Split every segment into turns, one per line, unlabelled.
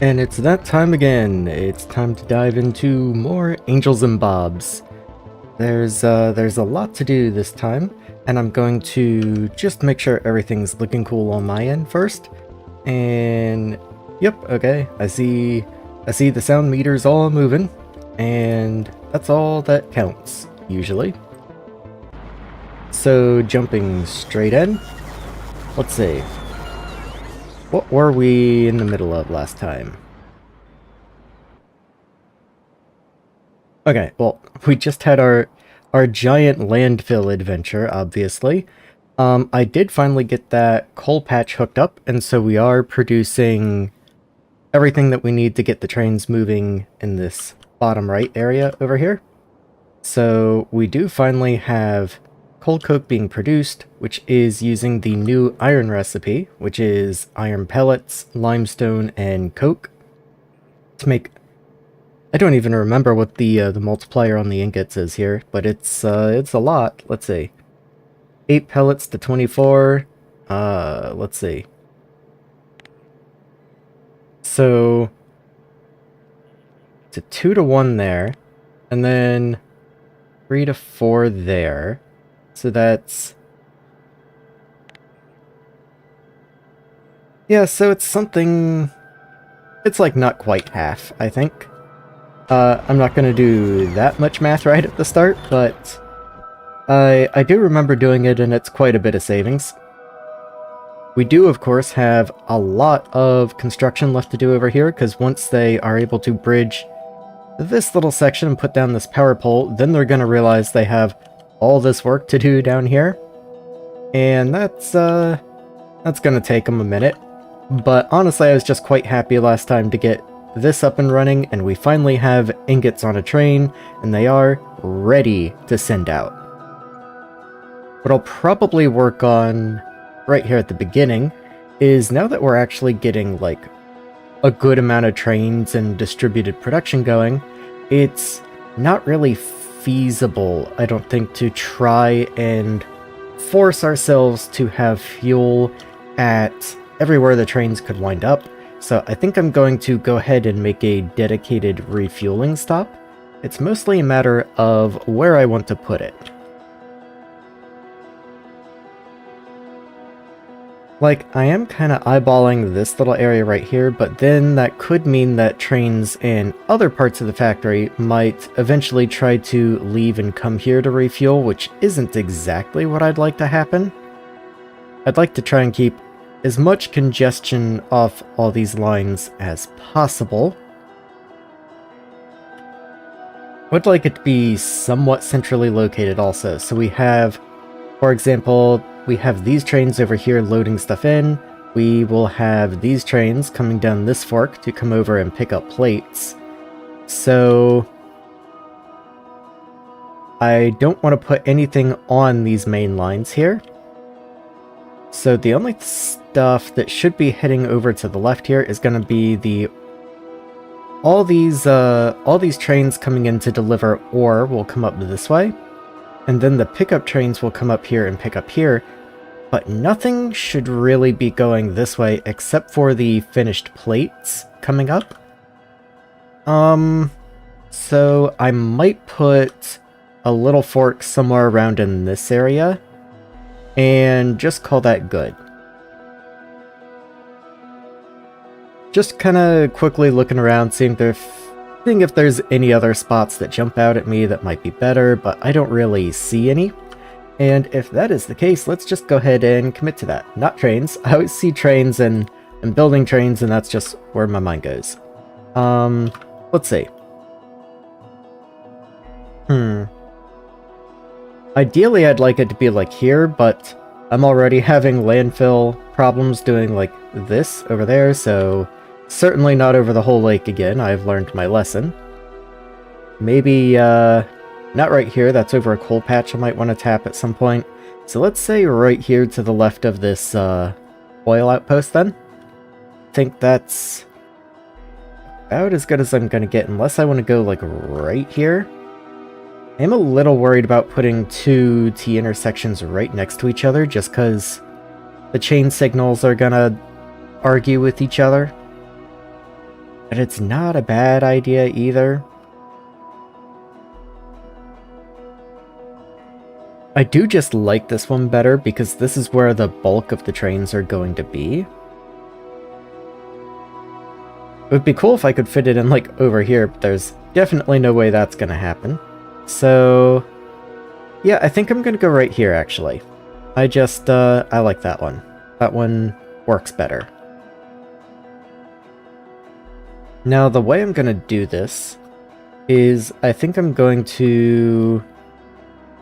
And it's that time again. It's time to dive into more Angels and Bobs. There's a lot to do this time, and I'm going to just make sure everything's looking cool on my end first. And yep, okay, I see the sound meters all moving, and that's all that counts, usually. So jumping straight in, let's see. What were we in the middle of last time? Okay, well, we just had our giant landfill adventure, obviously. I did finally get that coal patch hooked up, and so we are producing everything that we need to get the trains moving in this bottom right area over here. So we do finally have coal coke being produced, which is using the new iron recipe, which is iron pellets, limestone, and coke to make. I don't even remember what the multiplier on the ingots is here, but it's a lot. Let's see, 8 pellets to 24. Let's see. So it's a 2 to 1 there, and then 3 to 4 there. So that's... yeah, so it's something... it's like not quite half, I think. I'm not gonna do that much math right at the start, but I do remember doing it, and it's quite a bit of savings. We do, of course, have a lot of construction left to do over here, because once they are able to bridge this little section and put down this power pole, then they're gonna realize they have all this work to do down here, and that's gonna take them a minute. But honestly, I was just quite happy last time to get this up and running, and we finally have ingots on a train, and they are ready to send out. What I'll probably work on right here at the beginning is, now that we're actually getting like a good amount of trains and distributed production going, it's not really feasible, I don't think, to try and force ourselves to have fuel at everywhere the trains could wind up. So I think I'm going to go ahead and make a dedicated refueling stop. It's mostly a matter of where I want to put it. Like, I am kind of eyeballing this little area right here, but then that could mean that trains in other parts of the factory might eventually try to leave and come here to refuel, which isn't exactly what I'd like to happen. I'd like to try and keep as much congestion off all these lines as possible. Would like it to be somewhat centrally located also, so we have, for example, we have these trains over here loading stuff in. We will have these trains coming down this fork to come over and pick up plates. So I don't want to put anything on these main lines here. So the only stuff that should be heading over to the left here is going to be all these trains coming in to deliver ore will come up this way. And then the pickup trains will come up here and pick up here, but nothing should really be going this way except for the finished plates coming up. So I might put a little fork somewhere around in this area, and just call that good. Just kind of quickly looking around, seeing if there's any other spots that jump out at me that might be better, but I don't really see any. And if that is the case, let's just go ahead and commit to that. Not trains. I always see trains and building trains, and that's just where my mind goes. Let's see. Ideally, I'd like it to be like here, but I'm already having landfill problems doing like this over there, so certainly not over the whole lake again. I've learned my lesson. Maybe, not right here. That's over a coal patch I might want to tap at some point. So let's say right here to the left of this, oil outpost then. I think that's about as good as I'm gonna get, unless I want to go like right here. I'm a little worried about putting two T intersections right next to each other, just because the chain signals are gonna argue with each other. but it's not a bad idea either. I do just like this one better because this is where the bulk of the trains are going to be. It would be cool if I could fit it in, like, over here, but there's definitely no way that's gonna happen. So, yeah, I think I'm gonna go right here, actually. I like that one. That one works better. Now, the way I'm gonna do this is I think I'm going to...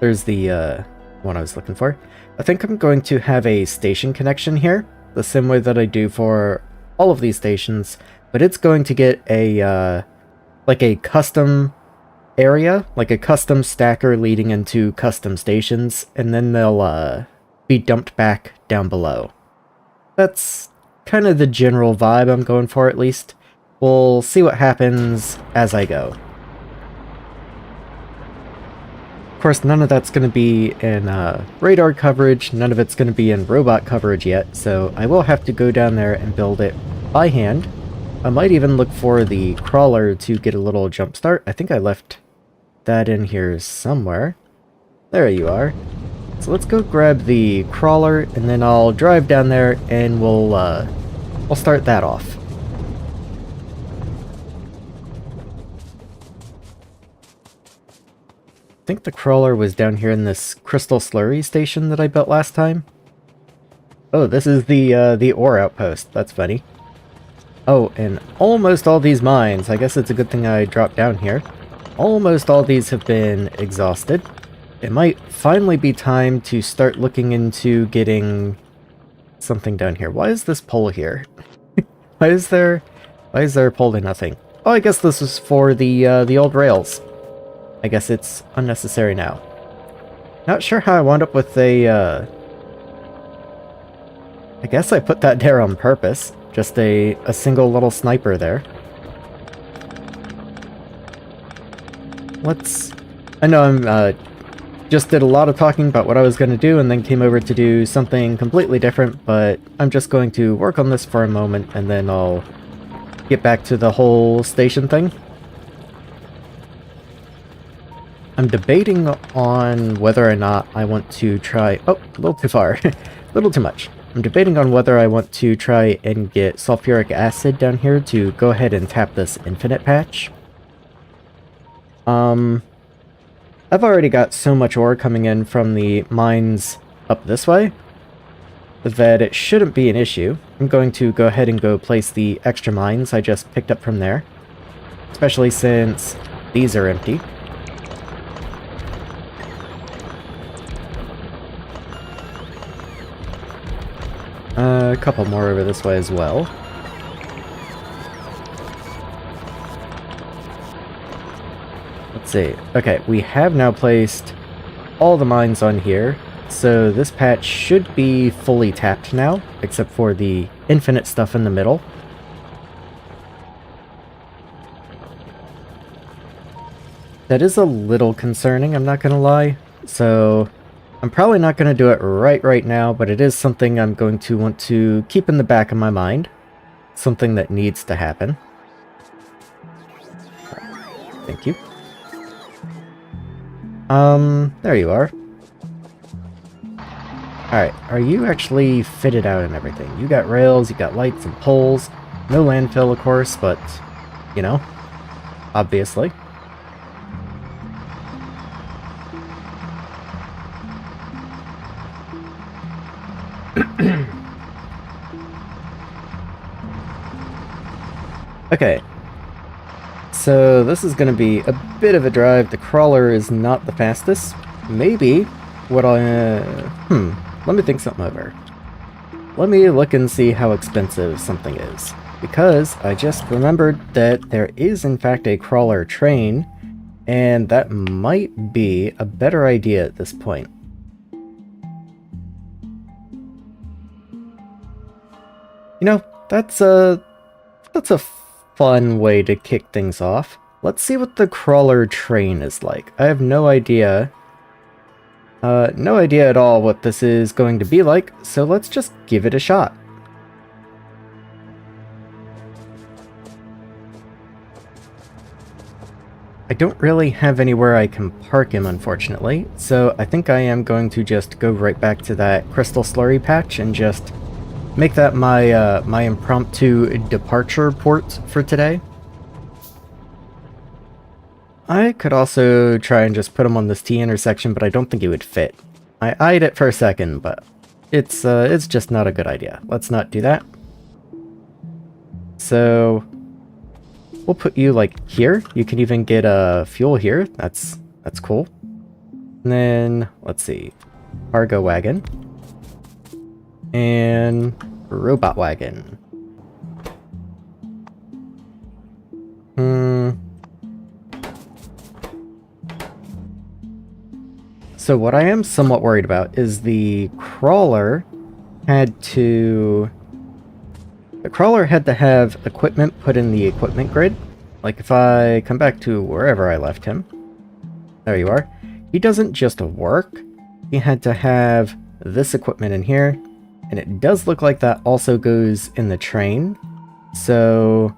There's the one I was looking for. I think I'm going to have a station connection here, the same way that I do for all of these stations, but it's going to get a, like a custom area, like a custom stacker leading into custom stations, and then they'll be dumped back down below. That's kind of the general vibe I'm going for, at least. We'll see what happens as I go. Of course, none of that's going to be in radar coverage, none of it's going to be in robot coverage yet, so I will have to go down there and build it by hand. I might even look for the crawler to get a little jump start. I think I left that in here somewhere. There you are. So let's go grab the crawler, and then I'll drive down there and we'll start that off. I think the crawler was down here in this crystal slurry station that I built last time. Oh, this is the ore outpost. That's funny. Oh, and almost all these mines, I guess it's a good thing I dropped down here. Almost all these have been exhausted. It might finally be time to start looking into getting something down here. Why is this pole here? Why is there a pole to nothing? Oh, I guess this was for the old rails. I guess it's unnecessary now. Not sure how I wound up with a, I guess I put that there on purpose. Just a single little sniper there. I know I'm, just did a lot of talking about what I was going to do and then came over to do something completely different, but I'm just going to work on this for a moment and then I'll get back to the whole station thing. I'm debating on whether or not I want to try... Oh, a little too far. A little too much. I'm debating on whether I want to try and get sulfuric acid down here to go ahead and tap this infinite patch. I've already got so much ore coming in from the mines up this way that it shouldn't be an issue. I'm going to go ahead and go place the extra mines I just picked up from there. Especially since these are empty. A couple more over this way as well. Let's see. Okay, we have now placed all the mines on here, so this patch should be fully tapped now, except for the infinite stuff in the middle. That is a little concerning, I'm not gonna lie, so I'm probably not going to do it right now, but it is something I'm going to want to keep in the back of my mind. Something that needs to happen. Thank you. There you are. Alright, are you actually fitted out and everything? You got rails, you got lights and poles. No landfill, of course, but, you know, obviously. Okay, so this is going to be a bit of a drive. The crawler is not the fastest. Maybe what let me think something over. Let me look and see how expensive something is. Because I just remembered that there is in fact a crawler train, and that might be a better idea at this point. You know, that's a fun way to kick things off. Let's see what the crawler train is like. I have no idea. No idea at all what this is going to be like, so let's just give it a shot. I don't really have anywhere I can park him, unfortunately, so I think I am going to just go right back to that crystal slurry patch and just make that my my impromptu departure port for today. I could also try and just put him on this T intersection, but I don't think it would fit. I eyed it for a second, but it's just not a good idea. Let's not do that. So we'll put you like here. You can even get fuel here. That's cool. And then let's see, cargo wagon and robot wagon. So what I am somewhat worried about is the crawler had to have equipment put in the equipment grid. Like if I come back to wherever I left him, there you are. He doesn't just work. He had to have this equipment in here, and it does look like that also goes in the train. So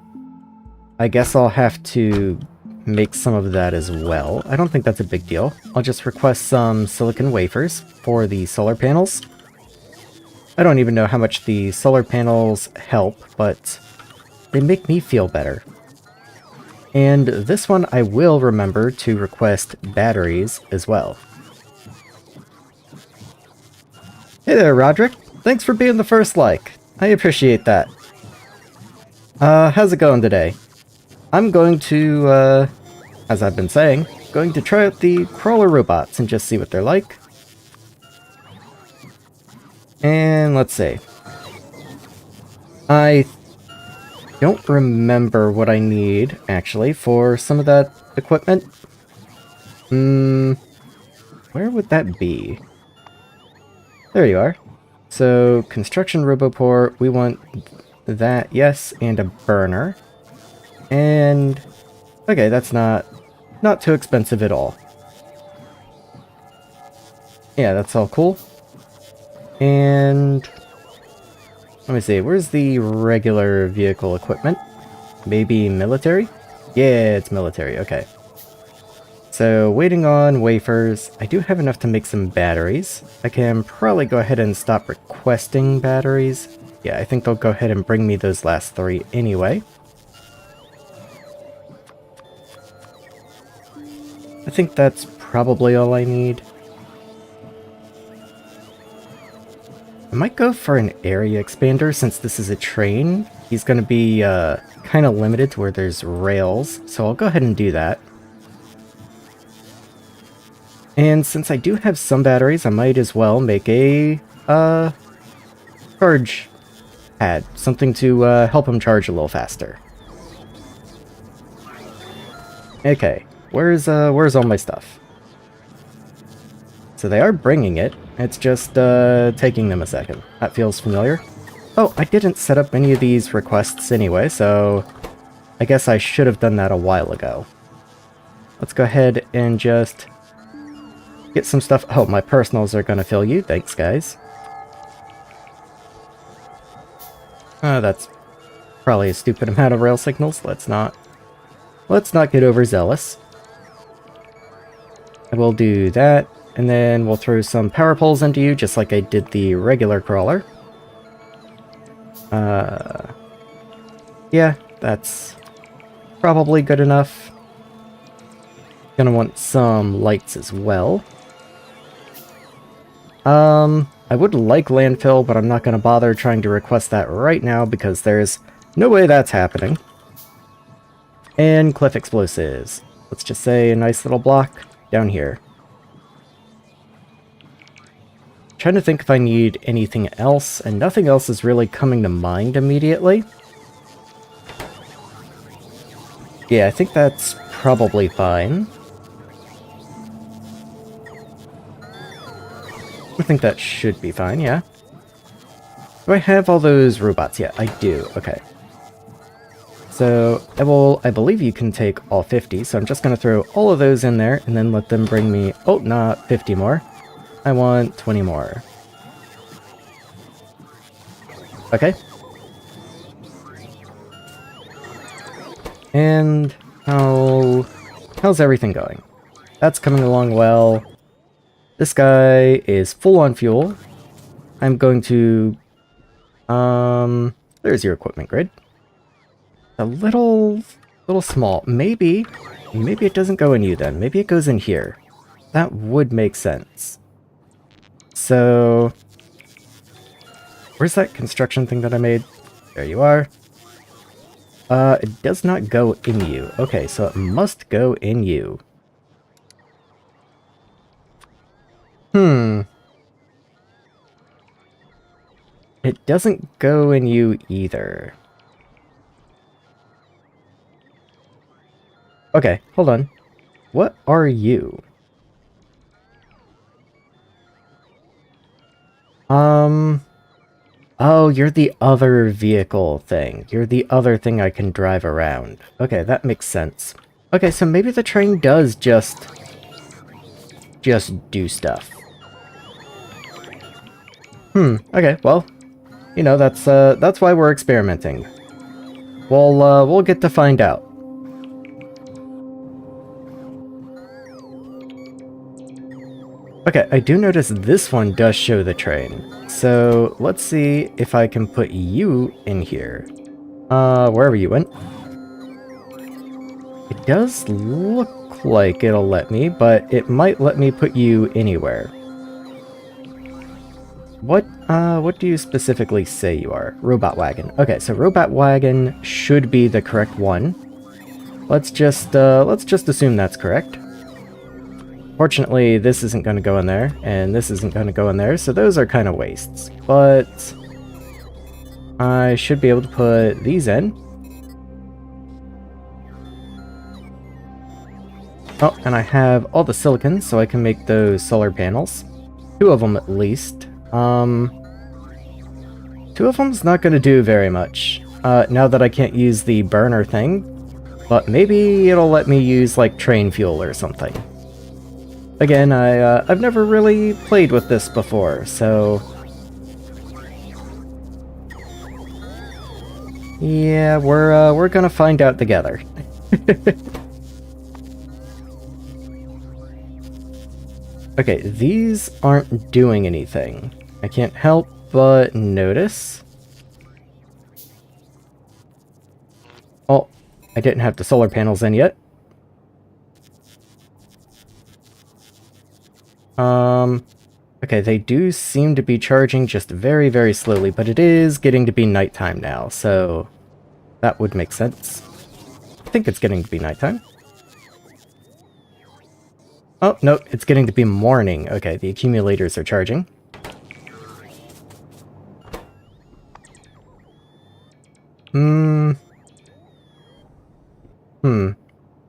I guess I'll have to make some of that as well. I don't think that's a big deal. I'll just request some silicon wafers for the solar panels. I don't even know how much the solar panels help, but they make me feel better. And this one I will remember to request batteries as well. Hey there, Roderick. Thanks for being the first like. I appreciate that. How's it going today? I'm going to, as I've been saying, going to try out the crawler robots and just see what they're like. And let's see. I don't remember what I need, actually, for some of that equipment. Where would that be? There you are. So, construction roboport, we want that, yes, and a burner. And okay, that's not too expensive at all. Yeah, that's all cool. And let me see, where's the regular vehicle equipment? Maybe military? Yeah, it's military, okay. So, waiting on wafers. I do have enough to make some batteries. I can probably go ahead and stop requesting batteries. Yeah, I think they'll go ahead and bring me those last 3 anyway. I think that's probably all I need. I might go for an area expander since this is a train. He's going to be kind of limited to where there's rails, so I'll go ahead and do that. And since I do have some batteries, I might as well make a charge pad, something to help him charge a little faster. Okay. Where's all my stuff? So they are bringing it. It's just taking them a second. That feels familiar. Oh, I didn't set up any of these requests anyway, so I guess I should have done that a while ago. Let's go ahead and just get some stuff. Oh, my personals are gonna fill you. Thanks, guys. That's probably a stupid amount of rail signals. Let's not get overzealous. I will do that, and then we'll throw some power poles into you, just like I did the regular crawler. Yeah, that's probably good enough. Gonna want some lights as well. I would like landfill, but I'm not gonna bother trying to request that right now because there's no way that's happening. And cliff explosives. Let's just say a nice little block down here. Trying to think if I need anything else, and nothing else is really coming to mind immediately. Yeah, I think that's probably fine. I think that should be fine, yeah. Do I have all those robots yet? I do, okay. So, I believe you can take all 50, so I'm just going to throw all of those in there, and then let them bring me, oh, not 50 more. I want 20 more. Okay. And I'll How's everything going? That's coming along well. This guy is full on fuel. I'm going to... there's your equipment grid. A little small. Maybe it doesn't go in you then. Maybe it goes in here. That would make sense. So... where's that construction thing that I made? There you are. It does not go in you. Okay, so it must go in you. It doesn't go in you either. Okay, hold on. What are you? Oh, you're the other vehicle thing. You're the other thing I can drive around. Okay, that makes sense. Okay, so maybe the train does just do stuff. Okay, well, you know, that's why we're experimenting. We'll get to find out. Okay, I do notice this one does show the train. So, let's see if I can put you in here. Wherever you went. It does look like it'll let me, but it might let me put you anywhere. What do you specifically say you are? Robot wagon. Okay, so robot wagon should be the correct one. Let's just assume that's correct. Fortunately, this isn't going to go in there, and this isn't going to go in there, so those are kind of wastes. But I should be able to put these in. Oh, and I have all the silicon, so I can make those solar panels. 2 of them at least. 2 of them's not going to do very much, now that I can't use the burner thing. But maybe it'll let me use, like, train fuel or something. Again, I've never really played with this before, so... yeah, we're gonna find out together. Okay, these aren't doing anything. I can't help but notice. Oh, I didn't have the solar panels in yet. Okay, they do seem to be charging just very, very slowly, but it is getting to be nighttime now, so that would make sense. I think it's getting to be nighttime. Oh, no, it's getting to be morning. Okay, the accumulators are charging.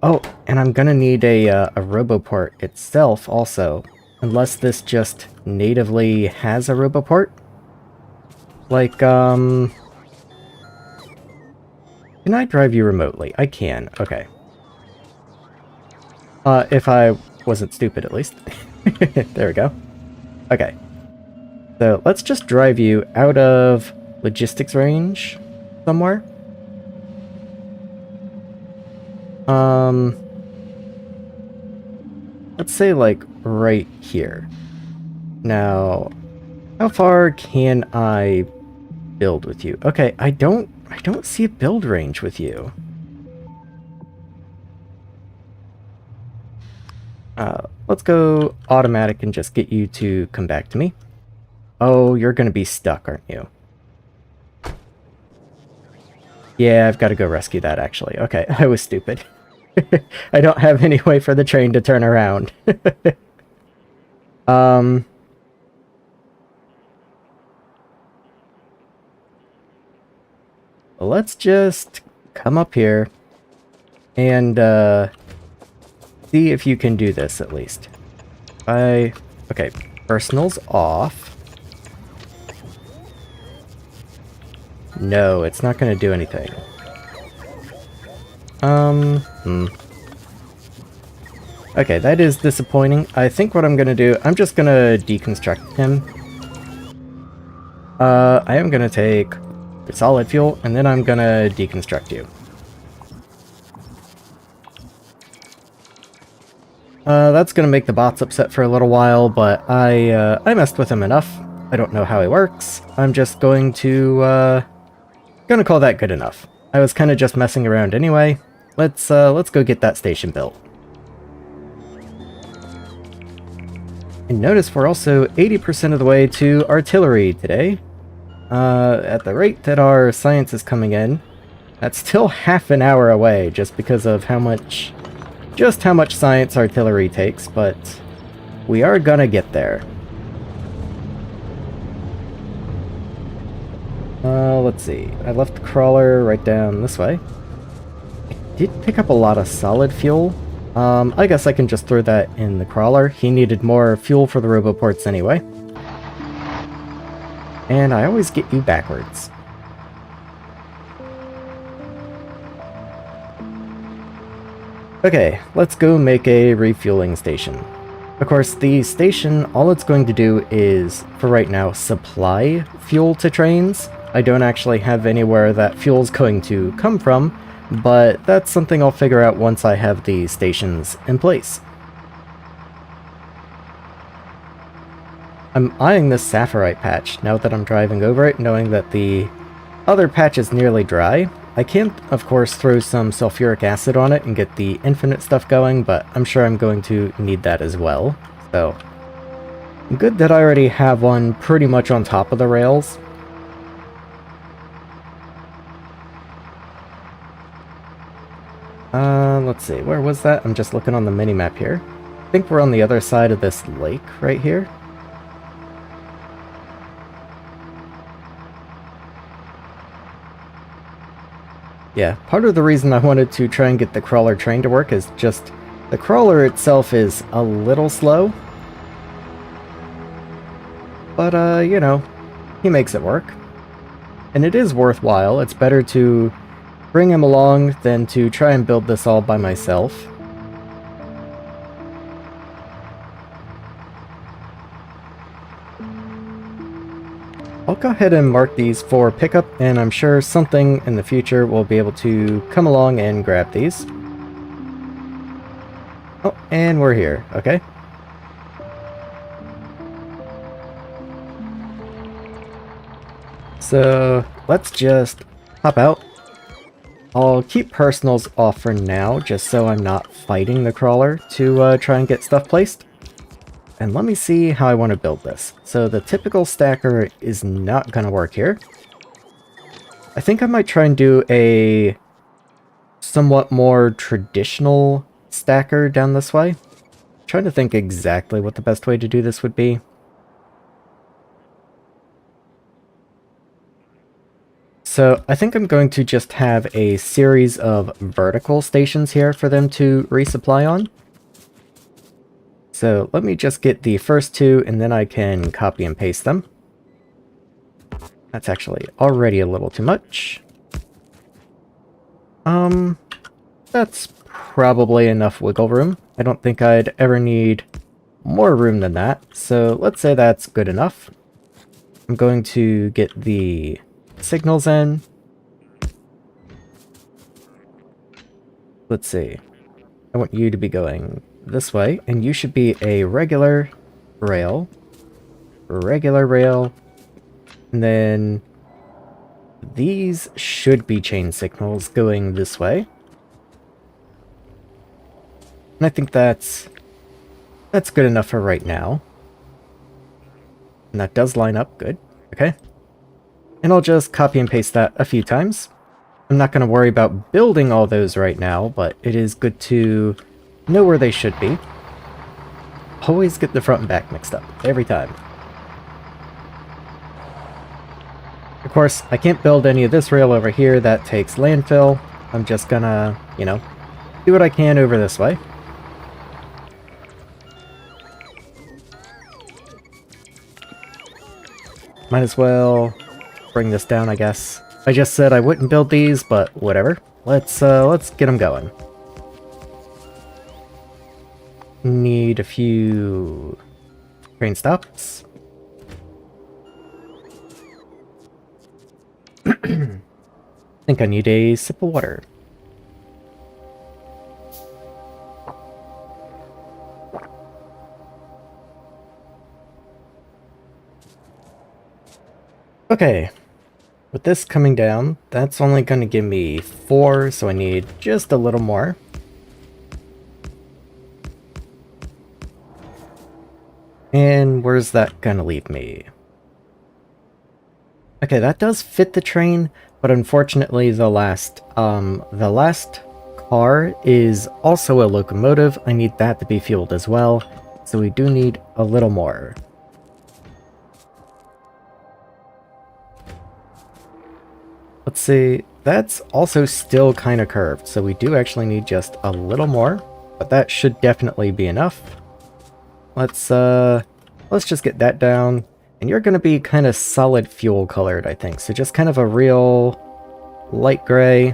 Oh, and I'm gonna need a roboport itself also. Unless this just natively has a roboport. Like, can I drive you remotely? I can, okay. If I wasn't stupid at least. There we go. Okay. So, let's just drive you out of logistics range somewhere. Let's say, like, right here. Now, how far can I build with you? Okay, I don't see a build range with you. Let's go automatic and just get you to come back to me. Oh, you're gonna be stuck, aren't you? Yeah, I've got to go rescue that, actually. Okay, I was stupid. I don't have any way for the train to turn around. Let's just come up here and see if you can do this at least. Okay, personal's off. No, it's not going to do anything. Okay, that is disappointing. I think what I'm going to do, I'm just going to deconstruct him. I am going to take the solid fuel, and then I'm going to deconstruct you. That's gonna make the bots upset for a little while, but I messed with him enough. I don't know how he works. I'm just going to, gonna call that good enough. I was kinda just messing around anyway. Let's go get that station built. And notice we're also 80% of the way to artillery today. At the rate that our science is coming in, that's still half an hour away just because of how much science artillery takes, but we are gonna get there. Let's see. I left the crawler right down this way. I did pick up a lot of solid fuel. I guess I can just throw that in the crawler. He needed more fuel for the roboports anyway. And I always get you backwards. Okay, let's go make a refueling station. Of course, the station, all it's going to do is, for right now, supply fuel to trains. I don't actually have anywhere that fuel's going to come from, but that's something I'll figure out once I have the stations in place. I'm eyeing this Saphirite patch now that I'm driving over it, knowing that the other patch is nearly dry. I can, of course, throw some sulfuric acid on it and get the infinite stuff going, but I'm sure I'm going to need that as well. So, good that I already have one pretty much on top of the rails. Let's see, where was that? I'm just looking on the mini-map here. I think we're on the other side of this lake right here. Yeah, part of the reason I wanted to try and get the crawler train to work is just the crawler itself is a little slow. But, you know, he makes it work. And it is worthwhile. It's better to bring him along than to try and build this all by myself. I'll go ahead and mark these for pickup, and I'm sure something in the future will be able to come along and grab these. Oh, and we're here, okay. So, let's just hop out. I'll keep personals off for now, just so I'm not fighting the crawler to try and get stuff placed. And let me see how I want to build this. So the typical stacker is not going to work here. I think I might try and do a somewhat more traditional stacker down this way. I'm trying to think exactly what the best way to do this would be. So I think I'm going to just have a series of vertical stations here for them to resupply on. So let me just get the first two, and then I can copy and paste them. That's actually already a little too much. That's probably enough wiggle room. I don't think I'd ever need more room than that. So let's say that's good enough. I'm going to get the signals in. Let's see. I want you to be going this way, and you should be a regular rail, and then these should be chain signals going this way. And I think that's good enough for right now. And that does line up good. Okay. And I'll just copy and paste that a few times. I'm not going to worry about building all those right now, but it is good to know where they should be. Always get the front and back mixed up, every time. Of course, I can't build any of this rail over here, that takes landfill. I'm just gonna, you know, do what I can over this way. Might as well bring this down, I guess. I just said I wouldn't build these, but whatever. Let's get them going. Need a few train stops. I think I need a sip of water. Okay, with this coming down, that's only going to give me 4, so I need just a little more. And where's that going to leave me? Okay, that does fit the train, but unfortunately the last car is also a locomotive. I need that to be fueled as well, so we do need a little more. Let's see, that's also still kind of curved, so we do actually need just a little more, but that should definitely be enough. Let's just get that down, and you're gonna be kind of solid fuel colored, I think, so just kind of a real light gray.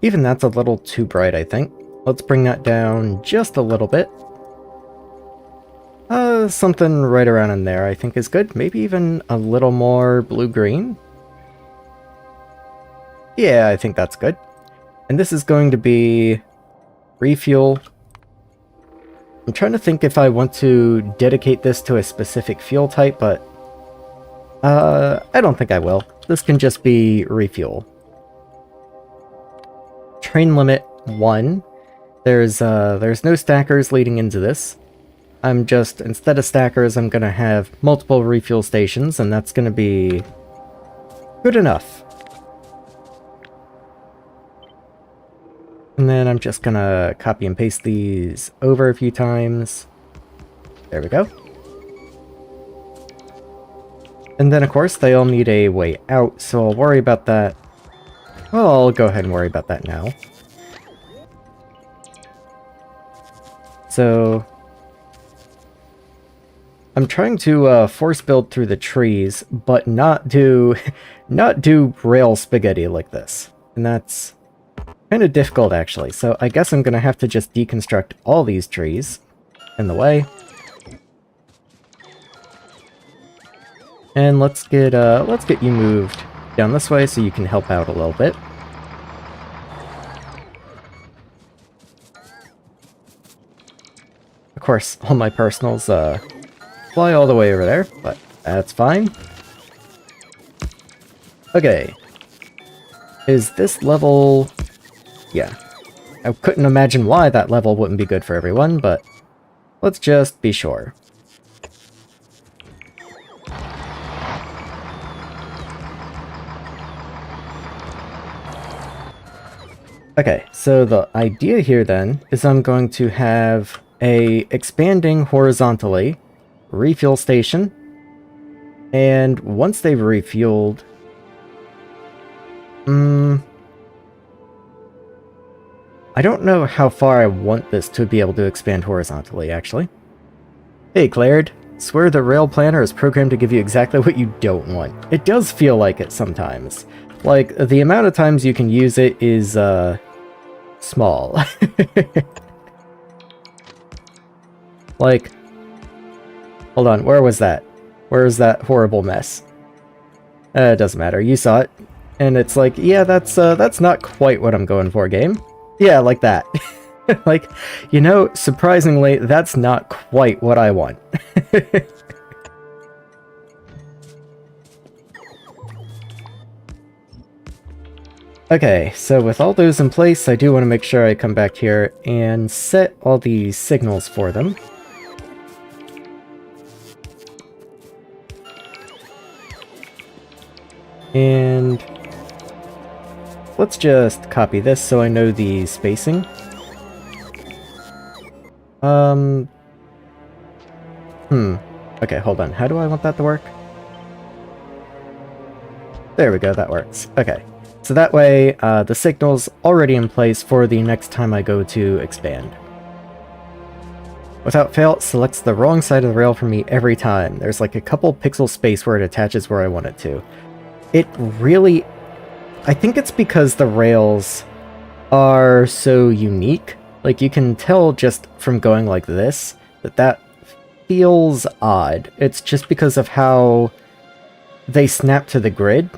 Even that's a little too bright, I think. Let's bring that down just a little bit. Something right around in there I think is good. Maybe even a little more blue-green. Yeah, I think that's good. And this is going to be refuel. I'm trying to think if I want to dedicate this to a specific fuel type, but I don't think I will. This can just be refuel. Train limit 1. There's no stackers leading into this. I'm just, instead of stackers, I'm gonna have multiple refuel stations, and that's gonna be good enough. And then I'm just gonna copy and paste these over a few times. There we go. And then, of course, they all need a way out, so I'll worry about that. Well, I'll go ahead and worry about that now. So I'm trying to force build through the trees, but not do rail spaghetti like this. And that's kind of difficult, actually. So I guess I'm gonna have to just deconstruct all these trees in the way. And let's get you moved down this way so you can help out a little bit. Of course, all my personals fly all the way over there, but that's fine. Okay. Is this level... Yeah. I couldn't imagine why that level wouldn't be good for everyone, but let's just be sure. Okay, so the idea here then is I'm going to have a expanding horizontally refuel station, and once they've refueled, I don't know how far I want this to be able to expand horizontally, actually. Hey, Claire, swear the rail planner is programmed to give you exactly what you don't want. It does feel like it sometimes. Like, the amount of times you can use it is, small. Like, hold on, where was that? Where is that horrible mess? It doesn't matter, you saw it. And it's like, yeah, that's not quite what I'm going for, game. Yeah, like that. Like, you know, surprisingly, that's not quite what I want. Okay, so with all those in place, I do want to make sure I come back here and set all the signals for them. And let's just copy this so I know the spacing. Okay, hold on. How do I want that to work? There we go, that works. Okay. So that way, the signal's already in place for the next time I go to expand. Without fail, it selects the wrong side of the rail for me every time. There's like a couple pixel space where it attaches where I want it to. It really... I think it's because the rails are so unique. Like, you can tell just from going like this, that feels odd. It's just because of how they snap to the grid.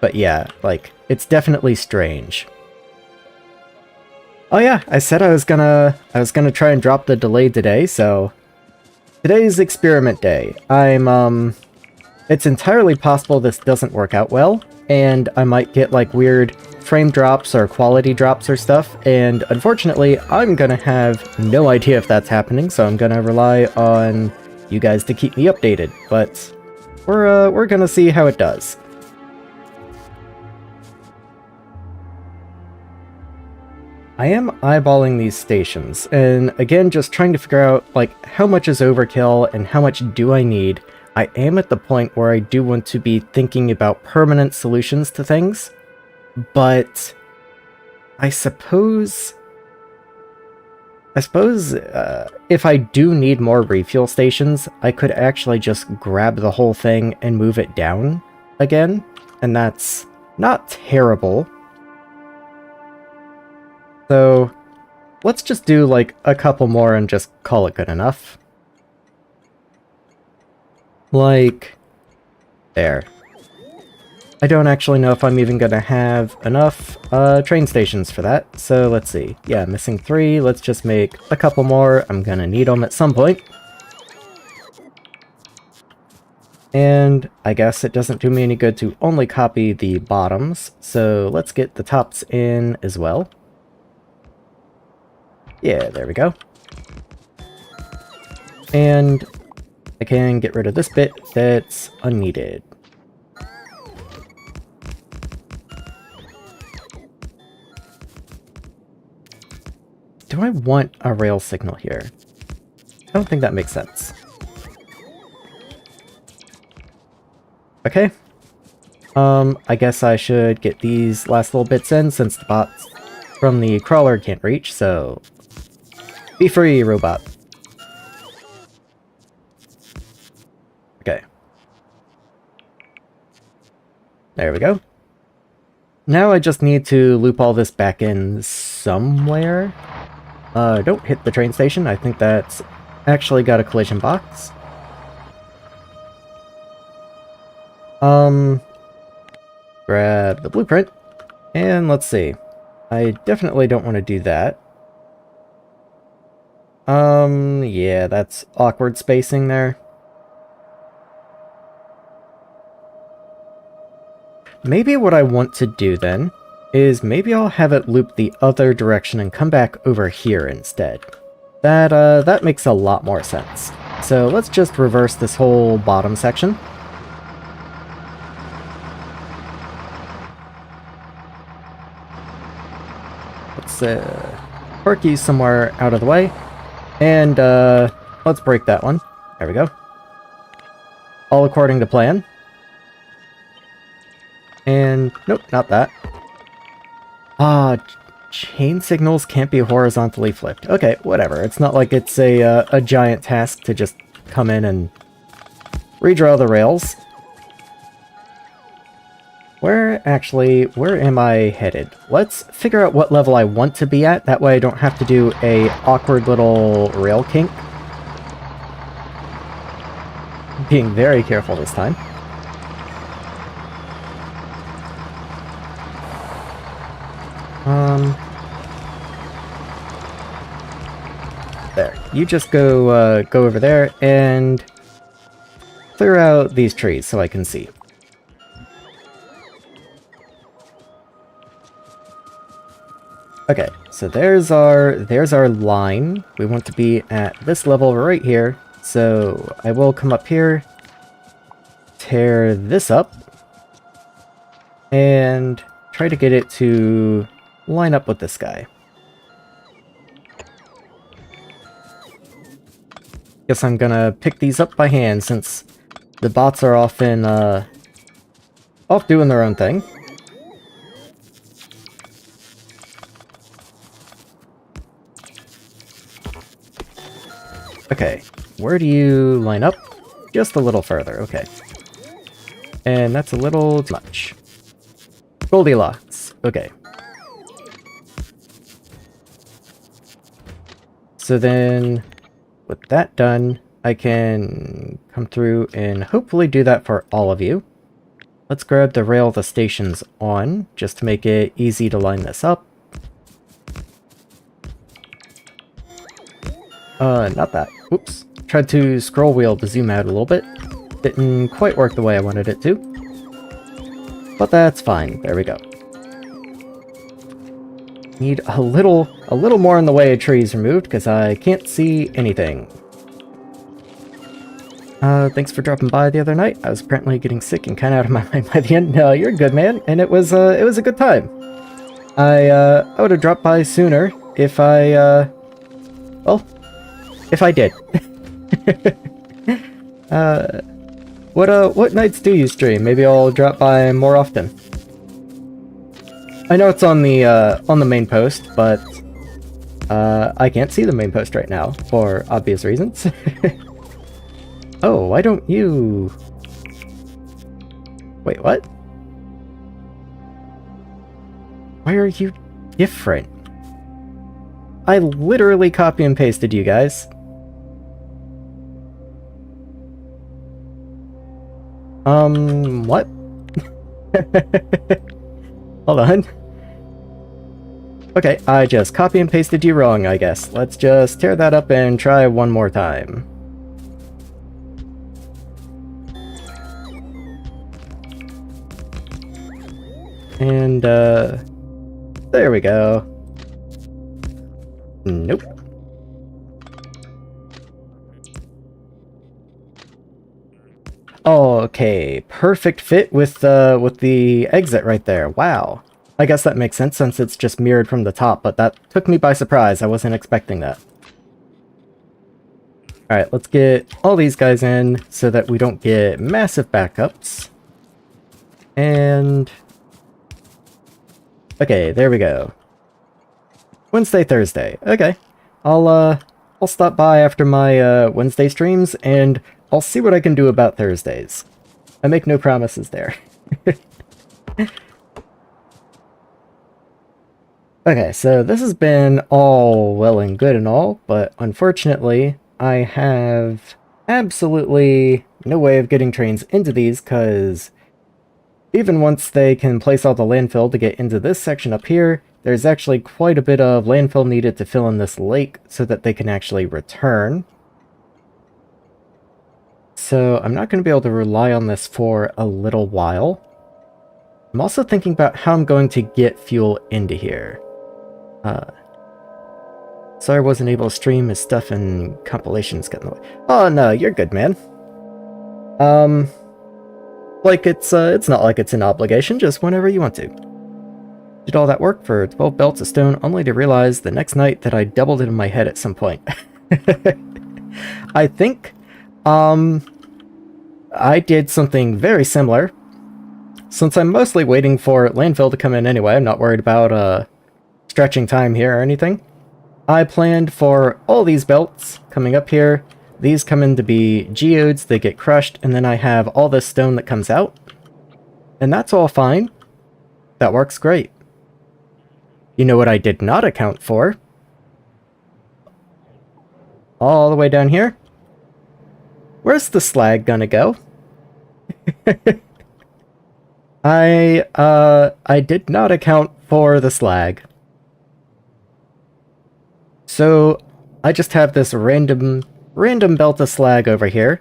But yeah, like, it's definitely strange. Oh yeah, I said I was gonna try and drop the delay today, so today's experiment day. It's entirely possible this doesn't work out well, and I might get like weird frame drops or quality drops or stuff, and unfortunately I'm gonna have no idea if that's happening, so I'm gonna rely on you guys to keep me updated, but we're gonna see how it does. I am eyeballing these stations, and again, just trying to figure out, like, how much is overkill and how much do I need. I am at the point where I do want to be thinking about permanent solutions to things, but I suppose if I do need more refuel stations, I could actually just grab the whole thing and move it down again, and that's not terrible. So, let's just do, like, a couple more and just call it good enough. Like, there. I don't actually know if I'm even gonna have enough train stations for that, so let's see. Yeah, missing 3, let's just make a couple more. I'm gonna need them at some point. And I guess it doesn't do me any good to only copy the bottoms, so let's get the tops in as well. Yeah, there we go. And I can get rid of this bit that's unneeded. Do I want a rail signal here? I don't think that makes sense. Okay. I guess I should get these last little bits in since the bots from the crawler can't reach, so be free, robot. Okay. There we go. Now I just need to loop all this back in somewhere. Don't hit the train station. I think that's actually got a collision box. Grab the blueprint. And let's see. I definitely don't want to do that. Yeah, that's awkward spacing there. Maybe what I want to do then is maybe I'll have it loop the other direction and come back over here instead. That makes a lot more sense. So let's just reverse this whole bottom section. Let's park you somewhere out of the way. And let's break that one. There we go. All according to plan. And nope, not that. Chain signals can't be horizontally flipped. Okay, whatever. It's not like it's a giant task to just come in and redraw the rails. Where am I headed? Let's figure out what level I want to be at. That way I don't have to do a awkward little rail kink. Being very careful this time. There. You just go over there and clear out these trees so I can see. Okay, so there's our line. We want to be at this level right here. So I will come up here, tear this up, and try to get it to line up with this guy. Guess I'm gonna pick these up by hand since the bots are often off doing their own thing. Okay, where do you line up? Just a little further, okay. And that's a little too much. Goldilocks, okay. So then, with that done, I can come through and hopefully do that for all of you. Let's grab the rail the station's on, just to make it easy to line this up. Not that. Oops. Tried to scroll wheel to zoom out a little bit. Didn't quite work the way I wanted it to. But that's fine. There we go. Need a little more in the way of trees removed, because I can't see anything. Thanks for dropping by the other night. I was apparently getting sick and kind of out of my mind by the end. No, you're good, man, and it was a good time. I would have dropped by sooner if I, well, if I did. What nights do you stream? Maybe I'll drop by more often. I know it's on the main post, but I can't see the main post right now for obvious reasons. Oh, why don't you... Wait, what? Why are you different? I literally copy and pasted you guys. What? Hold on. Okay, I just copy and pasted you wrong, I guess. Let's just tear that up and try one more time. And, there we go. Nope. Okay, perfect fit with the exit right there. Wow. I guess that makes sense since it's just mirrored from the top, but that took me by surprise. I wasn't expecting that. Alright, let's get all these guys in so that we don't get massive backups. And... okay, there we go. Wednesday, Thursday. Okay. I'll stop by after my Wednesday streams, and I'll see what I can do about Thursdays. I make no promises there. Okay, so this has been all well and good and all, but unfortunately, I have absolutely no way of getting trains into these, because even once they can place all the landfill to get into this section up here, there's actually quite a bit of landfill needed to fill in this lake so that they can actually return. So I'm not going to be able to rely on this for a little while. I'm also thinking about how I'm going to get fuel into here. Sorry I wasn't able to stream his stuff and compilations got in the way. Oh no, you're good, man. Like it's not like it's an obligation, just whenever you want to. Did all that work for 12 belts of stone only to realize the next night that I doubled it in my head at some point. I think, I did something very similar. Since I'm mostly waiting for landfill to come in anyway, I'm not worried about, stretching time here or anything. I planned for all these belts coming up here. These come in to be geodes, they get crushed, and then I have all this stone that comes out. And that's all fine. That works great. You know what I did not account for? All the way down here? Where's the slag gonna go? I did not account for the slag. So, I just have this random belt of slag over here.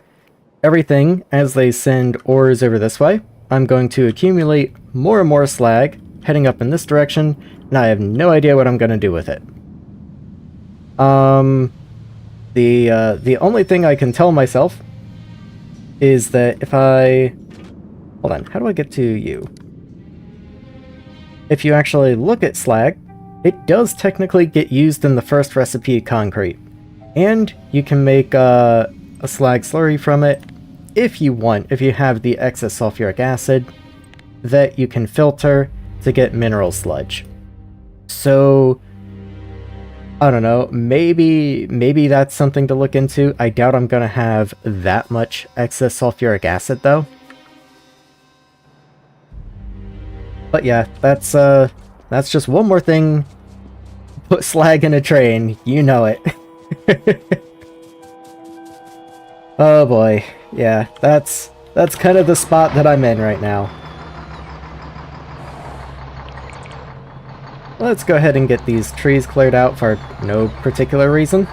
Everything, as they send ores over this way, I'm going to accumulate more and more slag, heading up in this direction, and I have no idea what I'm going to do with it. The only thing I can tell myself is that if I... hold on, how do I get to you? If you actually look at slag, it does technically get used in the first recipe concrete. And you can make a slag slurry from it if you want, if you have the excess sulfuric acid that you can filter to get mineral sludge. So, I don't know, maybe that's something to look into. I doubt I'm gonna have that much excess sulfuric acid though. But yeah, that's just one more thing. Put slag in a train, you know it. Oh boy, yeah, that's kind of the spot that I'm in right now. let's go ahead and get these trees cleared out for no particular reason.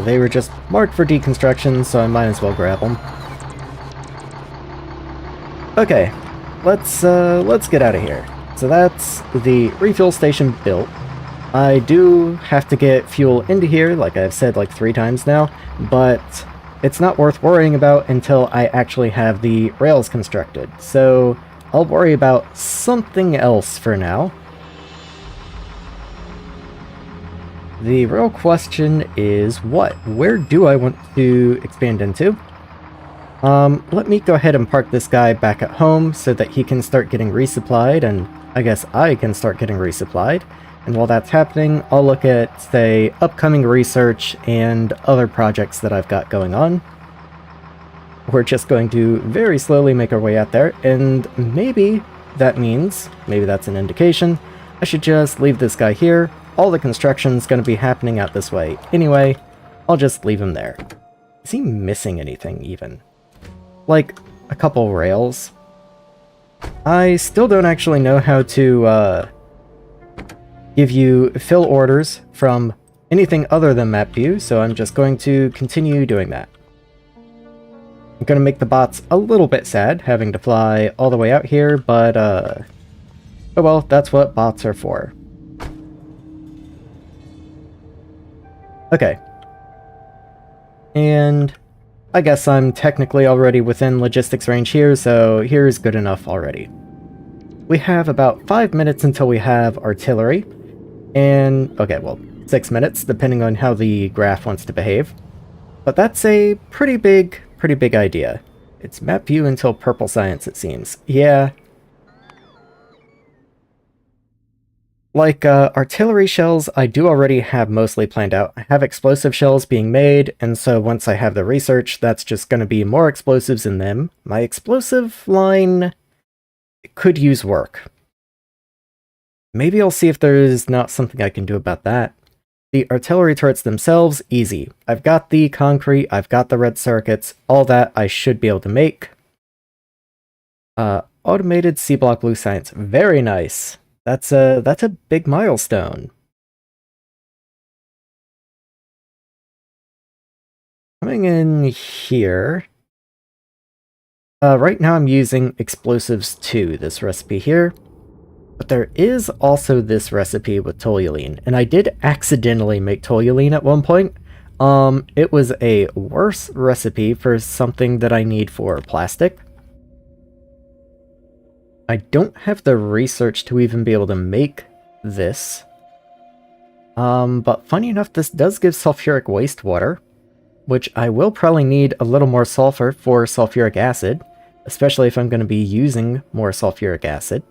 They were just marked for deconstruction, so I might as well grab them. Okay, let's get out of here. So that's the refuel station built. I do have to get fuel into here, like I've said like 3 times now, but it's not worth worrying about until I actually have the rails constructed. So I'll worry about something else for now. The real question is what? Where do I want to expand into? Let me go ahead and park this guy back at home so that he can start getting resupplied, and I guess I can start getting resupplied. And while that's happening, I'll look at, say, upcoming research and other projects that I've got going on. We're just going to very slowly make our way out there, and maybe that means, maybe that's an indication, I should just leave this guy here. All the construction's going to be happening out this way anyway. I'll just leave him there. Is he missing anything, even? Like, a couple rails? I still don't actually know how to, give you fill orders from anything other than map view, so I'm just going to continue doing that. I'm going to make the bots a little bit sad, having to fly all the way out here, but, oh well, that's what bots are for. Okay. And I guess I'm technically already within logistics range here, so here's good enough already. We have about 5 minutes until we have artillery, and, okay, well, 6 minutes, depending on how the graph wants to behave. But that's a pretty big idea. It's map view until purple science, it seems. Yeah. Like, artillery shells, I do already have mostly planned out. I have explosive shells being made, and so once I have the research, that's just going to be more explosives in them. My explosive line could use work. Maybe I'll see if there's not something I can do about that. The artillery turrets themselves, easy. I've got the concrete, I've got the red circuits, all that I should be able to make. Automated C-block blue science, very nice. That's a big milestone. Coming in here. Right now I'm using explosives 2, this recipe here. But there is also this recipe with toluene, and I did accidentally make toluene at one point. It was a worse recipe for something that I need for plastic. I don't have the research to even be able to make this. But funny enough, this does give sulfuric wastewater, which I will probably need a little more sulfur for sulfuric acid, especially if I'm going to be using more sulfuric acid.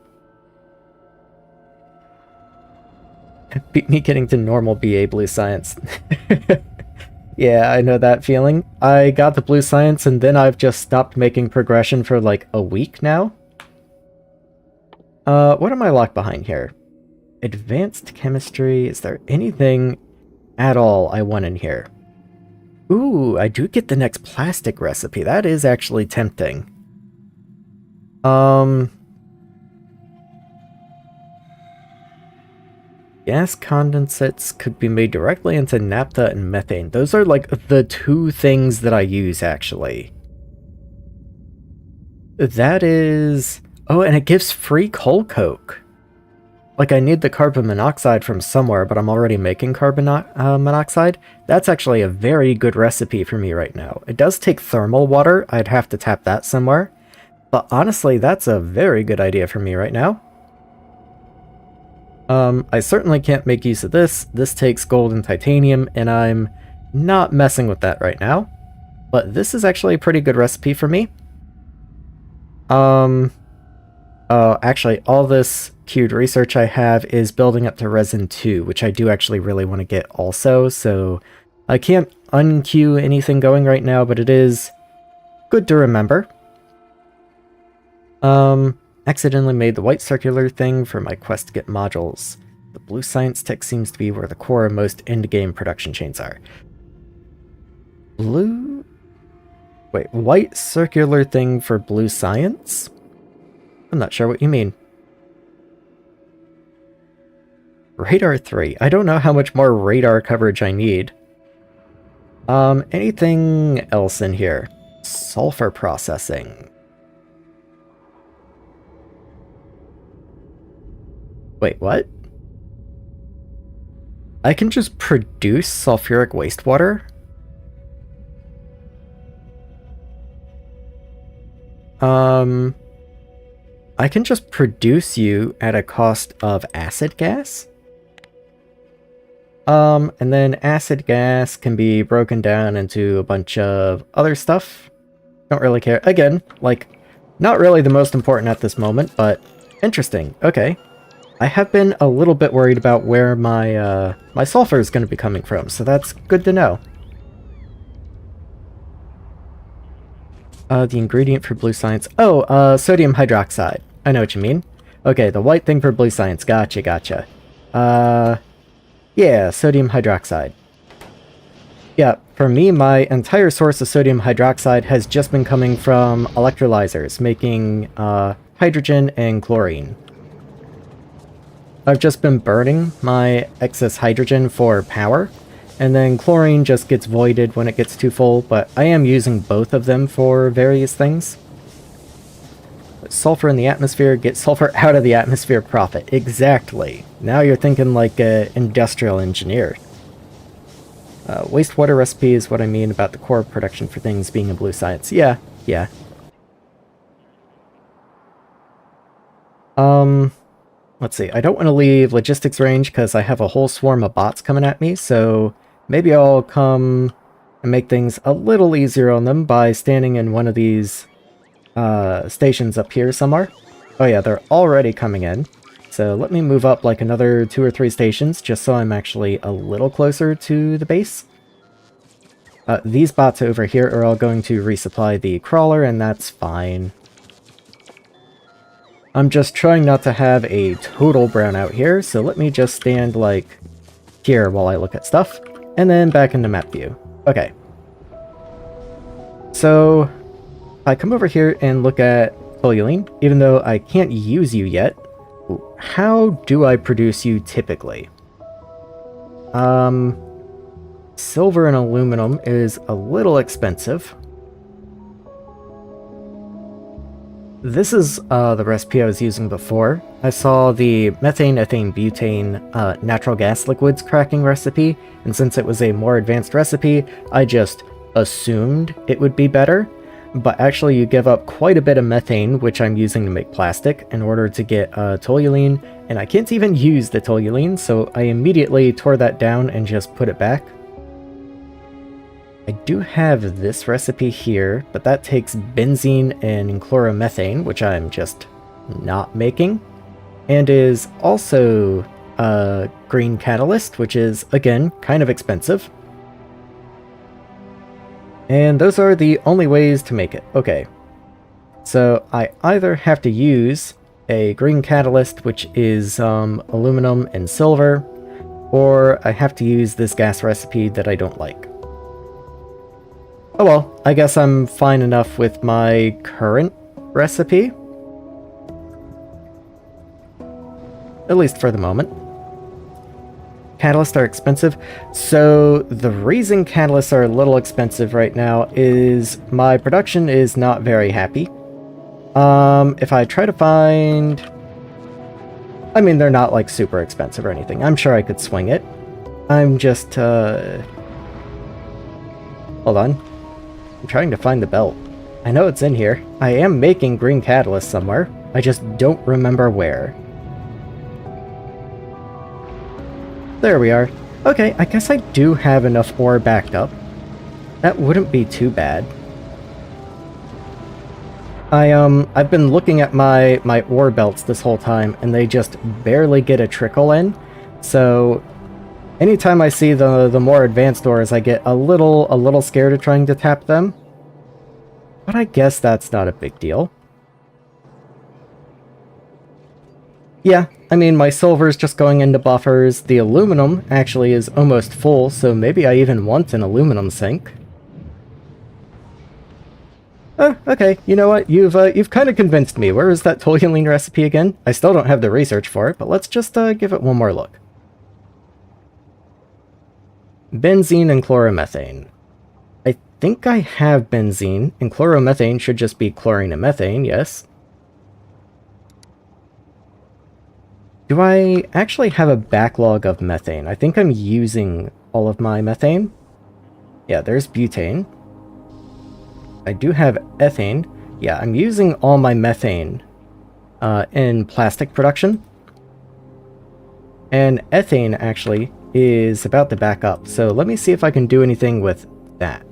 Beat me getting to normal BA blue science. Yeah, I know that feeling. I got the blue science and then I've just stopped making progression for like a week now. What am I locked behind here? Advanced chemistry. Is there anything at all I want in here? Ooh, I do get the next plastic recipe. That is actually tempting. Gas condensates could be made directly into naphtha and methane. Those are like the 2 things that I use, actually. That is... Oh, and it gives free coal coke. Like, I need the carbon monoxide from somewhere, but I'm already making carbon monoxide. That's actually a very good recipe for me right now. It does take thermal water. I'd have to tap that somewhere. But honestly, that's a very good idea for me right now. I certainly can't make use of this. This takes gold and titanium, and I'm not messing with that right now. But this is actually a pretty good recipe for me. Actually, all this queued research I have is building up to resin 2, which I do actually really want to get also, so I can't unqueue anything going right now, but it is good to remember. Accidentally made the white circular thing for my quest to get modules. The blue science tech seems to be where the core of most end-game production chains are. Blue... Wait, white circular thing for blue science? I'm not sure what you mean. Radar 3. I don't know how much more radar coverage I need. Anything else in here? Sulfur processing. Wait, what? I can just produce sulfuric wastewater? I can just produce you at a cost of acid gas? And then acid gas can be broken down into a bunch of other stuff. Don't really care. Again, like, not really the most important at this moment, but interesting. Okay. I have been a little bit worried about where my, my sulfur is going to be coming from, so that's good to know. The ingredient for blue science. Oh, sodium hydroxide. I know what you mean. Okay, the white thing for blue science. Gotcha, gotcha. Yeah, sodium hydroxide. Yeah, for me, my entire source of sodium hydroxide has just been coming from electrolyzers, making, hydrogen and chlorine. I've just been burning my excess hydrogen for power, and then chlorine just gets voided when it gets too full, but I am using both of them for various things. Sulfur in the atmosphere, get sulfur out of the atmosphere, profit. Exactly. Now you're thinking like an industrial engineer. Wastewater recipe is what I mean about the core production for things being a blue science. Yeah, yeah. Let's see. I don't want to leave logistics range because I have a whole swarm of bots coming at me, so maybe I'll come and make things a little easier on them by standing in one of these stations up here somewhere. Oh yeah, they're already coming in. So let me move up like another 2 or 3 stations just so I'm actually a little closer to the base. These bots over here are all going to resupply the crawler, and that's fine. I'm just trying not to have a total brownout here, so let me just stand like here while I look at stuff, and then back into map view. Okay. So I come over here and look at toluene, even though I can't use you yet. How do I produce you typically? Silver and aluminum is a little expensive. This is the recipe I was using before. I saw the methane, ethane, butane, natural gas liquids cracking recipe, and since it was a more advanced recipe, I just assumed it would be better. But actually you give up quite a bit of methane, which I'm using to make plastic, in order to get toluene, and I can't even use the toluene, so I immediately tore that down and just put it back. I do have this recipe here, but that takes benzene and chloromethane, which I'm just not making, and is also a green catalyst, which is, again, kind of expensive. And those are the only ways to make it. Okay. So I either have to use a green catalyst, which is aluminum and silver, or I have to use this gas recipe that I don't like. Oh well, I guess I'm fine enough with my current recipe. At least for the moment. Catalysts are expensive. So the reason catalysts are a little expensive right now is my production is not very happy. If I try to find... I mean, they're not like super expensive or anything. I'm sure I could swing it. I'm just, hold on. I'm trying to find the belt. I know it's in here. I am making green catalyst somewhere. I just don't remember where. There we are. Okay, I guess I do have enough ore backed up. That wouldn't be too bad. I've been looking at my ore belts this whole time, and they just barely get a trickle in. So anytime I see the more advanced ores, I get a little scared of trying to tap them. But I guess that's not a big deal. Yeah, I mean, my silver's just going into buffers. The aluminum actually is almost full, so maybe I even want an aluminum sink. Oh, okay, you know what? You've kind of convinced me. Where is that toluene recipe again? I still don't have the research for it, but let's just give it one more look. Benzene and chloromethane. I think I have benzene, and chloromethane should just be chlorine and methane, yes. Do I actually have a backlog of methane? I think I'm using all of my methane. Yeah, there's butane. I do have ethane. Yeah, I'm using all my methane in plastic production. And ethane, actually, is about to back up. So let me see if I can do anything with that.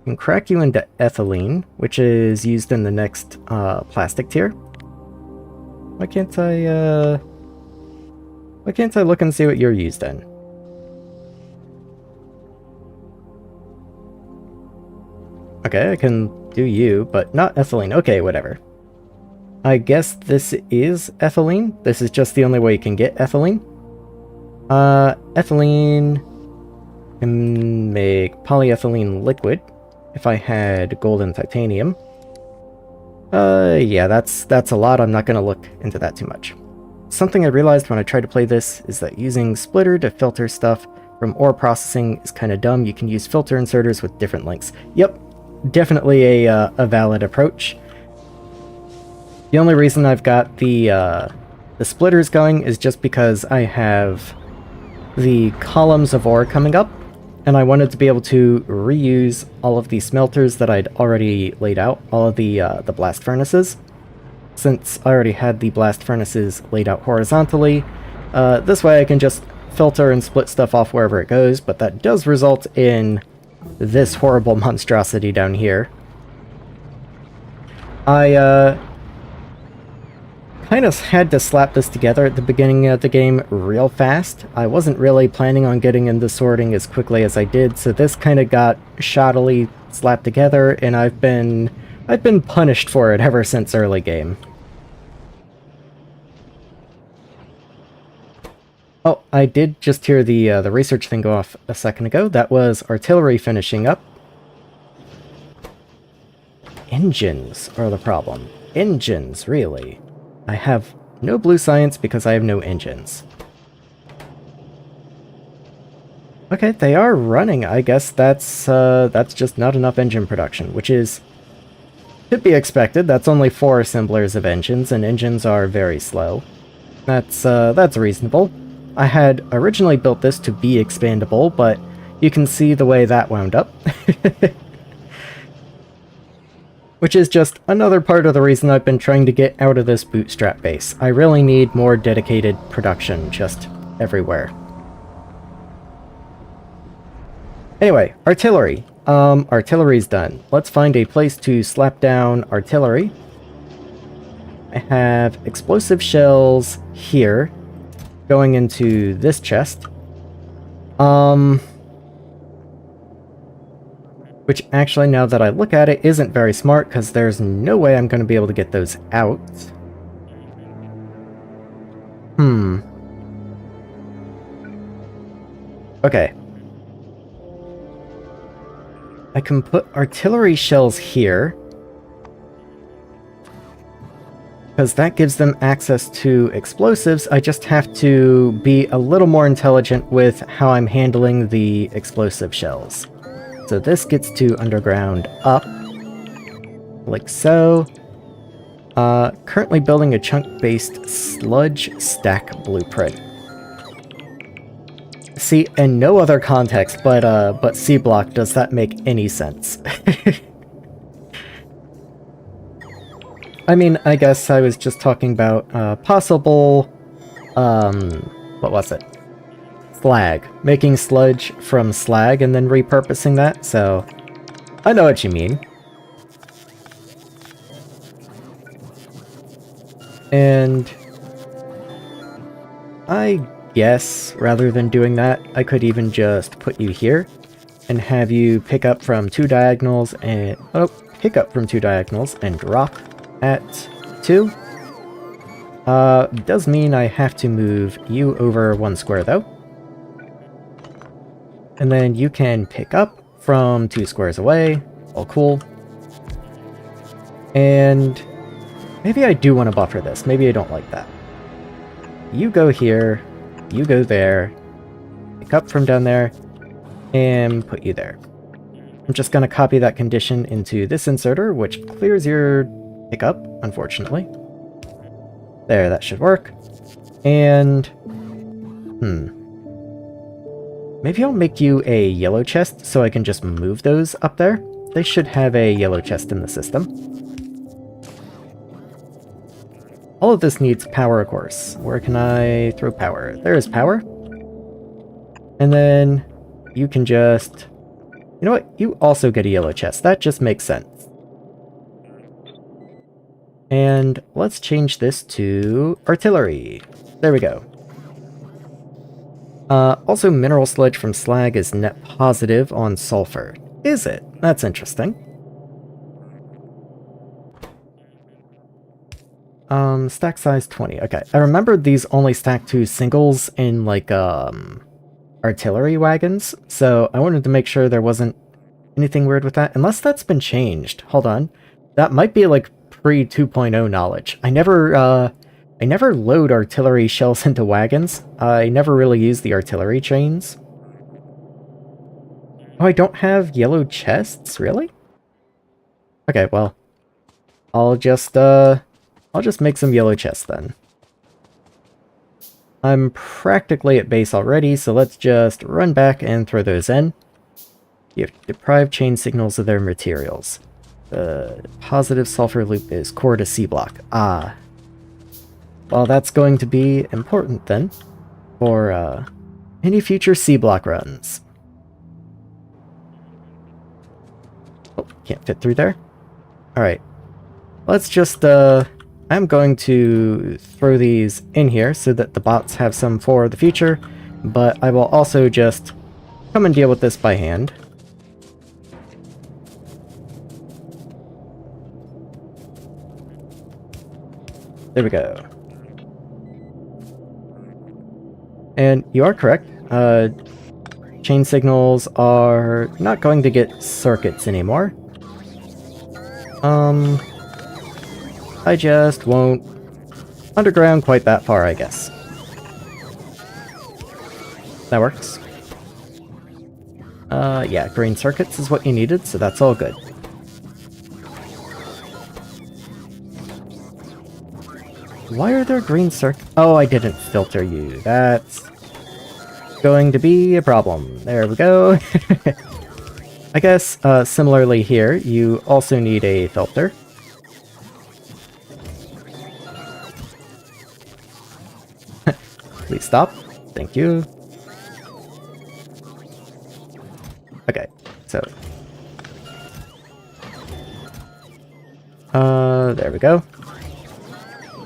I can crack you into ethylene, which is used in the next plastic tier. Why can't I look and see what you're used in? Okay, I can do you, but not ethylene. Okay, whatever. I guess this is ethylene. This is just the only way you can get ethylene. Ethylene can make polyethylene liquid if I had gold and titanium. Yeah, that's a lot. I'm not going to look into that too much. Something I realized when I tried to play this is that using splitter to filter stuff from ore processing is kind of dumb. You can use filter inserters with different lengths. Yep, definitely a valid approach. The only reason I've got the splitters going is just because I have the columns of ore coming up, and I wanted to be able to reuse all of the smelters that I'd already laid out, all of the blast furnaces. Since I already had the blast furnaces laid out horizontally, this way I can just filter and split stuff off wherever it goes, but that does result in this horrible monstrosity down here. I kind of had to slap this together at the beginning of the game real fast. I wasn't really planning on getting into sorting as quickly as I did, so this kind of got shoddily slapped together, and I've been punished for it ever since early game. Oh, I did just hear the research thing go off a second ago. That was artillery finishing up. Engines are the problem. Engines, really. I have no blue science because I have no engines. Okay, they are running. I guess that's just not enough engine production, which is to be expected. That's only 4 assemblers of engines, and engines are very slow. That's reasonable. I had originally built this to be expandable, but you can see the way that wound up. Which is just another part of the reason I've been trying to get out of this bootstrap base. I really need more dedicated production just everywhere. Anyway, artillery. Artillery's done. Let's find a place to slap down artillery. I have explosive shells here, going into this chest. Which actually, now that I look at it, isn't very smart, because there's no way I'm going to be able to get those out. Okay. I can put artillery shells here, because that gives them access to explosives. I just have to be a little more intelligent with how I'm handling the explosive shells. So this gets to underground up, like so. Currently building a chunk-based sludge stack blueprint. See, in no other context but C-block does that make any sense. I mean, I guess I was just talking about possible, what was it? Slag. Making sludge from slag and then repurposing that, so I know what you mean. And I guess, rather than doing that, I could even just put you here and have you pick up from 2 diagonals and... oh, pick up from 2 diagonals and drop at 2. Does mean I have to move you over 1 square, though. And then you can pick up from 2 squares away. All cool. And maybe I do want to buffer this. Maybe I don't like that. You go here. You go there. pick up from down there and put you there. I'm just going to copy that condition into this inserter, which clears your pickup, unfortunately. There, that should work. And... maybe I'll make you a yellow chest so I can just move those up there. They should have a yellow chest in the system. All of this needs power, of course. Where can I throw power? There is power. And then you can just... You know what? You also get a yellow chest. That just makes sense. And let's change this to artillery. There we go. Also, mineral sludge from slag is net positive on sulfur. Is it? That's interesting. Stack size 20. Okay, I remembered these only stack to singles in, like, artillery wagons, so I wanted to make sure there wasn't anything weird with that, unless that's been changed. Hold on. That might be, like, pre-2.0 knowledge. I never load artillery shells into wagons. I never really use the artillery chains. Oh, I don't have yellow chests? Really? Okay, well, I'll just make some yellow chests then. I'm practically at base already, so let's just run back and throw those in. You have deprived chain signals of their materials. The positive sulfur loop is core to C block. Ah. Well, that's going to be important then for any future C block runs. Oh, can't fit through there. Alright. Let's just, I'm going to throw these in here so that the bots have some for the future, but I will also just come and deal with this by hand. There we go. And you are correct. Chain signals are not going to get circuits anymore. I just won't underground quite that far, I guess. That works. Yeah, green circuits is what you needed, so that's all good. Why are there green circuits? Oh, I didn't filter you. That's going to be a problem. There we go. I guess, similarly here, you also need a filter. Please stop. Thank you. Okay, so... there we go.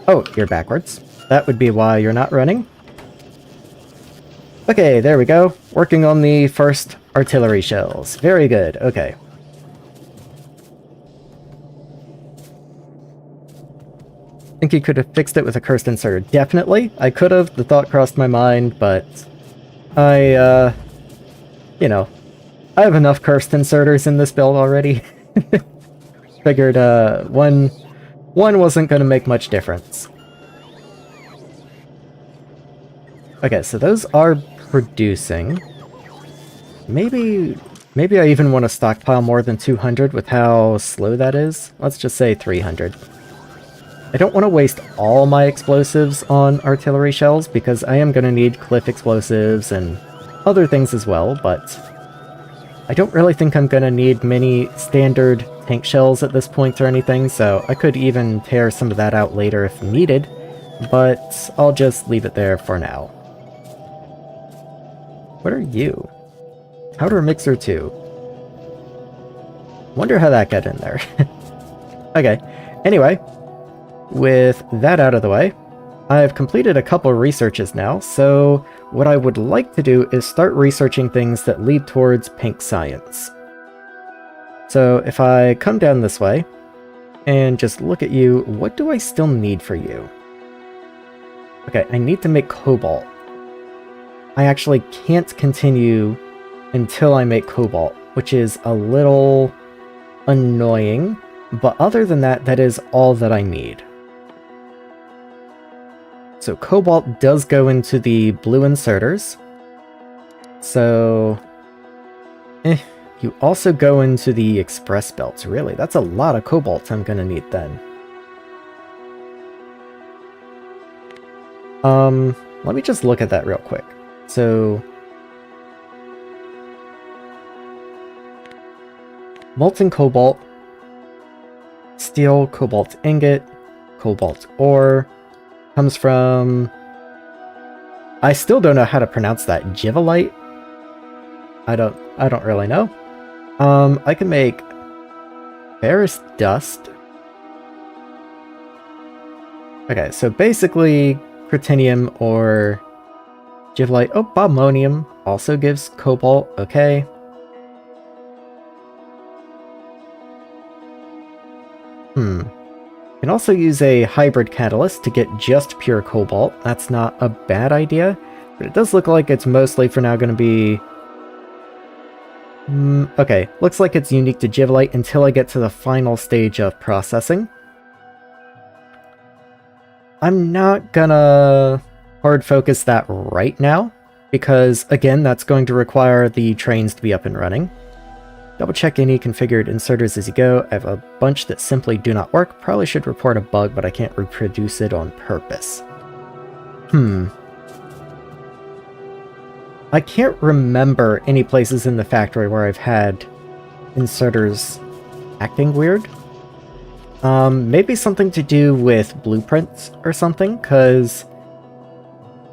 Oh, you're backwards. That would be why you're not running. Okay, there we go. Working on the first artillery shells. Very good, okay. Think you could have fixed it with a cursed inserter. Definitely, I could have. The thought crossed my mind, but I, you know, I have enough cursed inserters in this build already. Figured, one wasn't going to make much difference. Okay, so those are producing. Maybe I even want to stockpile more than 200 with how slow that is. Let's just say 300. I don't want to waste all my explosives on artillery shells, because I am going to need cliff explosives and other things as well, but I don't really think I'm going to need many standard tank shells at this point or anything, so I could even tear some of that out later if needed, but I'll just leave it there for now. What are you? Powder Mixer 2. Wonder how that got in there. Okay, anyway, with that out of the way, I've completed a couple researches now, so what I would like to do is start researching things that lead towards pink science. So if I come down this way and just look at you, what do I still need for you? Okay, I need to make cobalt. I actually can't continue until I make cobalt, which is a little annoying, but other than that, that is all that I need. So cobalt does go into the blue inserters. So, you also go into the express belts. Really, that's a lot of cobalt I'm gonna need then. Let me just look at that real quick. So, molten cobalt, steel, cobalt ingot, cobalt ore, comes from... I still don't know how to pronounce that. Givelite? I don't really know. I can make ferrous dust. Okay, so basically Protinium or Givelite. Oh, Bobmonium also gives cobalt. Okay. Can also use a hybrid catalyst to get just pure cobalt. That's not a bad idea, but it does look like it's mostly for now going to be... okay, looks like it's unique to Givelite until I get to the final stage of processing. I'm not gonna hard focus that right now, because again, that's going to require the trains to be up and running. Double check any configured inserters as you go. I have a bunch that simply do not work. Probably should report a bug, but I can't reproduce it on purpose. I can't remember any places in the factory where I've had inserters acting weird. Maybe something to do with blueprints or something, because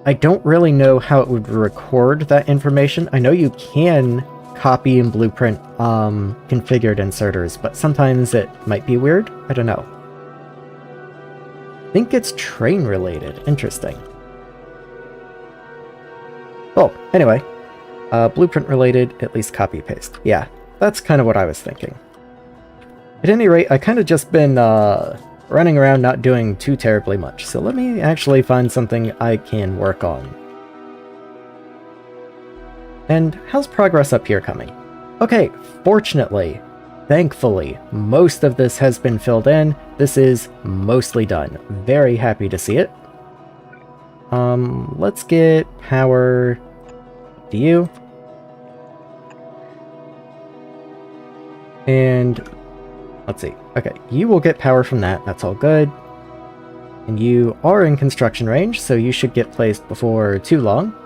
I don't really know how it would record that information. I know you can copy and blueprint configured inserters, but sometimes it might be weird. I don't know. I think it's train related. Interesting. Oh, anyway. Blueprint related, at least copy paste. Yeah, that's kind of what I was thinking. At any rate, I kind of just been running around not doing too terribly much, so let me actually find something I can work on. And how's progress up here coming? Okay, fortunately, thankfully, most of this has been filled in. This is mostly done. Very happy to see it. Let's get power to you. And let's see. Okay, you will get power from that. That's all good. And you are in construction range, so you should get placed before too long.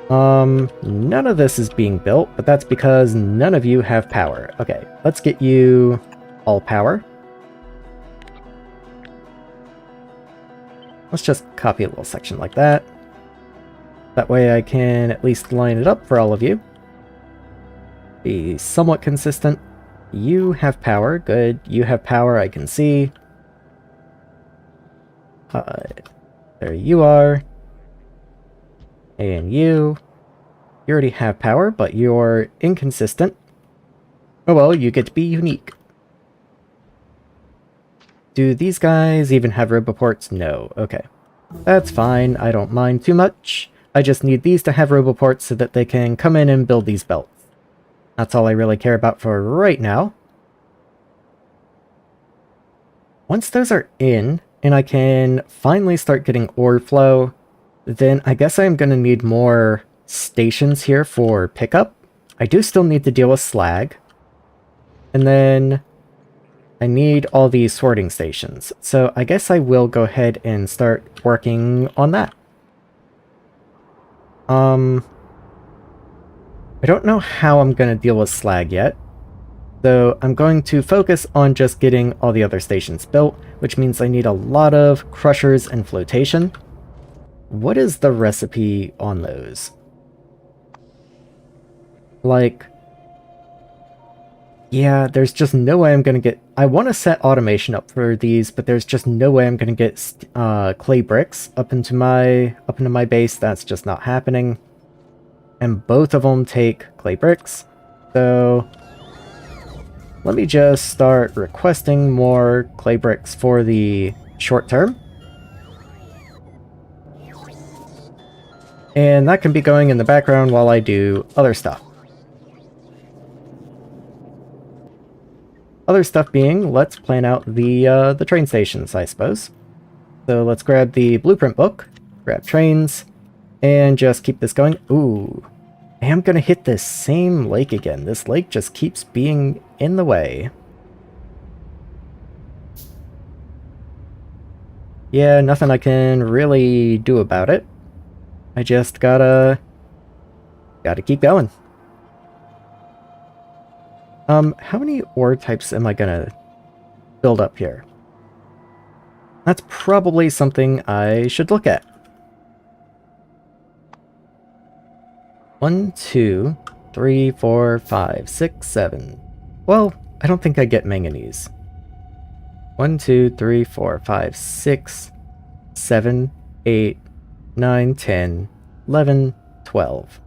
None of this is being built, but that's because none of you have power. Okay, let's get you all power. Let's just copy a little section like that. That way I can at least line it up for all of you. Be somewhat consistent. You have power. Good. You have power, I can see. There you are. And you already have power, but you're inconsistent. Oh well, you get to be unique. Do these guys even have roboports? No. Okay. That's fine. I don't mind too much. I just need these to have roboports so that they can come in and build these belts. That's all I really care about for right now. Once those are in, and I can finally start getting ore flow, then I guess I'm going to need more stations here for pickup. I do still need to deal with slag. And then I need all these sorting stations. So I guess I will go ahead and start working on that. I don't know how I'm going to deal with slag yet. So I'm going to focus on just getting all the other stations built, which means I need a lot of crushers and flotation. What is the recipe on those? Like, yeah, there's just no way I'm going to get... I want to set automation up for these, but there's just no way I'm going to get clay bricks up into my base. That's just not happening. And both of them take clay bricks. So let me just start requesting more clay bricks for the short term. And that can be going in the background while I do other stuff. Other stuff being, let's plan out the train stations, I suppose. So let's grab the blueprint book, grab trains, And just keep this going. Ooh. I am gonna hit this same lake again. This lake just keeps being in the way. Yeah, nothing I can really do about it. I just gotta keep going. How many ore types am I gonna build up here? That's probably something I should look at. 1, 2, 3, 4, 5, 6, 7. Well, I don't think I get manganese. 1, 2, 3, 4, 5, 6, 7, 8, 9, 10, 11, 12.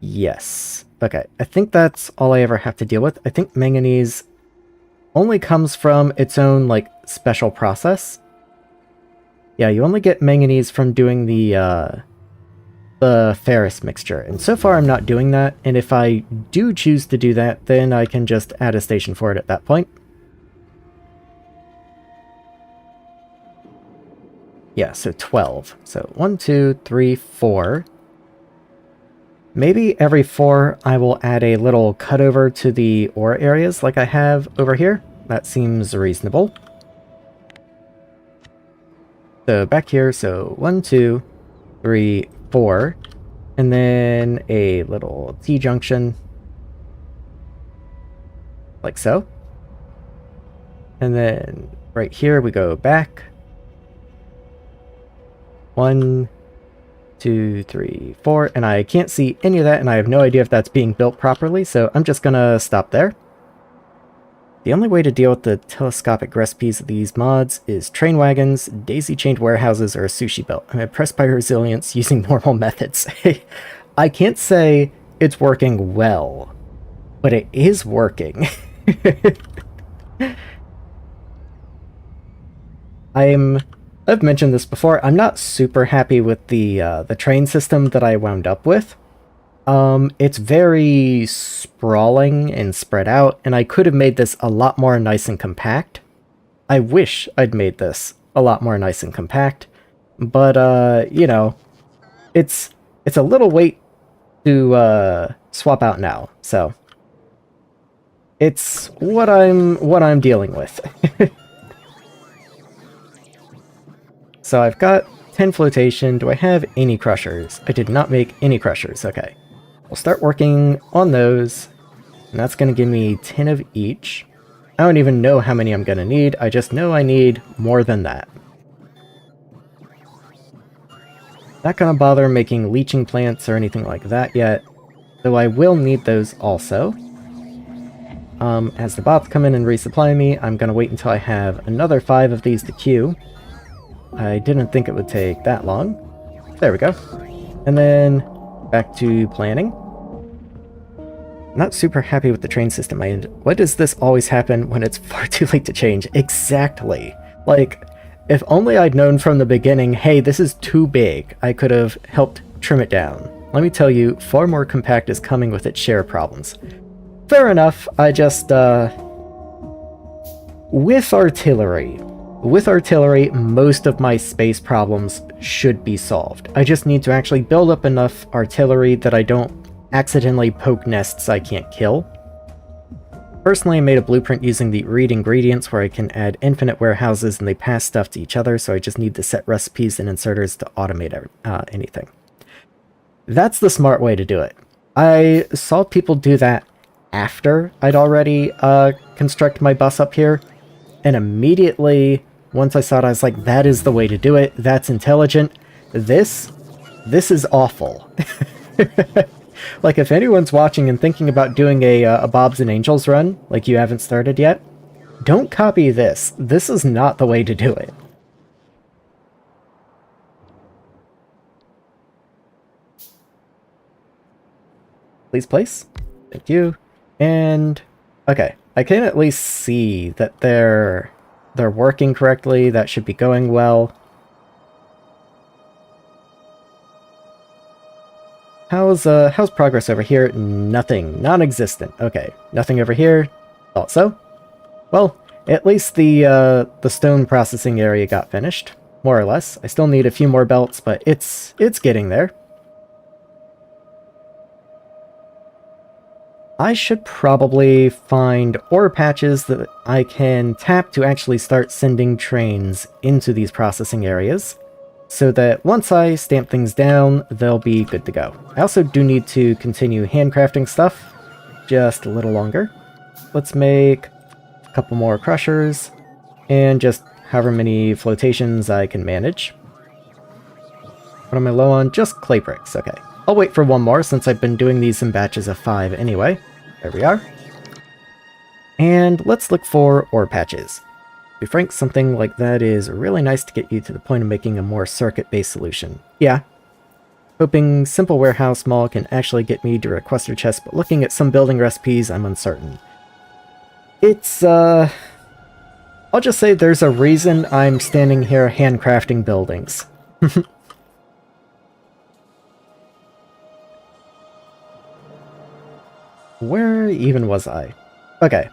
Yes. Okay, I think that's all I ever have to deal with. I think manganese only comes from its own, like, special process. Yeah, you only get manganese from doing the ferrous mixture, and so far I'm not doing that, and if I do choose to do that, then I can just add a station for it at that point. Yeah, so 12. So 1, 2, 3, 4. Maybe every 4 I will add a little cutover to the ore areas like I have over here. That seems reasonable. So back here, so 1, 2, 3, 4. And then a little T-junction. Like so. And then right here we go back. 1, 2, 3, 4, and I can't see any of that, and I have no idea if that's being built properly, so I'm just gonna stop there. The only way to deal with the telescopic recipes of these mods is train wagons, daisy-chained warehouses, or a sushi belt. I'm impressed by your resilience using normal methods. I can't say it's working well, but it is working. I've mentioned this before, I'm not super happy with the train system that I wound up with. It's very sprawling and spread out, and I could have made this a lot more nice and compact. I wish I'd made this a lot more nice and compact, but, you know, it's a little weight to, swap out now, so it's what I'm dealing with. So I've got 10 flotation. Do I have any crushers? I did not make any crushers. Okay. We'll start working on those. And that's going to give me 10 of each. I don't even know how many I'm going to need. I just know I need more than that. Not going to bother making leaching plants or anything like that yet. Though I will need those also. As the bots come in and resupply me, I'm going to wait until I have another 5 of these to queue. I didn't think it would take that long. There we go. And then back to planning. Not super happy with the train system. Why does this always happen when it's far too late to change? Exactly. Like, if only I'd known from the beginning, hey, this is too big, I could have helped trim it down. Let me tell you, far more compact is coming with its share problems. Fair enough, I just, with artillery, most of my space problems should be solved. I just need to actually build up enough artillery that I don't accidentally poke nests I can't kill. Personally, I made a blueprint using the read ingredients where I can add infinite warehouses and they pass stuff to each other, so I just need to set recipes and inserters to automate anything. That's the smart way to do it. I saw people do that after I'd already construct my bus up here, and immediately, once I saw it, I was like, that is the way to do it. That's intelligent. This is awful. Like, if anyone's watching and thinking about doing a Bobs and Angels run, like you haven't started yet, don't copy this. This is not the way to do it. Please place. Thank you. And, okay. I can at least see that they're working correctly. That should be going well. How's progress over here? Nothing. Non-existent. Okay. Nothing over here. Thought so. Well, at least the stone processing area got finished. more or less. I still need a few more belts, but it's getting there. I should probably find ore patches that I can tap to actually start sending trains into these processing areas, so that once I stamp things down, they'll be good to go. I also do need to continue handcrafting stuff, just a little longer. Let's make a couple more crushers, and just however many flotations I can manage. What am I low on? Just clay bricks, okay. I'll wait for one more since I've been doing these in batches of 5 anyway. There we are. And let's look for ore patches. To be frank, something like that is really nice to get you to the point of making a more circuit-based solution. Yeah. Hoping simple warehouse mall can actually get me to requester chest, but looking at some building recipes, I'm uncertain. It's, I'll just say there's a reason I'm standing here handcrafting buildings. Where even was I? Okay,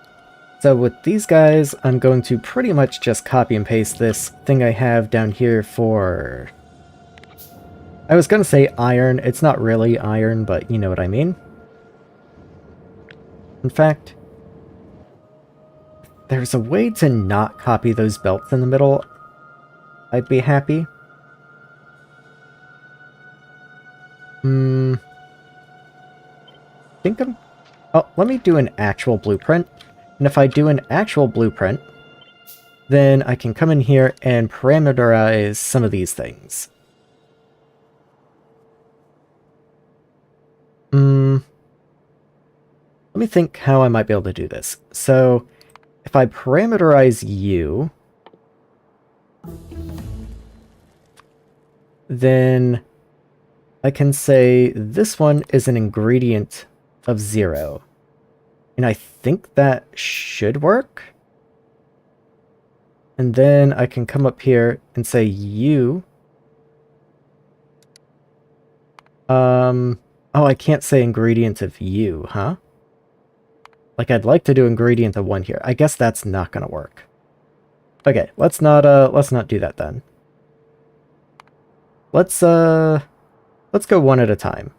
so with these guys, I'm going to pretty much just copy and paste this thing I have down here for... I was gonna say iron, it's not really iron, but you know what I mean. In fact, if there's a way to not copy those belts in the middle, I'd be happy. I think I'm... Oh, let me do an actual blueprint. And if I do an actual blueprint, then I can come in here and parameterize some of these things. Let me think how I might be able to do this. So, if I parameterize you, then I can say this one is an ingredient of 0. And I think that should work. And then I can come up here and say you. Oh, I can't say ingredient of you, huh? Like, I'd like to do ingredient of 1 here. I guess that's not gonna work. Okay, let's not do that then. Let's go one at a time.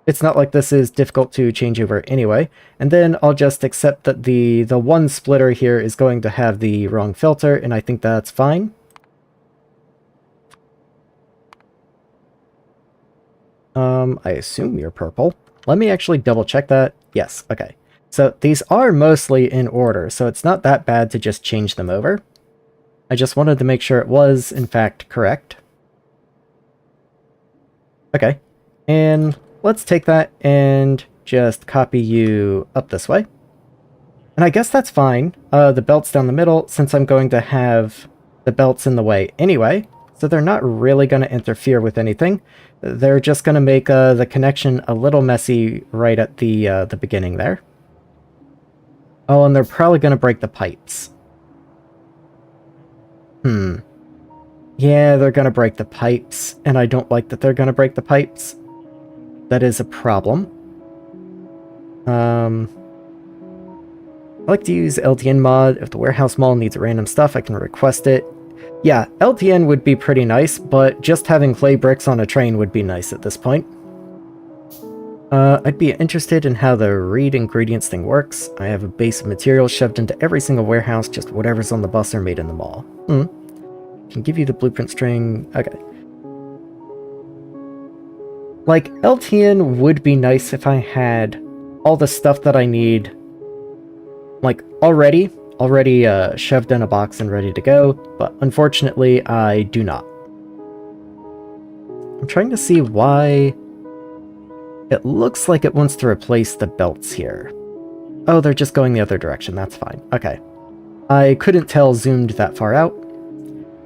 It's not like this is difficult to change over anyway, and then I'll just accept that the one splitter here is going to have the wrong filter, and I think that's fine. I assume you're purple. Let me actually double check that. Yes, okay. So these are mostly in order, so it's not that bad to just change them over. I just wanted to make sure it was, in fact, correct. Okay, and let's take that and just copy you up this way. And I guess that's fine. The belt's down the middle, since I'm going to have the belts in the way anyway, so they're not really going to interfere with anything. They're just going to make the connection a little messy right at the beginning there. Oh, and they're probably going to break the pipes. Yeah, they're going to break the pipes, and I don't like that they're going to break the pipes. That is a problem. I like to use LTN mod. If the warehouse mall needs random stuff, I can request it. Yeah, LTN would be pretty nice, but just having clay bricks on a train would be nice at this point. I'd be interested in how the read ingredients thing works. I have a base of materials shoved into every single warehouse, just whatever's on the bus or made in the mall. Can give you the blueprint string. Okay. Like, LTN would be nice if I had all the stuff that I need, like, already shoved in a box and ready to go, but unfortunately, I do not. I'm trying to see why it looks like it wants to replace the belts here. Oh, they're just going the other direction. That's fine. Okay. I couldn't tell zoomed that far out.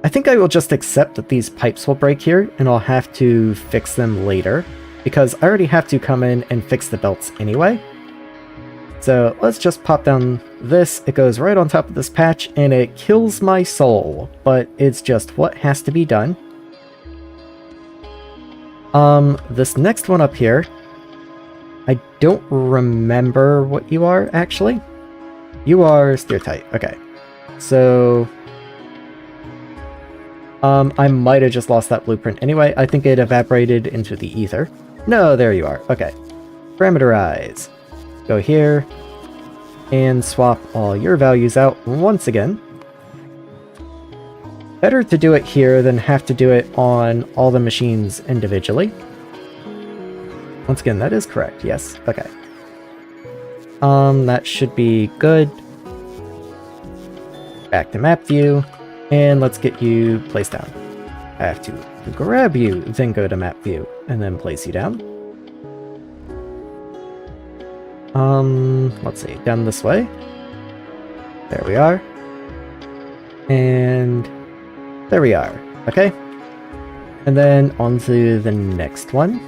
I think I will just accept that these pipes will break here, and I'll have to fix them later, because I already have to come in and fix the belts anyway. So let's just pop down this. It goes right on top of this patch, and it kills my soul, but it's just what has to be done. This next one up here, I don't remember what you are, actually. You are steer tight. Okay. So... I might have just lost that blueprint anyway. I think it evaporated into the ether. No, there you are. Okay. Parameterize. Go here. And swap all your values out once again. Better to do it here than have to do it on all the machines individually. Once again, that is correct. Yes. Okay. That should be good. Back to map view. And let's get you placed down. I have to grab you, then go to map view, and then place you down. Let's see, down this way. There we are. And there we are. Okay. And then on to the next one.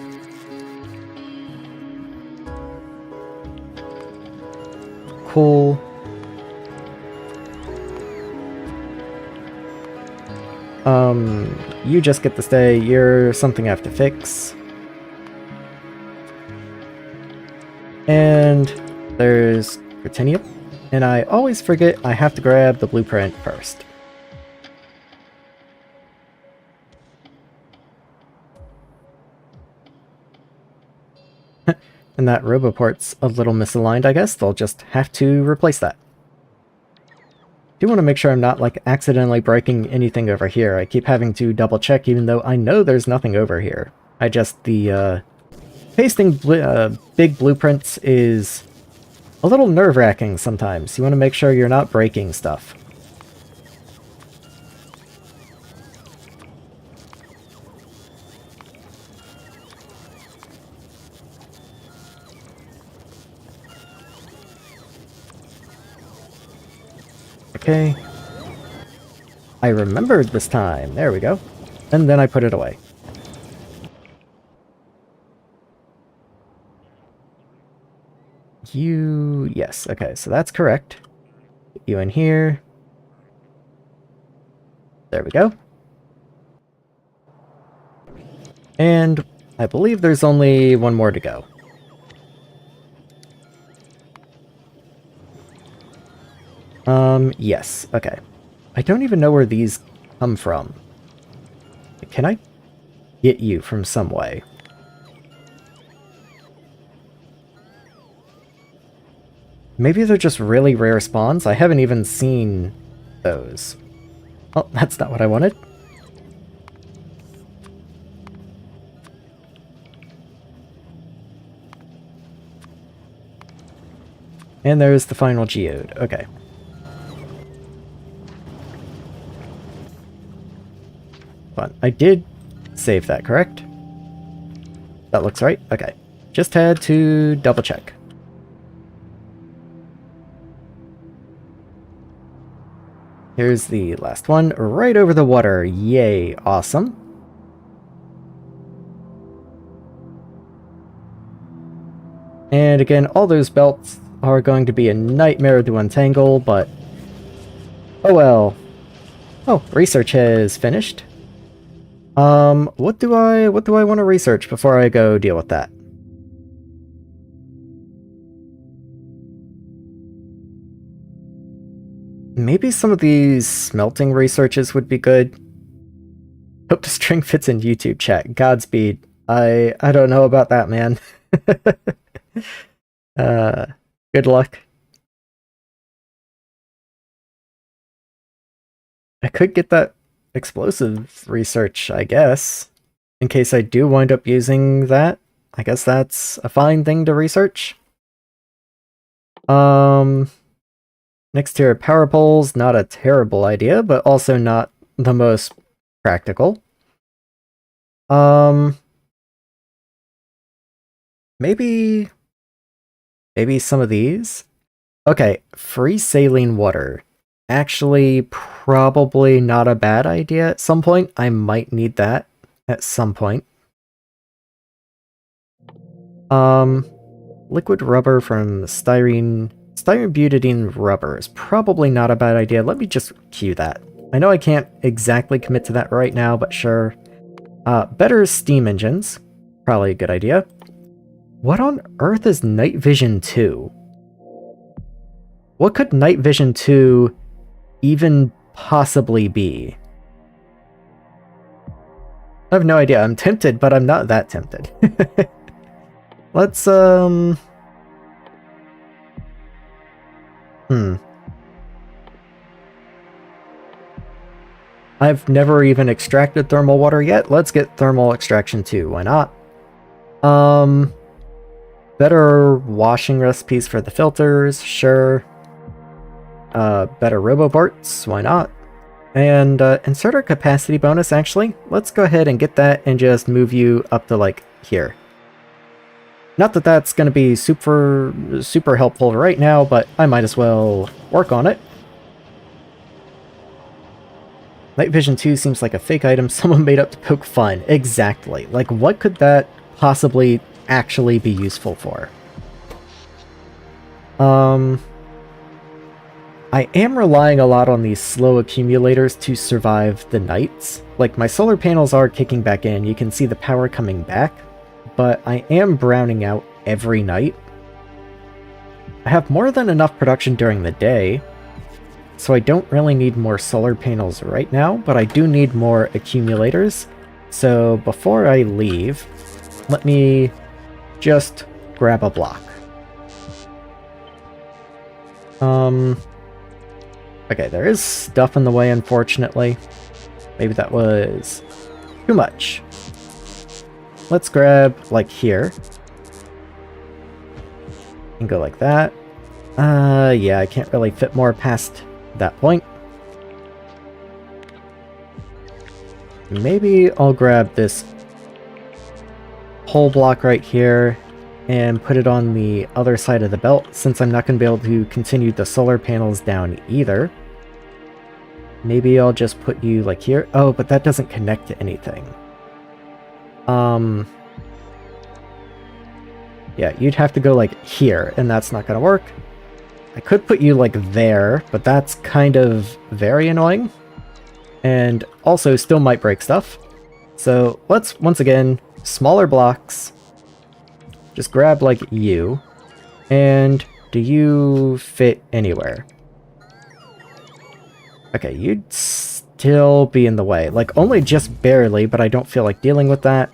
Cool. You just get to stay. You're something I have to fix. And there's Protinium. And I always forget I have to grab the blueprint first. And that Roboport's a little misaligned, I guess. They'll just have to replace that. I do want to make sure I'm not, like, accidentally breaking anything over here. I keep having to double check even though I know there's nothing over here. Pasting big blueprints is a little nerve-wracking sometimes. You want to make sure you're not breaking stuff. Okay. I remembered this time. There we go. And then I put it away. Yes, okay, so that's correct. Get you in here. There we go. And I believe there's only one more to go. Yes, okay. I don't even know where these come from. Can I get you from some way? Maybe they're just really rare spawns? I haven't even seen those. Oh, that's not what I wanted. And there's the final geode. Okay. Fun. I did save that, correct? That looks right? Okay. Just had to double check. Here's the last one, right over the water. Yay, awesome. And again, all those belts are going to be a nightmare to untangle, but oh well. Oh, research has finished. What do I want to research before I go deal with that? Maybe some of these smelting researches would be good. Hope the string fits in YouTube chat. Godspeed. I don't know about that, man. Good luck. I could get that explosive research, I guess. In case I do wind up using that. I guess that's a fine thing to research. Next tier power poles, not a terrible idea, but also not the most practical. Maybe some of these? Okay, free saline water. Actually, probably not a bad idea at some point. I might need that at some point. Liquid rubber from styrene butadiene rubber is probably not a bad idea. Let me just queue that. I know I can't exactly commit to that right now, but sure. Better steam engines. Probably a good idea. What on earth is night vision 2? What could night vision 2 even possibly be? I have no idea. I'm tempted, but I'm not that tempted. Let's, I've never even extracted thermal water yet. Let's get thermal extraction too. Why not? Better washing recipes for the filters, sure. Better roboparts, why not? And inserter capacity bonus, actually. Let's go ahead and get that and just move you up to, like, here. Not that that's going to be super helpful right now, but I might as well work on it. Night Vision 2 seems like a fake item someone made up to poke fun. Exactly. Like, what could that possibly actually be useful for? I am relying a lot on these slow accumulators to survive the nights. Like, my solar panels are kicking back in, you can see the power coming back, but I am browning out every night. I have more than enough production during the day, so I don't really need more solar panels right now, but I do need more accumulators. So before I leave, let me just grab a block. Okay, there is stuff in the way, unfortunately. Maybe that was too much. Let's grab, like, here. And go like that. Yeah, I can't really fit more past that point. Maybe I'll grab this whole block right here and put it on the other side of the belt, since I'm not going to be able to continue the solar panels down either. Maybe I'll just put you, like, here. Oh, but that doesn't connect to anything. Yeah, you'd have to go, like, here, and that's not going to work. I could put you, like, there, but that's kind of very annoying. And also still might break stuff. So let's, once again, smaller blocks. Just grab, like, you. And do you fit anywhere? Okay, you'd still be in the way. Like, only just barely, but I don't feel like dealing with that.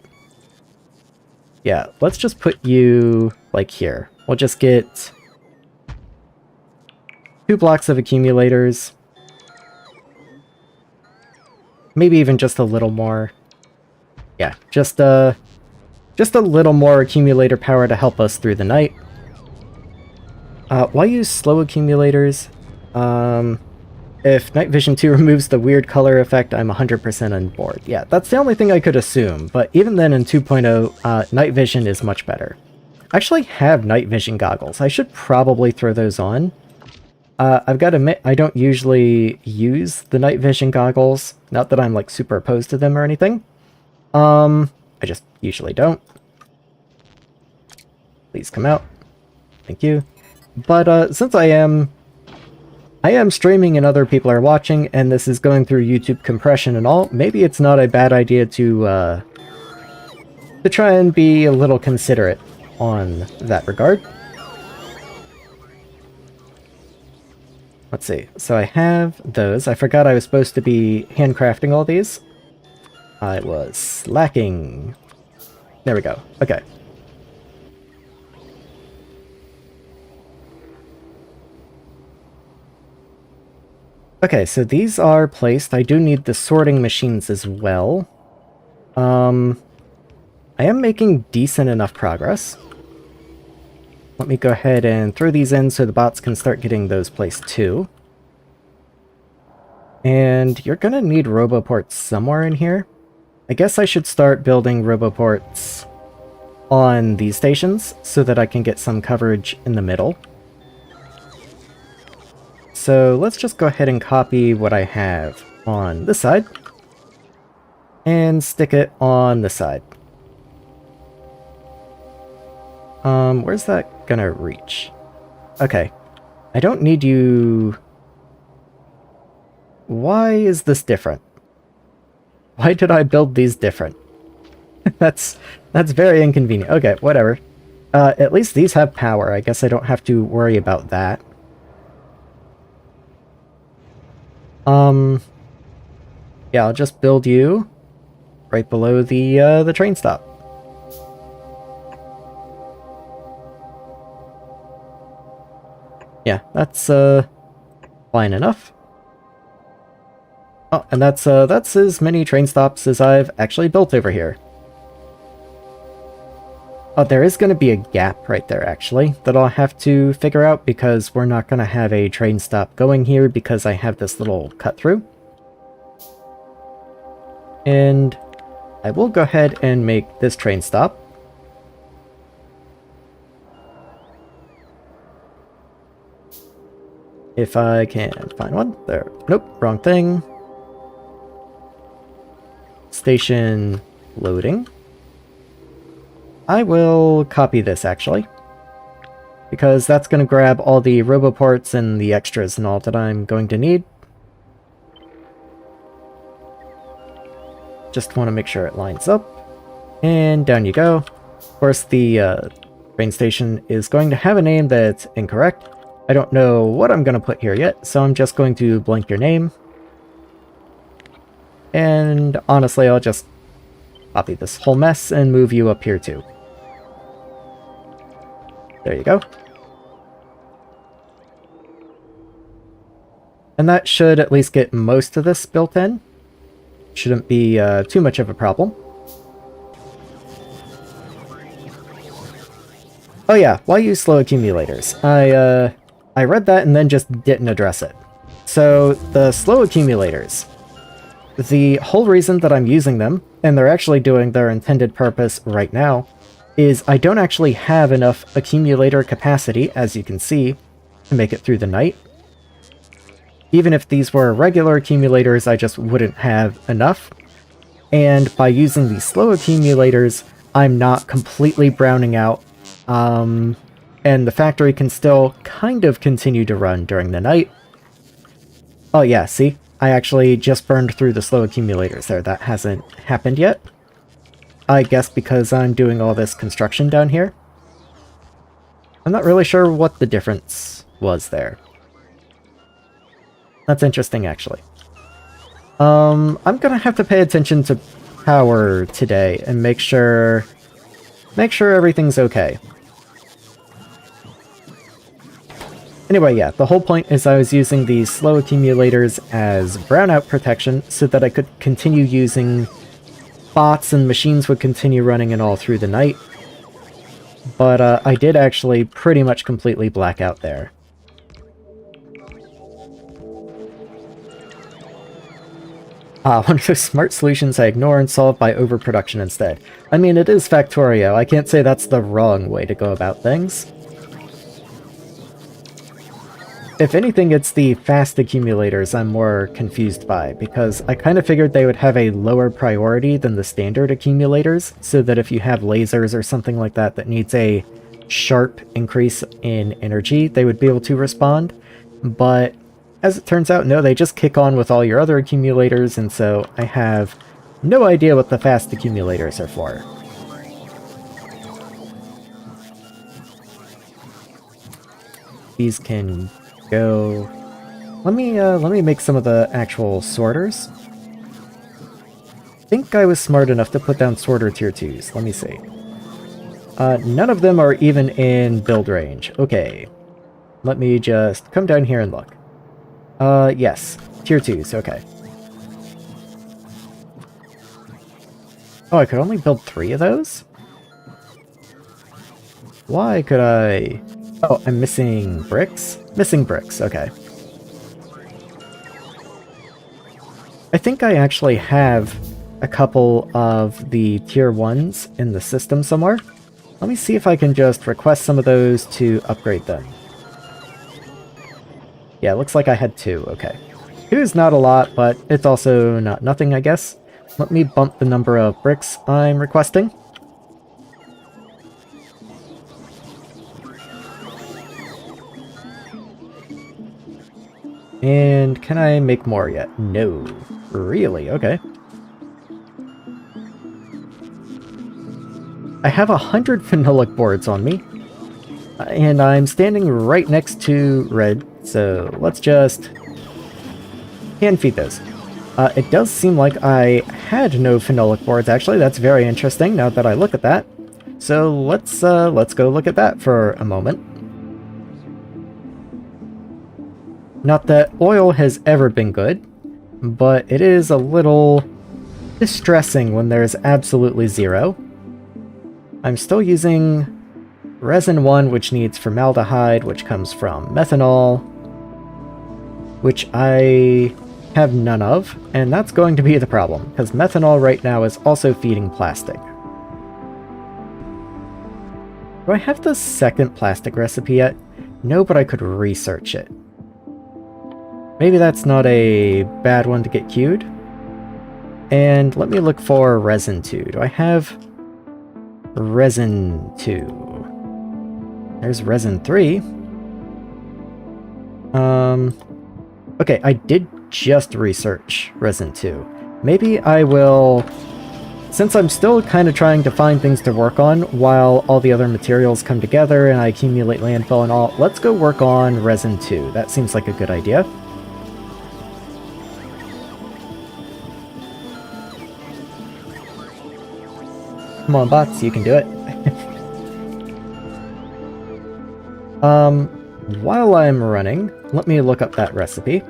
Yeah, let's just put you, like, here. We'll just get 2 blocks of accumulators. Maybe even just a little more. Yeah, just a little more accumulator power to help us through the night. Why use slow accumulators? If Night Vision 2 removes the weird color effect, I'm 100% on board. Yeah, that's the only thing I could assume, but even then in 2.0, Night Vision is much better. I actually have Night Vision goggles. I should probably throw those on. I've got to admit, I don't usually use the Night Vision goggles. Not that I'm, like, super opposed to them or anything. I just usually don't. Please come out. Thank you. But, since I am streaming and other people are watching, and this is going through YouTube compression and all, maybe it's not a bad idea to try and be a little considerate on that regard. Let's see. So I have those. I forgot I was supposed to be handcrafting all these. I was slacking. There we go. Okay. Okay, so these are placed. I do need the sorting machines as well. I am making decent enough progress. Let me go ahead and throw these in so the bots can start getting those placed too. And you're gonna need roboports somewhere in here. I guess I should start building roboports on these stations so that I can get some coverage in the middle. So let's just go ahead and copy what I have on this side and stick it on this side. Where's that gonna reach? Okay. I don't need you... Why is this different? Why did I build these different? That's very inconvenient. Okay, whatever. At least these have power. I guess I don't have to worry about that. Yeah, I'll just build you right below the train stop. Yeah, that's fine enough. Oh, and that's as many train stops as I've actually built over here. Oh, there is going to be a gap right there, actually, that I'll have to figure out because we're not going to have a train stop going here because I have this little cut-through. And I will go ahead and make this train stop. If I can find one. There. Nope, wrong thing. Station loading. I will copy this, actually. Because that's going to grab all the roboports and the extras and all that I'm going to need. Just want to make sure it lines up. And down you go. Of course, the train station is going to have a name that's incorrect. I don't know what I'm going to put here yet, so I'm just going to blank your name. And honestly, I'll just copy this whole mess and move you up here too. There you go. And that should at least get most of this built in. Shouldn't be too much of a problem. Oh yeah, why use slow accumulators? I read that and then just didn't address it. So, the slow accumulators. The whole reason that I'm using them, and they're actually doing their intended purpose right now, is I don't actually have enough accumulator capacity, as you can see, to make it through the night. Even if these were regular accumulators, I just wouldn't have enough. And by using these slow accumulators, I'm not completely browning out, and the factory can still kind of continue to run during the night. Oh yeah, see? I actually just burned through the slow accumulators there. That hasn't happened yet. I guess because I'm doing all this construction down here. I'm not really sure what the difference was there. That's interesting, actually. I'm gonna have to pay attention to power today and make sure everything's okay. Anyway, yeah, the whole point is I was using these slow accumulators as brownout protection so that I could continue using bots and machines would continue running and all through the night. But I did actually pretty much completely black out there. One of those smart solutions I ignore and solve by overproduction instead. I mean, it is Factorio. I can't say that's the wrong way to go about things. If anything, it's the fast accumulators I'm more confused by, because I kind of figured they would have a lower priority than the standard accumulators, so that if you have lasers or something like that that needs a sharp increase in energy, they would be able to respond. But as it turns out, no, they just kick on with all your other accumulators, and so I have no idea what the fast accumulators are for. These can go. Let me make some of the actual sorters. I think I was smart enough to put down sorter tier 2s. Let me see. None of them are even in build range. Okay. Let me just come down here and look. Yes. Tier 2s, okay. Oh, I could only build 3 of those? Why could I... Oh, I'm missing bricks? Missing bricks, okay. I think I actually have a couple of the tier 1s in the system somewhere. Let me see if I can just request some of those to upgrade them. Yeah, looks like I had 2, okay. 2 is not a lot, but it's also not nothing, I guess. Let me bump the number of bricks I'm requesting. And can I make more yet? No. Really? Okay. I have 100 phenolic boards on me. And I'm standing right next to red, so let's just hand feed those. It does seem like I had no phenolic boards, actually. That's very interesting now that I look at that. So let's go look at that for a moment. Not that oil has ever been good, but it is a little distressing when there's absolutely zero. I'm still using resin 1, which needs formaldehyde, which comes from methanol, which I have none of, and that's going to be the problem, because methanol right now is also feeding plastic. Do I have the second plastic recipe yet? No, but I could research it. Maybe that's not a bad one to get queued. And let me look for resin 2. Do I have resin 2? There's resin 3. Okay, I did just research resin 2. Maybe I will, since I'm still kind of trying to find things to work on while all the other materials come together and I accumulate landfill and all, let's go work on resin 2. That seems like a good idea. Come on, bots, you can do it. While I'm running, let me look up that recipe.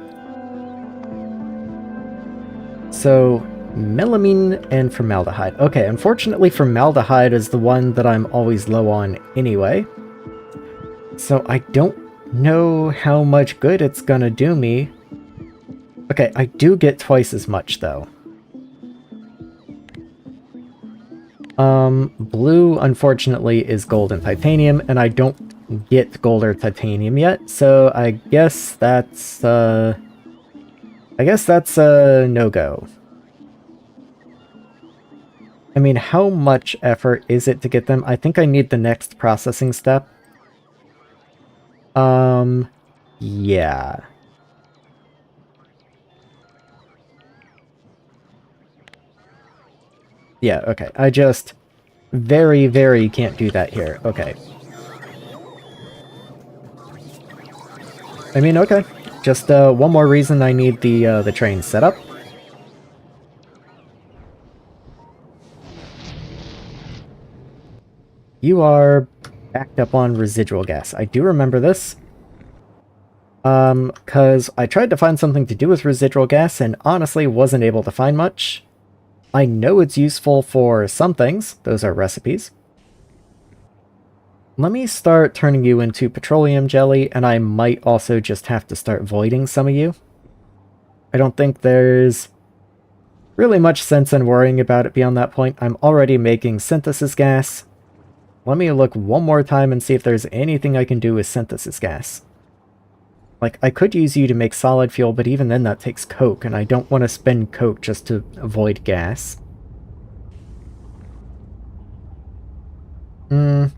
So, melamine and formaldehyde. Okay, unfortunately formaldehyde is the one that I'm always low on anyway. So I don't know how much good it's gonna do me. Okay, I do get twice as much though. Blue, unfortunately, is gold and titanium, and I don't get gold or titanium yet, so I guess that's, a no-go. I mean, how much effort is it to get them? I think I need the next processing step. Yeah. Yeah, okay. I just very, very can't do that here. Okay. I mean, okay. Just one more reason I need the train set up. You are backed up on residual gas. I do remember this. Because I tried to find something to do with residual gas and honestly wasn't able to find much. I know it's useful for some things. Those are recipes. Let me start turning you into petroleum jelly, and I might also just have to start voiding some of you. I don't think there's really much sense in worrying about it beyond that point. I'm already making synthesis gas. Let me look one more time and see if there's anything I can do with synthesis gas. Like, I could use you to make solid fuel, but even then that takes coke, and I don't want to spend coke just to avoid gas. Blue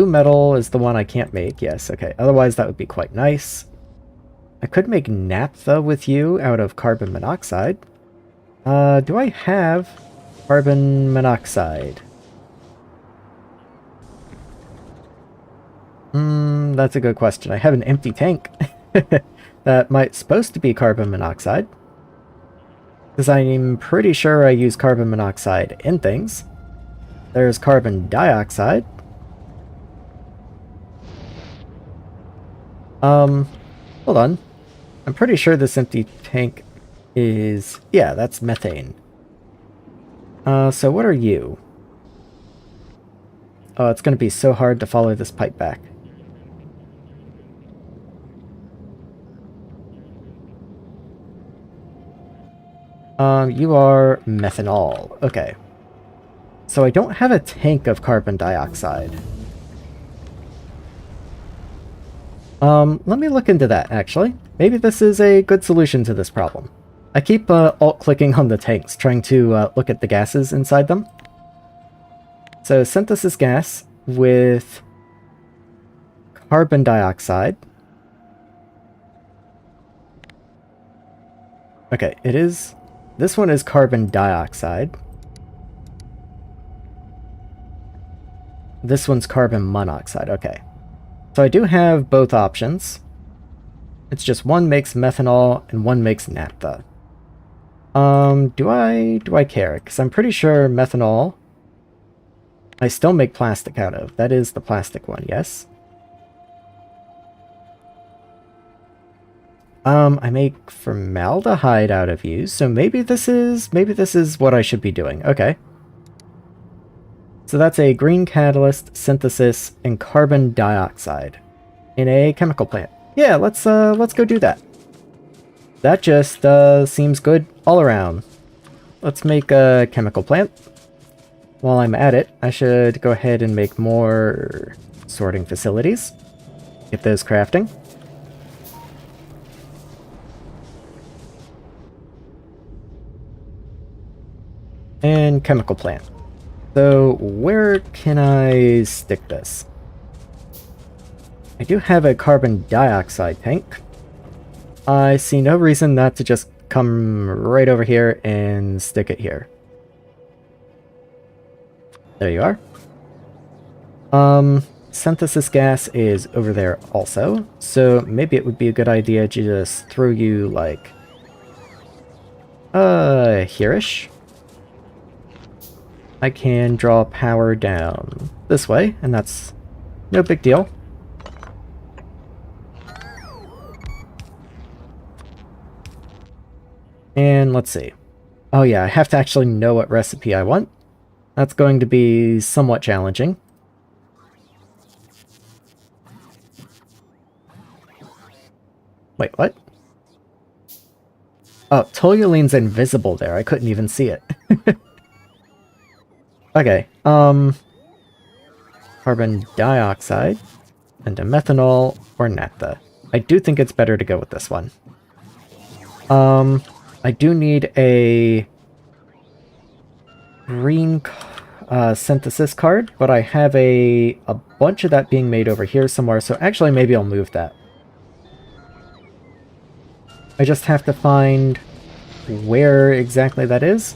metal is the one I can't make, yes, okay. Otherwise that would be quite nice. I could make naphtha with you out of carbon monoxide. Do I have carbon monoxide? That's a good question. I have an empty tank that might supposed to be carbon monoxide. Because I'm pretty sure I use carbon monoxide in things. There's carbon dioxide. Hold on. I'm pretty sure this empty tank is... yeah, that's methane. So what are you? Oh, it's going to be so hard to follow this pipe back. You are methanol. Okay. So I don't have a tank of carbon dioxide. Let me look into that, actually. Maybe this is a good solution to this problem. I keep alt-clicking on the tanks, trying to look at the gases inside them. So synthesis gas with carbon dioxide. Okay, it is... this one is carbon dioxide. This one's carbon monoxide, okay. So I do have both options. It's just one makes methanol and one makes naphtha. Do I care? Because I'm pretty sure methanol I still make plastic out of. That is the plastic one, yes? I make formaldehyde out of you, so maybe this is what I should be doing. Okay. So that's a green catalyst, synthesis, and carbon dioxide in a chemical plant. Yeah, let's go do that. That just seems good all around. Let's make a chemical plant. While I'm at it, I should go ahead and make more sorting facilities. Get those crafting. And chemical plant. So where can I stick this? I do have a carbon dioxide tank. I see no reason not to just come right over here and stick it here. There you are. Synthesis gas is over there also, so maybe it would be a good idea to just throw you, like, here-ish. I can draw power down this way, and that's no big deal. And let's see. Oh yeah, I have to actually know what recipe I want. That's going to be somewhat challenging. Wait, what? Oh, toluene's invisible there. I couldn't even see it. Okay, carbon dioxide, and a methanol or naphtha. I do think it's better to go with this one. I do need a green synthesis card, but I have a bunch of that being made over here somewhere, so actually maybe I'll move that. I just have to find where exactly that is.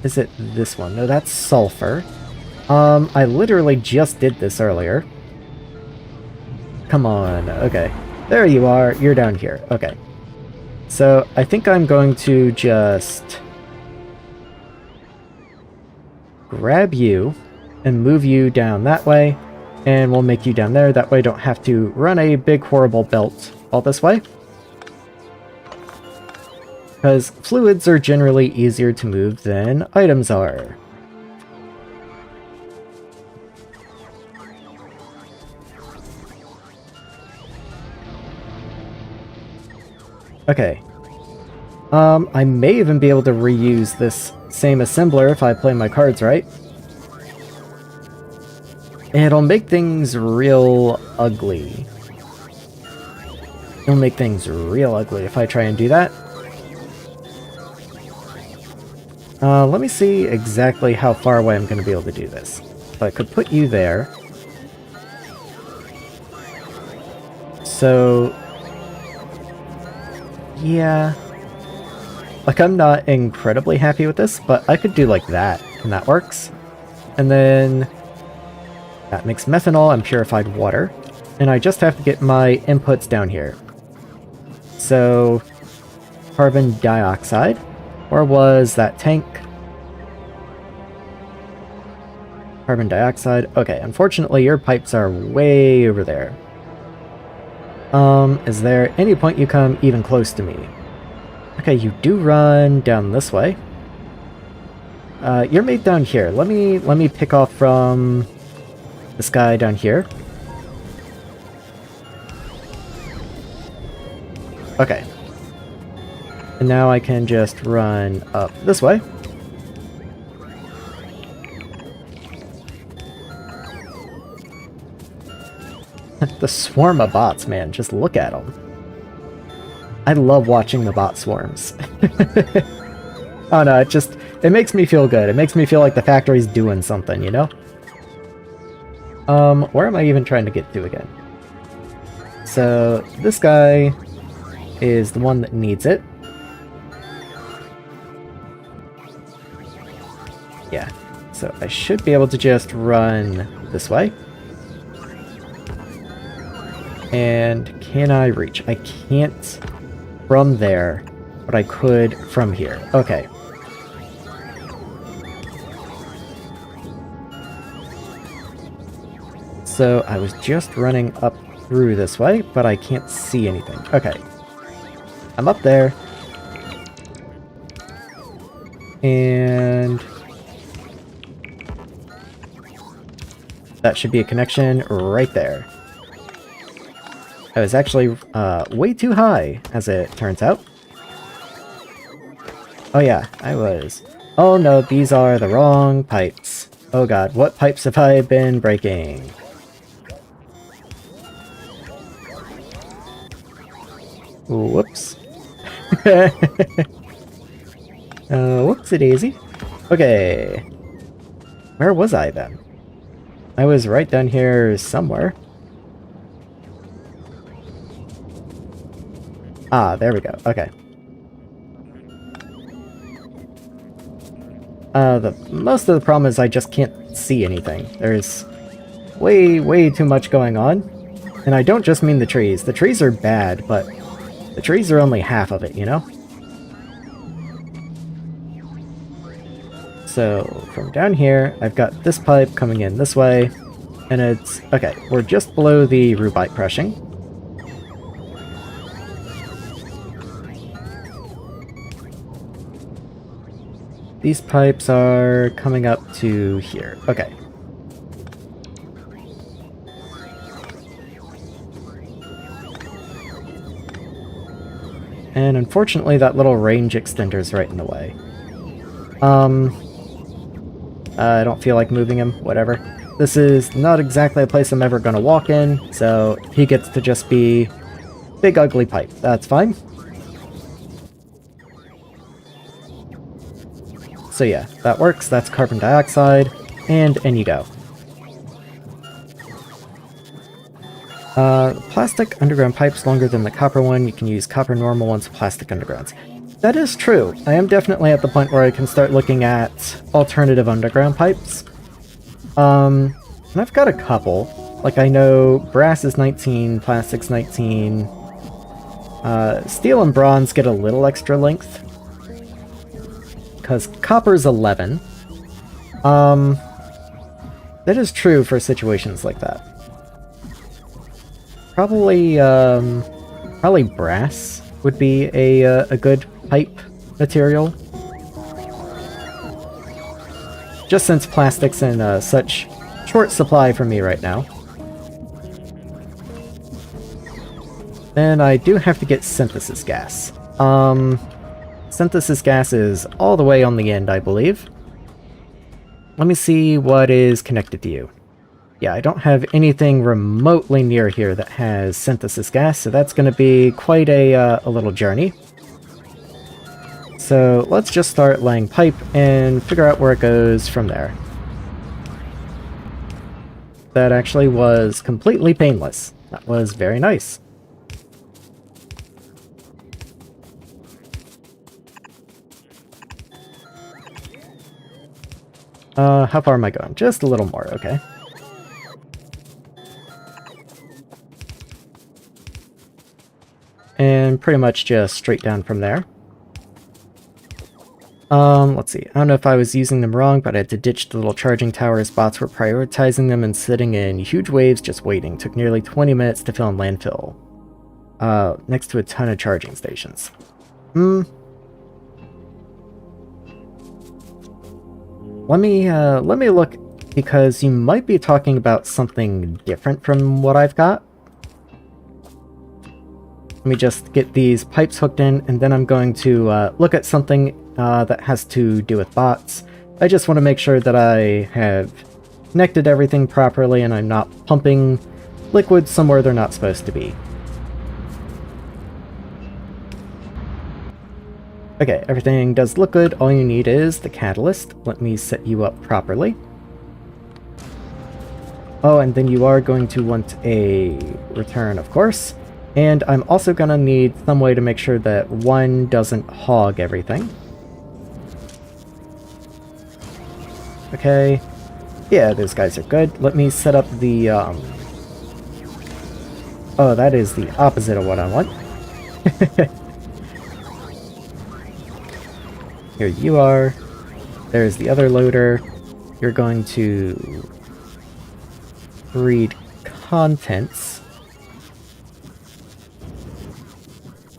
Is it this one? No, that's sulfur. I literally just did this earlier. Come on, okay. There you are, you're down here. Okay. So, I think I'm going to just grab you and move you down that way, and we'll make you down there. That way I don't have to run a big horrible belt all this way. Because fluids are generally easier to move than items are. Okay. I may even be able to reuse this same assembler if I play my cards right. It'll make things real ugly. It'll make things real ugly if I try and do that. Let me see exactly how far away I'm going to be able to do this. So I could put you there. So, yeah. Like, I'm not incredibly happy with this, but I could do like that, and that works. And then that makes methanol and purified water. And I just have to get my inputs down here. So, carbon dioxide. Or was that tank? Carbon dioxide. Okay, unfortunately your pipes are way over there. Is there any point you come even close to me? Okay, you do run down this way. You're made down here. Let me pick off from this guy down here. Okay. And now I can just run up this way. The swarm of bots, man. Just look at them. I love watching the bot swarms. Oh no, it makes me feel good. It makes me feel like the factory's doing something, you know? Where am I even trying to get to again? So, this guy is the one that needs it. Yeah, so I should be able to just run this way. And can I reach? I can't from there, but I could from here. Okay. So I was just running up through this way, but I can't see anything. Okay. I'm up there. And that should be a connection right there. I was actually way too high, as it turns out. Oh yeah, I was. Oh no, these are the wrong pipes. Oh god, what pipes have I been breaking? Whoops. Whoopsie-daisy. Okay. Where was I then? I was right down here somewhere. Ah, there we go. Okay. Most of the problem is I just can't see anything. There's way too much going on. And I don't just mean the trees. The trees are bad, but the trees are only half of it, you know? So, from down here, I've got this pipe coming in this way, and it's... okay, we're just below the rubite crushing. These pipes are coming up to here. Okay. And unfortunately, that little range extender's right in the way. I don't feel like moving him, whatever. This is not exactly a place I'm ever gonna walk in, so he gets to just be big ugly pipe. That's fine. So yeah, that works. That's carbon dioxide, and in you go. Plastic underground pipe's longer than the copper one. You can use copper normal ones, plastic undergrounds. That is true. I am definitely at the point where I can start looking at alternative underground pipes. And I've got a couple. Like, I know brass is 19, plastic's 19. Steel and bronze get a little extra length, because copper's 11. That is true for situations like that. Probably brass would be a good pipe material. Just since plastic's in such short supply for me right now. Then I do have to get synthesis gas. Synthesis gas is all the way on the end, I believe. Let me see what is connected to you. Yeah, I don't have anything remotely near here that has synthesis gas, so that's going to be quite a little journey. So let's just start laying pipe and figure out where it goes from there. That actually was completely painless. That was very nice. How far am I going? Just a little more, okay. And pretty much just straight down from there. Let's see. I don't know if I was using them wrong, but I had to ditch the little charging towers. Bots were prioritizing them and sitting in huge waves just waiting. Took nearly 20 minutes to fill in landfill. Next to a ton of charging stations. Let me look, because you might be talking about something different from what I've got. Let me just get these pipes hooked in, and then I'm going to look at something that has to do with bots. I just want to make sure that I have connected everything properly and I'm not pumping liquids somewhere they're not supposed to be. Okay, everything does look good. All you need is the catalyst. Let me set you up properly. Oh, and then you are going to want a return, of course. And I'm also going to need some way to make sure that one doesn't hog everything. Okay. Yeah, those guys are good. Let me set up the, Oh, that is the opposite of what I want. Here you are. There's the other loader. You're going to read contents.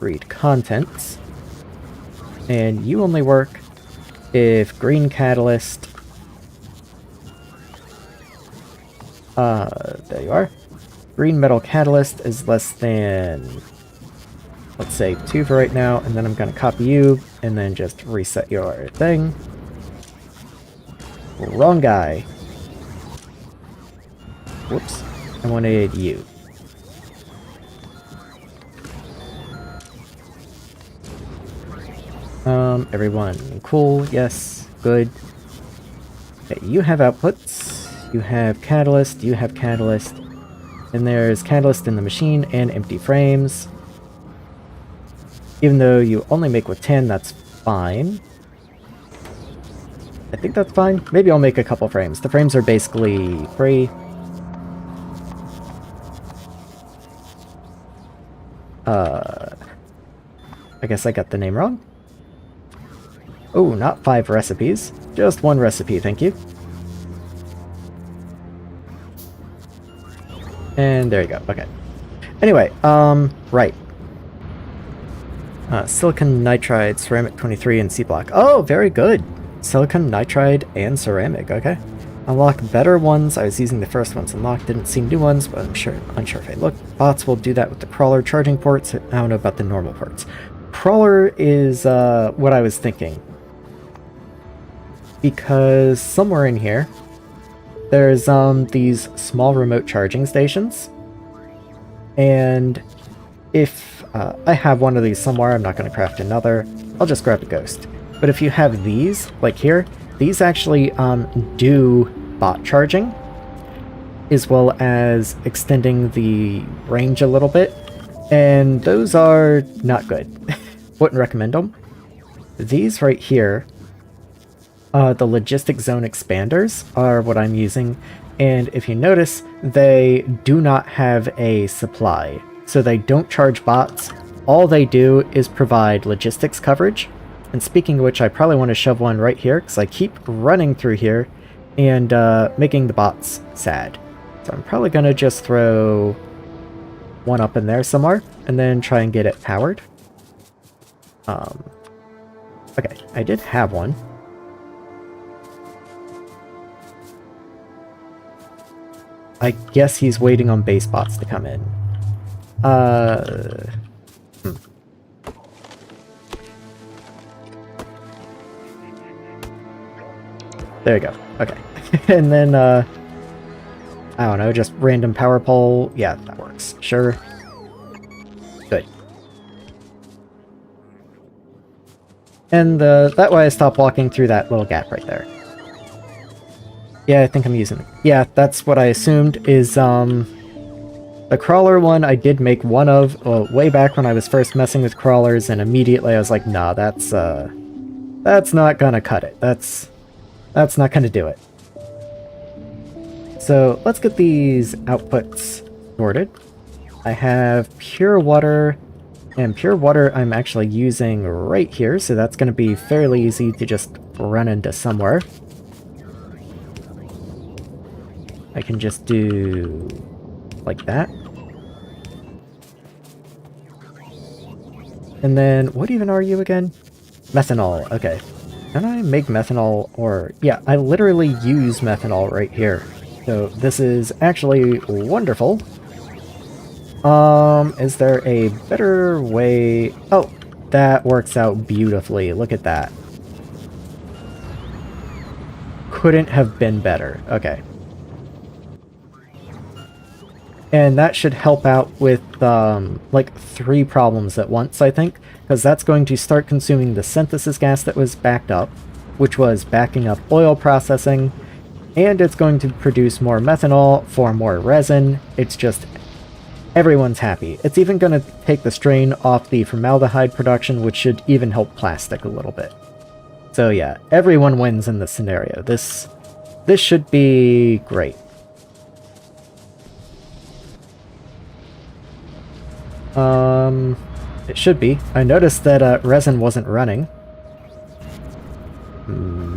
Read contents. And you only work if green catalyst... there you are. Green metal catalyst is less than, let's say, 2 for right now, and then I'm going to copy you, and then just reset your thing. Wrong guy. Whoops. I wanted you. Everyone cool, yes, good. Okay, you have outputs, you have catalyst, and there's catalyst in the machine and empty frames. Even though you only make with 10, that's fine. I think that's fine. Maybe I'll make a couple frames. The frames are basically free. I guess I got the name wrong. Oh, not 5 recipes. Just 1 recipe, thank you. And there you go, okay. Anyway, right. Silicon nitride, ceramic 23, and C-block. Oh, very good! Silicon nitride and ceramic, okay. Unlock better ones. I was using the first ones unlocked, didn't see new ones, but I'm unsure if I look. Bots will do that with the crawler charging ports. I don't know about the normal ports. Crawler is what I was thinking. Because somewhere in here, there's these small remote charging stations. And if I have one of these somewhere, I'm not going to craft another, I'll just grab a ghost. But if you have these, like here, these actually do bot charging, as well as extending the range a little bit, and those are not good. Wouldn't recommend them. These right here, the logistic zone expanders, are what I'm using, and if you notice, they do not have a supply, so they don't charge bots. All they do is provide logistics coverage. And speaking of which, I probably want to shove one right here, because I keep running through here and making the bots sad. So I'm probably going to just throw one up in there somewhere, and then try and get it powered. Okay, I did have one. I guess he's waiting on base bots to come in. There you go. Okay. And then, I don't know, just random power pole. Yeah, that works. Sure. Good. And that way I stop walking through that little gap right there. Yeah, I think I'm using it. Yeah, that's what I assumed is, the crawler one I did make one of, way back when I was first messing with crawlers, and immediately I was like, nah, that's not gonna cut it. That's not gonna do it. So let's get these outputs sorted. I have pure water, and pure water I'm actually using right here, so that's gonna be fairly easy to just run into somewhere. I can just do like that. And then, what even are you again? Methanol, okay. Can I make methanol, or... yeah, I literally use methanol right here. So this is actually wonderful. Is there a better way... oh, that works out beautifully. Look at that. Couldn't have been better. Okay. And that should help out with, like, 3 problems at once, I think. Because that's going to start consuming the synthesis gas that was backed up, which was backing up oil processing, and it's going to produce more methanol for more resin. It's just... everyone's happy. It's even going to take the strain off the formaldehyde production, which should even help plastic a little bit. So yeah, everyone wins in this scenario. This should be great. It should be. I noticed that resin wasn't running.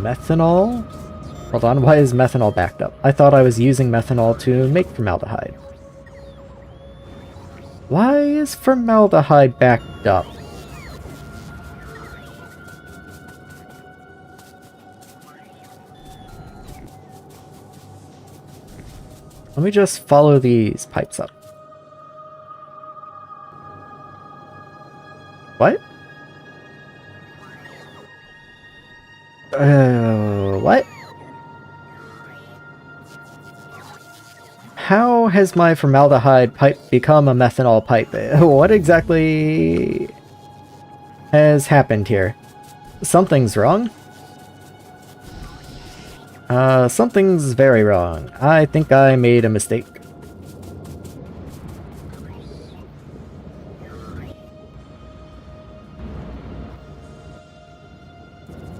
methanol? Hold on, why is methanol backed up? I thought I was using methanol to make formaldehyde. Why is formaldehyde backed up? Let me just follow these pipes up. What? What? How has my formaldehyde pipe become a methanol pipe? What exactly has happened here? Something's wrong? Something's very wrong. I think I made a mistake.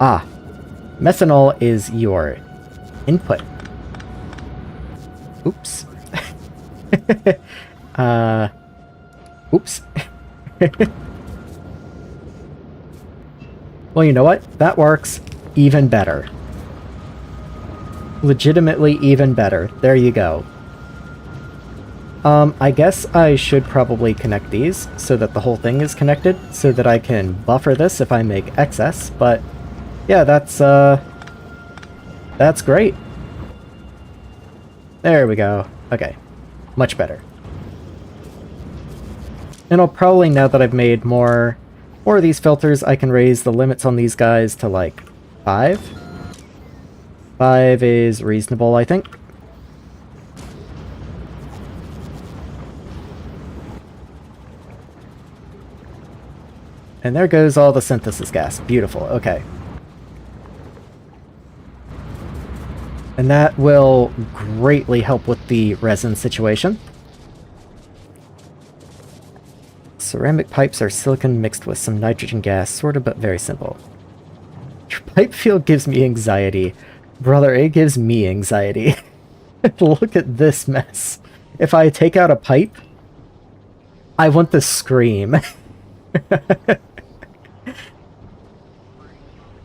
Ah, methanol is your input. Oops. Oops. Well, you know what? That works even better. Legitimately even better. There you go. I guess I should probably connect these so that the whole thing is connected, so that I can buffer this if I make excess, but yeah, that's great. There we go. Okay. Much better. And I'll probably, now that I've made more of these filters, I can raise the limits on these guys to like 5. 5 is reasonable, I think. And there goes all the synthesis gas. Beautiful. Okay. And that will greatly help with the resin situation. Ceramic pipes are silicon mixed with some nitrogen gas, sort of, but very simple. Your pipe field gives me anxiety. Brother, it gives me anxiety. Look at this mess. If I take out a pipe, I want to scream.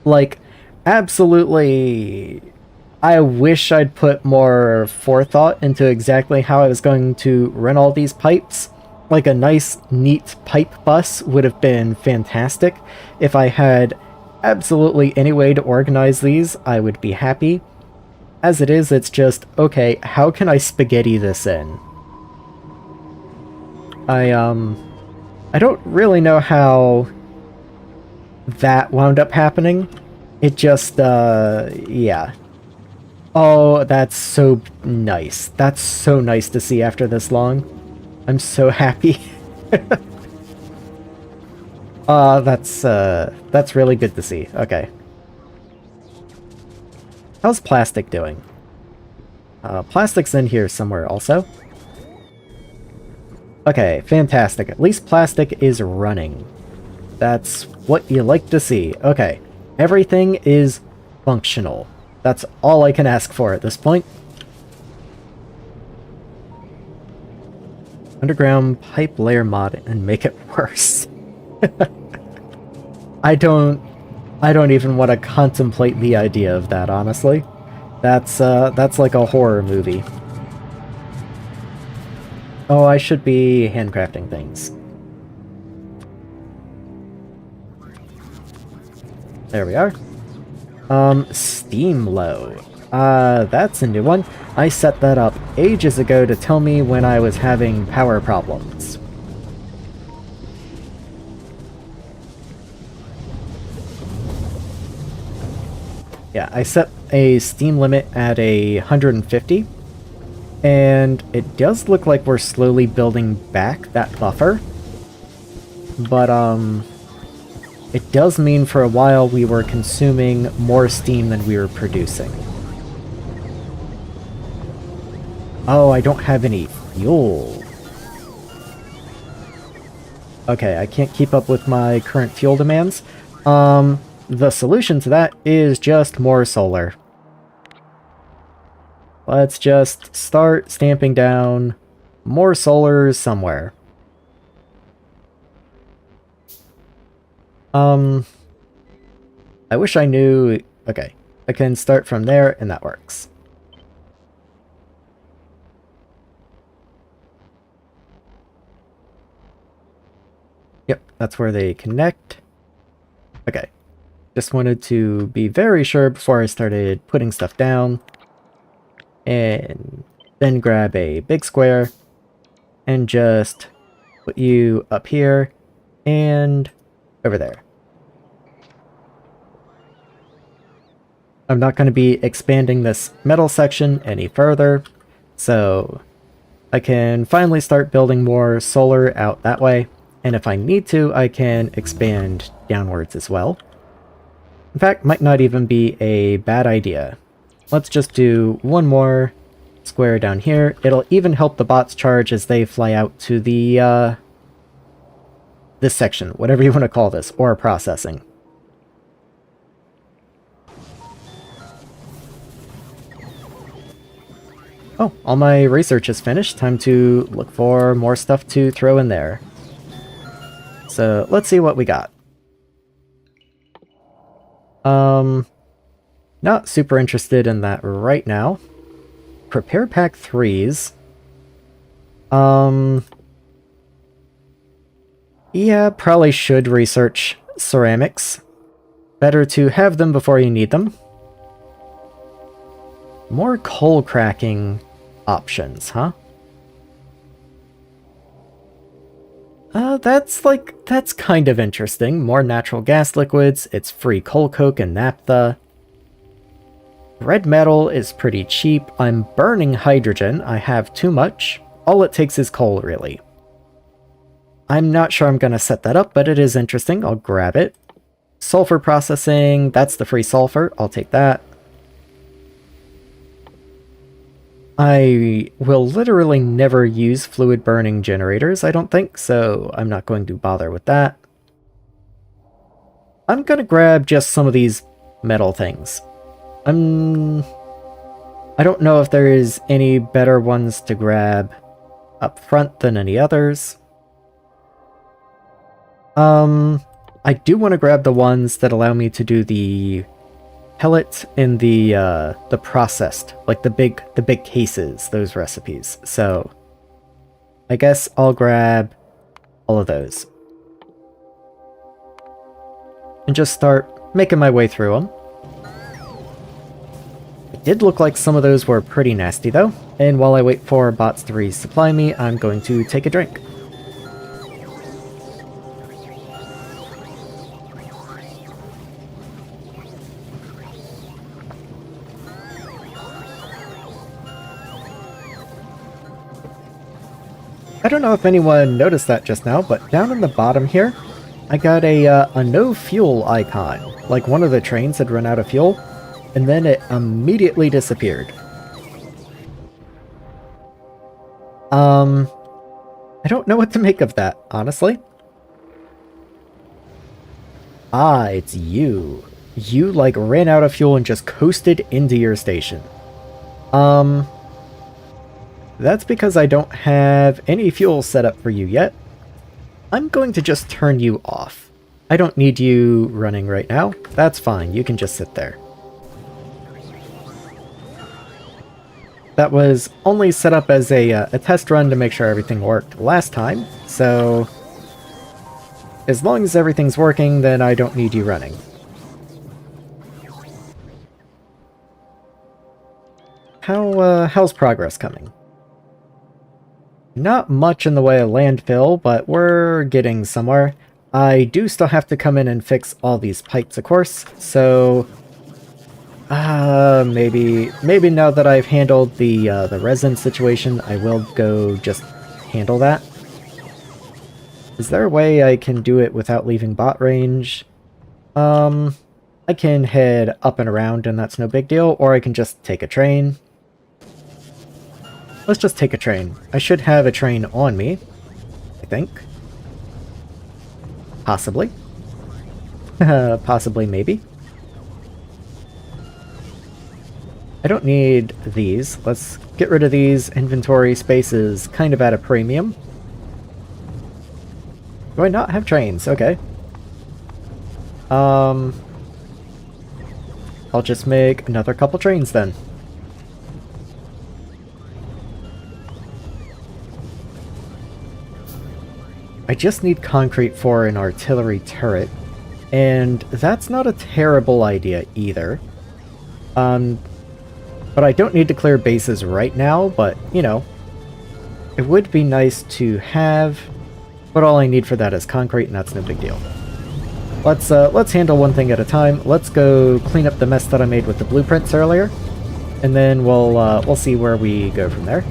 Like, absolutely... I wish I'd put more forethought into exactly how I was going to run all these pipes. Like a nice, neat pipe bus would have been fantastic. If I had absolutely any way to organize these, I would be happy. As it is, it's just, okay, how can I spaghetti this in? I don't really know how that wound up happening. It just, yeah. Oh, that's so nice. That's so nice to see after this long. I'm so happy. That's really good to see. Okay. How's plastic doing? Plastic's in here somewhere also. Okay, fantastic. At least plastic is running. That's what you like to see. Okay. Everything is functional. That's all I can ask for at this point. Underground pipe layer mod and make it worse. I don't even want to contemplate the idea of that, honestly. That's like a horror movie. Oh, I should be handcrafting things. There we are. Steam low. That's a new one. I set that up ages ago to tell me when I was having power problems. Yeah, I set a steam limit at 150, and it does look like we're slowly building back that buffer, but it does mean for a while we were consuming more steam than we were producing. Oh, I don't have any fuel. Okay, I can't keep up with my current fuel demands. The solution to that is just more solar. Let's just start stamping down more solar somewhere. I wish I knew... Okay. I can start from there, and that works. Yep, that's where they connect. Okay. Just wanted to be very sure before I started putting stuff down. And then grab a big square and just put you up here and over there. I'm not going to be expanding this metal section any further, so I can finally start building more solar out that way, and if I need to, I can expand downwards as well. In fact, might not even be a bad idea. Let's just do one more square down here. It'll even help the bots charge as they fly out to the, this section, whatever you want to call this, or processing. Oh, all my research is finished. Time to look for more stuff to throw in there. So, let's see what we got. Not super interested in that right now. Prepare pack 3s. Yeah, probably should research ceramics. Better to have them before you need them. More coal cracking options, huh? That's kind of interesting. More natural gas liquids, it's free coal coke and naphtha. Red metal is pretty cheap. I'm burning hydrogen. I have too much. All it takes is coal, really. I'm not sure I'm gonna set that up, but it is interesting. I'll grab it. Sulfur processing, that's the free sulfur. I'll take that. I will literally never use fluid burning generators, I don't think, so I'm not going to bother with that. I'm gonna grab just some of these metal things. I don't know if there is any better ones to grab up front than any others. I do want to grab the ones that allow me to do the pellet in the processed, like the big cases, those recipes. So I guess I'll grab all of those and just start making my way through them. It did look like some of those were pretty nasty though, and while I wait for bots to resupply me, I'm going to take a drink. I don't know if anyone noticed that just now, but down in the bottom here, I got a no fuel icon. Like one of the trains had run out of fuel, and then it immediately disappeared. I don't know what to make of that, honestly. Ah, it's you. You, like, ran out of fuel and just coasted into your station. That's because I don't have any fuel set up for you yet. I'm going to just turn you off. I don't need you running right now. That's fine, you can just sit there. That was only set up as a test run to make sure everything worked last time, so as long as everything's working, then I don't need you running. How's progress coming? Not much in the way of landfill, but we're getting somewhere. I do still have to come in and fix all these pipes, of course, so maybe now that I've handled the resin situation, I will go just handle that. Is there a way I can do it without leaving bot range? I can head up and around and that's no big deal, or I can just take a train. Let's just take a train. I should have a train on me, I think. Possibly. Possibly, maybe. I don't need these. Let's get rid of these. Inventory space is kind of at a premium. Do I not have trains? Okay. I'll just make another couple trains then. I just need concrete for an artillery turret, and that's not a terrible idea either. But I don't need to clear bases right now, but, you know, it would be nice to have, but all I need for that is concrete, and that's no big deal. Let's handle one thing at a time. Let's go clean up the mess that I made with the blueprints earlier, and then we'll see where we go from there.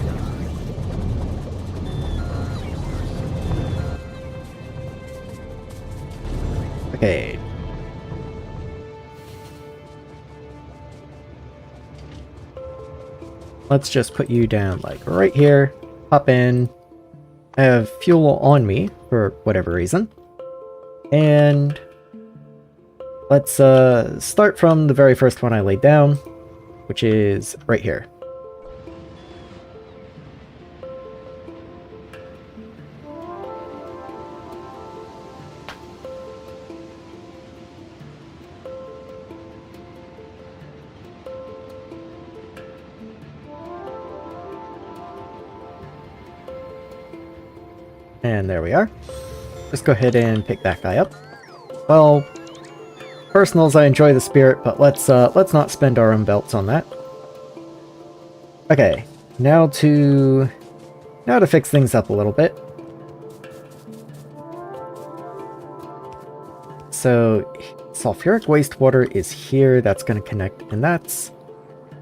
Okay. Let's just put you down, like, right here. Hop in. I have fuel on me, for whatever reason. And let's start from the very first one I laid down, which is right here. And there we are. Just go ahead and pick that guy up. Well, personals, I enjoy the spirit, but let's not spend our own belts on that. Okay, now to fix things up a little bit. So, sulfuric wastewater is here. That's going to connect, and that's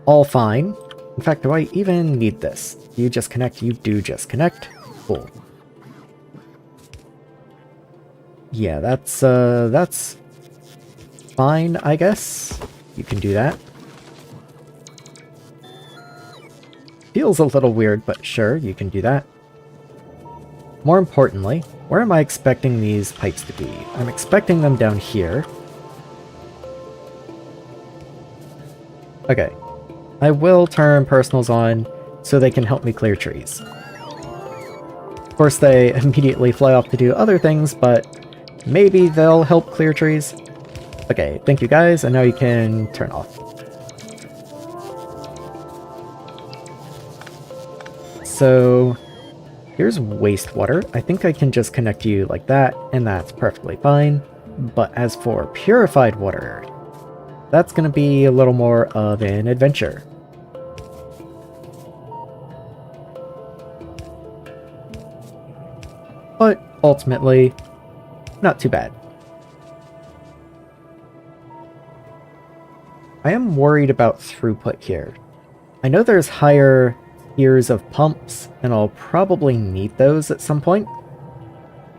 all fine. In fact, do I even need this? You just connect. You do just connect. Cool. Yeah, that's fine, I guess. You can do that. Feels a little weird, but sure, you can do that. More importantly, where am I expecting these pipes to be? I'm expecting them down here. Okay. I will turn personals on so they can help me clear trees. Of course, they immediately fly off to do other things, but maybe they'll help clear trees. Okay, thank you guys, and now you can turn off. So, here's wastewater. I think I can just connect you like that, and that's perfectly fine. But as for purified water, that's going to be a little more of an adventure. But ultimately, not too bad. I am worried about throughput here. I know there's higher tiers of pumps, and I'll probably need those at some point.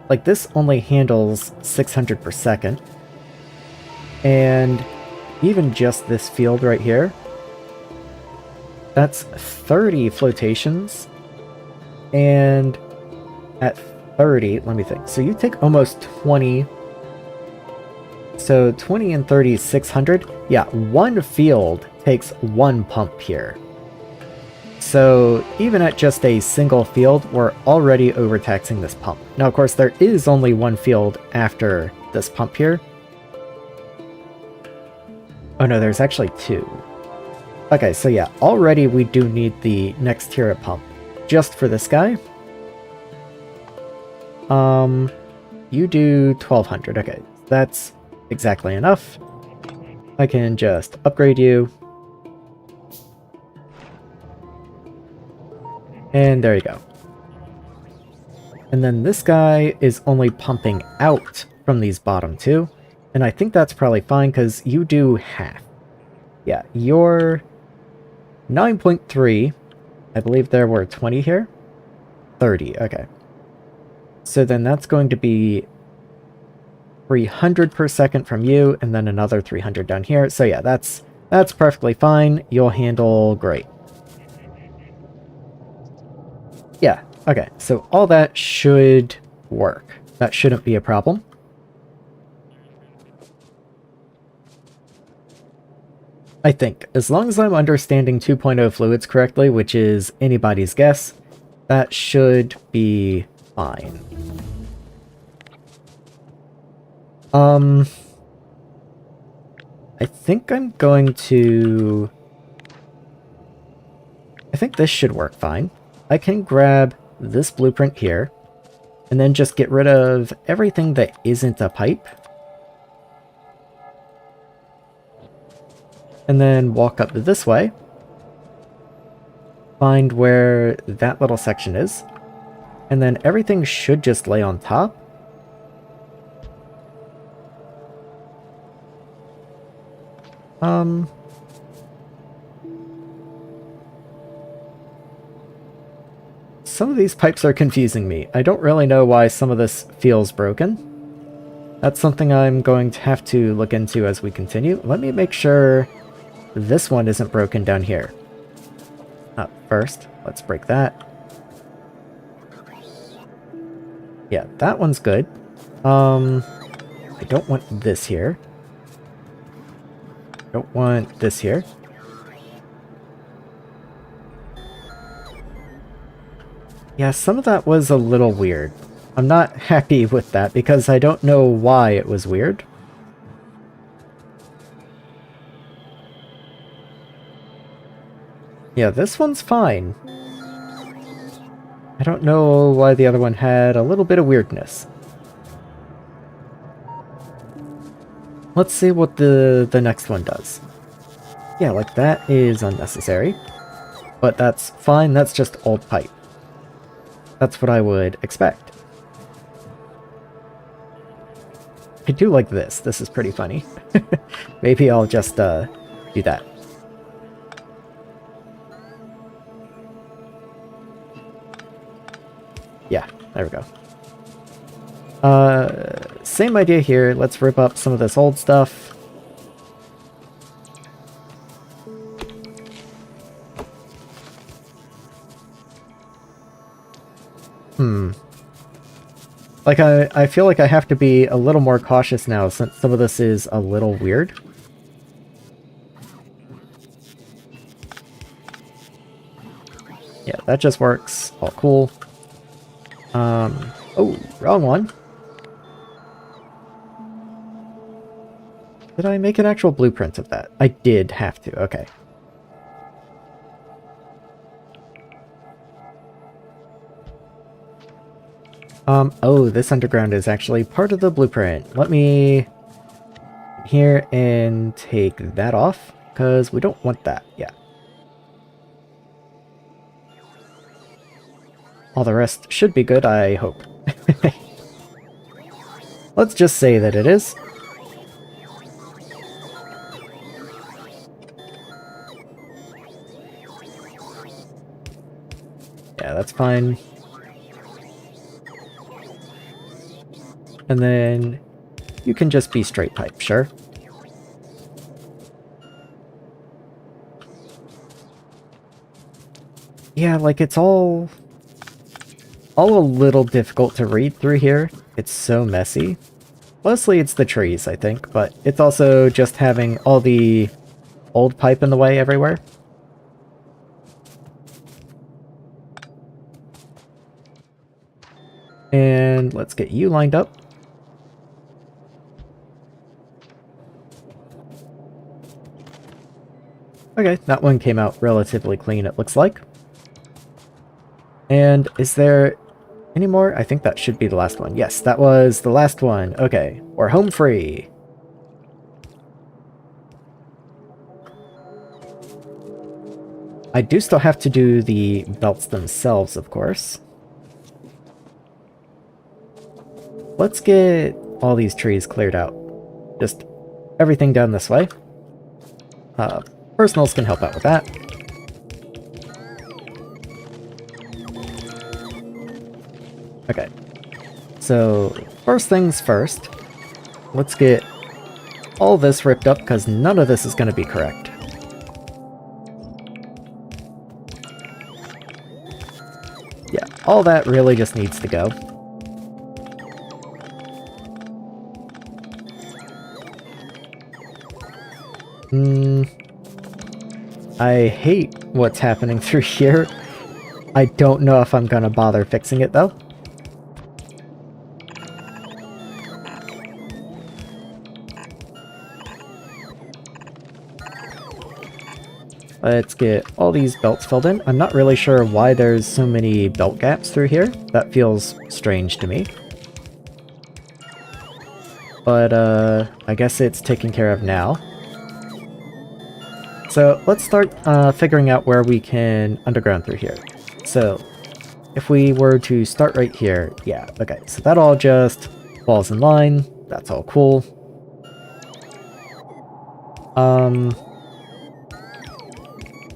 Like, this only handles 600 per second. And even just this field right here, that's 30 flotations. And at 30, let me think. So you take almost 20. So 20 and 30 is 600. Yeah, one field takes one pump here. So even at just a single field, we're already overtaxing this pump. Now, of course, there is only one field after this pump here. Oh no, there's actually two. Okay, so yeah, already we do need the next tier of pump just for this guy. You do 1200. Okay, that's exactly enough. I can just upgrade you. And there you go. And then this guy is only pumping out from these bottom two. And I think that's probably fine because you do half. Yeah, you're 9.3. I believe there were 20 here. 30, okay. So then that's going to be 300 per second from you, and then another 300 down here. So yeah, that's perfectly fine. You'll handle great. Yeah, okay, so all that should work. That shouldn't be a problem. I think, as long as I'm understanding 2.0 fluids correctly, which is anybody's guess, that should be fine. I I think I'm going to... I think this should work fine. I can grab this blueprint here, and then just get rid of everything that isn't a pipe. And then walk up this way. Find where that little section is. And then everything should just lay on top. Some of these pipes are confusing me. I don't really know why some of this feels broken. That's something I'm going to have to look into as we continue. Let me make sure this one isn't broken down here. First, let's break that. Yeah, that one's good. I don't want this here. Don't want this here. Yeah, some of that was a little weird. I'm not happy with that because I don't know why it was weird. Yeah, this one's fine. I don't know why the other one had a little bit of weirdness. Let's see what the next one does. Yeah, like that is unnecessary. But that's fine, that's just old pipe. That's what I would expect. I do like this. This is pretty funny. Maybe I'll just do that. Yeah, there we go. Same idea here. Let's rip up some of this old stuff. Like, I feel like I have to be a little more cautious now since some of this is a little weird. Yeah, that just works. All cool. Oh, wrong one. Did I make an actual blueprint of that? I did have to, okay. Oh, this underground is actually part of the blueprint. Let me here and take that off, because we don't want that, yeah. All the rest should be good, I hope. Let's just say that it is. Yeah, that's fine. And then you can just be straight pipe, sure. Yeah, like it's all a little difficult to read through here. It's so messy. Mostly it's the trees, I think, but it's also just having all the old pipe in the way everywhere. And let's get you lined up. Okay, that one came out relatively clean, it looks like. And is there any more? I think that should be the last one. Yes, that was the last one. Okay, we're home free. I do still have to do the belts themselves, of course. Let's get all these trees cleared out. Just everything down this way. Personals can help out with that. Okay. So, first things first. Let's get all this ripped up, because none of this is going to be correct. Yeah, all that really just needs to go. I hate what's happening through here. I don't know if I'm gonna bother fixing it, though. Let's get all these belts filled in. I'm not really sure why there's so many belt gaps through here. That feels strange to me. But, I guess it's taken care of now. So, let's start figuring out where we can underground through here. So, if we were to start right here, yeah, okay. So that all just falls in line. That's all cool.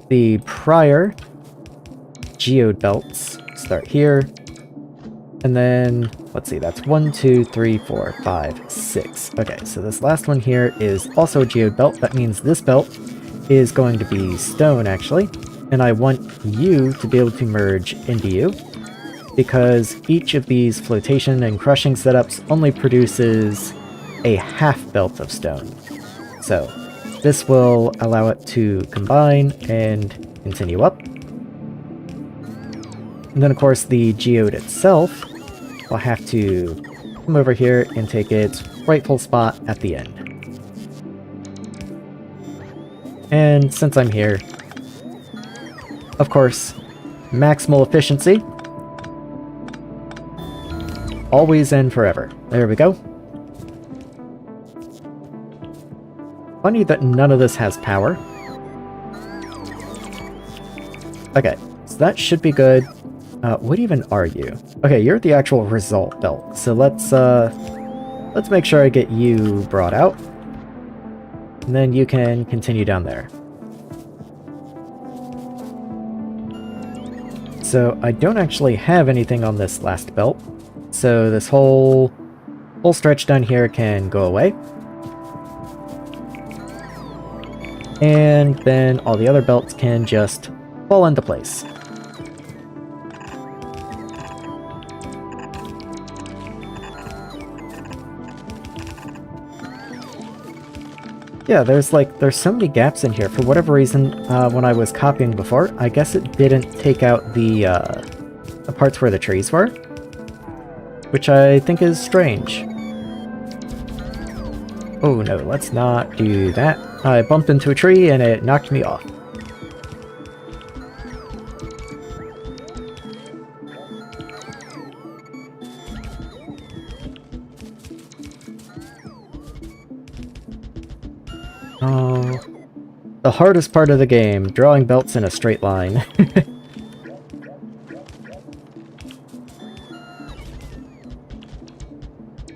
The prior geode belts start here. And then, let's see, that's 1, 2, 3, 4, 5, 6. Okay, so this last one here is also a geode belt. That means this belt is going to be stone, actually. And I want you to be able to merge into you, because each of these flotation and crushing setups only produces a half belt of stone. So, this will allow it to combine and continue up. And then, of course, the geode itself will have to come over here and take its rightful spot at the end. And since I'm here, of course, maximal efficiency. Always and forever. There we go. Funny that none of this has power. Okay, so that should be good. What even are you? Okay, you're the actual result belt. So let's make sure I get you brought out. And then you can continue down there. So I don't actually have anything on this last belt. So this whole stretch down here can go away. And then all the other belts can just fall into place. Yeah, there's so many gaps in here. For whatever reason, when I was copying before, I guess it didn't take out the parts where the trees were, which I think is strange. Oh no, let's not do that. I bumped into a tree and it knocked me off. Oh, the hardest part of the game, drawing belts in a straight line.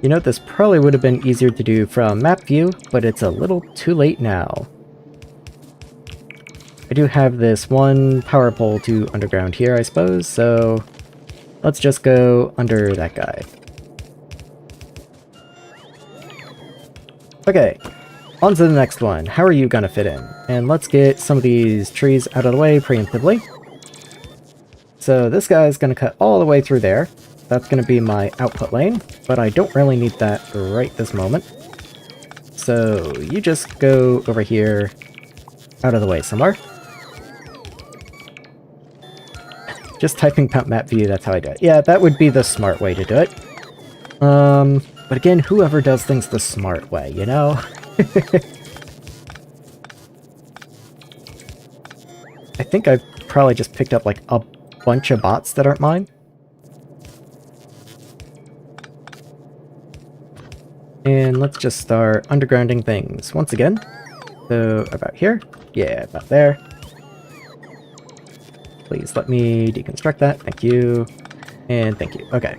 You know, this probably would have been easier to do from map view, but it's a little too late now. I do have this one power pole to underground here, I suppose, so let's just go under that guy. Okay, on to the next one. How are you gonna fit in? And let's get some of these trees out of the way preemptively. So this guy's gonna cut all the way through there. That's going to be my output lane, but I don't really need that right this moment. So you just go over here, out of the way somewhere. Just typing map view, that's how I do it. Yeah, that would be the smart way to do it. But again, whoever does things the smart way, you know? I think I've probably just picked up like a bunch of bots that aren't mine. And let's just start undergrounding things once again. So, about here? Yeah, about there. Please let me deconstruct that. Thank you. And thank you. Okay.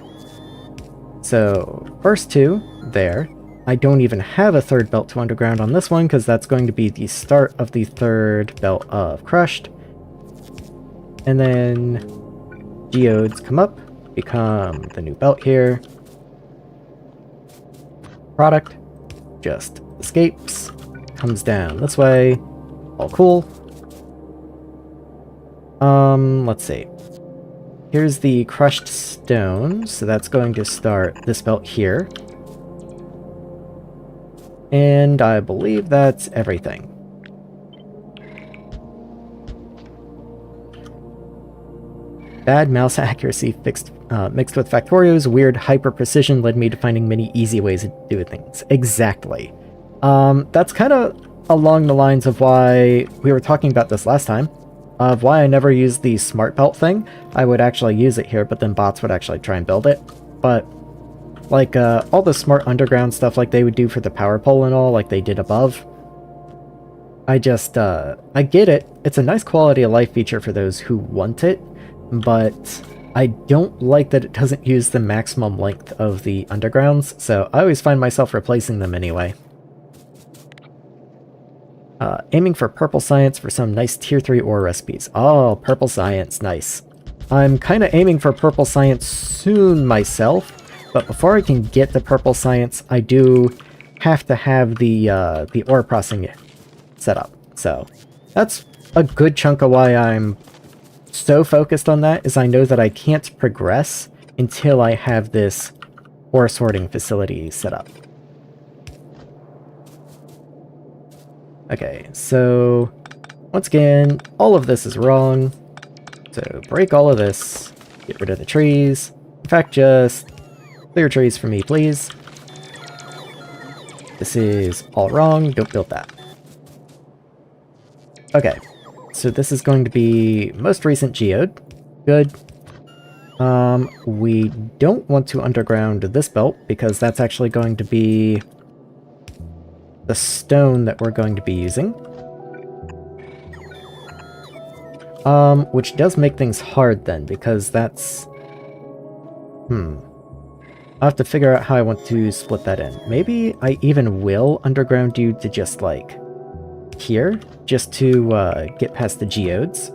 So, first two, there. I don't even have a third belt to underground on this one, because that's going to be the start of the third belt of crushed. And then geodes come up, become the new belt here. Product just escapes, comes down this way, all cool. Let's see. Here's the crushed stone, so that's going to start this belt here. And I believe that's everything. Bad mouse accuracy mixed with Factorio's weird hyper-precision led me to finding many easy ways of doing things. Exactly. That's kind of along the lines of why we were talking about this last time, of why I never used the smart belt thing. I would actually use it here, but then bots would actually try and build it. But, like, all the smart underground stuff like they would do for the power pole and all, like they did above, I just, I get it. It's a nice quality of life feature for those who want it, but I don't like that it doesn't use the maximum length of the undergrounds, so I always find myself replacing them anyway. Aiming for purple science for some nice tier 3 ore recipes. Oh, purple science, nice. I'm kind of aiming for purple science soon myself, but before I can get the purple science, I do have to have the ore processing set up. So that's a good chunk of why I'm so focused on that, is I know that I can't progress until I have this ore sorting facility set up. Okay, so once again, all of this is wrong. So break all of this, get rid of the trees. In fact, just clear trees for me, please. This is all wrong, don't build that. Okay, so this is going to be most recent geode. Good. We don't want to underground this belt, because that's actually going to be the stone that we're going to be using. Which does make things hard then, because that's... I'll have to figure out how I want to split that in. Maybe I even will underground you to just, like, here, just to get past the geodes.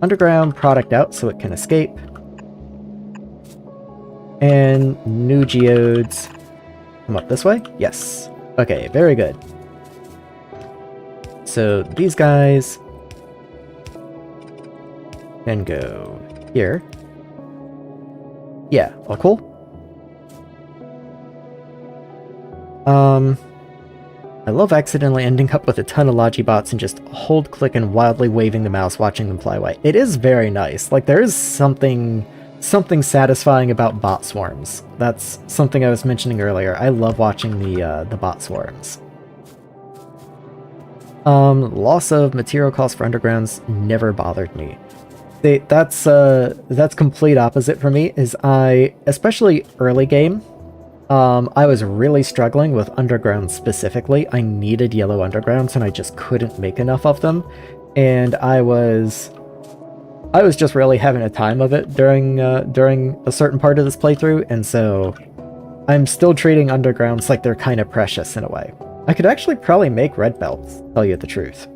Underground product out so it can escape. And new geodes come up this way? Yes. Okay, very good. So these guys can go here. Yeah, all cool. I love accidentally ending up with a ton of Logibots and just hold click and wildly waving the mouse watching them fly away. It is very nice. Like, there is something satisfying about bot swarms. That's something I was mentioning earlier. I love watching the bot swarms. Loss of material costs for undergrounds never bothered me. That's complete opposite for me, is especially early game, I was really struggling with undergrounds specifically. I needed yellow undergrounds and I just couldn't make enough of them, and I was just really having a time of it during a certain part of this playthrough, and so I'm still treating undergrounds like they're kind of precious in a way. I could actually probably make red belts, to tell you the truth.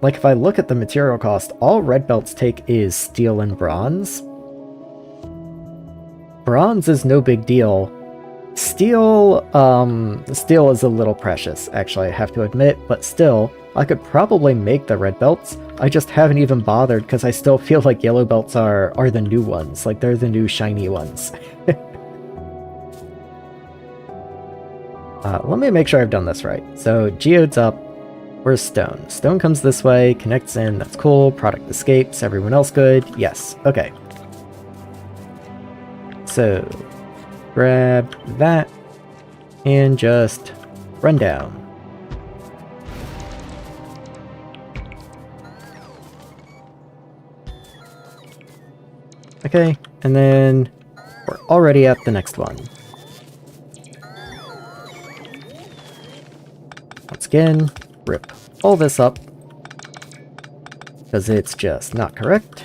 Like, if I look at the material cost, all red belts take is steel and bronze. Bronze is no big deal. Steel is a little precious, actually, I have to admit, but still, I could probably make the red belts. I just haven't even bothered because I still feel like yellow belts are the new ones, like they're the new shiny ones. Let me make sure I've done this right. So, geode's up. Where's stone? Stone comes this way, connects in, that's cool. Product escapes, everyone else good? Yes, okay. So, grab that, and just run down. Okay, and then we're already at the next one. Once again, rip all this up, because it's just not correct.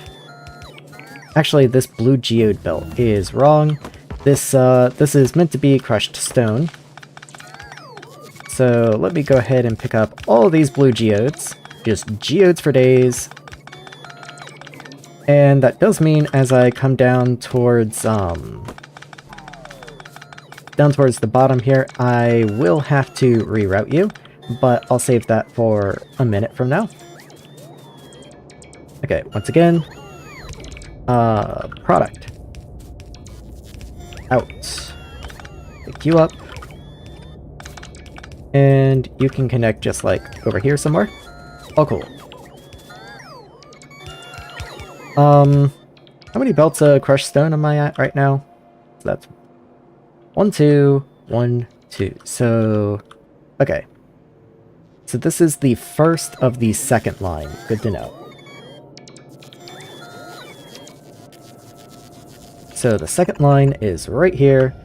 Actually, this blue geode belt is wrong. This is meant to be crushed stone. So let me go ahead and pick up all these blue geodes. Just geodes for days. And that does mean as I come down towards the bottom here, I will have to reroute you, but I'll save that for a minute from now. Okay, once again, product. Out. Pick you up. And you can connect just like over here somewhere. Oh, cool. How many belts of crushed stone am I at right now? So that's 1, 2, 1, 2. So, okay. So this is the first of the second line. Good to know. So the second line is right here.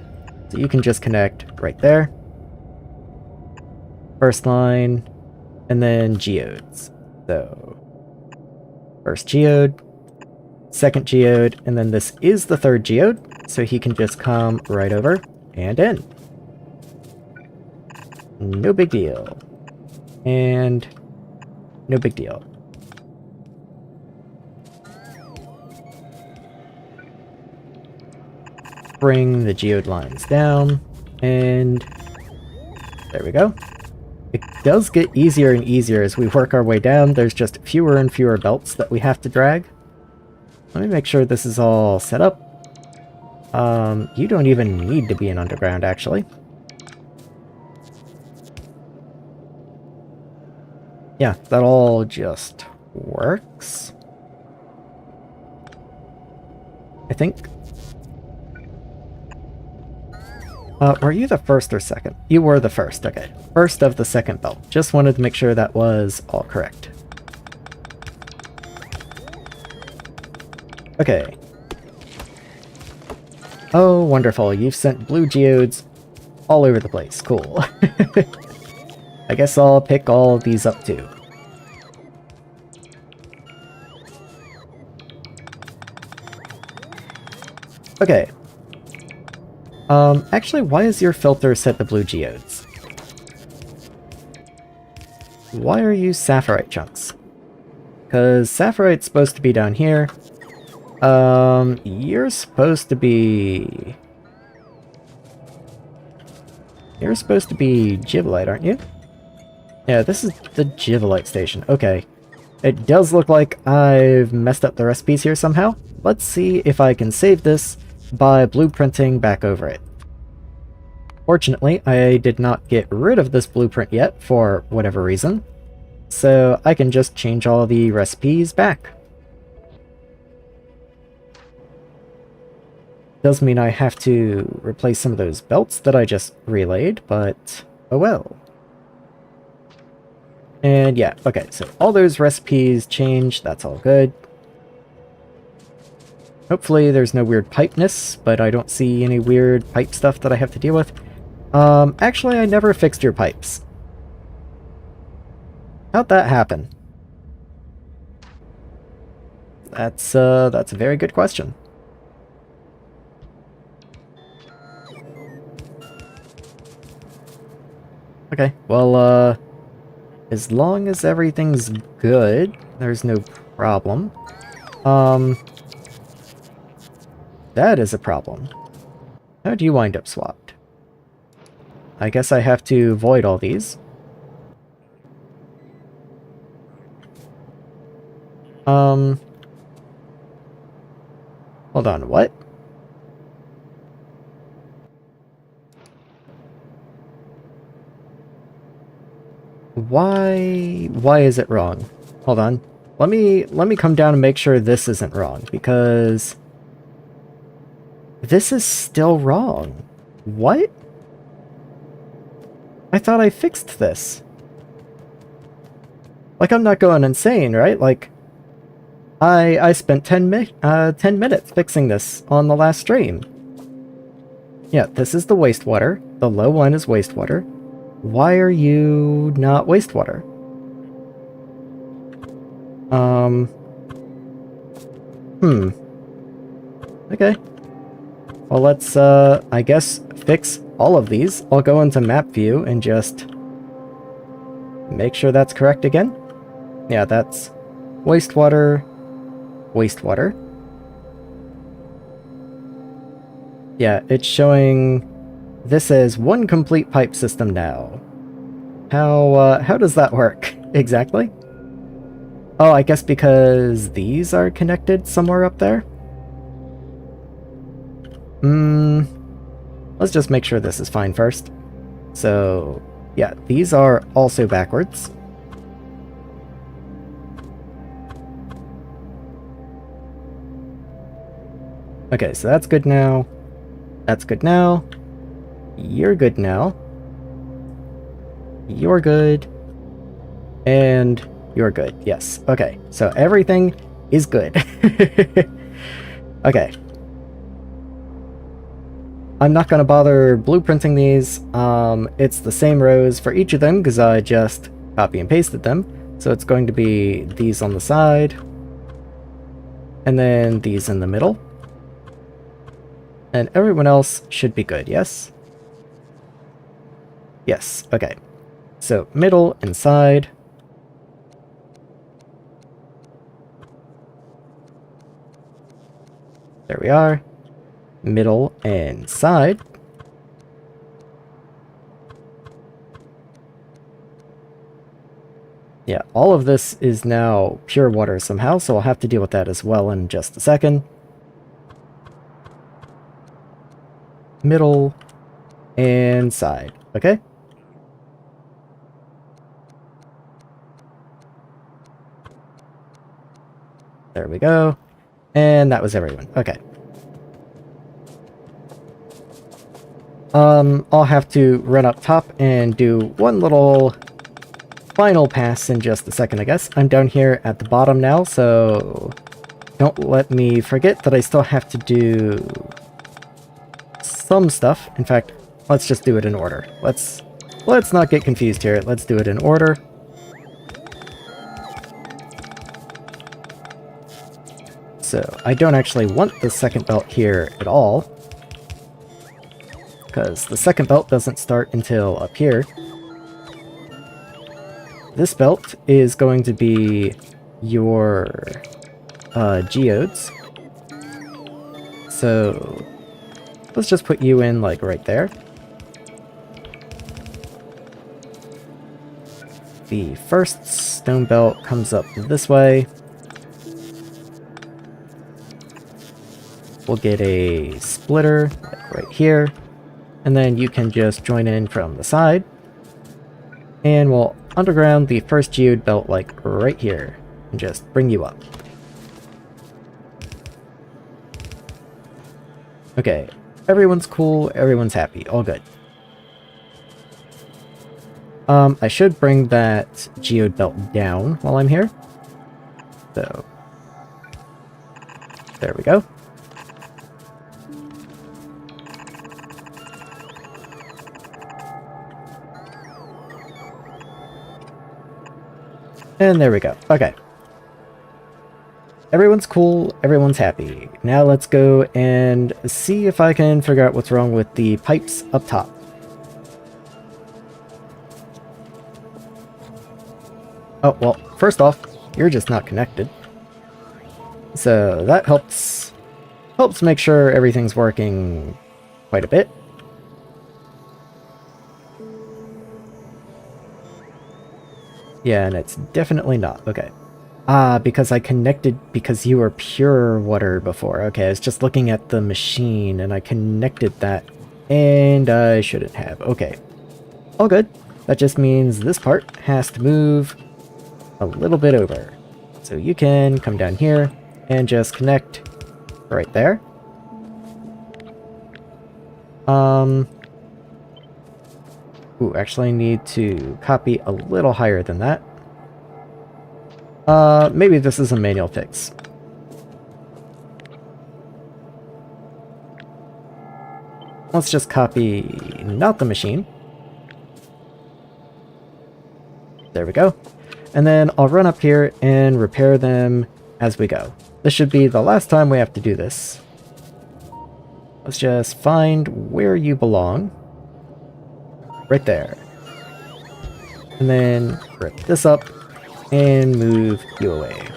So you can just connect right there. First line, and then geodes. So first geode, second geode, and then this is the third geode. So he can just come right over and in. No big deal. And no big deal. Bring the geode lines down, and there we go. It does get easier and easier as we work our way down. There's just fewer and fewer belts that we have to drag. Let me make sure this is all set up. You don't even need to be in underground, actually. Yeah, that all just works. I think. Were you the first or second? You were the first, okay. First of the second belt. Just wanted to make sure that was all correct. Okay. Oh, wonderful. You've sent blue geodes all over the place. Cool. I guess I'll pick all of these up too. Okay. Actually, why is your filter set to blue geodes? Why are you Saphirite chunks? Because Saphirite's supposed to be down here. You're supposed to be... You're supposed to be Givelite, aren't you? Yeah, this is the Givelite station. Okay. It does look like I've messed up the recipes here somehow. Let's see if I can save this by blueprinting back over it. Fortunately, I did not get rid of this blueprint yet for whatever reason, so I can just change all the recipes back. Does mean I have to replace some of those belts that I just relayed, but oh well. And yeah, okay, so all those recipes changed, that's all good. Hopefully there's no weird pipeness, but I don't see any weird pipe stuff that I have to deal with. Actually, I never fixed your pipes. How'd that happen? That's a very good question. Okay, well, as long as everything's good, there's no problem. That is a problem. How do you wind up swapped? I guess I have to void all these. Hold on, what? Why is it wrong? Hold on. Let me come down and make sure this isn't wrong, because this is still wrong. What? I thought I fixed this. Like, I'm not going insane, right? Like, I spent 10 minutes fixing this on the last stream. Yeah, this is the wastewater. The low one is wastewater. Why are you not wastewater? Okay. Well, let's, I guess, fix all of these. I'll go into map view and just make sure that's correct again. Yeah, that's wastewater, wastewater. Yeah, it's showing this as one complete pipe system now. How does that work exactly? Oh, I guess because these are connected somewhere up there? Let's just make sure this is fine first. So, yeah, these are also backwards. Okay, so that's good now. That's good now. You're good now. You're good. And you're good. Yes. Okay. So everything is good. Okay. I'm not going to bother blueprinting these. It's the same rows for each of them because I just copy and pasted them. So it's going to be these on the side. And then these in the middle. And everyone else should be good, yes? Yes. Okay. So middle and side. There we are. Middle and side. Yeah, all of this is now pure water somehow, so I'll have to deal with that as well in just a second. Middle and side, okay? There we go. And that was everyone. Okay. I'll have to run up top and do one little final pass in just a second, I guess. I'm down here at the bottom now, so don't let me forget that I still have to do some stuff. In fact, let's just do it in order. Let's not get confused here. Let's do it in order. So I don't actually want the second belt here at all, because the second belt doesn't start until up here. This belt is going to be your geodes. So let's just put you in like right there. The first stone belt comes up this way. We'll get a splitter like right here, and then you can just join in from the side, and we'll underground the first geode belt like right here and just bring you up. Okay, everyone's cool, everyone's happy, all good. I should bring that geode belt down while I'm here. So there we go. And there we go. Okay. Everyone's cool, everyone's happy. Now let's go and see if I can figure out what's wrong with the pipes up top. Oh, well, first off, you're just not connected. So that helps make sure everything's working quite a bit. Yeah, and it's definitely not. Okay. Ah, because I connected because you were pure water before. Okay, I was just looking at the machine and I connected that and I shouldn't have. Okay. All good. That just means this part has to move a little bit over. So you can come down here and just connect right there. Ooh, actually I need to copy a little higher than that. Maybe this is a manual fix. Let's just copy not the machine. There we go. And then I'll run up here and repair them as we go. This should be the last time we have to do this. Let's just find where you belong. Right there. And then rip this up and move you away.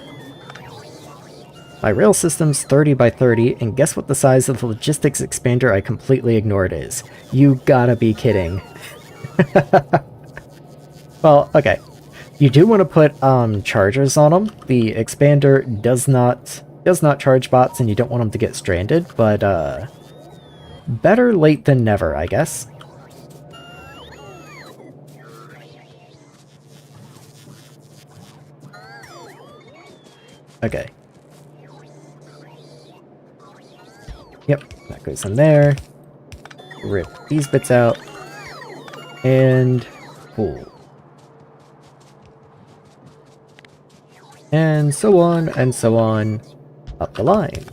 My rail system's 30 by 30, and guess what the size of the logistics expander I completely ignored is? You gotta be kidding. Well, okay. You do want to put chargers on them. The expander does not charge bots, and you don't want them to get stranded, but better late than never, I guess. Okay. Yep, that goes in there. Rip these bits out. And cool. and so on up the line.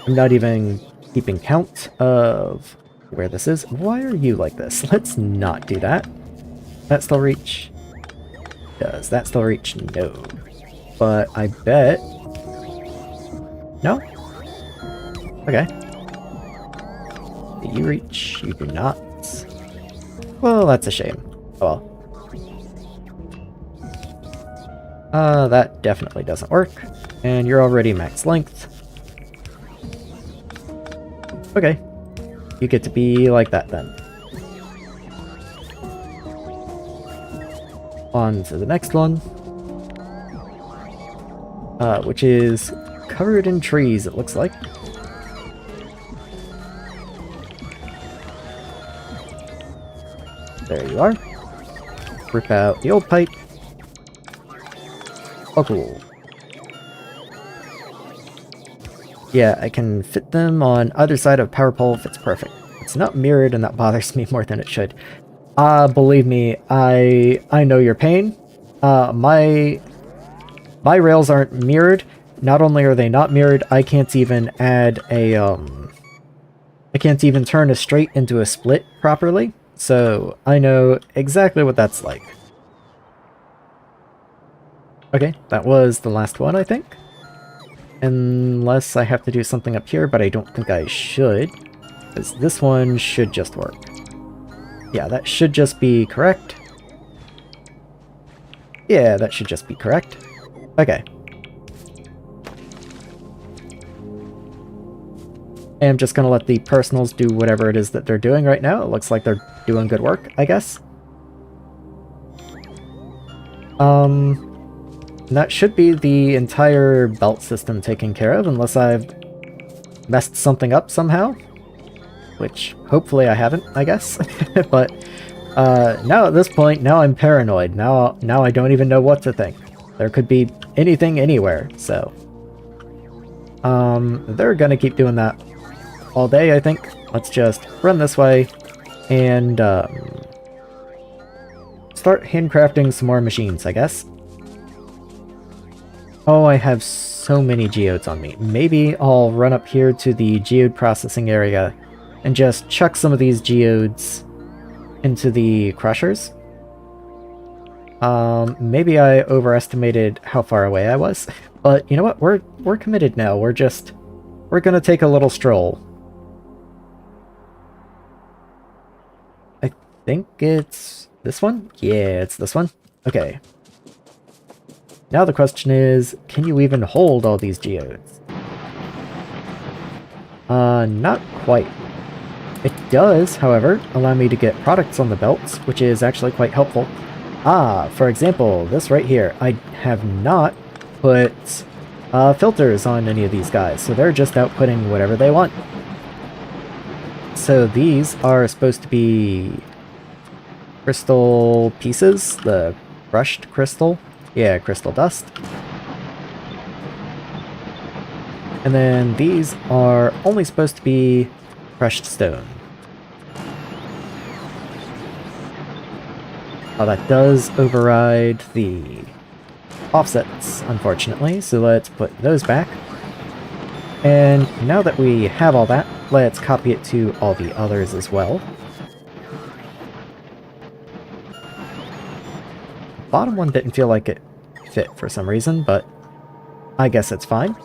I'm not even keeping count of where this is. Why are you like this? Let's not do that. That still reach? Does that still reach? No. But I bet... No? Okay. Do you reach? You do not. Well, that's a shame. Oh well. That definitely doesn't work. And you're already max length. Okay. You get to be like that then. On to the next one. Which is covered in trees, it looks like. There you are. Rip out the old pipe. Oh, cool. Yeah, I can fit them on either side of power pole if it's perfect. It's not mirrored and that bothers me more than it should. Believe me, I know your pain. My rails aren't mirrored. Not only are they not mirrored, I can't even add a, I can't even turn a straight into a split properly. So, I know exactly what that's like. Okay, that was the last one, I think. Unless I have to do something up here, but I don't think I should. Because this one should just work. Yeah, that should just be correct. Yeah, that should just be correct. Okay. I'm just gonna let the personals do whatever it is that they're doing right now. It looks like they're doing good work, I guess. That should be the entire belt system taken care of, unless I've messed something up somehow. Which, hopefully I haven't, I guess. But, now at this point, now I'm paranoid. Now I don't even know what to think. There could be anything anywhere, so... they're gonna keep doing that all day, I think. Let's just run this way, and, start handcrafting some more machines, I guess. Oh, I have so many geodes on me. Maybe I'll run up here to the geode processing area and just chuck some of these geodes into the crushers. Maybe I overestimated how far away I was, but you know what? We're committed now. We're gonna take a little stroll. I think it's this one? Yeah, it's this one. Okay. Now the question is, can you even hold all these geodes? Not quite. It does, however, allow me to get products on the belts, which is actually quite helpful. For example, this right here. I have not put filters on any of these guys, so they're just outputting whatever they want. So these are supposed to be crystal pieces, the crushed crystal. Yeah, crystal dust. And then these are only supposed to be crushed stone. Oh, that does override the offsets, unfortunately, so let's put those back. And now that we have all that, let's copy it to all the others as well. Bottom one didn't feel like it fit for some reason, but I guess it's fine.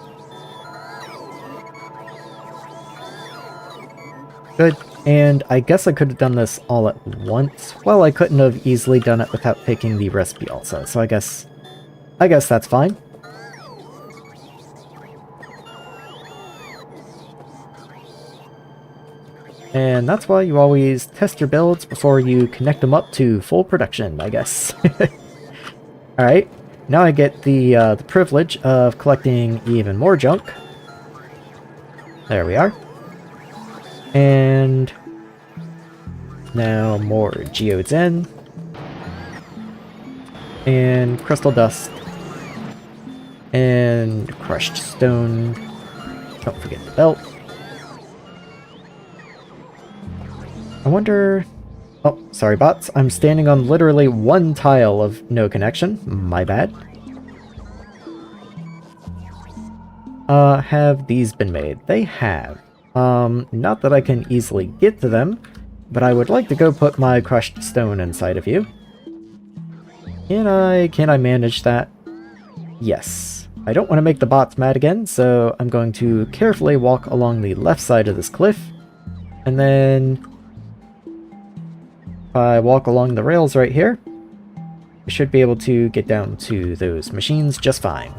Good, and I guess I could have done this all at once. Well, I couldn't have easily done it without taking the recipe also, so I guess that's fine. And that's why you always test your builds before you connect them up to full production, I guess. Alright, now I get the privilege of collecting even more junk. There we are. And now more geodes in. And crystal dust. And crushed stone. Don't forget the belt. I wonder Oh, sorry bots. I'm standing on literally one tile of no connection. My bad. Have these been made? They have. Not that I can easily get to them, but I would like to go put my crushed stone inside of you. Can I manage that? Yes. I don't want to make the bots mad again, so I'm going to carefully walk along the left side of this cliff, and then if I walk along the rails right here, I should be able to get down to those machines just fine.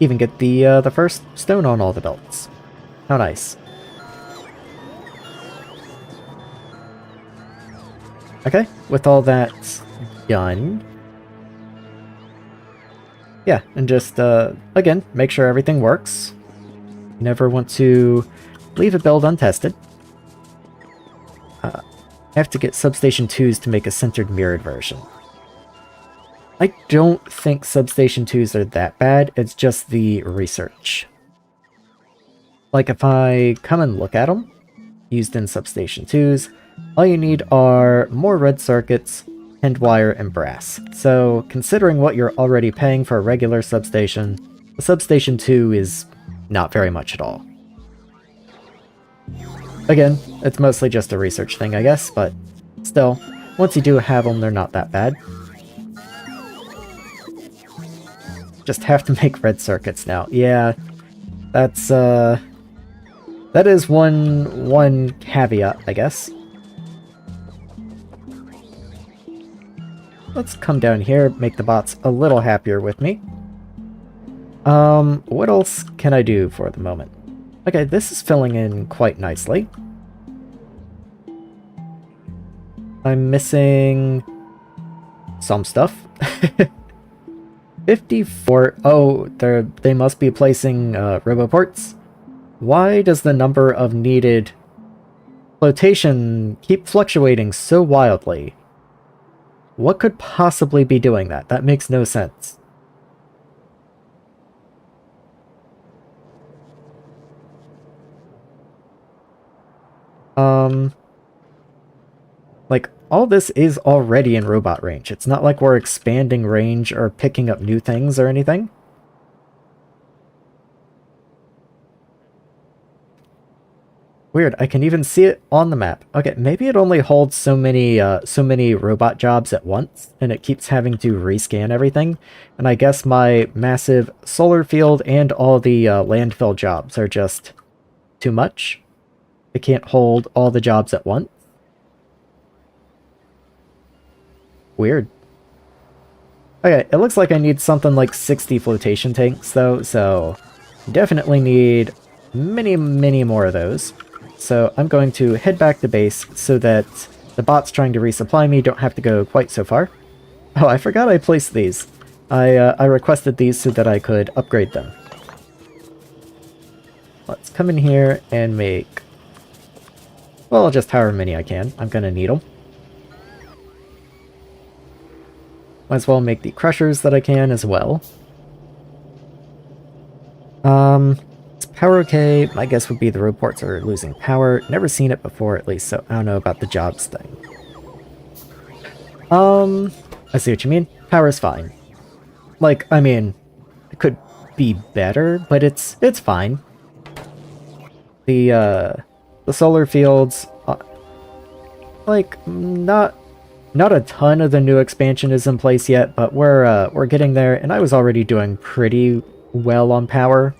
Even get the first stone on all the belts. How nice. Okay, with all that done... Yeah, and just, again, make sure everything works. You never want to leave a build untested. I have to get Substation 2s to make a centered mirrored version. I don't think Substation 2s are that bad, it's just the research. Like, if I come and look at them, used in Substation 2s, all you need are more red circuits, end wire, and brass. So, considering what you're already paying for a regular substation, a Substation 2 is not very much at all. Again, it's mostly just a research thing, I guess, but still, once you do have them, they're not that bad. Just have to make red circuits now. Yeah, that's, that is one caveat, I guess. Let's come down here, make the bots a little happier with me. What else can I do for the moment? Okay, this is filling in quite nicely. I'm missing some stuff. 54. Oh, they must be placing roboports. Why does the number of needed flotation keep fluctuating so wildly? What could possibly be doing that? That makes no sense. Like, all this is already in robot range. It's not like we're expanding range or picking up new things or anything. Weird, I can even see it on the map. Okay, maybe it only holds so many robot jobs at once, and it keeps having to rescan everything. And I guess my massive solar field and all the landfill jobs are just too much. It can't hold all the jobs at once. Weird. Okay, it looks like I need something like 60 flotation tanks, though, so definitely need many, many more of those. So I'm going to head back to base so that the bots trying to resupply me don't have to go quite so far. Oh, I forgot I placed these. I requested these so that I could upgrade them. Let's come in here and make... well, just however many I can. I'm gonna need them. Might as well make the crushers that I can as well. Is power okay? My guess would be the roboports are losing power. Never seen it before, at least, so I don't know about the jobs thing. I see what you mean. Power's fine. Like, I mean, it could be better, but it's fine. The solar fields, like, not a ton of the new expansion is in place yet, but we're getting there, and I was already doing pretty well on power.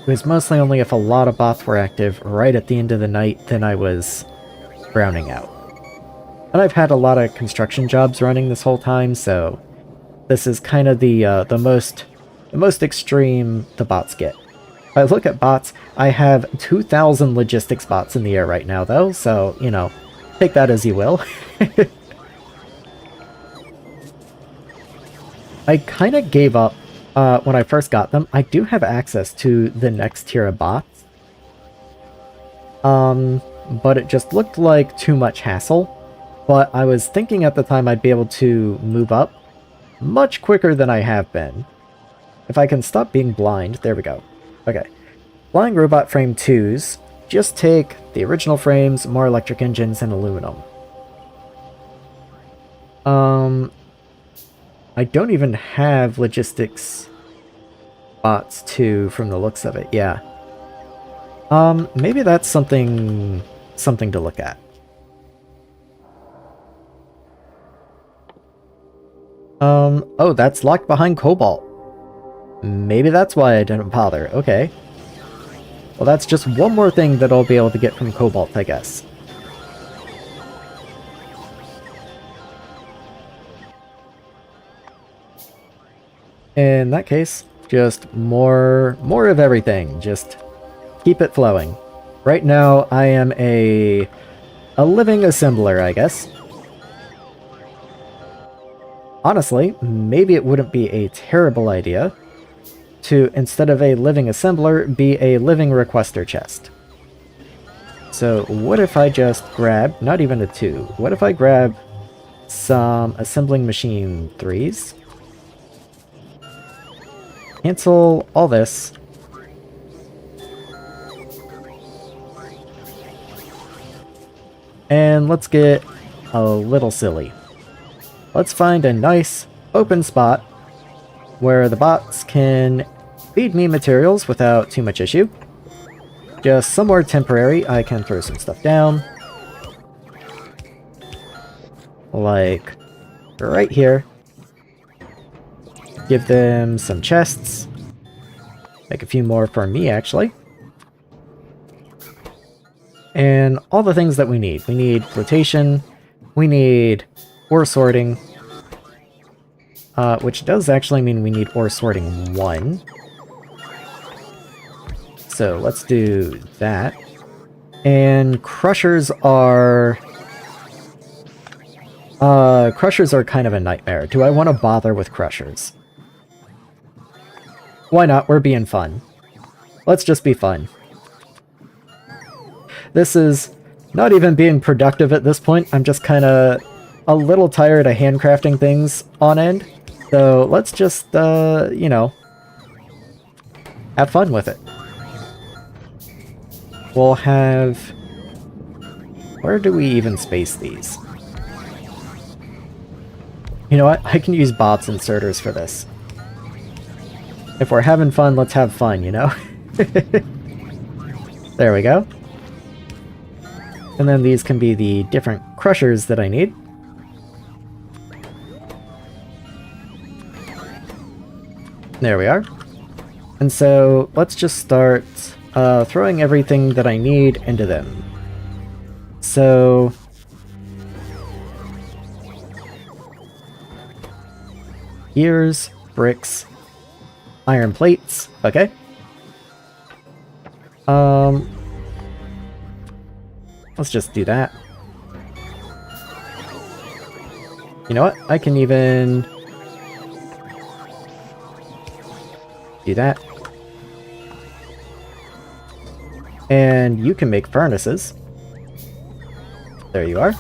It was mostly only if a lot of bots were active right at the end of the night, then I was browning out. And I've had a lot of construction jobs running this whole time, so this is kind of the most extreme the bots get. If I look at bots, I have 2,000 logistics bots in the air right now, though, so, you know, take that as you will. I kind of gave up when I first got them. I do have access to the next tier of bots. But it just looked like too much hassle. But I was thinking at the time I'd be able to move up much quicker than I have been. If I can stop being blind, there we go. Okay. Flying Robot Frame 2s just take the original frames, more electric engines, and aluminum. I don't even have logistics bots 2 from the looks of it, yeah. Maybe that's something to look at. Oh, that's locked behind cobalt. Maybe that's why I didn't bother. Okay. Well, that's just one more thing that I'll be able to get from cobalt, I guess. In that case, just more of everything. Just keep it flowing. Right now, I am a living assembler, I guess. Honestly, maybe it wouldn't be a terrible idea to, instead of a living assembler, be a living requester chest. So what if I just grab, not even a 2, what if I grab some assembling machine 3s? Cancel all this. And let's get a little silly. Let's find a nice open spot where the bots can feed me materials without too much issue. Just somewhere temporary, I can throw some stuff down. Like right here. Give them some chests. Make a few more for me, actually. And all the things that we need. We need flotation. We need ore sorting. Which does actually mean we need ore sorting 1. So let's do that. And crushers are... crushers are kind of a nightmare. Do I want to bother with crushers? Why not? We're being fun. Let's just be fun. This is not even being productive at this point. I'm just kind of a little tired of handcrafting things on end. So let's just, you know, have fun with it. We'll have... Where do we even space these? You know what? I can use Bob's inserters for this. If we're having fun, let's have fun, you know? There we go. And then these can be the different crushers that I need. There we are. And so let's just start throwing everything that I need into them. So... gears, bricks, iron plates, okay. Let's just do that. You know what? I can even do that. And you can make furnaces. There you are.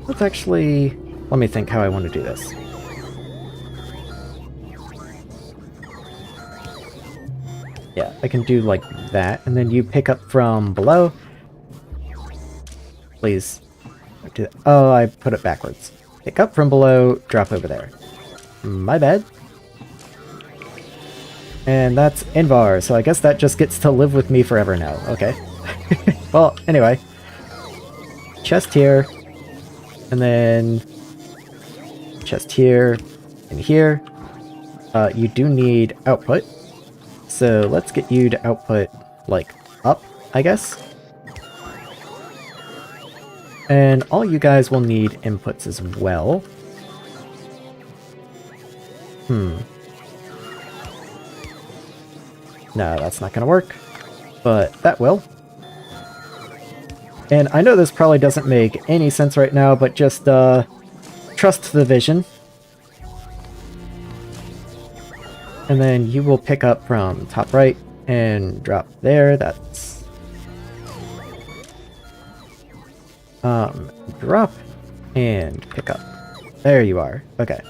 Let's actually... let me think how I want to do this. Yeah, I can do like that, and then you pick up from below. Please. Do that. Oh, I put it backwards. Pick up from below, drop over there. My bad. And that's Invar, so I guess that just gets to live with me forever now. Okay. Well, anyway. Chest here. And then... chest here. And here. You do need output. So let's get you to output, like, up, I guess. And all you guys will need inputs as well. No, that's not gonna work. But that will. And I know this probably doesn't make any sense right now, but just, trust the vision. And then you will pick up from top right and drop there. That's... drop and pick up. There you are. Okay.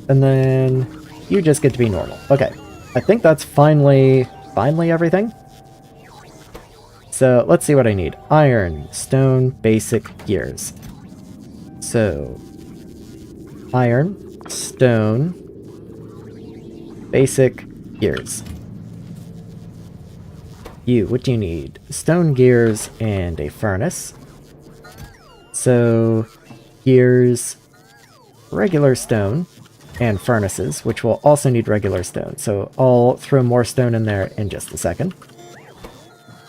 And then you just get to be normal. Okay. I think that's finally everything. So let's see what I need. Iron, stone, basic, gears. So iron, stone, basic, gears. What do you need? Stone, gears, and a furnace. So gears, regular stone, and furnaces, which will also need regular stone. So I'll throw more stone in there in just a second.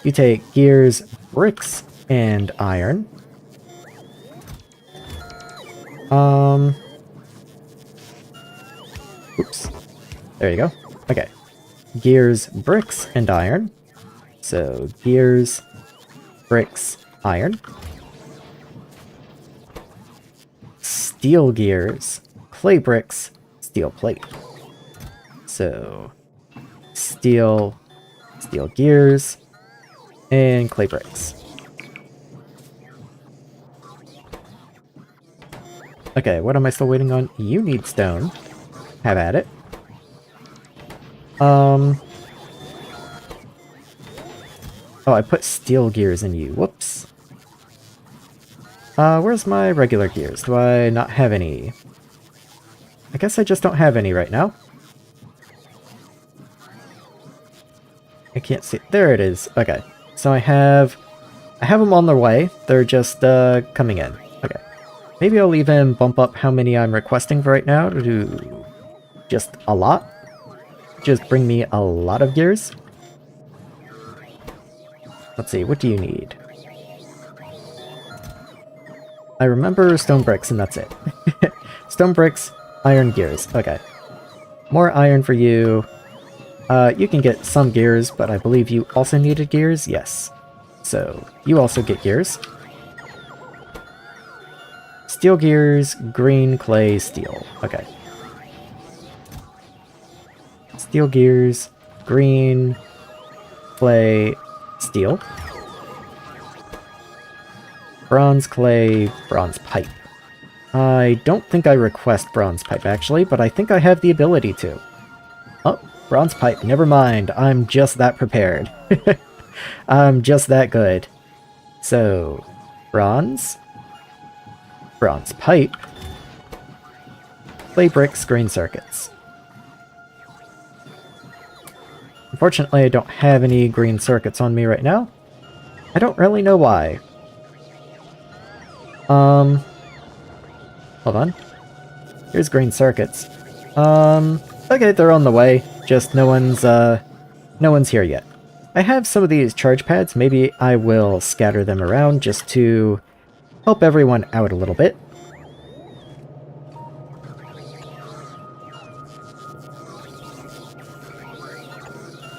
You take gears, bricks, and iron. Oops. There you go. Okay. Gears, bricks, and iron. So gears, bricks, iron. Steel gears, clay bricks, steel plate. So steel gears, and clay bricks. Okay, what am I still waiting on? You need stone. Have at it. Oh, I put steel gears in you. Whoops. Where's my regular gears? Do I not have any? I guess I just don't have any right now. I can't see. There it is. Okay. So I have them on their way. They're just coming in. Okay. Maybe I'll even bump up how many I'm requesting for right now to do just a lot. Just bring me a lot of gears. Let's see, what do you need? I remember stone bricks and that's it. Stone bricks, iron gears. Okay. More iron for you. You can get some gears, but I believe you also needed gears? Yes. So, you also get gears. Steel gears, green, clay, steel. Okay. Steel gears, green, clay, steel. Bronze, clay, bronze pipe. I don't think I request bronze pipe actually, but I think I have the ability to. Oh, bronze pipe, never mind. I'm just that prepared. I'm just that good. So, bronze pipe, clay bricks, green circuits. Unfortunately, I don't have any green circuits on me right now. I don't really know why. Hold on. Here's green circuits. Okay, they're on the way. Just no one's here yet. I have some of these charge pads. Maybe I will scatter them around just to help everyone out a little bit.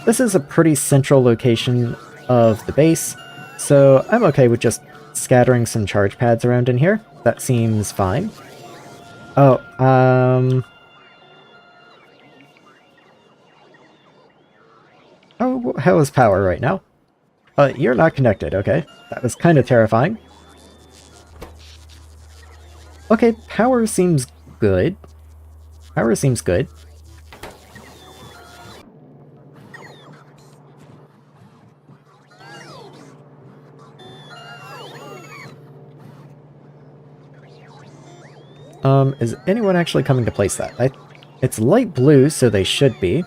This is a pretty central location of the base, so I'm okay with just scattering some charge pads around in here. That seems fine. Oh, oh, how is power right now? You're not connected, okay. That was kind of terrifying. Okay, power seems good. Power seems good. Is anyone actually coming to place that? It's light blue, so they should be.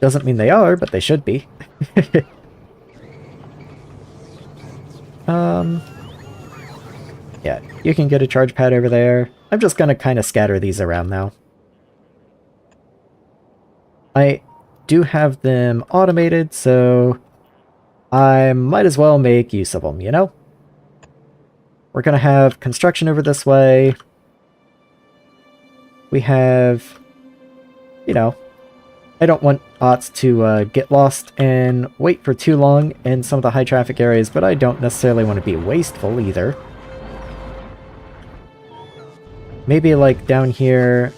Doesn't mean they are, but they should be. Yeah, you can get a charge pad over there. I'm just gonna kind of scatter these around now. I do have them automated, so I might as well make use of them, you know? We're gonna have construction over this way. We have, you know, I don't want bots to get lost and wait for too long in some of the high traffic areas, but I don't necessarily want to be wasteful either. Maybe like down here.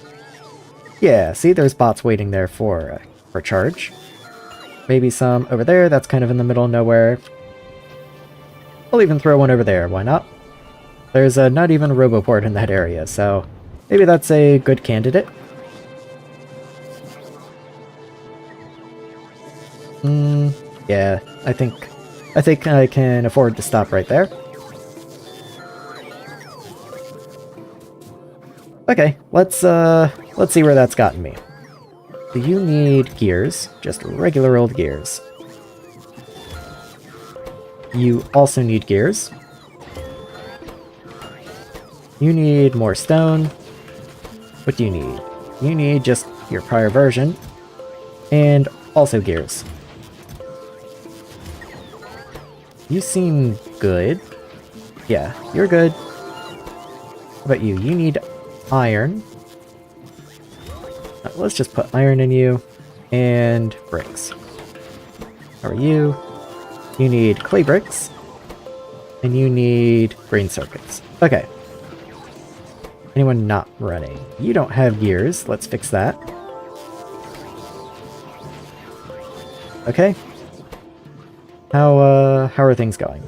Yeah, see, there's bots waiting there for charge. Maybe some over there, that's kind of in the middle of nowhere. I'll even throw one over there, why not? There's not even a roboport in that area, so maybe that's a good candidate. Yeah, I think I can afford to stop right there. Okay, let's see where that's gotten me. Do you need gears? Just regular old gears. You also need gears. You need more stone. What do you need? You need just your prior version. And also gears. You seem good. Yeah, you're good. How about you? You need iron. Let's just put iron in you. And bricks. How are you? You need clay bricks. And you need green circuits. Okay. Anyone not running? You don't have gears. Let's fix that. Okay. How are things going?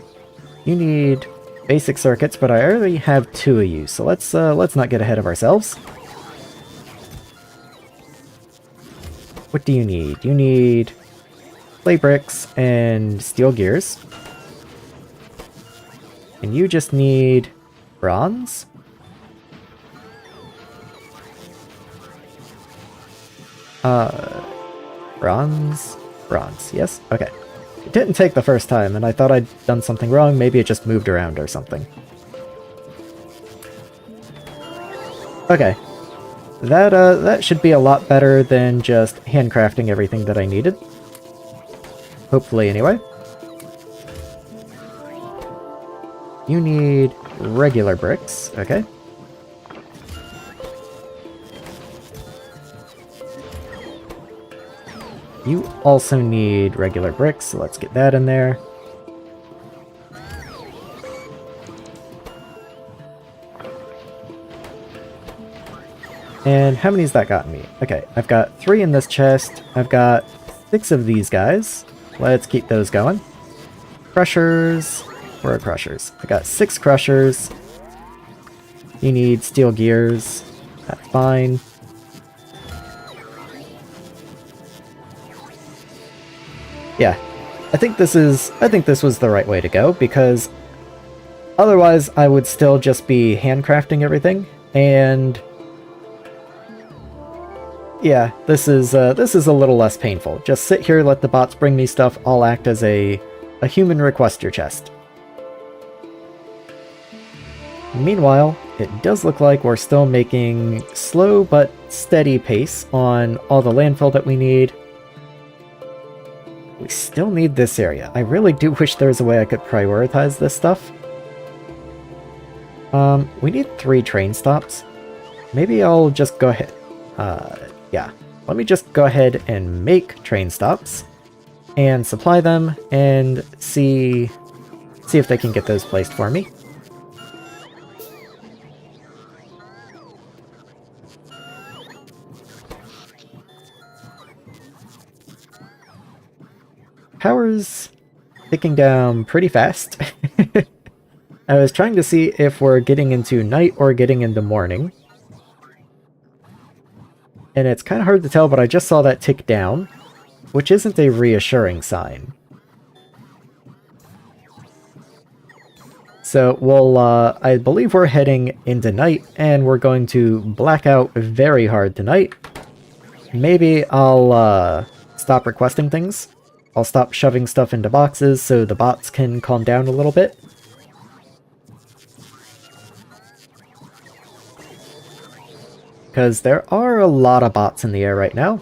You need basic circuits, but I already have 2 of you, so let's not get ahead of ourselves. What do you need? You need clay bricks and steel gears. And you just need bronze? Bronze, yes? Okay. It didn't take the first time, and I thought I'd done something wrong. Maybe it just moved around or something. Okay. That should be a lot better than just handcrafting everything that I needed. Hopefully, anyway. You need regular bricks, okay. You also need regular bricks, so let's get that in there. And how many's that gotten me? Okay, I've got 3 in this chest. I've got 6 of these guys. Let's keep those going. Crushers. Where are crushers? I got 6 crushers. You need steel gears. That's fine. Yeah, I think this was the right way to go, because otherwise I would still just be handcrafting everything, and yeah, this is a little less painful. Just sit here, let the bots bring me stuff, I'll act as a human requester chest. Meanwhile, it does look like we're still making slow but steady pace on all the landfill that we need. We still need this area. I really do wish there was a way I could prioritize this stuff. We need 3 train stops. Maybe I'll just go ahead. Yeah. Let me just go ahead and make train stops and supply them and see if they can get those placed for me. Power's ticking down pretty fast. I was trying to see if we're getting into night or getting into morning. And it's kind of hard to tell, but I just saw that tick down, which isn't a reassuring sign. So, well, I believe we're heading into night, and we're going to black out very hard tonight. Maybe I'll stop requesting things. I'll stop shoving stuff into boxes so the bots can calm down a little bit. Because there are a lot of bots in the air right now.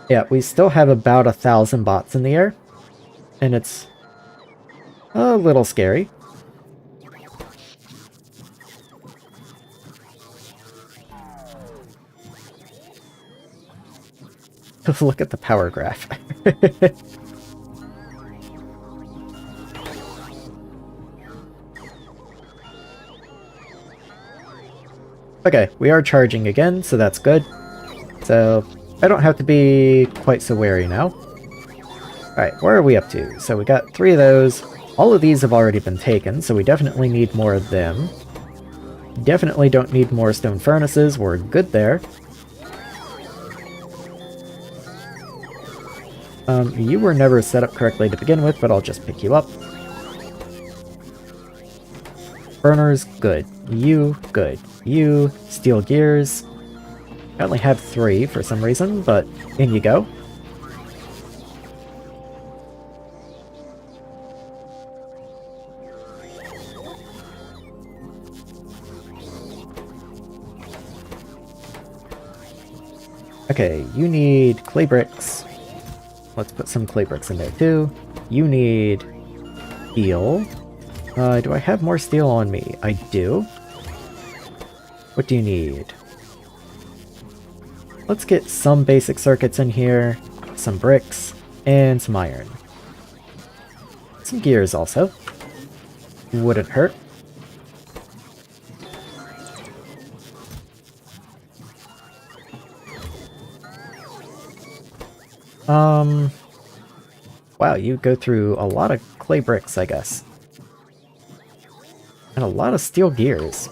Yeah, we still have about 1,000 bots in the air. And it's a little scary. Look at the power graph. Okay, we are charging again, so that's good. So, I don't have to be quite so wary now. Alright, where are we up to? So we got 3 of those. all of these have already been taken, so we definitely need more of them. Definitely don't need more stone furnaces, we're good there. You were never set up correctly to begin with, but I'll just pick you up. Burners, good. You, good. You, steel gears. I only have 3 for some reason, but in you go. Okay, you need clay bricks. Let's put some clay bricks in there too. You need steel. Do I have more steel on me? I do. What do you need? Let's get some basic circuits in here, some bricks, and some iron. Some gears also. Wouldn't hurt. Wow, you go through a lot of clay bricks, I guess. And a lot of steel gears.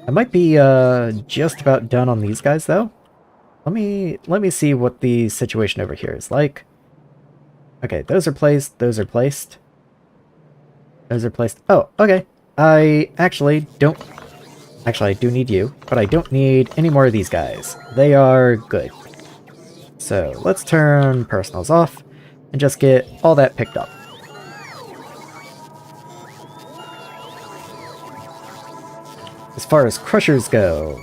I might be just about done on these guys though. Let me see what the situation over here is like. Okay, those are placed, those are placed. Those are placed. Oh, okay. I actually don't... Actually, I do need you, but I don't need any more of these guys. They are good. So let's turn personals off and just get all that picked up. As far as crushers go,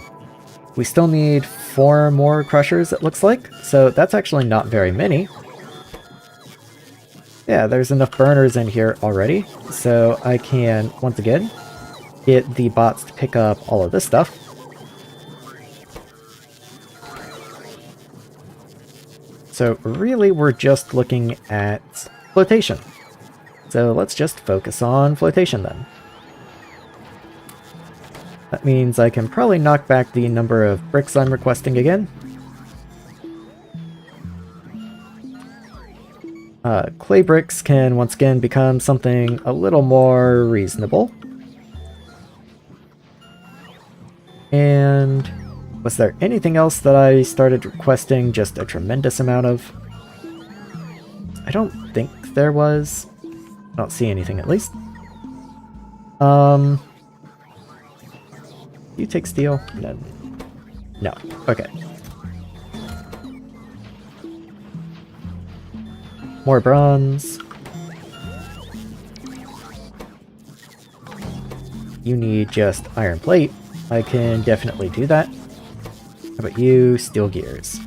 we still need 4 more crushers, it looks like, so that's actually not very many. Yeah, there's enough burners in here already, so I can, once again, get the bots to pick up all of this stuff. So really, we're just looking at flotation. So let's just focus on flotation then. That means I can probably knock back the number of bricks I'm requesting again. Clay bricks can once again become something a little more reasonable. And was there anything else that I started requesting just a tremendous amount of? I don't think there was. I don't see anything at least. You take steel? No. No. Okay. More bronze. You need just iron plate. I can definitely do that. How about you? Steel gears.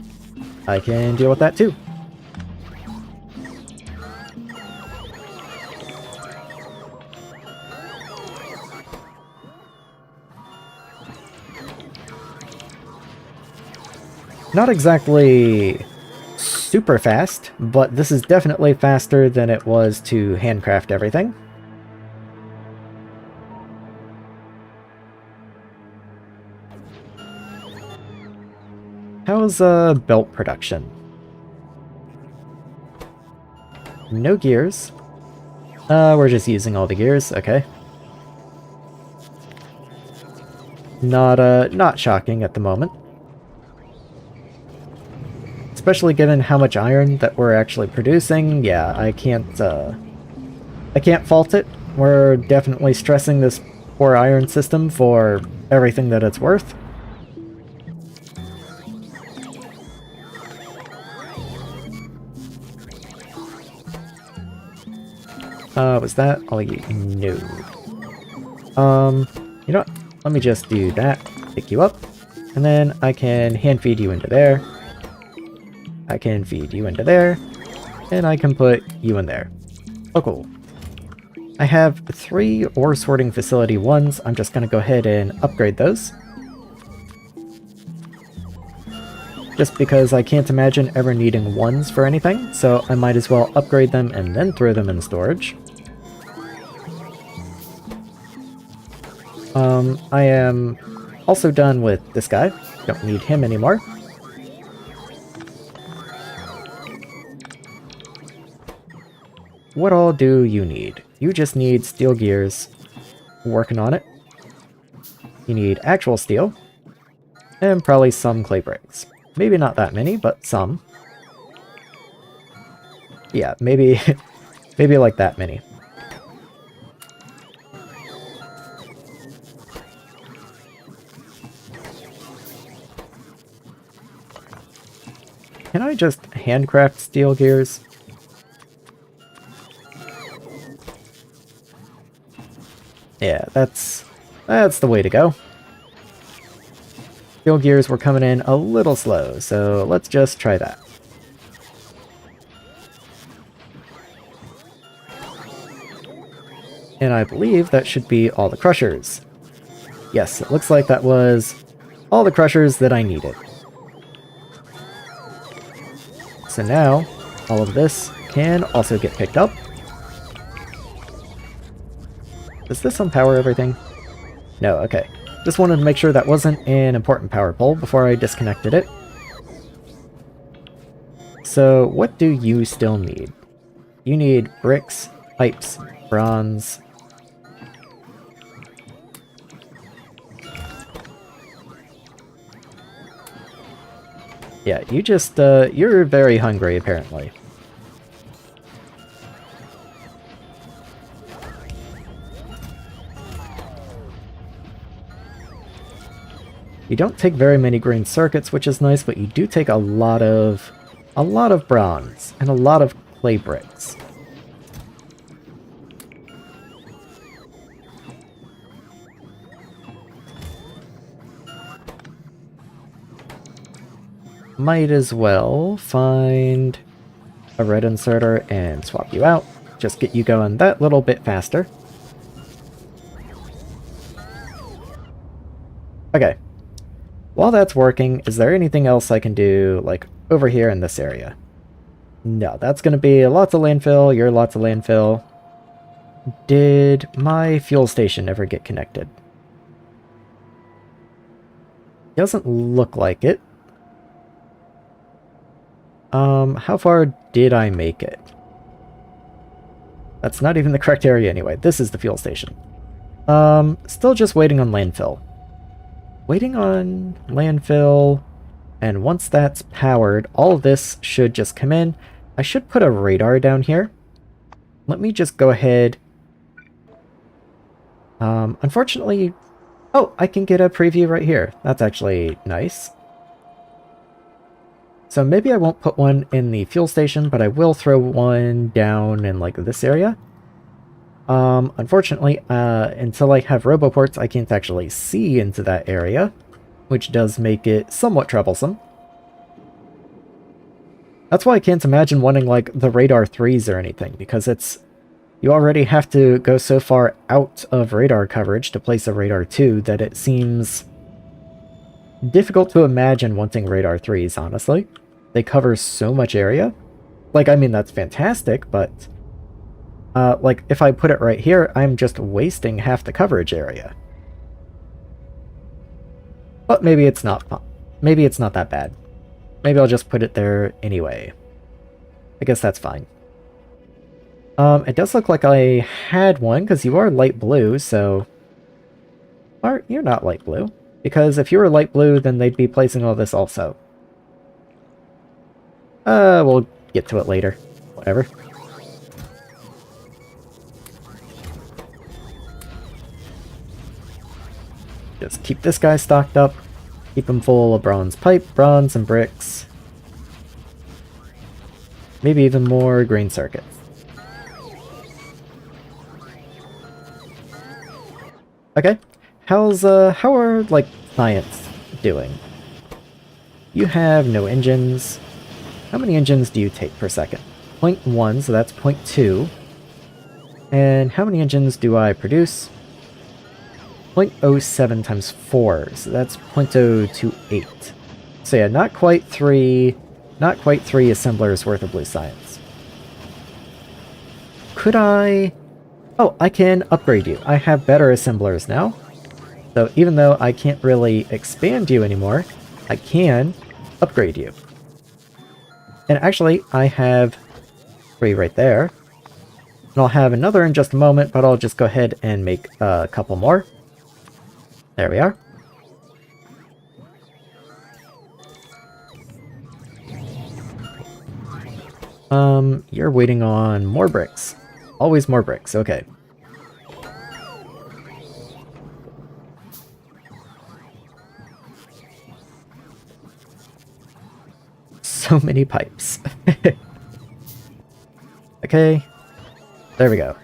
I can deal with that too. Not exactly super fast, but this is definitely faster than it was to handcraft everything. How's belt production? No gears. We're just using all the gears, okay. Not shocking at the moment. Especially given how much iron that we're actually producing, yeah, I can't fault it. We're definitely stressing this poor iron system for everything that it's worth. Was that all you? No. You know what? Let me just do that. Pick you up. And then I can hand feed you into there. I can feed you into there. And I can put you in there. Oh, cool. I have 3 ore sorting facility 1s. I'm just going to go ahead and upgrade those. Just because I can't imagine ever needing 1s for anything, so I might as well upgrade them and then throw them in storage. I am also done with this guy. Don't need him anymore. what all do you need? You just need steel gears. Working on it. You need actual steel. And probably some clay bricks. Maybe not that many, but some. Yeah, maybe, maybe like that many. Can I just handcraft steel gears? Yeah, that's the way to go. Steel gears were coming in a little slow, so let's just try that. And I believe that should be all the crushers. Yes, it looks like that was all the crushers that I needed. So now, all of this can also get picked up. Does this unpower everything? No, okay. Just wanted to make sure that wasn't an important power pole before I disconnected it. So, what do you still need? You need bricks, pipes, bronze. Yeah, you just, you're very hungry, apparently. You don't take very many green circuits, which is nice, but you do take a lot of bronze and a lot of clay bricks. Might as well find a red inserter and swap you out. Just get you going that little bit faster. Okay. While that's working, is there anything else I can do, like, over here in this area? No, that's going to be lots of landfill, you're lots of landfill. Did my fuel station ever get connected? Doesn't look like it. How far did I make it? That's not even the correct area anyway. This is the fuel station. Still just waiting on landfill. Waiting on landfill, and once that's powered, all of this should just come in. I should put a radar down here. Let me just go ahead. Unfortunately... Oh, I can get a preview right here. That's actually nice. So maybe I won't put one in the fuel station, but I will throw one down in, like, this area. Unfortunately, until I have roboports, I can't actually see into that area, which does make it somewhat troublesome. That's why I can't imagine wanting, like, the radar 3s or anything, because it's... You already have to go so far out of radar coverage to place a radar 2 that it seems difficult to imagine wanting radar 3s, honestly. They cover so much area. Like, I mean, that's fantastic, but... like, if I put it right here, I'm just wasting half the coverage area. But maybe it's not fun. Maybe it's not that bad. Maybe I'll just put it there anyway. I guess that's fine. It does look like I had one, because you are light blue, so... Or, you're not light blue. Because if you were light blue, then they'd be placing all this also. We'll get to it later. Whatever. Just keep this guy stocked up. Keep him full of bronze pipe, bronze, and bricks. Maybe even more green circuits. Okay. How are, like, science doing? You have no engines. How many engines do you take per second? 0.1, so that's 0.2. And how many engines do I produce? 0.07 times 4, so that's 0.028. So yeah, not quite three assemblers worth of blue science. Could I... Oh, I can upgrade you. I have better assemblers now. So even though I can't really expand you anymore, I can upgrade you. And actually, I have 3 right there. And I'll have another in just a moment, but I'll just go ahead and make a couple more. There we are. You're waiting on more bricks. Always more bricks, okay. So many pipes. Okay, there we go.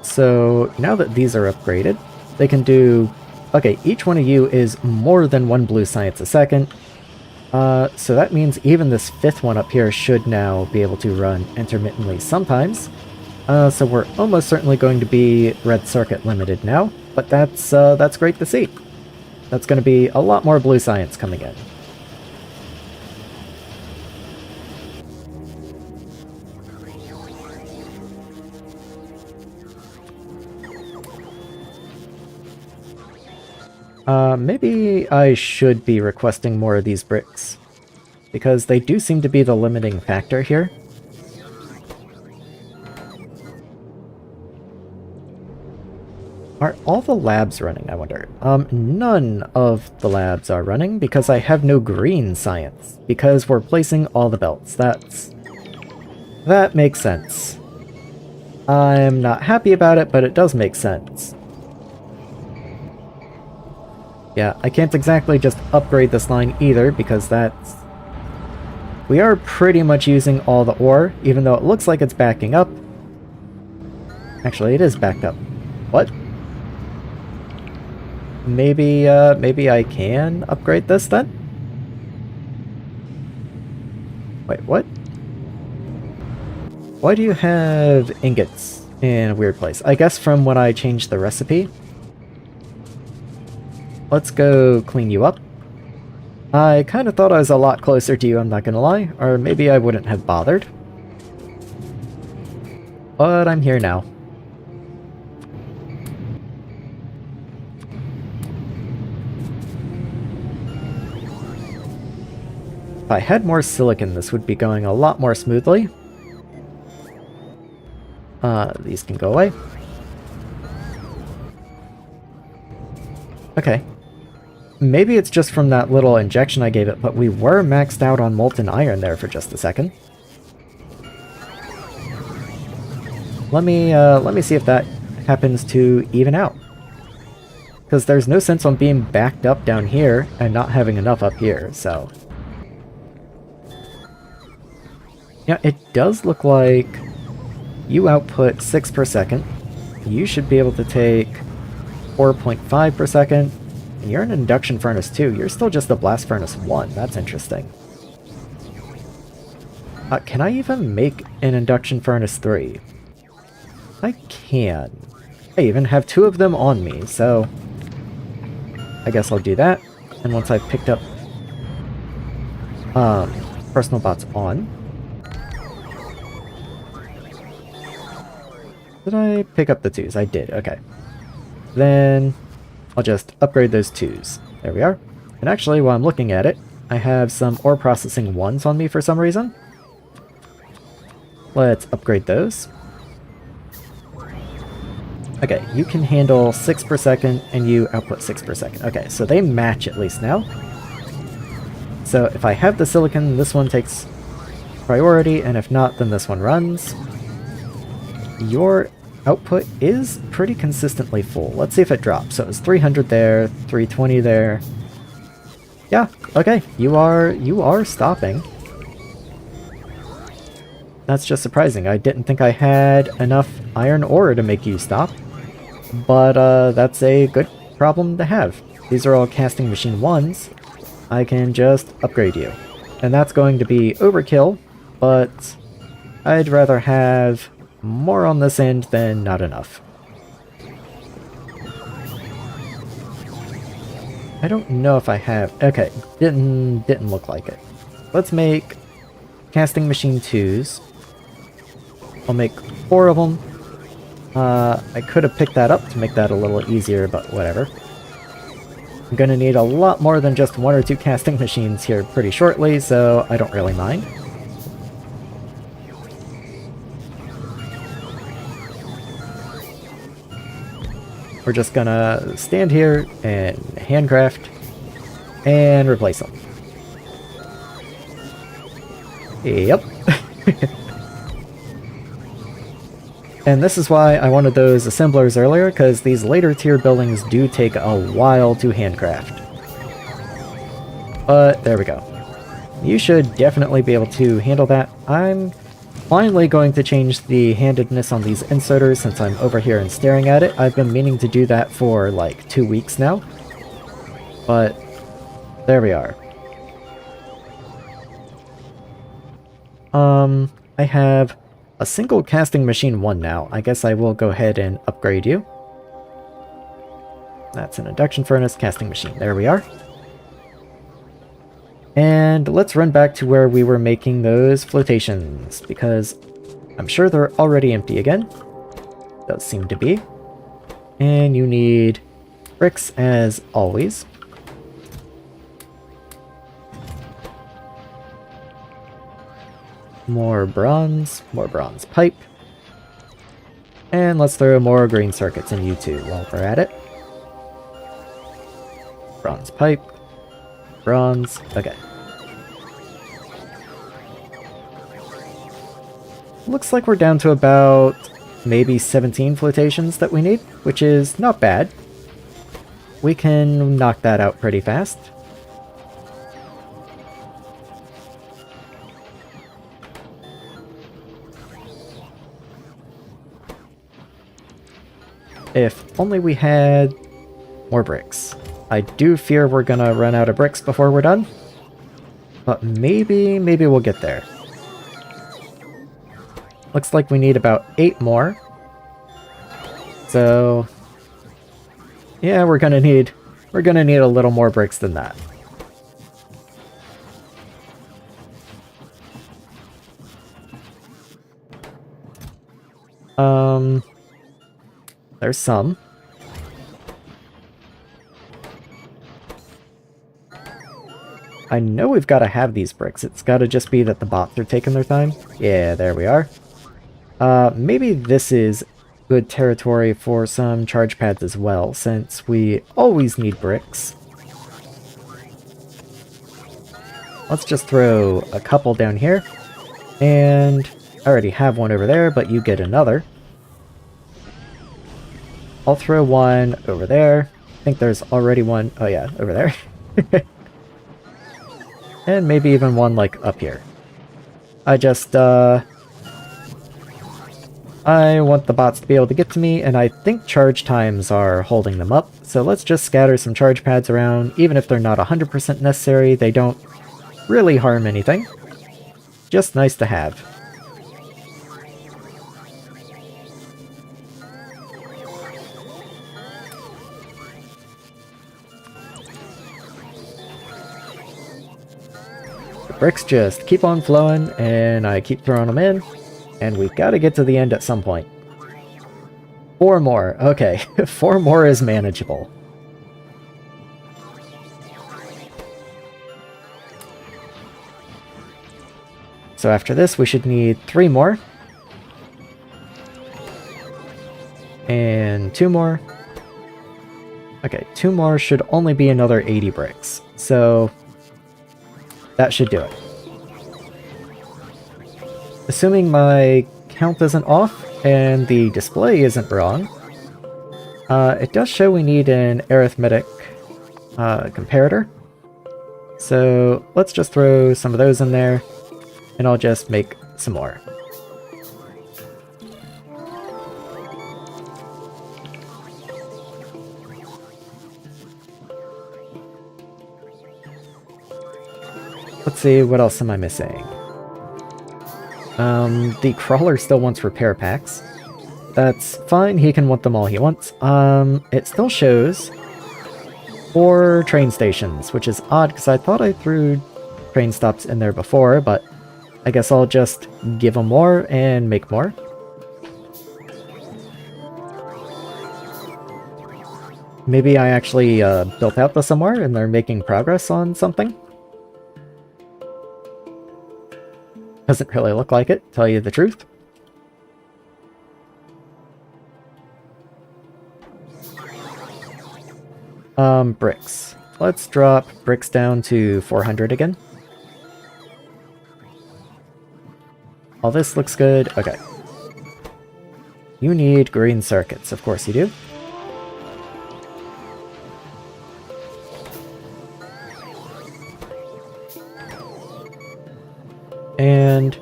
So now that these are upgraded, they can do... Okay, each one of you is more than 1 blue science a second. So that means even this 5th one up here should now be able to run intermittently sometimes. So we're almost certainly going to be red circuit limited now, but that's great to see. That's going to be a lot more blue science coming in. Maybe I should be requesting more of these bricks, because they do seem to be the limiting factor here. Are all the labs running, I wonder? None of the labs are running because I have no green science, because we're placing all the belts. That makes sense. I'm not happy about it, but it does make sense. Yeah, I can't exactly just upgrade this line either, because that's... We are pretty much using all the ore, even though it looks like it's backing up. Actually, it is backed up. What? Maybe I can upgrade this then? Wait, what? Why do you have ingots in a weird place? I guess from when I changed the recipe. Let's go clean you up. I kind of thought I was a lot closer to you, I'm not gonna lie, or maybe I wouldn't have bothered. But I'm here now. If I had more silicon, this would be going a lot more smoothly. These can go away. Okay. Maybe it's just from that little injection I gave it, but we were maxed out on molten iron there for just a second. Let me see if that happens to even out. Because there's no sense on being backed up down here and not having enough up here, so... Yeah, it does look like you output 6 per second. You should be able to take 4.5 per second. And you're an induction furnace too. You're still just a blast furnace 1. That's interesting. Can I even make an induction furnace 3? I can. I even have 2 of them on me, so... I guess I'll do that. And once I've picked up... personal bots on... Did I pick up the 2s? I did, okay. Then I'll just upgrade those 2s. There we are. And actually, while I'm looking at it, I have some ore processing 1s on me for some reason. Let's upgrade those. Okay, you can handle 6 per second, and you output 6 per second. Okay, so they match at least now. So if I have the silicon, this one takes priority, and if not, then this one runs. Your output is pretty consistently full. Let's see if it drops. So it was 300 there, 320 there. Yeah, okay, you are stopping. That's just surprising. I didn't think I had enough iron ore to make you stop. But that's a good problem to have. These are all casting machine 1s. I can just upgrade you. And that's going to be overkill, but I'd rather have more on this end than not enough. I don't know if I have... Okay, didn't look like it. Let's make casting machine 2s. I'll make 4 of them. I could have picked that up to make that a little easier, but whatever. I'm gonna need a lot more than just 1 or 2 casting machines here pretty shortly, so I don't really mind. We're just gonna stand here and handcraft and replace them. Yep. And this is why I wanted those assemblers earlier, because these later tier buildings do take a while to handcraft. But there we go. You should definitely be able to handle that. I'm finally going to change the handedness on these inserters since I'm over here and staring at it. I've been meaning to do that for like 2 weeks now. But there we are. I have a single casting machine 1 now. I guess I will go ahead and upgrade you. That's an induction furnace casting machine. There we are. And let's run back to where we were making those flotations, because I'm sure they're already empty again. Does seem to be. And you need bricks as always. More bronze pipe. And let's throw more green circuits in you too while we're at it. Bronze pipe. Bronze. Okay. Looks like we're down to about maybe 17 flotations that we need, which is not bad. We can knock that out pretty fast. If only we had more bricks. I do fear we're gonna run out of bricks before we're done. But maybe we'll get there. Looks like we need about 8 more. So yeah, we're gonna need a little more bricks than that. There's some. I know we've got to have these bricks. It's got to just be that the bots are taking their time. Yeah, there we are. Maybe this is good territory for some charge pads as well, since we always need bricks. Let's just throw a couple down here. And I already have one over there, but you get another. I'll throw one over there. I think there's already one. Oh yeah, over there. And maybe even one like up here. I just, I want the bots to be able to get to me, and I think charge times are holding them up. So let's just scatter some charge pads around. Even if they're not 100% necessary, they don't really harm anything. Just nice to have. Bricks just keep on flowing, and I keep throwing them in, and we've got to get to the end at some point. 4 more. Okay, 4 more is manageable. So after this, we should need 3 more. And 2 more. Okay, 2 more should only be another 80 bricks. So that should do it. Assuming my count isn't off and the display isn't wrong, it does show we need an arithmetic comparator. So let's just throw some of those in there, and I'll just make some more. Let's see, what else am I missing? The crawler still wants repair packs. That's fine, he can want them all he wants. It still shows 4 train stations, which is odd because I thought I threw train stops in there before, but I guess I'll just give them more and make more. Maybe I actually built out the somewhere and they're making progress on something? Doesn't really look like it, tell you the truth. Bricks. Let's drop bricks down to 400 again. All this looks good. Okay. You need green circuits. Of course you do. And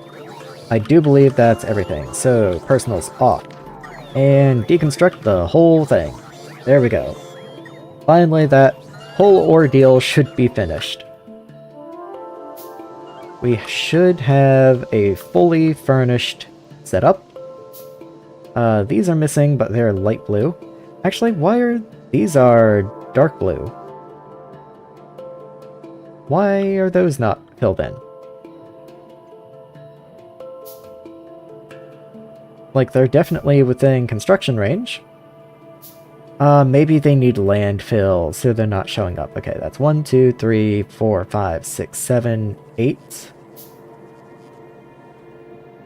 I do believe that's everything. So, personal's off. And deconstruct the whole thing. There we go. Finally, that whole ordeal should be finished. We should have a fully furnished setup. These are missing, but they're light blue. Actually, these are dark blue? Why are those not filled in? Like, they're definitely within construction range. Maybe they need landfill, so they're not showing up. Okay, that's 1, 2, 3, 4, 5, 6, 7, 8.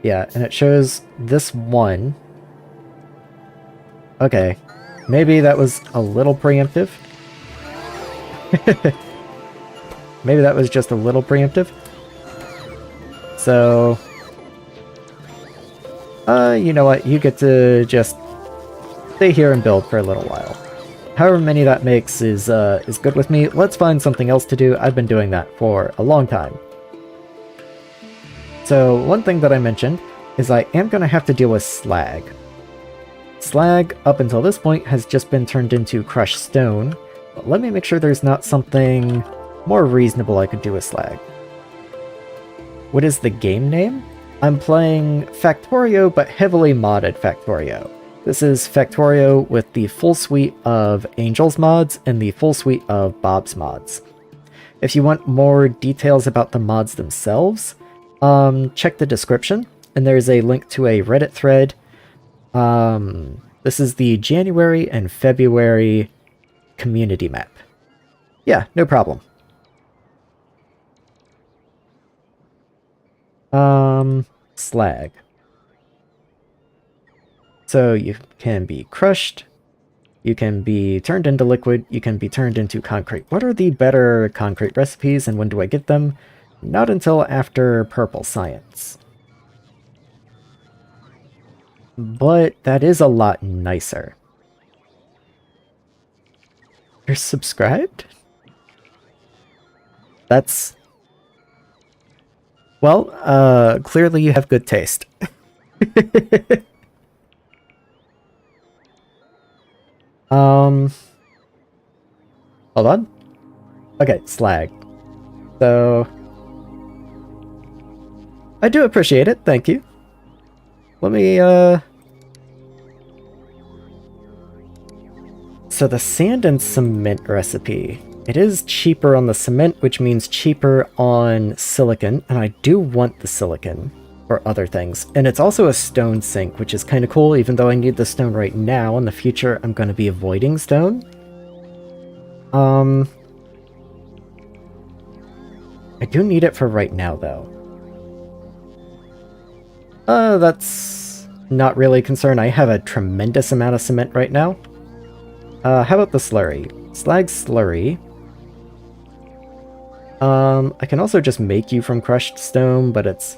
Yeah, and it shows this one. Okay, maybe that was a little preemptive. Maybe that was just a little preemptive. So, you know what? You get to just stay here and build for a little while. However many that makes is good with me. Let's find something else to do. I've been doing that for a long time. So, one thing that I mentioned is I am going to have to deal with slag. Slag, up until this point, has just been turned into crushed stone. But let me make sure there's not something more reasonable I could do with slag. What is the game name? I'm playing Factorio, but heavily modded Factorio. This is Factorio with the full suite of Angel's mods and the full suite of Bob's mods. If you want more details about the mods themselves, check the description, and there's a link to a Reddit thread. This is the January and February community map. Yeah, no problem. Slag. So you can be crushed, you can be turned into liquid, you can be turned into concrete. What are the better concrete recipes and when do I get them? Not until after purple science. But that is a lot nicer. You're subscribed? That's... Well, clearly you have good taste. Hold on. Okay, slag. So... I do appreciate it, thank you. Let me, So the sand and cement recipe. It is cheaper on the cement, which means cheaper on silicon, and I do want the silicon for other things. And it's also a stone sink, which is kind of cool, even though I need the stone right now. In the future, I'm going to be avoiding stone. I do need it for right now, though. That's not really a concern. I have a tremendous amount of cement right now. How about the slurry? Slag slurry. I can also just make you from crushed stone, but it's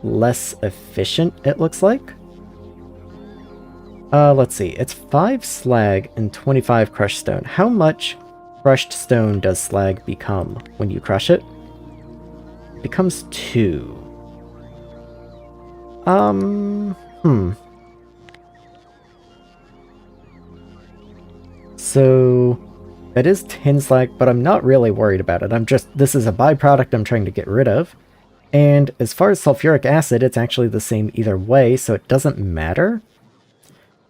less efficient, it looks like. Let's see. It's 5 slag and 25 crushed stone. How much crushed stone does slag become when you crush it? It becomes 2. So, that is 10 slag, but I'm not really worried about it. This is a byproduct I'm trying to get rid of. And as far as sulfuric acid, it's actually the same either way, so it doesn't matter.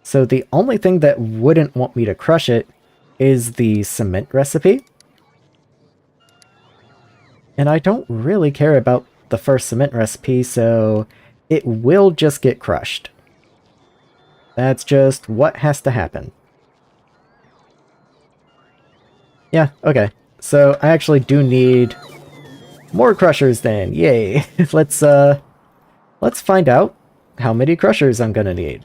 So the only thing that wouldn't want me to crush it is the cement recipe. And I don't really care about the first cement recipe, so it will just get crushed. That's just what has to happen. Yeah, okay. So I actually do need more crushers then. Yay. Let's find out how many crushers I'm gonna need.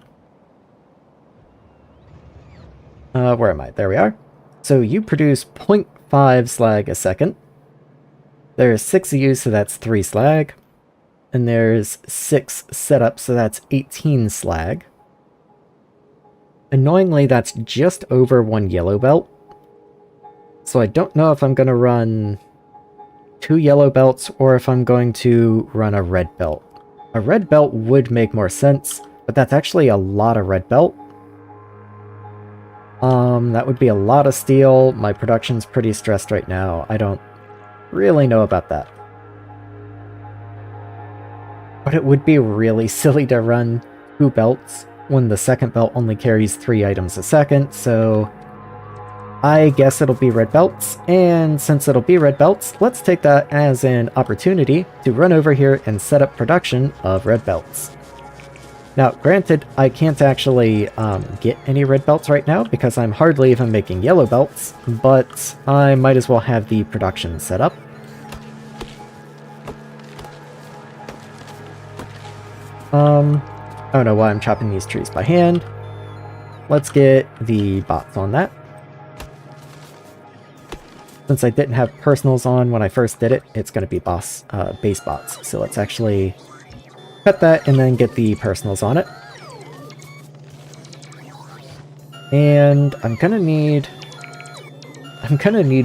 Where am I? There we are. So you produce 0.5 slag a second. There's 6 of you, so that's 3 slag. And there's 6 setups, so that's 18 slag. Annoyingly, that's just over 1 yellow belt. So I don't know if I'm going to run 2 yellow belts or if I'm going to run a red belt. A red belt would make more sense, but that's actually a lot of red belt. That would be a lot of steel. My production's pretty stressed right now. I don't really know about that. But it would be really silly to run 2 belts when the second belt only carries 3 items a second, so I guess it'll be red belts, and since it'll be red belts, let's take that as an opportunity to run over here and set up production of red belts. Now, granted, I can't actually get any red belts right now because I'm hardly even making yellow belts, but I might as well have the production set up. I don't know why I'm chopping these trees by hand. Let's get the bots on that. Since I didn't have personals on when I first did it, it's going to be base bots. So let's actually cut that and then get the personals on it. And I'm gonna need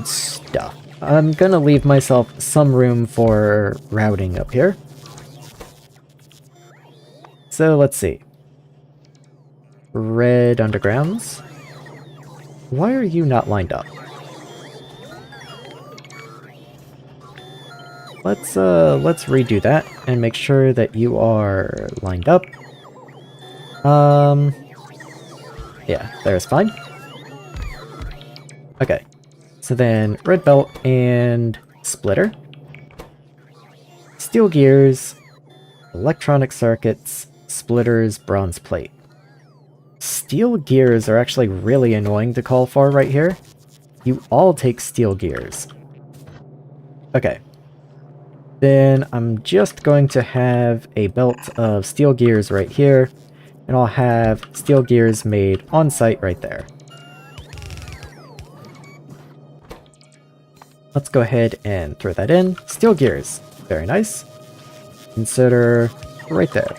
stuff. I'm gonna leave myself some room for routing up here. So let's see. Red undergrounds. Why are you not lined up? Let's redo that and make sure that you are lined up. Yeah, there's fine. Okay. So then red belt and splitter. Steel gears, electronic circuits, splitters, bronze plate. Steel gears are actually really annoying to call for right here. You all take steel gears. Okay. Then I'm just going to have a belt of steel gears right here, and I'll have steel gears made on site right there. Let's go ahead and throw that in. Steel gears. Very nice. Consider right there.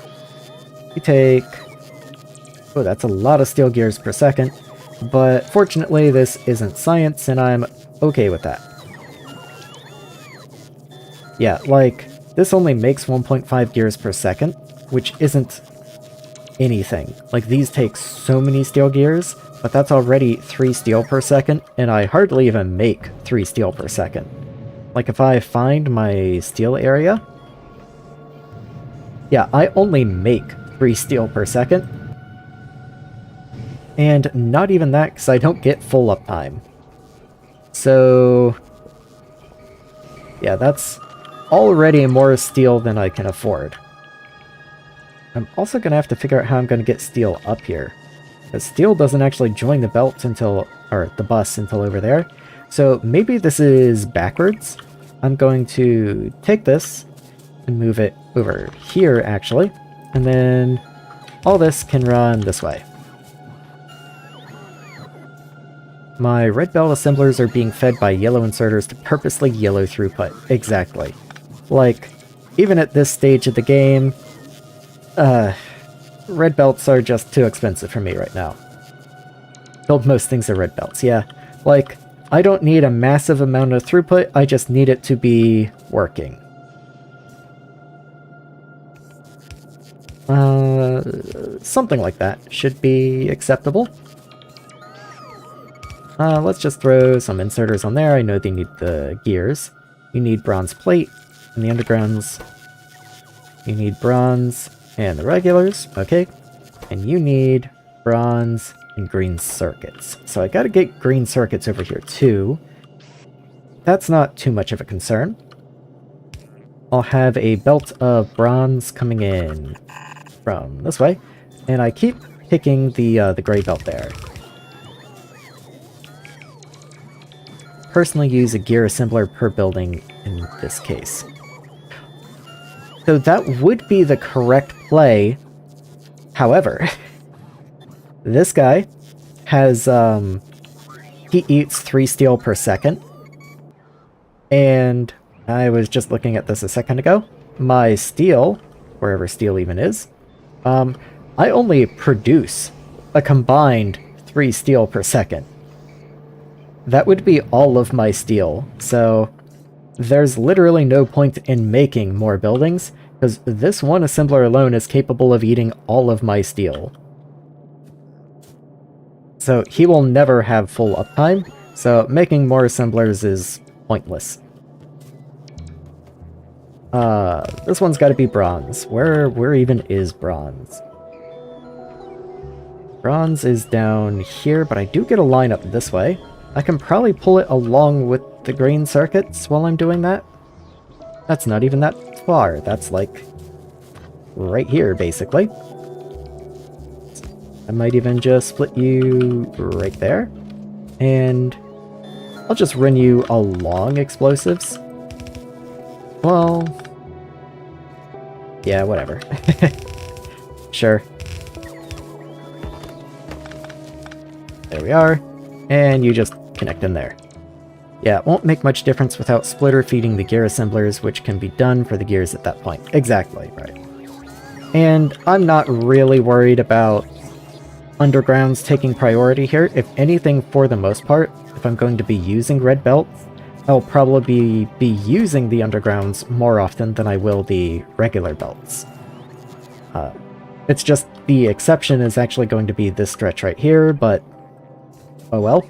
You take... Oh, that's a lot of steel gears per second, but fortunately this isn't science and I'm okay with that. Yeah, like, this only makes 1.5 gears per second, which isn't anything. Like, these take so many steel gears, but that's already 3 steel per second, and I hardly even make 3 steel per second. Like, if I find my steel area... Yeah, I only make 3 steel per second. And not even that, because I don't get full uptime. So... yeah, that's already more steel than I can afford. I'm also going to have to figure out how I'm going to get steel up here. Because steel doesn't actually join the belt until... or the bus until over there. So maybe this is backwards. I'm going to take this and move it over here, actually. And then all this can run this way. My red belt assemblers are being fed by yellow inserters to purposely yellow throughput. Exactly. Like, even at this stage of the game, red belts are just too expensive for me right now. Build most things are red belts, yeah. Like, I don't need a massive amount of throughput, I just need it to be working. Something like that should be acceptable. Let's just throw some inserters on there. I know they need the gears. You need bronze plate and the undergrounds. You need bronze and the regulars. Okay. And you need bronze and green circuits. So I gotta get green circuits over here too. That's not too much of a concern. I'll have a belt of bronze coming in from this way. And I keep picking the gray belt there. personally use a gear assembler per building in this case. So that would be the correct play. However, this guy has, he eats 3 steel per second. And I was just looking at this a second ago. My steel, wherever steel even is, I only produce a combined 3 steel per second. That would be all of my steel, so there's literally no point in making more buildings, because this one assembler alone is capable of eating all of my steel. So he will never have full uptime, so making more assemblers is pointless. This one's got to be bronze. Where even is bronze? Bronze is down here, but I do get a line up this way. I can probably pull it along with the green circuits while I'm doing that. That's not even that far. That's like right here, basically. I might even just split you right there. And I'll just run you along explosives. Well, yeah, whatever. Sure. There we are. And you just connect in there. Yeah, it won't make much difference without splitter feeding the gear assemblers, which can be done for the gears at that point. Exactly, right. And I'm not really worried about undergrounds taking priority here. If anything, for the most part, if I'm going to be using red belts, I'll probably be using the undergrounds more often than I will the regular belts. It's just the exception is actually going to be this stretch right here, but oh well.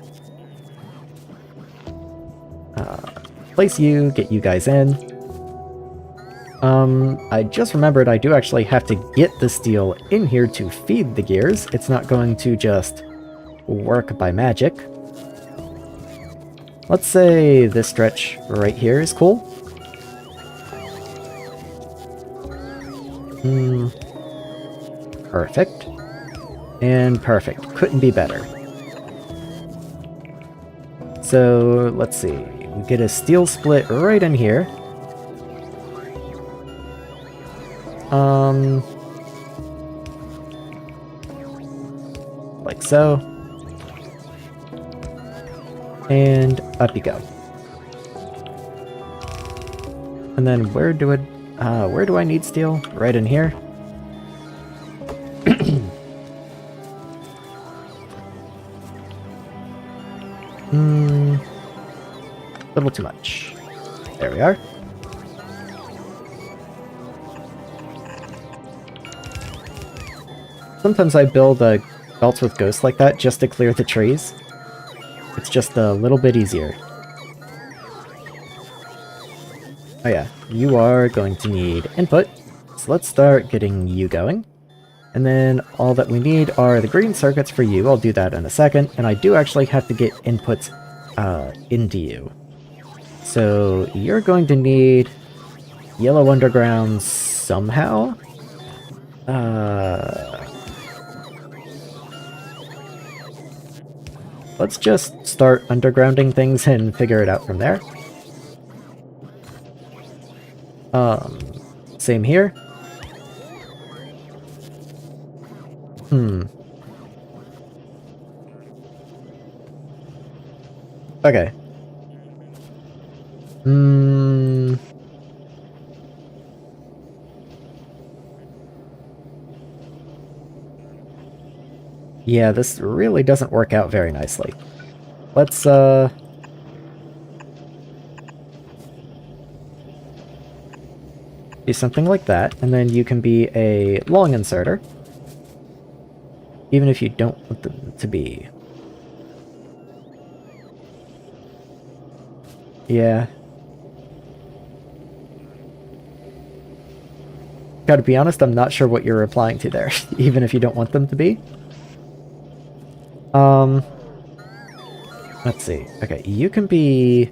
Place you, get you guys in. I just remembered I do actually have to get the steel in here to feed the gears. It's not going to just work by magic. Let's say this stretch right here is cool. Perfect. And perfect. Couldn't be better. So, let's see. We get a steel split right in here. Like so. And up you go. And then where do I need steel? Right in here. A little too much. There we are. Sometimes I build belts with ghosts like that just to clear the trees. It's just a little bit easier. Oh yeah, you are going to need input. So let's start getting you going. And then all that we need are the green circuits for you. I'll do that in a second. And I do actually have to get inputs into you. So you're going to need yellow underground somehow. Let's just start undergrounding things and figure it out from there. Same here. Okay. Yeah, this really doesn't work out very nicely. Let's, do something like that, and then you can be a long inserter. Even if you don't want them to be. Yeah. Gotta be honest, I'm not sure what you're replying to there, even if you don't want them to be. Let's see. Okay, you can be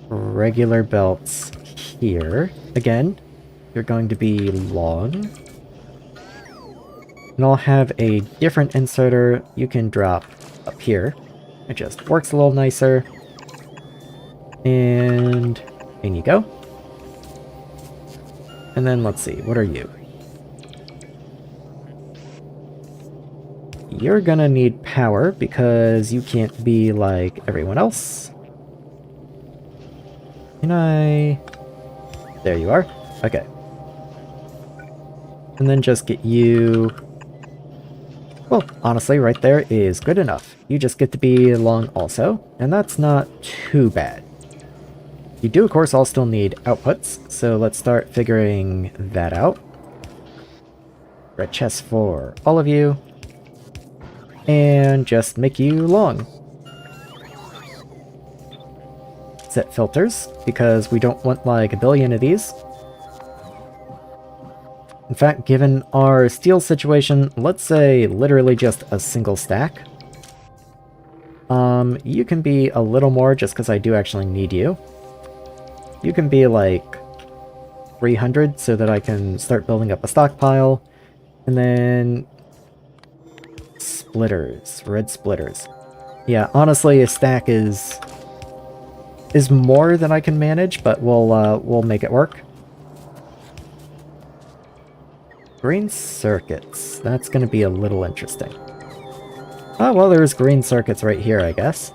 regular belts here. Again, you're going to be long. And I'll have a different inserter you can drop up here. It just works a little nicer. And in you go. And then let's see, what are you? You're gonna need power because you can't be like everyone else. Can I... There you are. Okay. And then just get you... Well, honestly, right there is good enough. You just get to be along also, and that's not too bad. You do, of course, all still need outputs, so let's start figuring that out. Red chest for all of you. And just make you long. Set filters, because we don't want like a billion of these. In fact, given our steel situation, let's say literally just a single stack. You can be a little more just because I do actually need you. You can be like 300 so that I can start building up a stockpile. And then splitters, red splitters. Yeah, honestly, a stack is more than I can manage, but we'll make it work. Green circuits. That's going to be a little interesting. Oh, well, there's green circuits right here, I guess.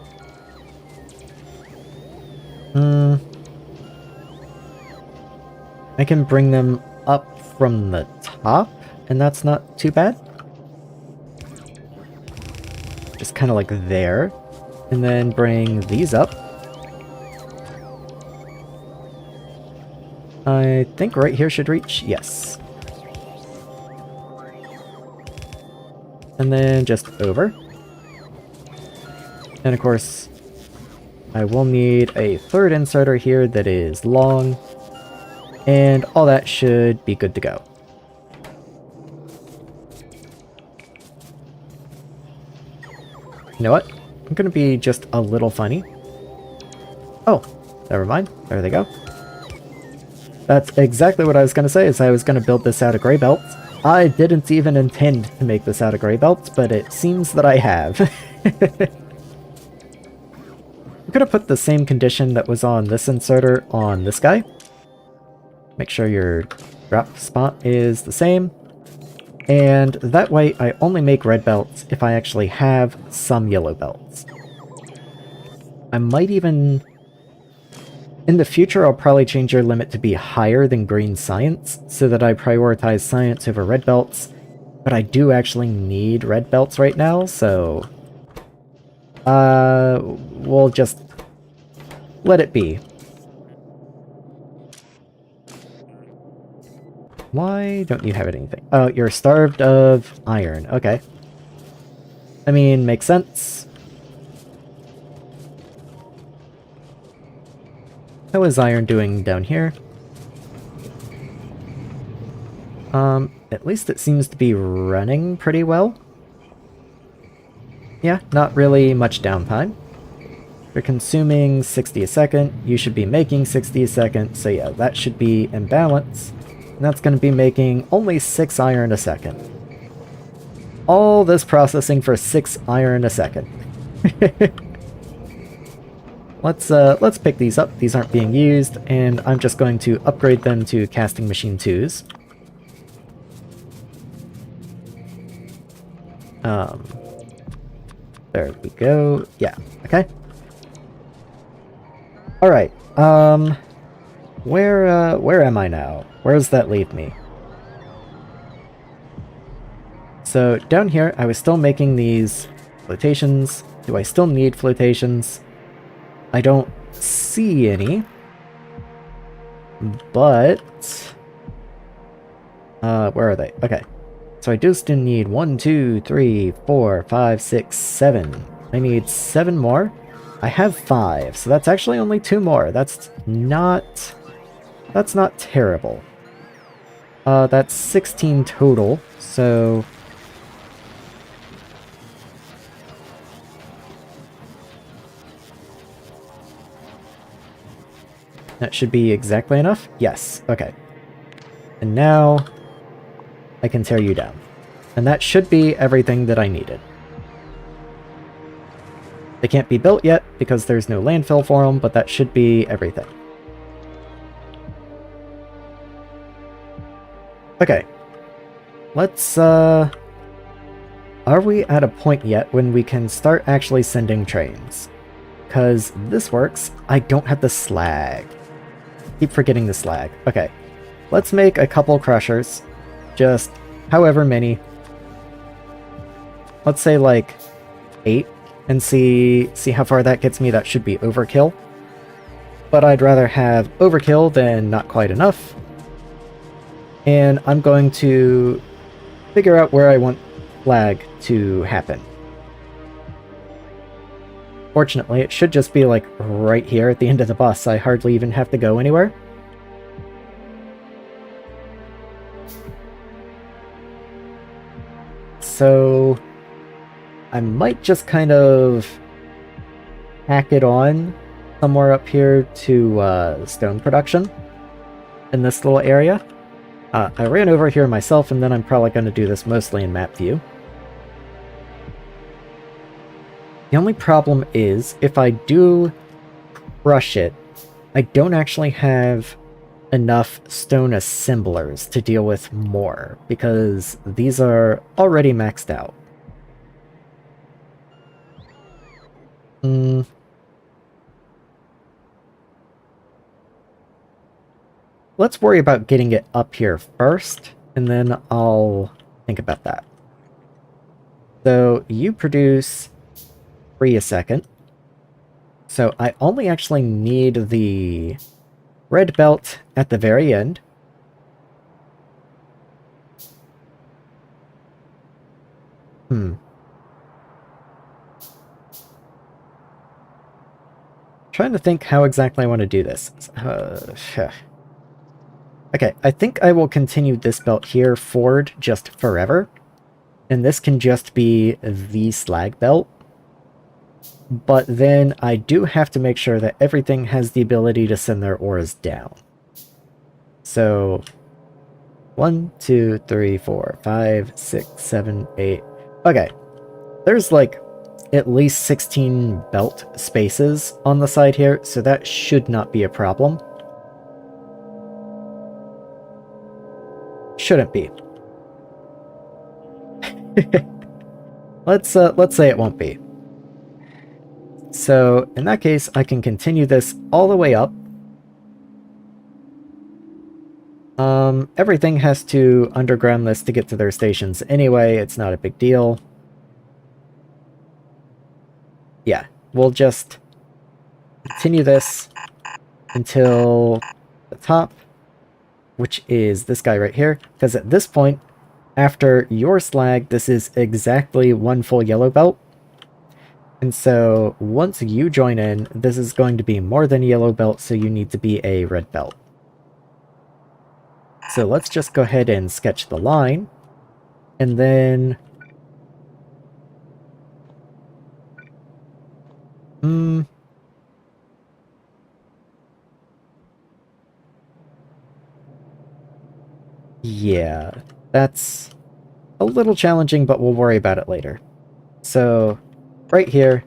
I can bring them up from the top, and that's not too bad. Just kind of like there. And then bring these up. I think right here should reach. Yes. And then just over. And of course, I will need a third inserter here that is long. And all that should be good to go. You know what? I'm gonna be just a little funny. Oh, never mind. There they go. That's exactly what I was gonna say, is I was gonna build this out of gray belts. I didn't even intend to make this out of gray belts, but it seems that I have. I'm gonna put the same condition that was on this inserter on this guy. Make sure your drop spot is the same. And that way I only make red belts if I actually have some yellow belts. I might even... In the future, I'll probably change your limit to be higher than green science, so that I prioritize science over red belts. But I do actually need red belts right now, so... we'll just let it be. Why don't you have anything? Oh, you're starved of iron. Okay. I mean, makes sense. How is iron doing down here? At least it seems to be running pretty well. Yeah, not really much downtime. You're consuming 60 a second. You should be making 60 a second. So yeah, that should be in balance. And that's going to be making only 6 iron a second. All this processing for 6 iron a second. Let's pick these up. These aren't being used, and I'm just going to upgrade them to casting machine 2s. There we go. Yeah, okay. Alright, where am I now? Where does that leave me? So down here, I was still making these flotations. Do I still need flotations? I don't see any. But... where are they? Okay. So I do still need 1, 2, 3, 4, 5, 6, 7. I need 7 more. I have 5, so that's actually only 2 more. That's not terrible. That's 16 total, so... That should be exactly enough? Yes, okay. And now I can tear you down. And that should be everything that I needed. They can't be built yet because there's no landfill for them, but that should be everything. Okay. Let's, Are we at a point yet when we can start actually sending trains? Because this works. I don't have the slag. Keep forgetting the slag. Okay. Let's make a couple crushers. Just however many. Let's say like 8 and see how far that gets me. That should be overkill. But I'd rather have overkill than not quite enough. And I'm going to figure out where I want slag to happen. Fortunately, it should just be like right here at the end of the bus. I hardly even have to go anywhere. So I might just kind of hack it on somewhere up here to stone production in this little area. I ran over here myself, and then I'm probably going to do this mostly in map view. The only problem is, if I do crush it, I don't actually have enough stone assemblers to deal with more, because these are already maxed out. Let's worry about getting it up here first, and then I'll think about that. So you produce 3 a second. So I only actually need the red belt at the very end. Trying to think how exactly I want to do this. Okay, I think I will continue this belt here forward just forever. And this can just be the slag belt. But then I do have to make sure that everything has the ability to send their ores down. So 1, 2, 3, 4, 5, 6, 7, 8. Okay. There's like at least 16 belt spaces on the side here, so that should not be a problem. Shouldn't be. Let's say it won't be. So in that case, I can continue this all the way up. Everything has to underground this to get to their stations anyway. It's not a big deal. Yeah, we'll just continue this until the top, which is this guy right here, because at this point, after your slag, this is exactly 1 full yellow belt. And so once you join in, this is going to be more than a yellow belt, so you need to be a red belt. So let's just go ahead and sketch the line, and then yeah, that's a little challenging, but we'll worry about it later. So right here,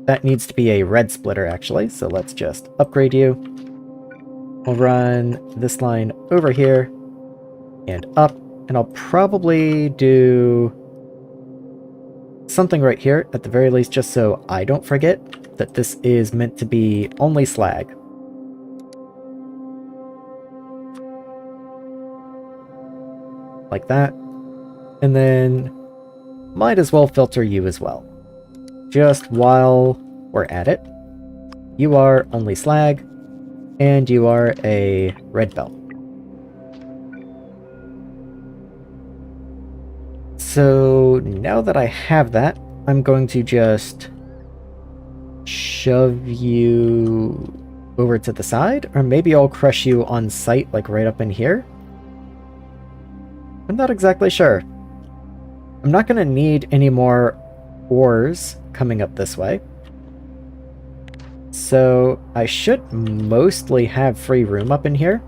that needs to be a red splitter actually, so let's just upgrade you. We'll run this line over here and up, and I'll probably do something right here at the very least, just so I don't forget that this is meant to be only slag. Like that. And then might as well filter you as well. Just while we're at it. You are only slag, and you are a red belt. So now that I have that, I'm going to just shove you over to the side, or maybe I'll crush you on site, like right up in here. I'm not exactly sure. I'm not going to need any more ores coming up this way. So I should mostly have free room up in here.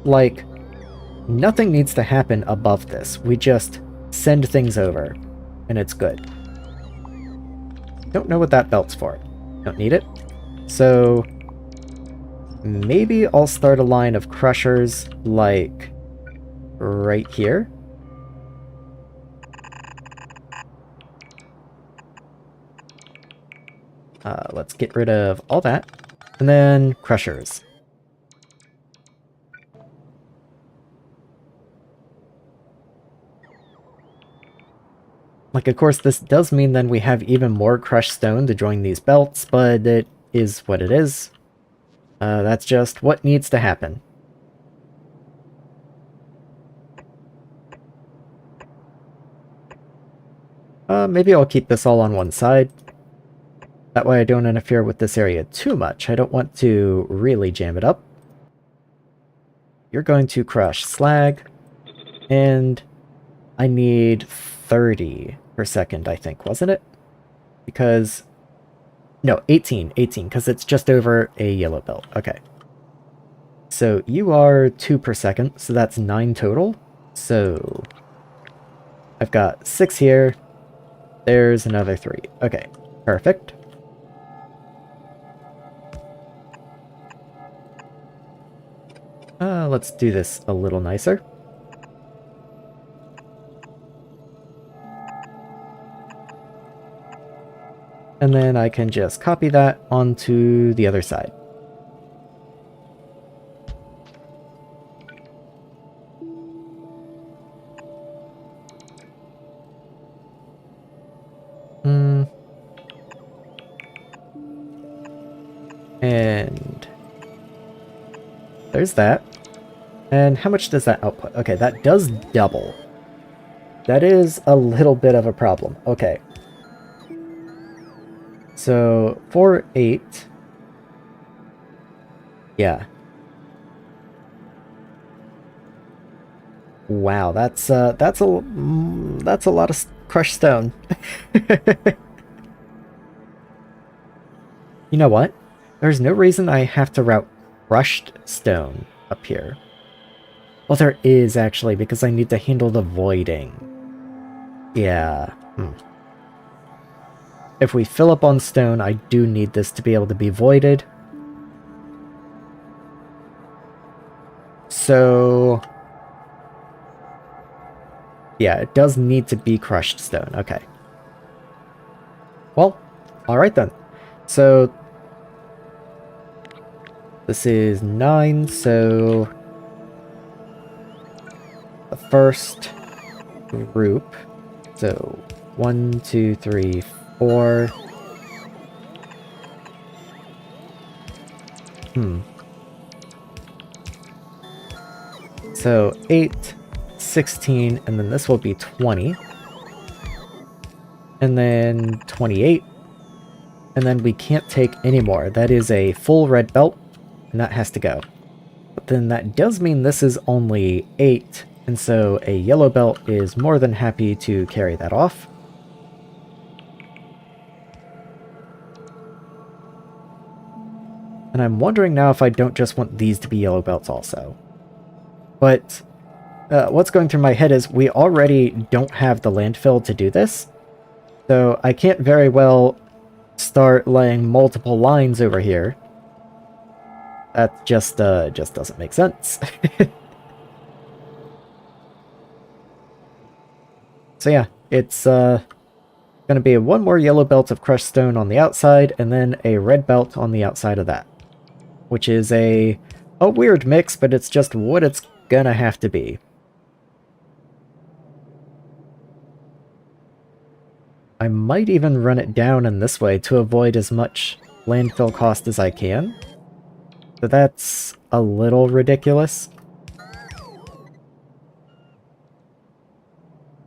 Like, nothing needs to happen above this. We just send things over. and it's good. Don't know what that belt's for. Don't need it. So maybe I'll start a line of crushers, like, right here. Let's get rid of all that. And then crushers. Like, of course, this does mean then we have even more crushed stone to join these belts, but it is what it is. That's just what needs to happen. Maybe I'll keep this all on one side. That way I don't interfere with this area too much. I don't want to really jam it up. You're going to crush slag, and I need 30 per second, I think, wasn't it? Because... no, 18, because it's just over a yellow belt. Okay. So you are 2 per second, so that's 9 total. So I've got 6 here. There's another 3. Okay, perfect. Let's do this a little nicer. And then I can just copy that onto the other side. And there's that. And how much does that output? Okay, that does double. That is a little bit of a problem. Okay. So 4, 8. Yeah. Wow, that's a lot of crushed stone. You know what? There's no reason I have to route crushed stone up here. Well, there is actually, because I need to handle the voiding. Yeah. If we fill up on stone, I do need this to be able to be voided. So... yeah, it does need to be crushed stone. Okay. Well, alright then. So... this is 9, so... the first group. So, 1, 2, 3, 4. So, 8, 16, and then this will be 20. And then 28. And then we can't take any more. That is a full red belt, and that has to go. But then that does mean this is only 8, and so a yellow belt is more than happy to carry that off. And I'm wondering now if I don't just want these to be yellow belts also. But what's going through my head is we already don't have the landfill to do this, so I can't very well start laying multiple lines over here. That just doesn't make sense. So yeah, it's gonna be one more yellow belt of crushed stone on the outside, and then a red belt on the outside of that. Which is a weird mix, but it's just what it's gonna have to be. I might even run it down in this way to avoid as much landfill cost as I can. So that's a little ridiculous.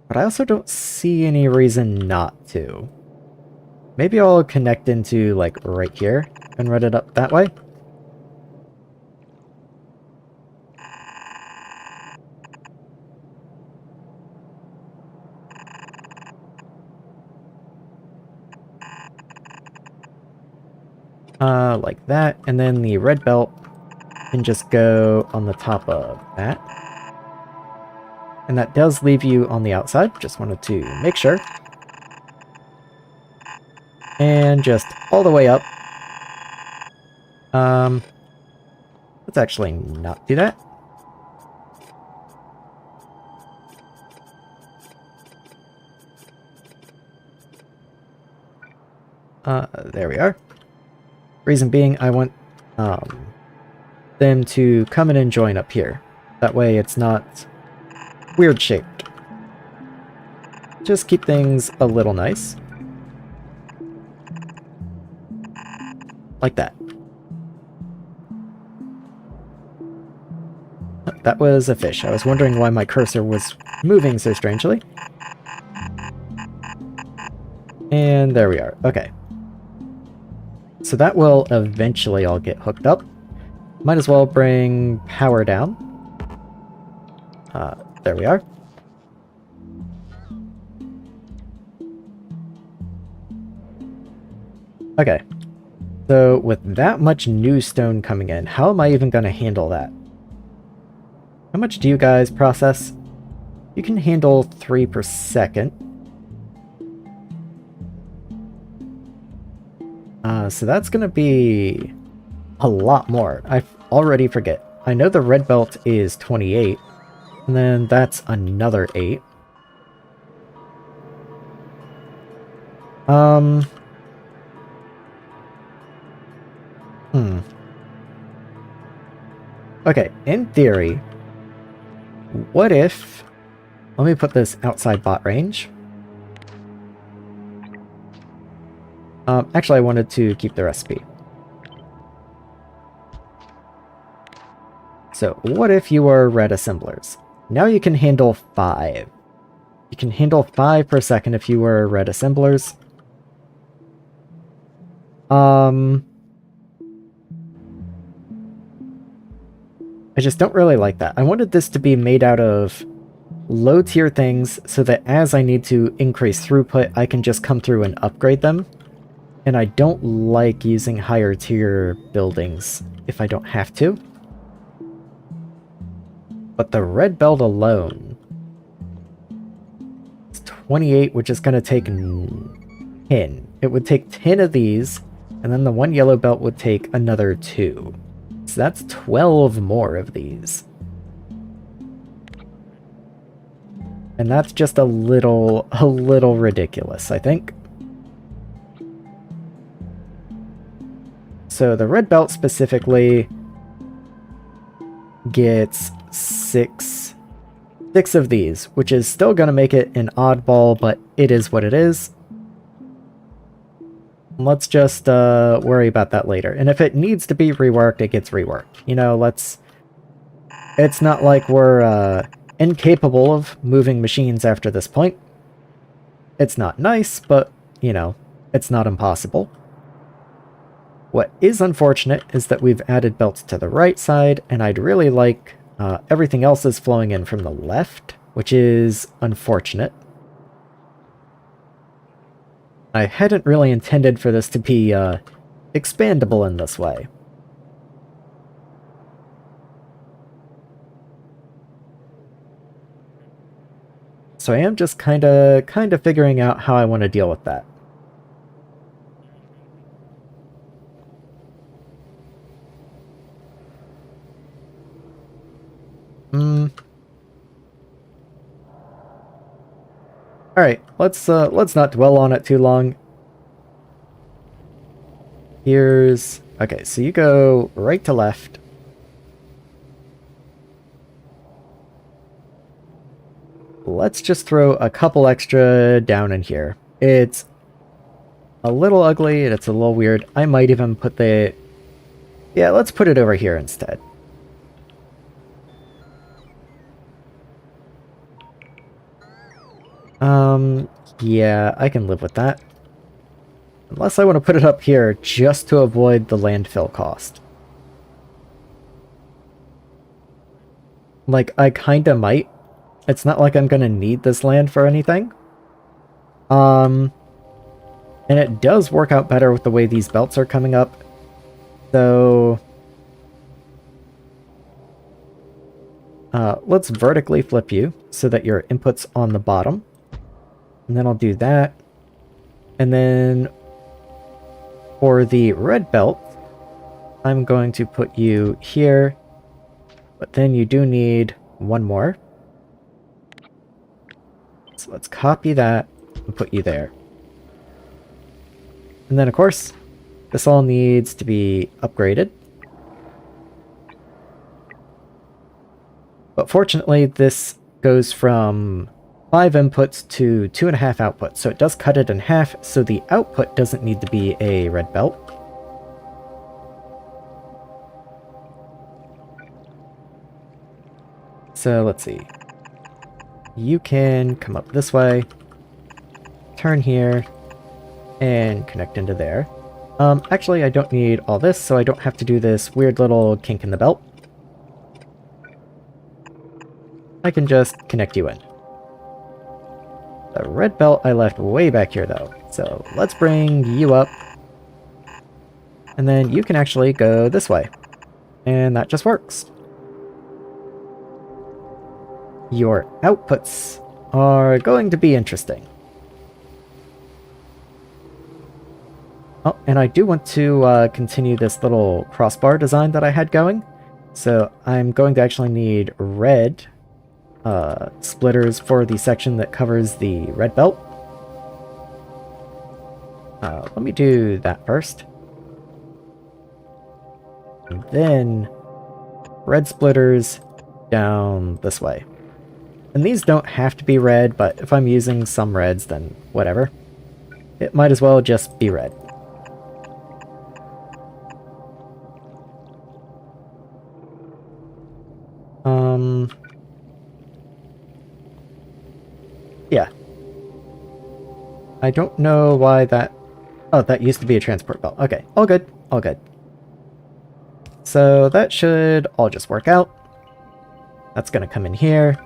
But I also don't see any reason not to. Maybe I'll connect into, like, right here and run it up that way. Like that, and then the red belt can just go on the top of that. And that does leave you on the outside, just wanted to make sure. And just all the way up. Let's actually not do that. There we are. Reason being, I want them to come in and join up here. That way it's not weird shaped. Just keep things a little nice. Like that. That was a fish. I was wondering why my cursor was moving so strangely. And there we are. Okay. So that will eventually all get hooked up. Might as well bring power down. There we are. Okay. So with that much new stone coming in, how am I even going to handle that? How much do you guys process? You can handle 3 per second. So that's going to be a lot more. I already forget. I know the red belt is 28, and then that's another 8. Okay, in theory, what if... Let me put this outside bot range. Actually, I wanted to keep the recipe. So, what if you were red assemblers? Now you can handle 5. You can handle 5 per second if you were red assemblers. I just don't really like that. I wanted this to be made out of low-tier things so that as I need to increase throughput, I can just come through and upgrade them. And I don't like using higher-tier buildings if I don't have to. But the red belt alone is 28, which is going to take 10. It would take 10 of these, and then the one yellow belt would take another 2. So that's 12 more of these. And that's just a little ridiculous, I think. So the red belt specifically gets 6 of these, which is still going to make it an oddball, but it is what it is. Let's just worry about that later. And if it needs to be reworked, it gets reworked. You know, it's not like we're incapable of moving machines after this point. It's not nice, but, you know, it's not impossible. What is unfortunate is that we've added belts to the right side, and I'd really like everything else is flowing in from the left, which is unfortunate. I hadn't really intended for this to be expandable in this way. So I am just kind of figuring out how I want to deal with that. Alright, let's not dwell on it too long. Here's... Okay, so you go right to left. Let's just throw a couple extra down in here. It's a little ugly, and it's a little weird. I might even put the... Yeah, let's put it over here instead. Yeah, I can live with that. Unless I want to put it up here just to avoid the landfill cost. Like, I kinda might. It's not like I'm gonna need this land for anything. And it does work out better with the way these belts are coming up. So... let's vertically flip you so that your input's on the bottom. And then I'll do that. And then For the red belt, I'm going to put you here, but then you do need one more. So let's copy that and put you there. And then, of course, this all needs to be upgraded. But fortunately, this goes from 5 inputs to 2.5 outputs, so it does cut it in half, so the output doesn't need to be a red belt. So let's see. You can come up this way, turn here, and connect into there. Actually, I don't need all this, so I don't have to do this weird little kink in the belt. I can just connect you in. The red belt I left way back here, though, so let's bring you up. And then you can actually go this way. And that just works. Your outputs are going to be interesting. Oh, and I do want to continue this little crossbar design that I had going. So I'm going to actually need red splitters for the section that covers the red belt. Let me do that first. And then red splitters down this way. And these don't have to be red, but if I'm using some reds, then whatever. It might as well just be red. Yeah. I don't know why that... Oh, that used to be a transport belt. Okay, all good, all good. So that should all just work out. That's gonna come in here.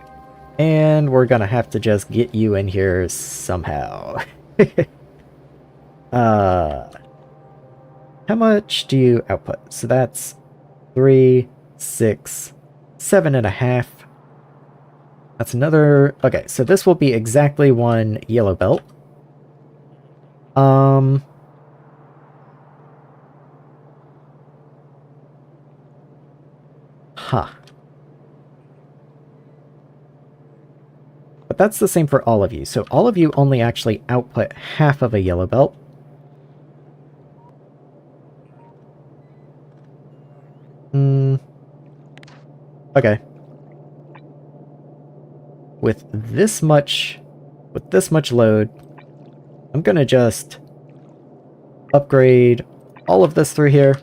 And we're gonna have to just get you in here somehow. How much do you output? So that's 3, 6, 7.5. That's another... Okay, so this will be exactly 1 yellow belt. Huh. But that's the same for all of you. So all of you only actually output half of a yellow belt. Okay. With this much load, I'm gonna just upgrade all of this through here.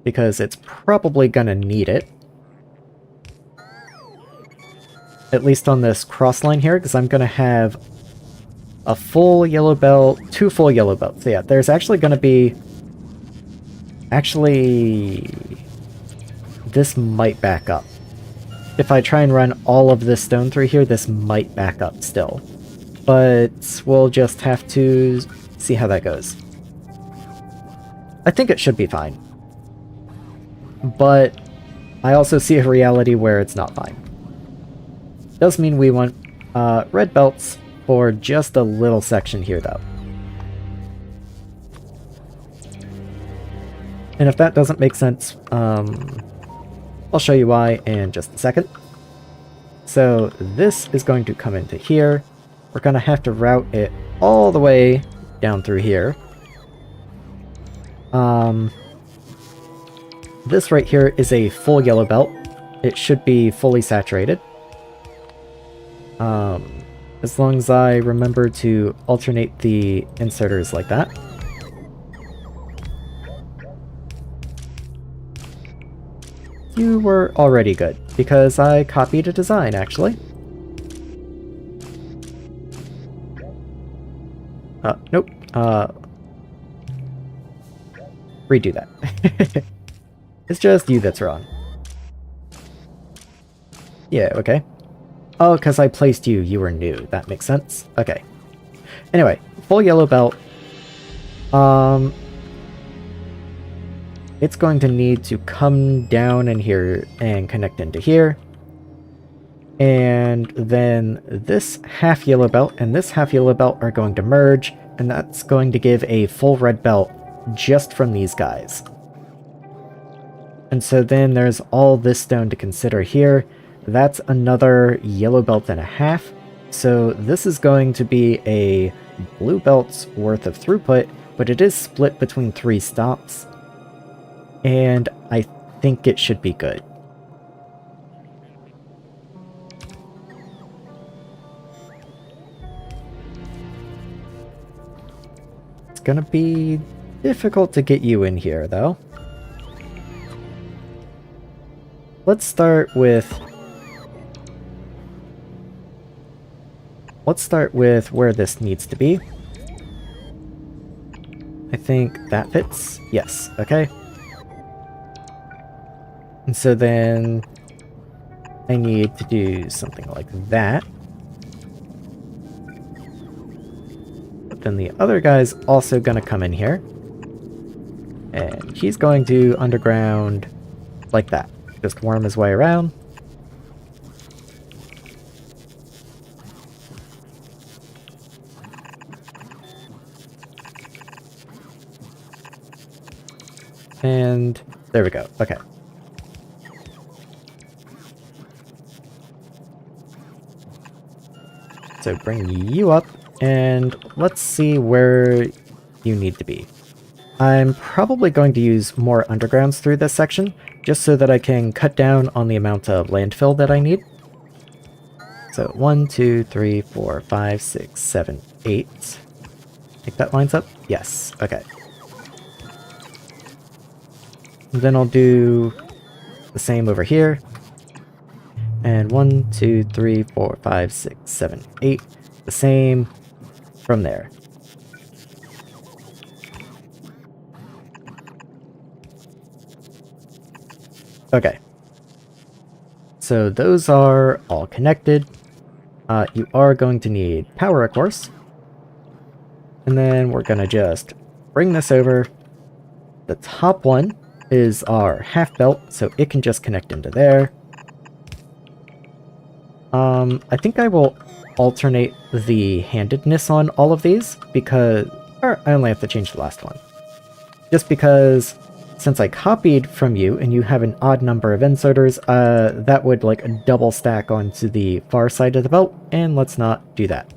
Because it's probably gonna need it. At least on this cross line here, because I'm gonna have a full yellow belt, 2 full yellow belts. So yeah, there's actually gonna be... Actually... This might back up. If I try and run all of this stone through here, this might back up still. But we'll just have to see how that goes. I think it should be fine. But I also see a reality where it's not fine. Does mean we want red belts for just a little section here, though. And if that doesn't make sense, I'll show you why in just a second. So this is going to come into here. We're going to have to route it all the way down through here. This right here is a full yellow belt. It should be fully saturated. As long as I remember to alternate the inserters like that. You were already good, because I copied a design, actually. Nope. Redo that. It's just you that's wrong. Yeah, okay. Oh, because I placed you, you were new. That makes sense. Okay. Anyway, full yellow belt. It's going to need to come down in here and connect into here. And then this half yellow belt and this half yellow belt are going to merge, and that's going to give a full red belt just from these guys. And so then there's all this stone to consider here. That's another yellow belt and a half. So this is going to be a blue belt's worth of throughput, but it is split between 3 stops. And I think it should be good. It's gonna be difficult to get you in here, though. Let's start with where this needs to be. I think that fits. Yes, okay. And so then I need to do something like that. But then the other guy's also gonna come in here. And he's going to underground like that. Just worm his way around. And there we go. Okay. So bring you up, and let's see where you need to be. I'm probably going to use more undergrounds through this section, just so that I can cut down on the amount of landfill that I need. So 1, 2, 3, 4, 5, 6, 7, 8. I think that lines up? Yes. Okay. And then I'll do the same over here. And 1, 2, 3, 4, 5, 6, 7, 8. The same from there. Okay. So those are all connected. You are going to need power, of course. And then we're going to just bring this over. The top one is our half belt, so it can just connect into there. I think I will alternate the handedness on all of these, because... Or I only have to change the last one. Just because, since I copied from you, and you have an odd number of inserters, that would, like, double stack onto the far side of the belt, and let's not do that.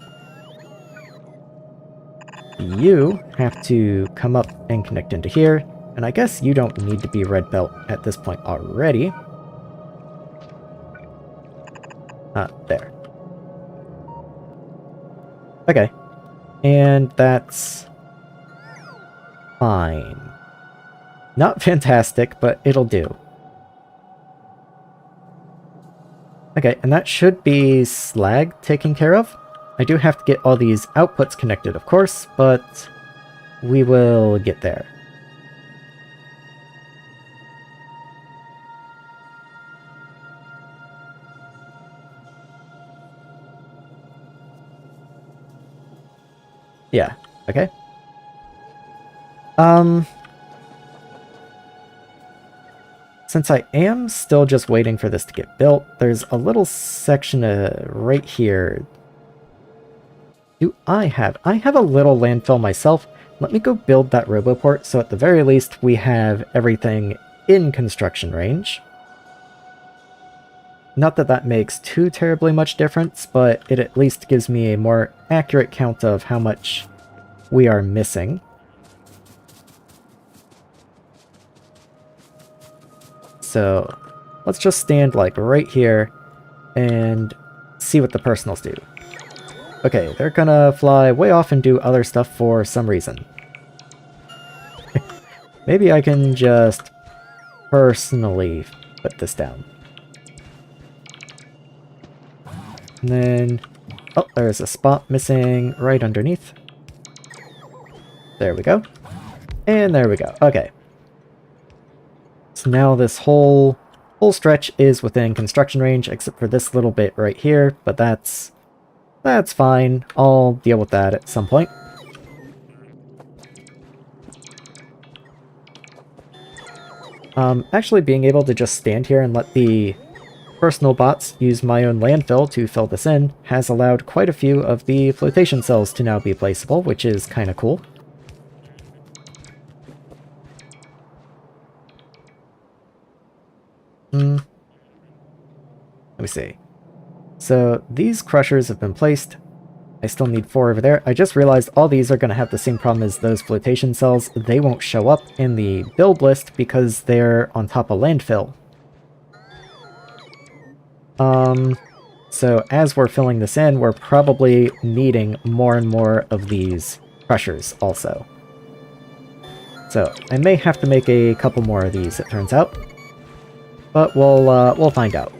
You have to come up and connect into here, and I guess you don't need to be red belt at this point already. There. Okay. And that's fine. Not fantastic, but it'll do. Okay, and that should be slag taken care of. I do have to get all these outputs connected, of course, but we will get there. Yeah, okay. Since I am still just waiting for this to get built, there's a little section right here. I have a little landfill myself. Let me go build that roboport, so at the very least we have everything in construction range. Not that that makes too terribly much difference, but it at least gives me a more accurate count of how much we are missing. So let's just stand like right here and see what the personals do. Okay, they're gonna fly way off and do other stuff for some reason. Maybe I can just personally put this down. And then, oh, there's a spot missing right underneath. There we go. And there we go. Okay. So now this whole stretch is within construction range, except for this little bit right here, but that's fine. I'll deal with that at some point. Actually being able to just stand here and let the personal bots use my own landfill to fill this in has allowed quite a few of the flotation cells to now be placeable, which is kind of cool. Let me see. So these crushers have been placed. I still need 4 over there. I just realized all these are going to have the same problem as those flotation cells. They won't show up in the build list because they're on top of landfill. So as we're filling this in, we're probably needing more and more of these crushers also. So I may have to make a couple more of these, it turns out. But we'll find out.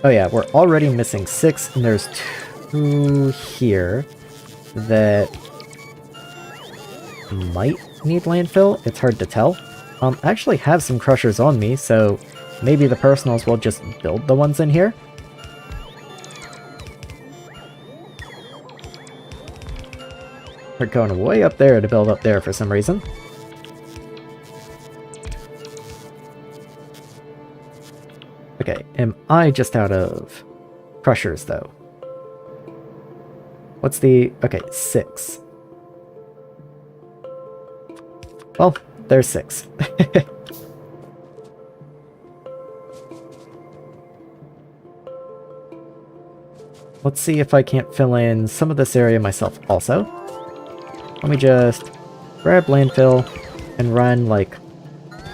Oh yeah, we're already missing 6, and there's 2 here that might need landfill. It's hard to tell. I actually have some crushers on me, so maybe the personals will just build the ones in here. We're going way up there to build up there for some reason. Okay, am I just out of crushers, though? What's the... okay, 6. Well, there's 6. Let's see if I can't fill in some of this area myself also. Let me just grab landfill and run, like,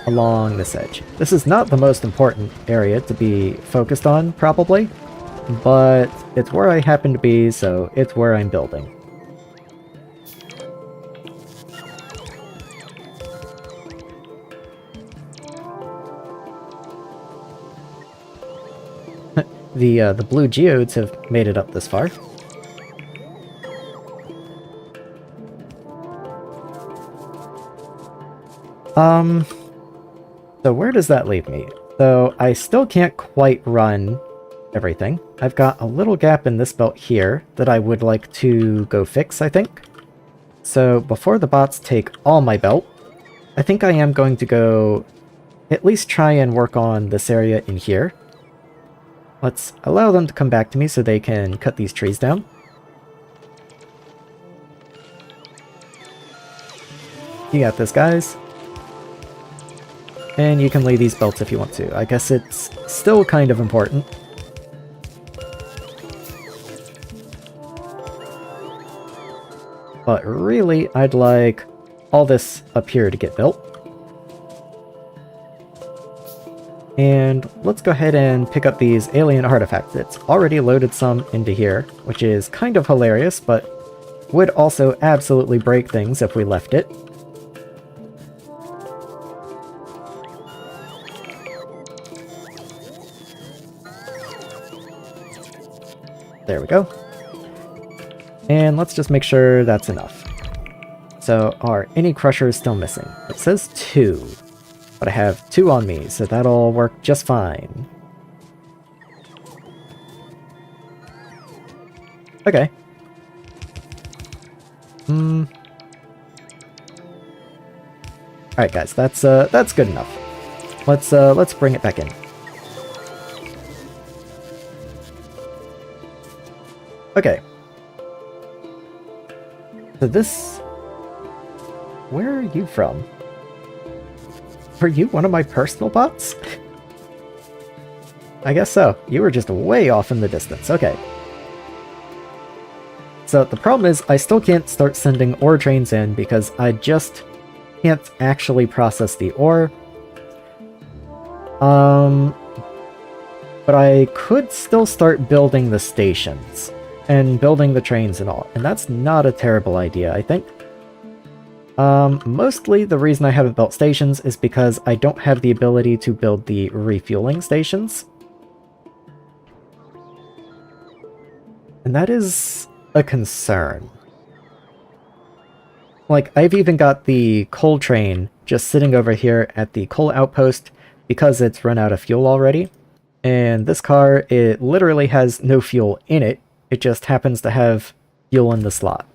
along this edge. This is not the most important area to be focused on, probably, but it's where I happen to be, so it's where I'm building. The blue geodes have made it up this far. So where does that leave me? So I still can't quite run everything. I've got a little gap in this belt here that I would like to go fix, I think. So before the bots take all my belt, I think I am going to go at least try and work on this area in here. Let's allow them to come back to me so they can cut these trees down. You got this, guys. And you can lay these belts if you want to. I guess it's still kind of important. But really, I'd like all this up here to get built. And let's go ahead and pick up these alien artifacts. It's already loaded some into here, which is kind of hilarious, but would also absolutely break things if we left it. There we go. And let's just make sure that's enough. So, are any crushers still missing? It says 2, but I have 2 on me, so that'll work just fine. Okay. Alright guys, that's good enough. Let's bring it back in. Okay. So this... where are you from? Are you one of my personal bots? I guess so. You were just way off in the distance. Okay. So the problem is I still can't start sending ore trains in because I just can't actually process the ore. But I could still start building the stations. And building the trains and all. And that's not a terrible idea, I think. Mostly the reason I haven't built stations is because I don't have the ability to build the refueling stations. And that is a concern. Like, I've even got the coal train just sitting over here at the coal outpost because it's run out of fuel already. And this car, it literally has no fuel in it. It just happens to have fuel in the slot.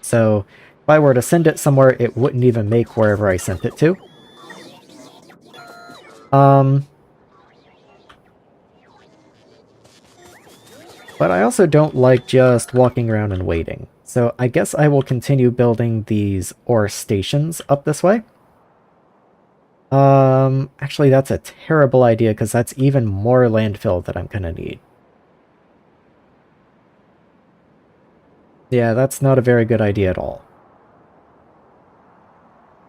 So if I were to send it somewhere, it wouldn't even make wherever I sent it to. But I also don't like just walking around and waiting. So I guess I will continue building these ore stations up this way. Actually that's a terrible idea because that's even more landfill that I'm gonna need. Yeah, that's not a very good idea at all.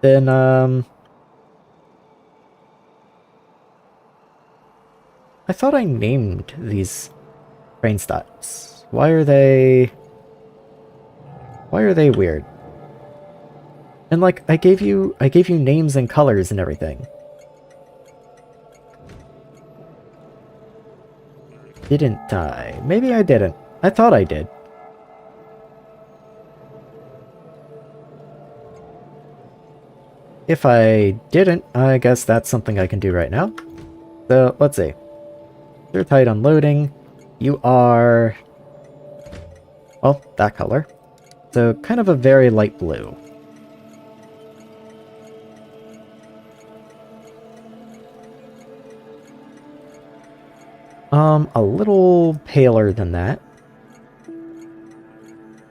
Then, I thought I named these train stops. Why are they weird? And like, I gave you names and colors and everything. Didn't I? Maybe I didn't. I thought I did. If I didn't, I guess that's something I can do right now. So, let's see. You're tight unloading. You are... well, that color. So, kind of a very light blue. A little paler than that.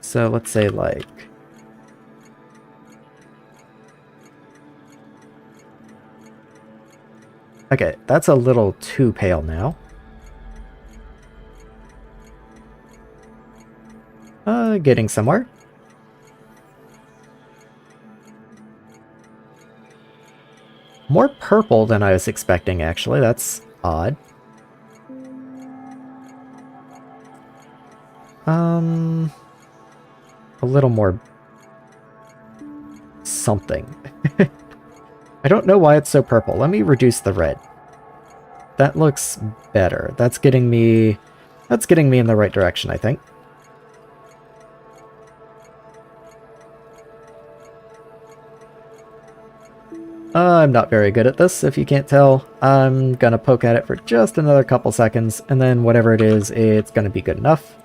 So, let's say, like... okay, that's a little too pale now. Getting somewhere. More purple than I was expecting, actually. That's odd. A little more... something. I don't know why it's so purple. Let me reduce the red. That looks better. That's getting me in the right direction, I think. I'm not very good at this, if you can't tell. I'm gonna poke at it for just another couple seconds, and then whatever it is, it's gonna be good enough.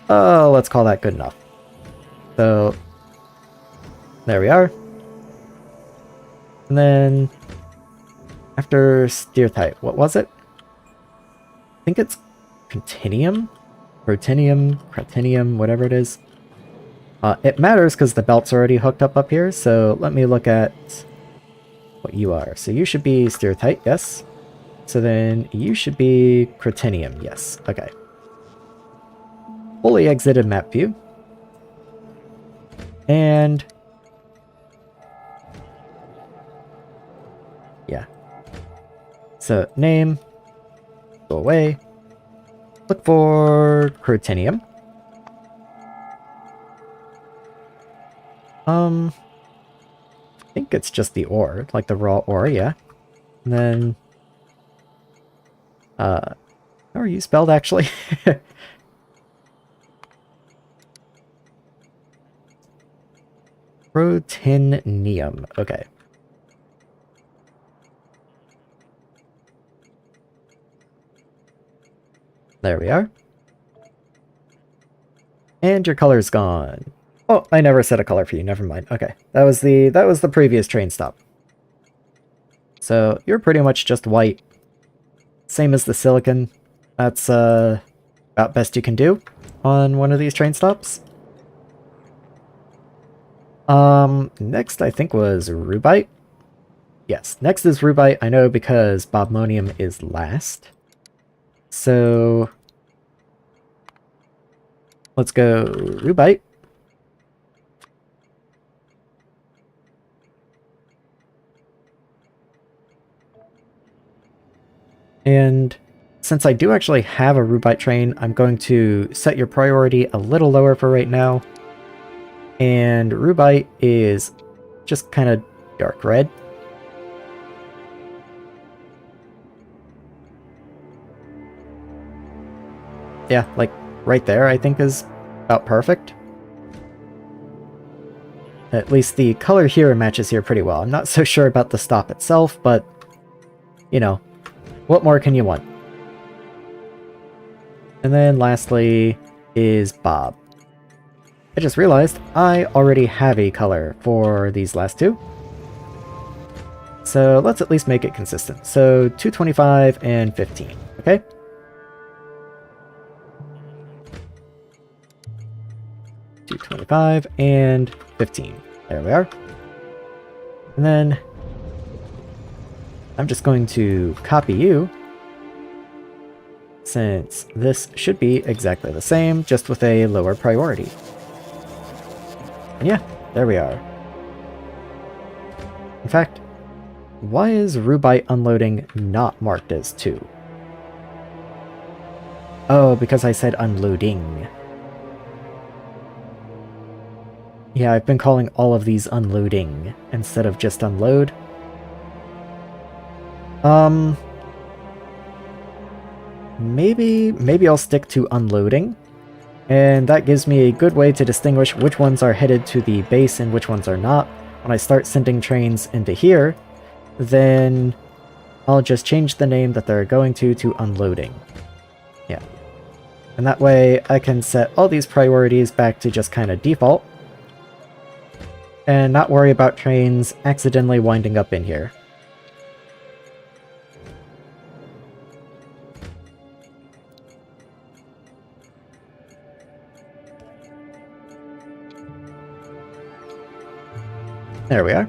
Let's call that good enough. So, there we are. And then, after steer type, what was it? I think it's Continuum? Protinium? Cratinium? Whatever it is. It matters because the belt's already hooked up here, so let me look at what you are. So you should be steer tight, yes. So then you should be Cratinium, yes. Okay. Fully exited map view. And... yeah. So name, go away, look for Cratinium. I think it's just the ore, like the raw ore, yeah. And then, how are you spelled, actually? Protinium, okay. There we are. And your color's gone. Oh, I never set a color for you, never mind. Okay, that was the previous train stop. So, you're pretty much just white. Same as the silicon. That's, about best you can do on one of these train stops. Next I think was Rubite. Yes, next is Rubite, I know because Bobmonium is last. So, let's go Rubite. And since I do actually have a Rubite train, I'm going to set your priority a little lower for right now. And Rubite is just kind of dark red. Yeah, like right there I think is about perfect. At least the color here matches here pretty well. I'm not so sure about the stop itself, but, you know, what more can you want? And then lastly is Bob. I just realized I already have a color for these last two. So let's at least make it consistent. So 225 and 15, okay? $2.25 and 15. There we are. And then I'm just going to copy you, since this should be exactly the same, just with a lower priority. And yeah, there we are. In fact, why is Rubite unloading not marked as 2? Oh, because I said unloading. Yeah, I've been calling all of these unloading instead of just unload. Maybe I'll stick to unloading, and that gives me a good way to distinguish which ones are headed to the base and which ones are not. When I start sending trains into here, then I'll just change the name that they're going to unloading. Yeah. And that way I can set all these priorities back to just kind of default, and not worry about trains accidentally winding up in here. There we are.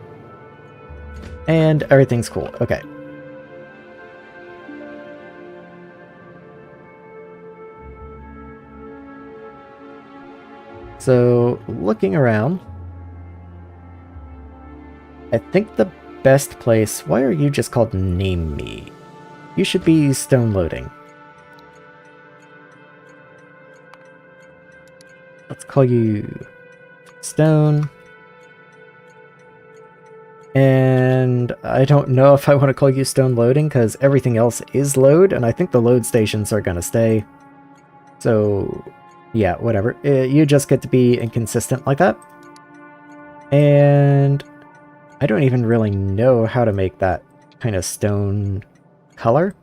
And everything's cool. Okay. So, looking around, I think the best place... Why are you just called Name Me? You should be stone loading. Let's call you Stone. And I don't know if I want to call you Stone Loading, because everything else is load, and I think the load stations are going to stay. So, yeah, whatever. You just get to be inconsistent like that. And I don't even really know how to make that kind of stone color.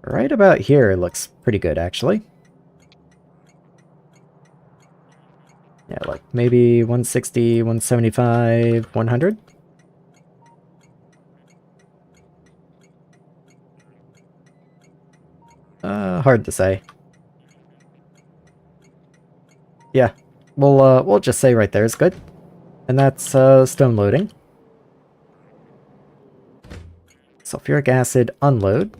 Right about here looks pretty good, actually. Yeah, like maybe 160, 175, 100. Hard to say. Yeah, we'll just say right there is good. And that's stone loading. Sulfuric acid unload.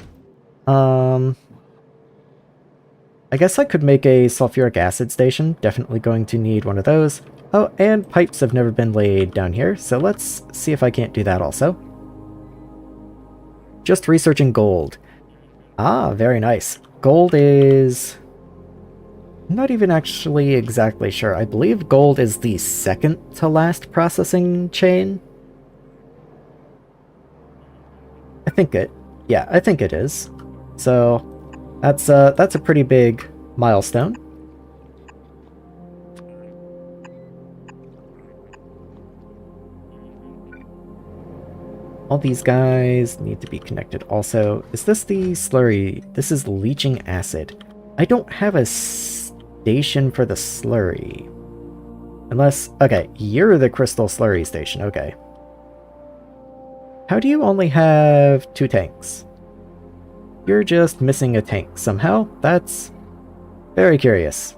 I guess I could make a sulfuric acid station. Definitely going to need one of those. Oh, and pipes have never been laid down here, so let's see if I can't do that also. Just researching gold. Ah, very nice. Gold is... I'm not even actually exactly sure. I believe gold is the second to last processing chain. I think it... Yeah, I think it is. So... That's a pretty big milestone. All these guys need to be connected also. Is this the slurry? This is leaching acid. I don't have a station for the slurry. Unless... Okay, you're the crystal slurry station. Okay. How do you only have 2 tanks? You're just missing a tank somehow. That's very curious.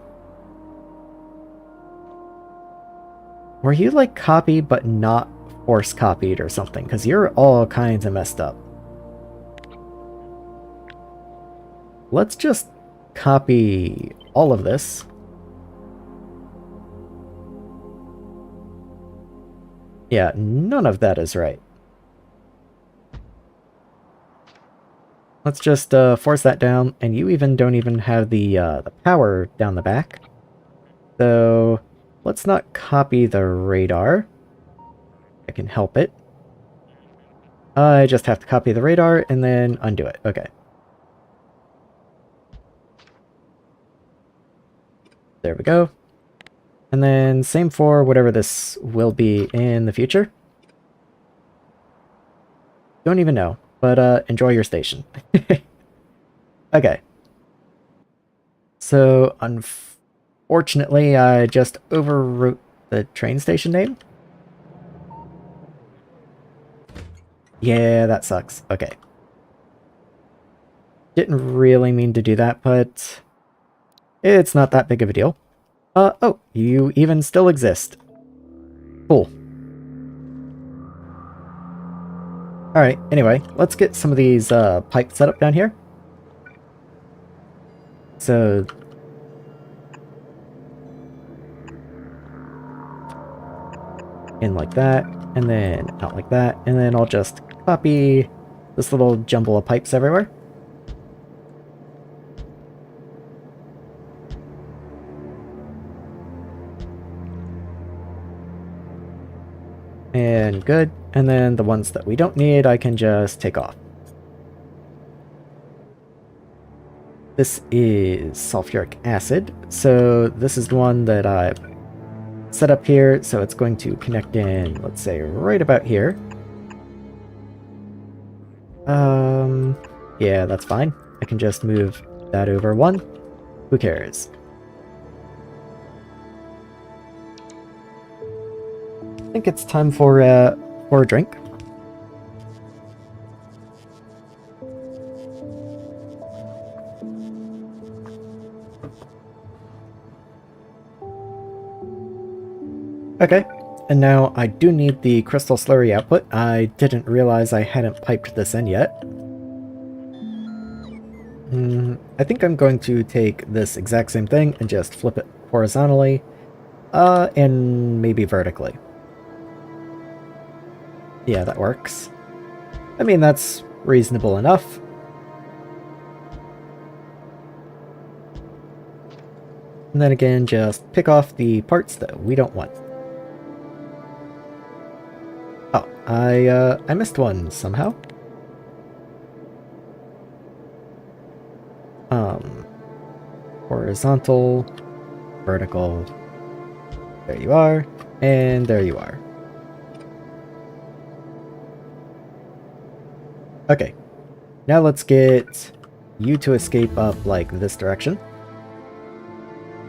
Were you like copied but not force copied or something? Because you're all kinds of messed up. Let's just copy all of this. Yeah, none of that is right. Let's just force that down, and you even don't even have the power down the back. So let's not copy the radar. I can help it. I just have to copy the radar and then undo it. Okay. There we go. And then same for whatever this will be in the future. Don't even know. But enjoy your station. Okay. So, unfortunately, I just overwrote the train station name. Yeah, that sucks. Okay. Didn't really mean to do that, but it's not that big of a deal. Oh, you even still exist. Cool. Alright, anyway, let's get some of these pipes set up down here. So, in like that, and then out like that, and then I'll just copy this little jumble of pipes everywhere. And good. And then the ones that we don't need, I can just take off. This is sulfuric acid. So this is the one that I've set up here. So it's going to connect in, let's say, right about here. Yeah, that's fine. I can just move that over one. Who cares? I think it's time for a drink. Okay, and now I do need the crystal slurry output. I didn't realize I hadn't piped this in yet. I think I'm going to take this exact same thing and just flip it horizontally, and maybe vertically. Yeah, that works. I mean, that's reasonable enough. And then again, just pick off the parts that we don't want. Oh, I missed one somehow. Horizontal, vertical, there you are, and there you are. Okay, now let's get you to escape up like this direction.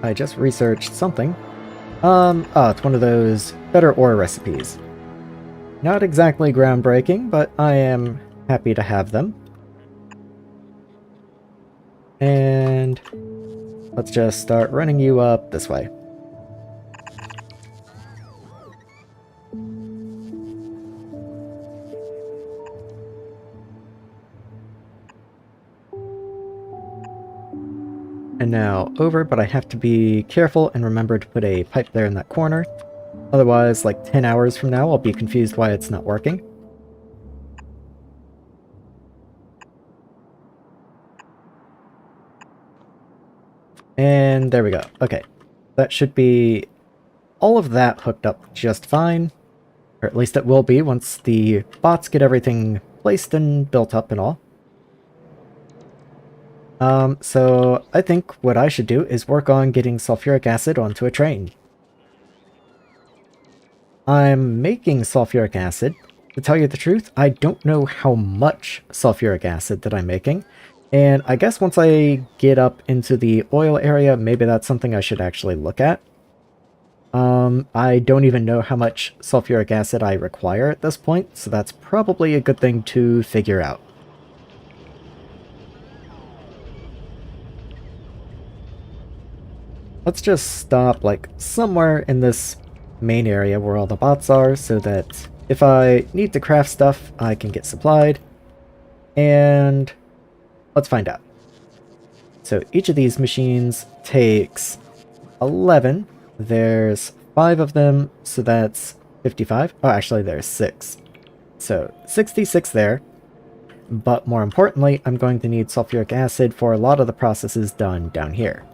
I just researched something. It's one of those better ore recipes. Not exactly groundbreaking, but I am happy to have them. And let's just start running you up this way. And now over, but I have to be careful and remember to put a pipe there in that corner. Otherwise, like 10 hours from now, I'll be confused why it's not working. And there we go. Okay. That should be all of that hooked up just fine. Or at least it will be once the bots get everything placed and built up and all. So I think what I should do is work on getting sulfuric acid onto a train. I'm making sulfuric acid. To tell you the truth, I don't know how much sulfuric acid that I'm making. And I guess once I get up into the oil area, maybe that's something I should actually look at. I don't even know how much sulfuric acid I require at this point, so that's probably a good thing to figure out. Let's just stop, like, somewhere in this main area where all the bots are, so that if I need to craft stuff, I can get supplied. And let's find out. So each of these machines takes 11. There's 5 of them, so that's 55. Oh, actually, there's 6. So 66 there. But more importantly, I'm going to need sulfuric acid for a lot of the processes done down here.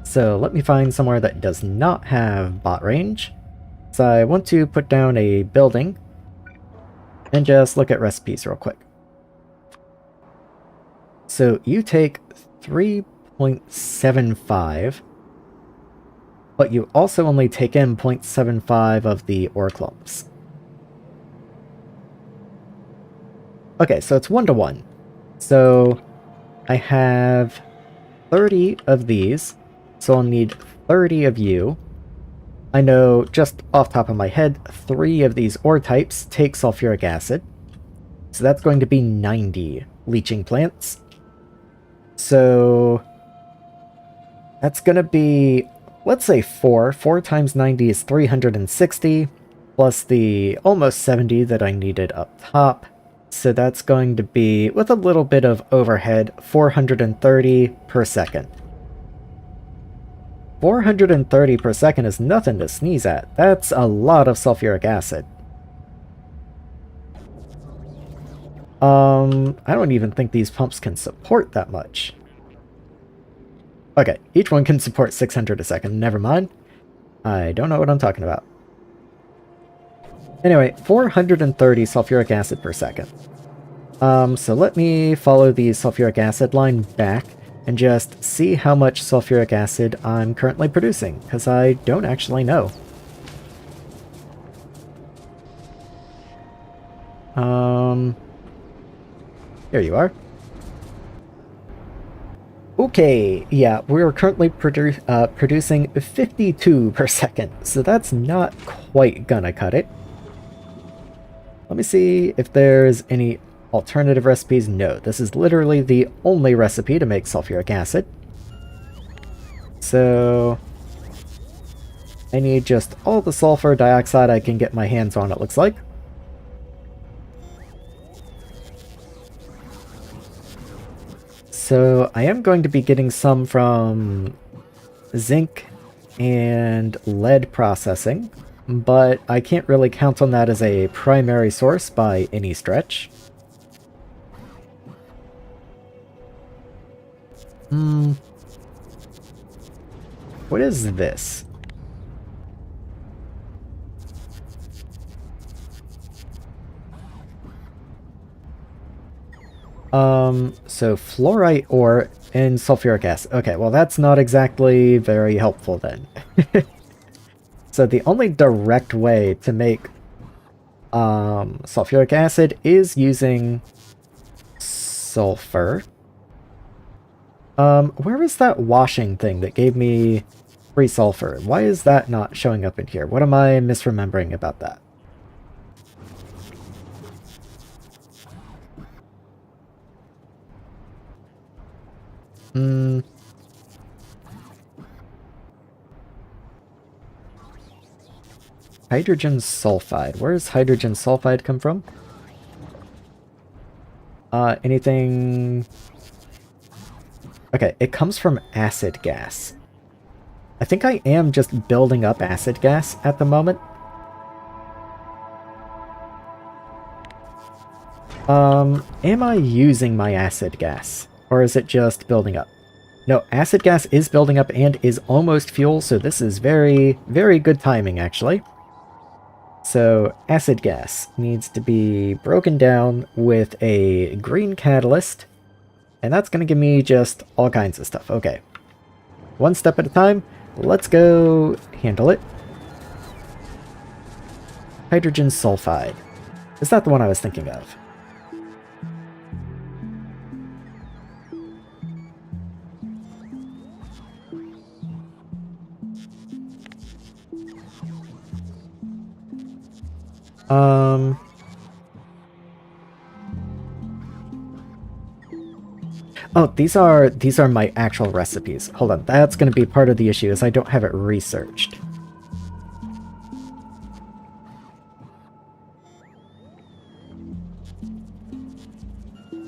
So let me find somewhere that does not have bot range. So I want to put down a building and just look at recipes real quick. So you take 3.75, but you also only take in 0.75 of the ore clumps. Okay, so it's 1 to 1. So I have 30 of these, so I'll need 30 of you. I know, just off top of my head, 3 of these ore types take sulfuric acid. So that's going to be 90 leaching plants. So that's going to be, let's say 4. 4 times 90 is 360, plus the almost 70 that I needed up top. So that's going to be, with a little bit of overhead, 430 per second. 430 per second is nothing to sneeze at. That's a lot of sulfuric acid. I don't even think these pumps can support that much. Okay, each one can support 600 a second. Never mind. I don't know what I'm talking about. Anyway, 430 sulfuric acid per second. So let me follow the sulfuric acid line back and just see how much sulfuric acid I'm currently producing, because I don't actually know. Here you are. Okay, yeah, we're currently producing 52 per second, so that's not quite gonna cut it. Let me see if there's any alternative recipes. No, this is literally the only recipe to make sulfuric acid. So I need just all the sulfur dioxide I can get my hands on, it looks like. So I am going to be getting some from zinc and lead processing, but I can't really count on that as a primary source by any stretch. What is this? So fluorite ore and sulfuric acid. Okay, well that's not exactly very helpful then. So the only direct way to make sulfuric acid is using sulfur. Where is that washing thing that gave me free sulfur? Why is that not showing up in here? What am I misremembering about that? Hydrogen sulfide. Where does hydrogen sulfide come from? Anything... Okay, it comes from acid gas. I think I am just building up acid gas at the moment. Am I using my acid gas? Or is it just building up? No, acid gas is building up and is almost fuel, so this is very, very good timing, actually. So, acid gas needs to be broken down with a green catalyst, and that's going to give me just all kinds of stuff. Okay. One step at a time, let's go handle it. Hydrogen sulfide. Is that the one I was thinking of? Oh, these are my actual recipes. Hold on, that's going to be part of the issue, is I don't have it researched.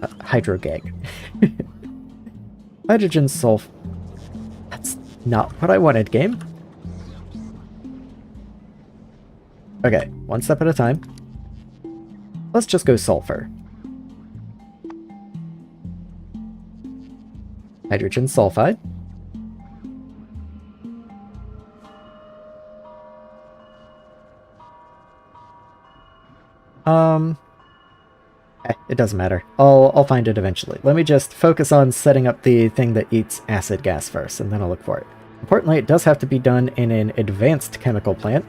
Hydrogag. Hydrogen sulf... That's not what I wanted, game. Okay, one step at a time. Let's just go sulfur. Hydrogen sulfide. It doesn't matter. I'll find it eventually. Let me just focus on setting up the thing that eats acid gas first, and then I'll look for it. Importantly, it does have to be done in an advanced chemical plant,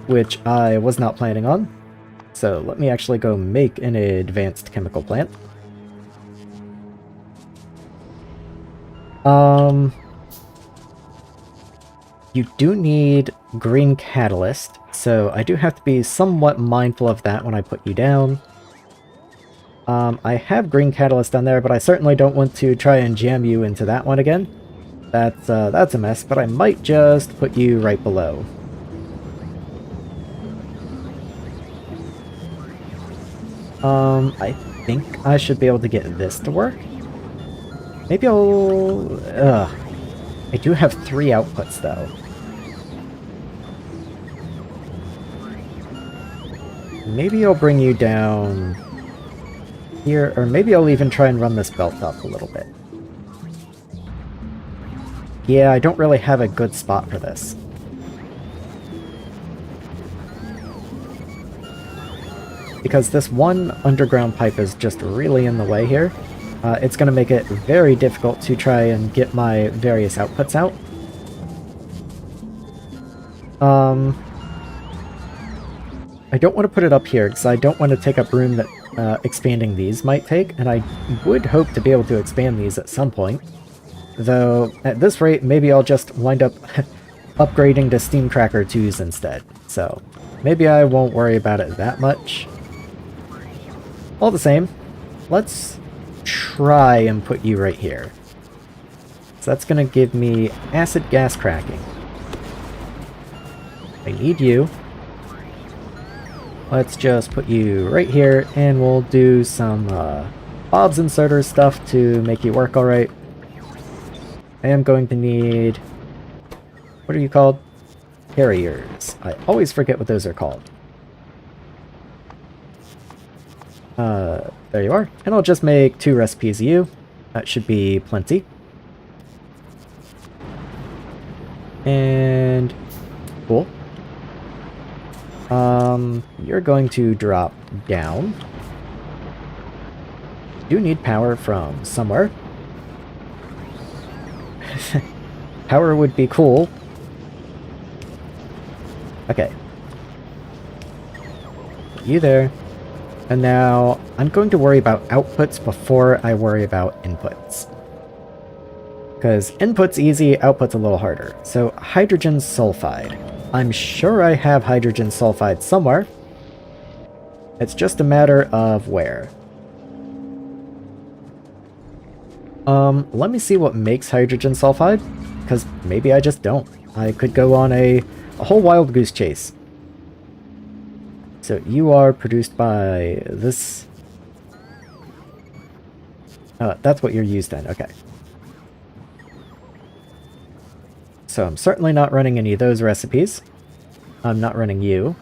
which I was not planning on. So let me actually go make an advanced chemical plant. Um, you do need green catalyst, so I do have to be somewhat mindful of that when I put you down. I have green catalyst on there, but I certainly don't want to try and jam you into that one again. That's a mess, but I might just put you right below. I think I should be able to get this to work. Maybe I'll... I do have 3 outputs, though. Maybe I'll bring you down here, or maybe I'll even try and run this belt up a little bit. Yeah, I don't really have a good spot for this. Because this one underground pipe is just really in the way here. It's going to make it very difficult to try and get my various outputs out. I don't want to put it up here, because I don't want to take up room that expanding these might take, and I would hope to be able to expand these at some point. Though, at this rate, maybe I'll just wind up upgrading to Steam Cracker 2s instead. So, maybe I won't worry about it that much. All the same, let's try and put you right here. So that's going to give me acid gas cracking. I need you. Let's just put you right here, and we'll do some Bob's inserter stuff to make you work alright. I am going to need... what are you called? Carriers. I always forget what those are called. There you are. And I'll just make 2 recipes of you. That should be plenty. And... cool. You're going to drop down. You need power from somewhere. Power would be cool. Okay. You there. And now, I'm going to worry about outputs before I worry about inputs. Because input's easy, output's a little harder. So, hydrogen sulfide. I'm sure I have hydrogen sulfide somewhere. It's just a matter of where. Let me see what makes hydrogen sulfide, because maybe I just don't. I could go on a whole wild goose chase. So you are produced by this... that's what you're used in, okay. So I'm certainly not running any of those recipes. I'm not running you.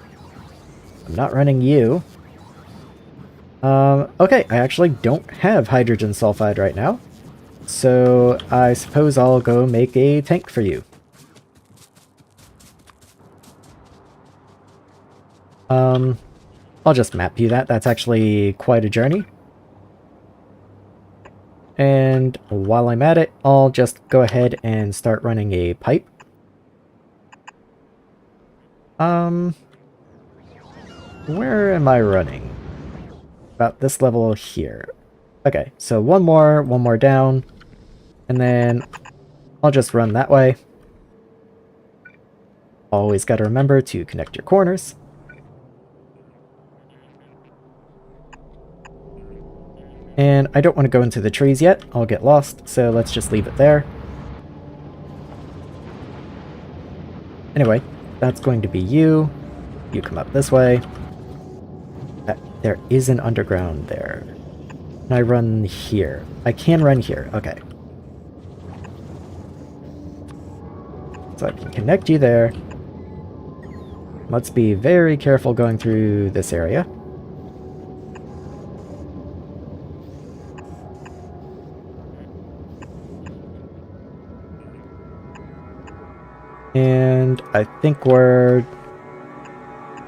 I'm not running you. Okay, I actually don't have hydrogen sulfide right now. So I suppose I'll go make a tank for you. I'll just map you that. That's actually quite a journey. And while I'm at it, I'll just go ahead and start running a pipe. Where am I running? About this level here. Okay, so one more down, and then I'll just run that way. Always got to remember to connect your corners. And I don't want to go into the trees yet, I'll get lost, so let's just leave it there. Anyway, that's going to be you. You come up this way. There is an underground there. Can I run here? I can run here, okay. So I can connect you there. Let's be very careful going through this area. And I think we're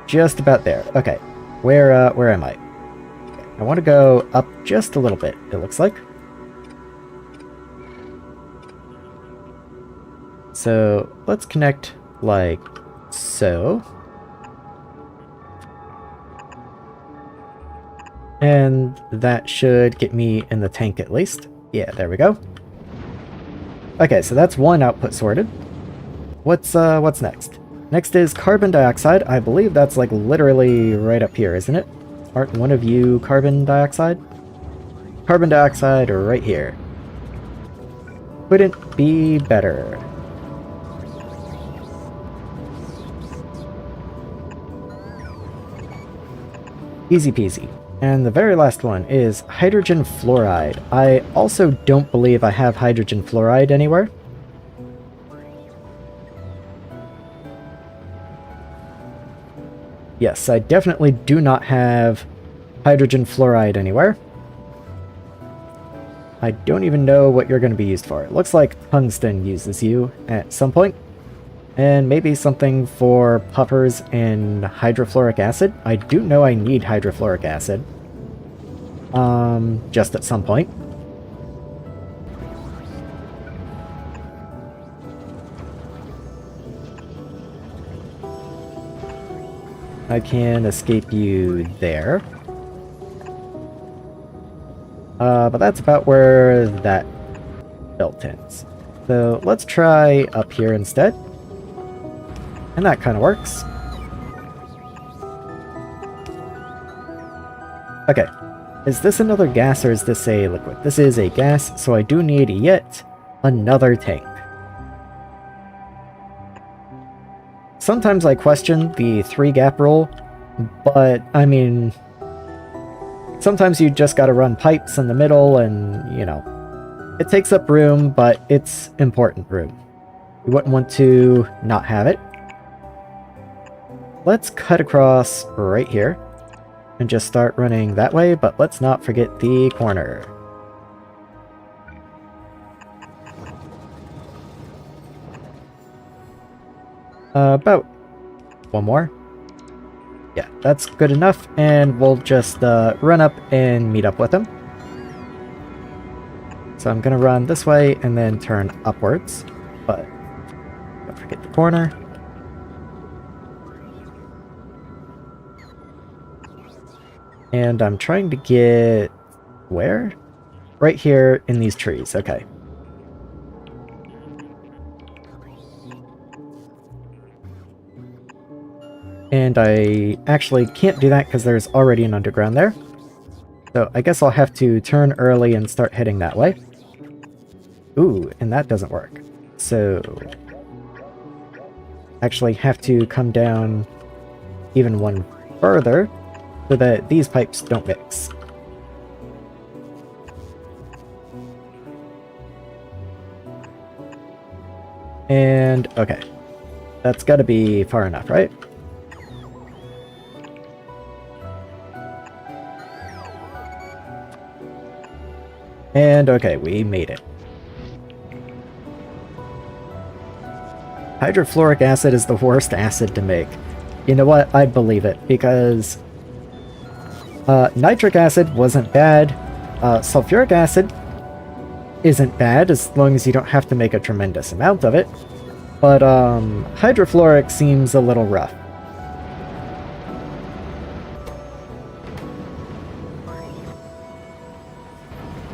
just about there. Okay, where am I? Okay, I want to go up just a little bit, it looks like. So let's connect like so. And that should get me in the tank at least. Yeah, there we go. Okay, so that's one output sorted. What's next? Next is carbon dioxide. I believe that's like literally right up here, isn't it? Aren't one of you carbon dioxide? Carbon dioxide right here. Couldn't be better. Easy peasy. And the very last one is hydrogen fluoride. I also don't believe I have hydrogen fluoride anywhere. Yes, I definitely do not have hydrogen fluoride anywhere. I don't even know what you're going to be used for. It looks like tungsten uses you at some point. And maybe something for puffers and hydrofluoric acid. I do know I need hydrofluoric acid. Just at some point. I can escape you there. But that's about where that belt ends. So let's try up here instead. And that kind of works. Okay. Is this another gas or is this a liquid? This is a gas, so I do need yet another tank. Sometimes I question the 3-gap rule, but I mean, sometimes you just gotta run pipes in the middle and, you know, it takes up room, but it's important room. You wouldn't want to not have it. Let's cut across right here and just start running that way, but let's not forget the corner. About one more. Yeah, that's good enough, and we'll just run up and meet up with him. So I'm gonna run this way and then turn upwards, but don't forget the corner. And I'm trying to get... where? Right here in these trees, okay. And I actually can't do that because there's already an underground there. So I guess I'll have to turn early and start heading that way. Ooh, and that doesn't work. So... actually have to come down even one further so that these pipes don't mix. And, okay. That's gotta be far enough, right? And, okay, we made it. Hydrofluoric acid is the worst acid to make. You know what? I believe it, because nitric acid wasn't bad. Sulfuric acid isn't bad, as long as you don't have to make a tremendous amount of it. But, hydrofluoric seems a little rough.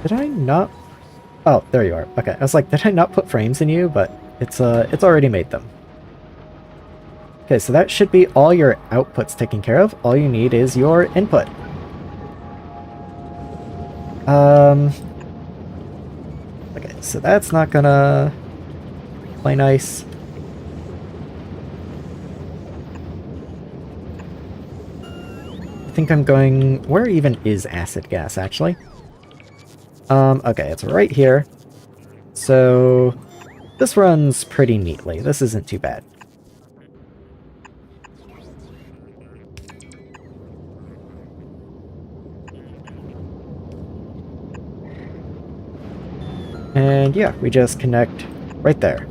Did I not? Oh, there you are. Okay, I was like, did I not put frames in you? But it's already made them. Okay, so that should be all your outputs taken care of. All you need is your input. Okay, so that's not gonna play nice. I think I'm going... where even is acid gas, actually? Okay, it's right here. So, this runs pretty neatly. This isn't too bad. And yeah, we just connect right there.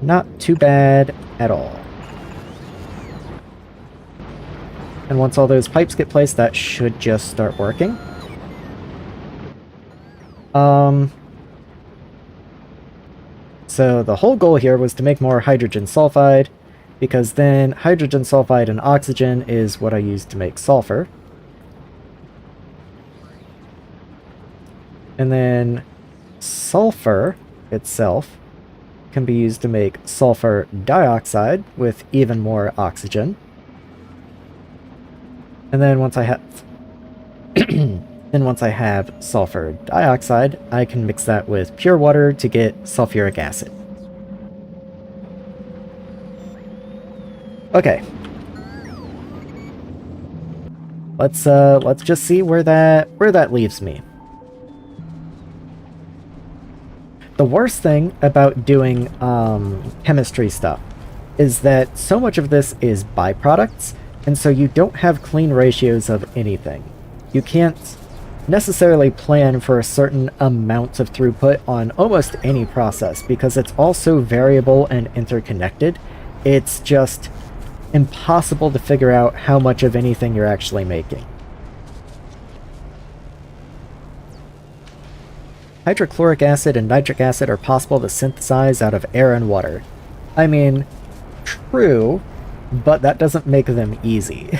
Not too bad at all. And once all those pipes get placed, that should just start working. So the whole goal here was to make more hydrogen sulfide, because then hydrogen sulfide and oxygen is what I use to make sulfur. And then sulfur itself can be used to make sulfur dioxide with even more oxygen. And then once I have sulfur dioxide, I can mix that with pure water to get sulfuric acid. Okay. Let's just see where that leaves me. The worst thing about doing chemistry stuff is that so much of this is byproducts, and so you don't have clean ratios of anything. You can't necessarily plan for a certain amount of throughput on almost any process because it's all so variable and interconnected. It's just impossible to figure out how much of anything you're actually making. Hydrochloric acid and nitric acid are possible to synthesize out of air and water. I mean, true, but that doesn't make them easy.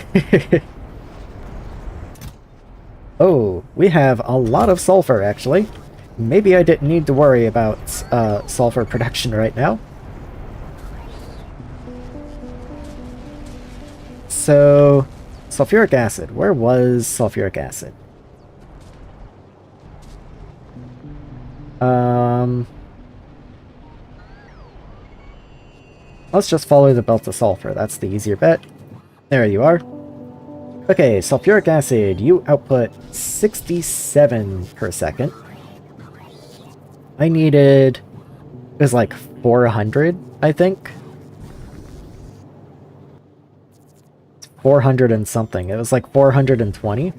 Oh, we have a lot of sulfur, actually. Maybe I didn't need to worry about sulfur production right now. So, sulfuric acid. Where was sulfuric acid? Let's just follow the belt of sulfur. That's the easier bet. There you are. Okay, sulfuric acid. You output 67 per second. I needed... It was like 400, I think. 400 and something. It was like 420.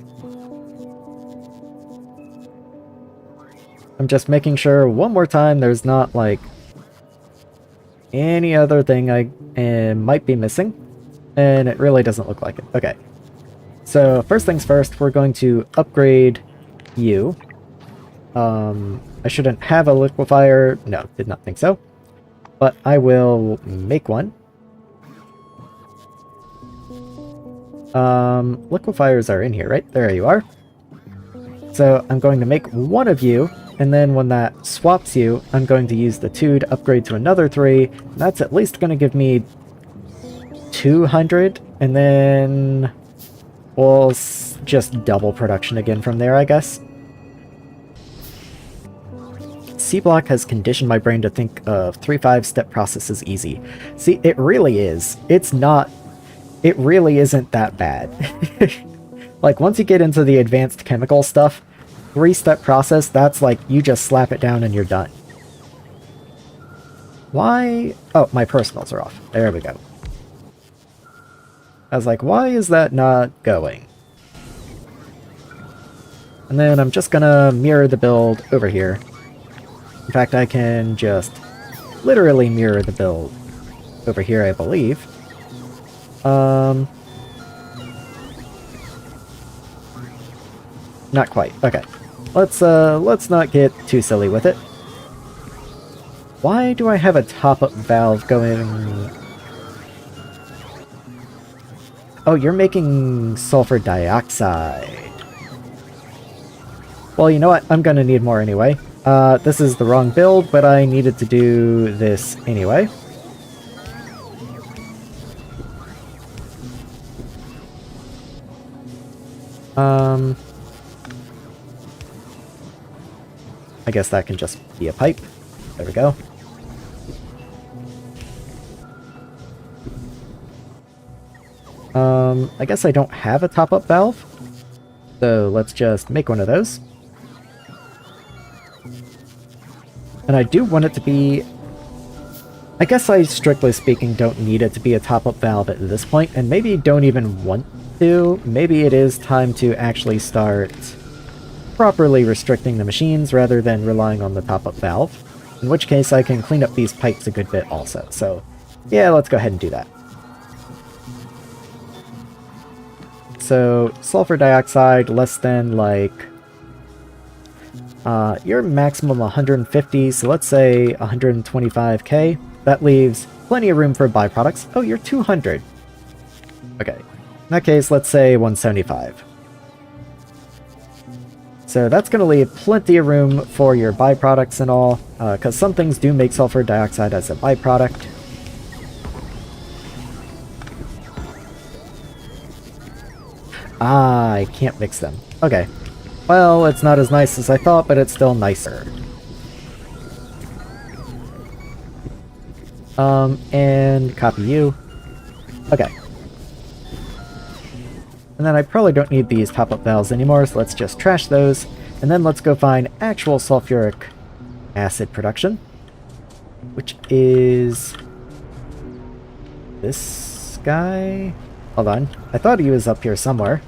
I'm just making sure one more time there's not like any other thing I might be missing, and it really doesn't look like it. Okay, so first things first, we're going to upgrade you. I shouldn't have a liquefier. No, did not think so, but I will make one. Liquefiers are in here, right? There you are. So I'm going to make one of you, and then when that swaps you, I'm going to use the 2 to upgrade to another 3. That's at least going to give me 200, and then we'll just double production again from there, I guess. C-Block has conditioned my brain to think of 3-5 step processes easy. See, it really is. It's not... It really isn't that bad. Like, once you get into the advanced chemical stuff, 3-step process, that's like, you just slap it down and you're done. Why? Oh, my personals are off. There we go. I was like, why is that not going? And then I'm just gonna mirror the build over here. In fact, I can just literally mirror the build over here, I believe. Not quite. Okay. Let's not get too silly with it. Why do I have a top-up valve going... Oh, you're making sulfur dioxide. Well, you know what? I'm gonna need more anyway. This is the wrong build, but I needed to do this anyway. I guess that can just be a pipe. There we go. I guess I don't have a top-up valve, so let's just make one of those. And I do want it to be... I guess I, strictly speaking, don't need it to be a top-up valve at this point, and maybe don't even want to. Maybe it is time to actually start properly restricting the machines rather than relying on the top-up valve, in which case I can clean up these pipes a good bit also. So yeah, let's go ahead and do that. So sulfur dioxide less than like your maximum 150, so let's say 125k. That leaves plenty of room for byproducts. Oh, you're 200. Okay, in that case, let's say 175. So that's going to leave plenty of room for your byproducts and all, because some things do make sulfur dioxide as a byproduct. Ah, I can't mix them. Okay. Well, it's not as nice as I thought, but it's still nicer. And copy you. Okay. And then I probably don't need these top-up valves anymore, so let's just trash those. And then let's go find actual sulfuric acid production, which is this guy. Hold on. I thought he was up here somewhere.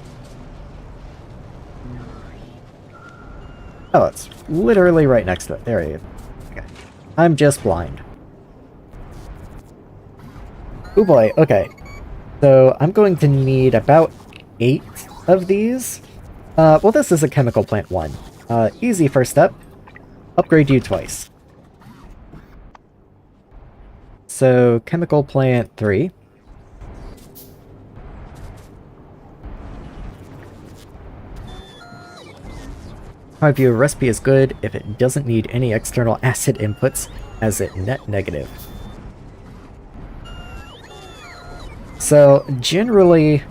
Oh, it's literally right next to it. There he is. Okay. I'm just blind. Oh boy, okay. So I'm going to need about 8 of these. Well, this is a chemical plant 1. Easy first step. Upgrade you twice. So, chemical plant 3. My view, a recipe is good if it doesn't need any external acid inputs, as it net negative. So, generally,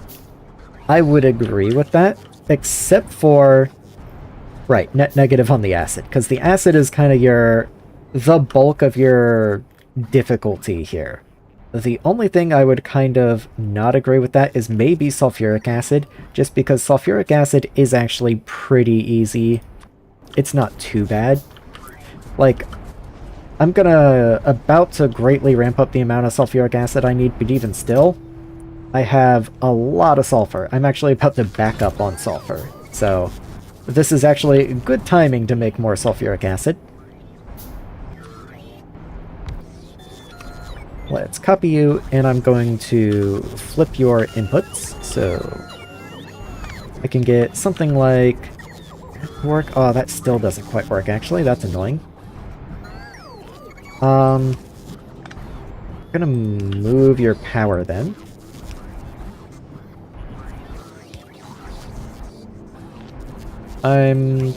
I would agree with that, except for, right, net negative on the acid, because the acid is kind of the bulk of your difficulty here. The only thing I would kind of not agree with that is maybe sulfuric acid, just because sulfuric acid is actually pretty easy. It's not too bad. Like, I'm about to greatly ramp up the amount of sulfuric acid I need, but even still, I have a lot of sulfur. I'm actually about to back up on sulfur. So, this is actually good timing to make more sulfuric acid. Let's copy you, and I'm going to flip your inputs, so I can get something like work. Oh, that still doesn't quite work, actually. That's annoying. I'm gonna move your power then. I'm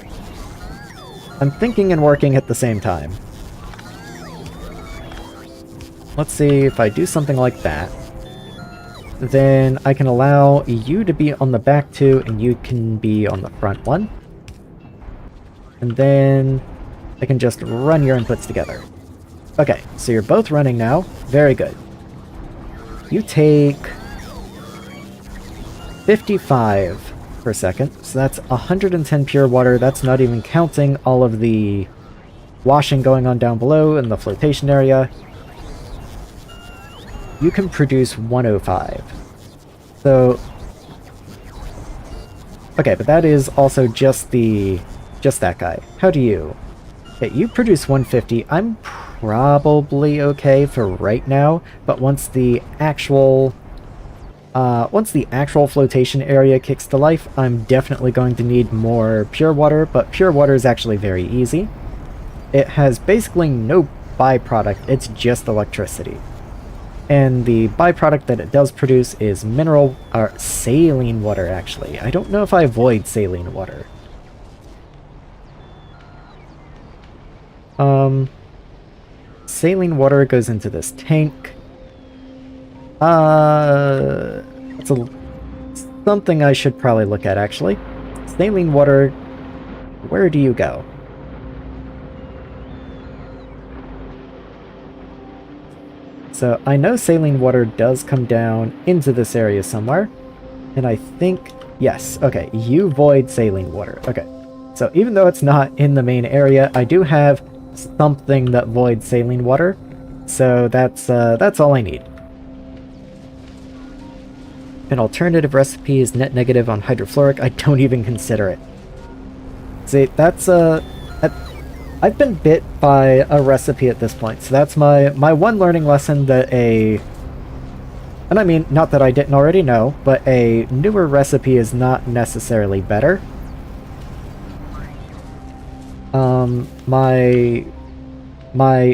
thinking and working at the same time. Let's see, if I do something like that, then I can allow you to be on the back two, and you can be on the front one. And then I can just run your inputs together. Okay, so you're both running now. Very good. You take 55 per second, so that's 110 pure water. That's not even counting all of the washing going on down below in the flotation area. You can produce 105. So, okay, but that is also just that guy. How do you? Okay, you produce 150. I'm probably okay for right now, but once the actual flotation area kicks to life, I'm definitely going to need more pure water, but pure water is actually very easy. It has basically no byproduct, it's just electricity. And the byproduct that it does produce is saline water, actually. I don't know if I avoid saline water. Saline water goes into this tank. It's something I should probably look at, actually. Saline water, where do you go? So I know saline water does come down into this area somewhere, and I think, yes, okay, you void saline water. Okay, so even though it's not in the main area, I do have something that voids saline water, so that's all I need. An alternative recipe is net negative on hydrofluoric. I don't even consider it. See, I've been bit by a recipe at this point, so that's my one learning lesson that and I mean, not that I didn't already know, but a newer recipe is not necessarily better. My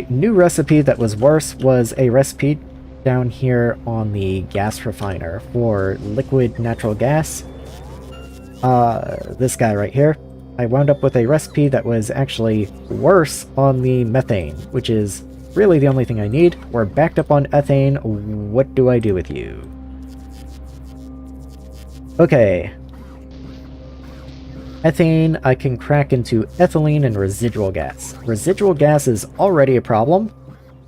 new recipe that was worse was a recipe down here on the gas refiner for liquid natural gas. This guy right here. I wound up with a recipe that was actually worse on the methane, which is really the only thing I need. We're backed up on ethane. What do I do with you? Okay. Ethane I can crack into ethylene and residual gas. Residual gas is already a problem,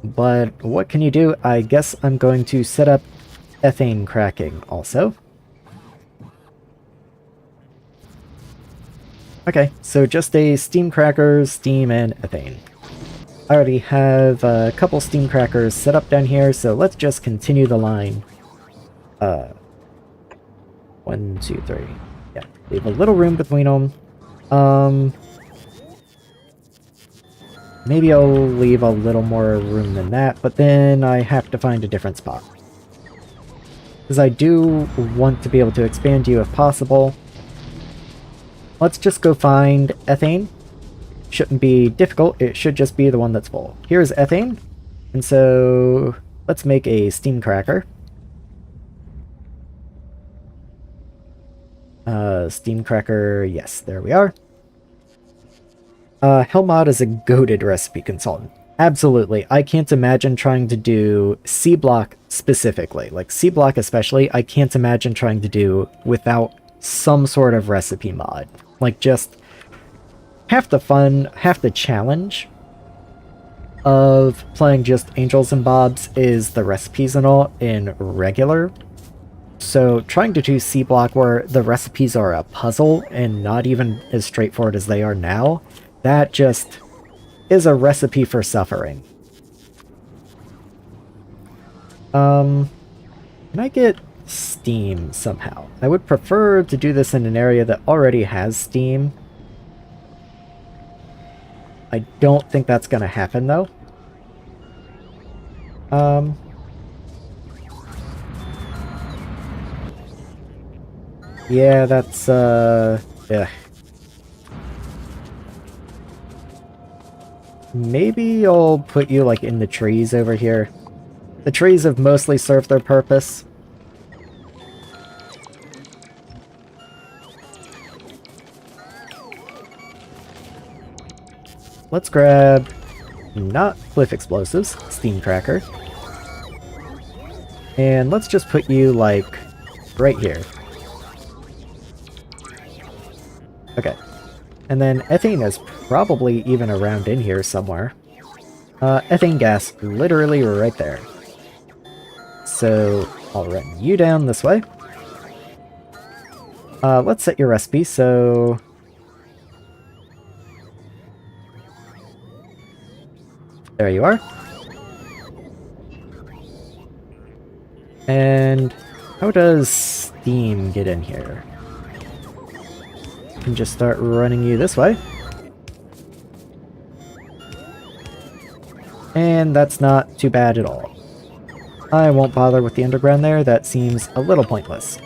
but what can you do? I guess I'm going to set up ethane cracking also. Okay, so just a steam cracker, steam, and ethane. I already have a couple steam crackers set up down here, so let's just continue the line. 1, 2, 3. Yeah, leave a little room between them. Maybe I'll leave a little more room than that, but then I have to find a different spot. Because I do want to be able to expand you if possible. Let's just go find ethane. Shouldn't be difficult, it should just be the one that's full. Here's ethane, and so let's make a steam cracker. Steam cracker, yes, there we are. Helmod is a goated recipe consultant. Absolutely, I can't imagine trying to do C-block specifically, like C-block especially, I can't imagine trying to do without some sort of recipe mod. Like, just half the fun, half the challenge of playing just Angels and Bobs is the recipes and all in regular. So trying to do C-block where the recipes are a puzzle and not even as straightforward as they are now, that just is a recipe for suffering. Can I get steam somehow? I would prefer to do this in an area that already has steam. I don't think that's gonna happen though. Yeah, that's, yeah. Maybe I'll put you, like, in the trees over here. The trees have mostly served their purpose. Let's grab, not cliff explosives, steam cracker. And let's just put you, like, right here. Okay. And then ethane is probably even around in here somewhere. Ethane gas literally right there. So I'll run you down this way. Let's set your recipe, so... There you are. And how does steam get in here? I can just start running you this way. And that's not too bad at all. I won't bother with the underground there, that seems a little pointless.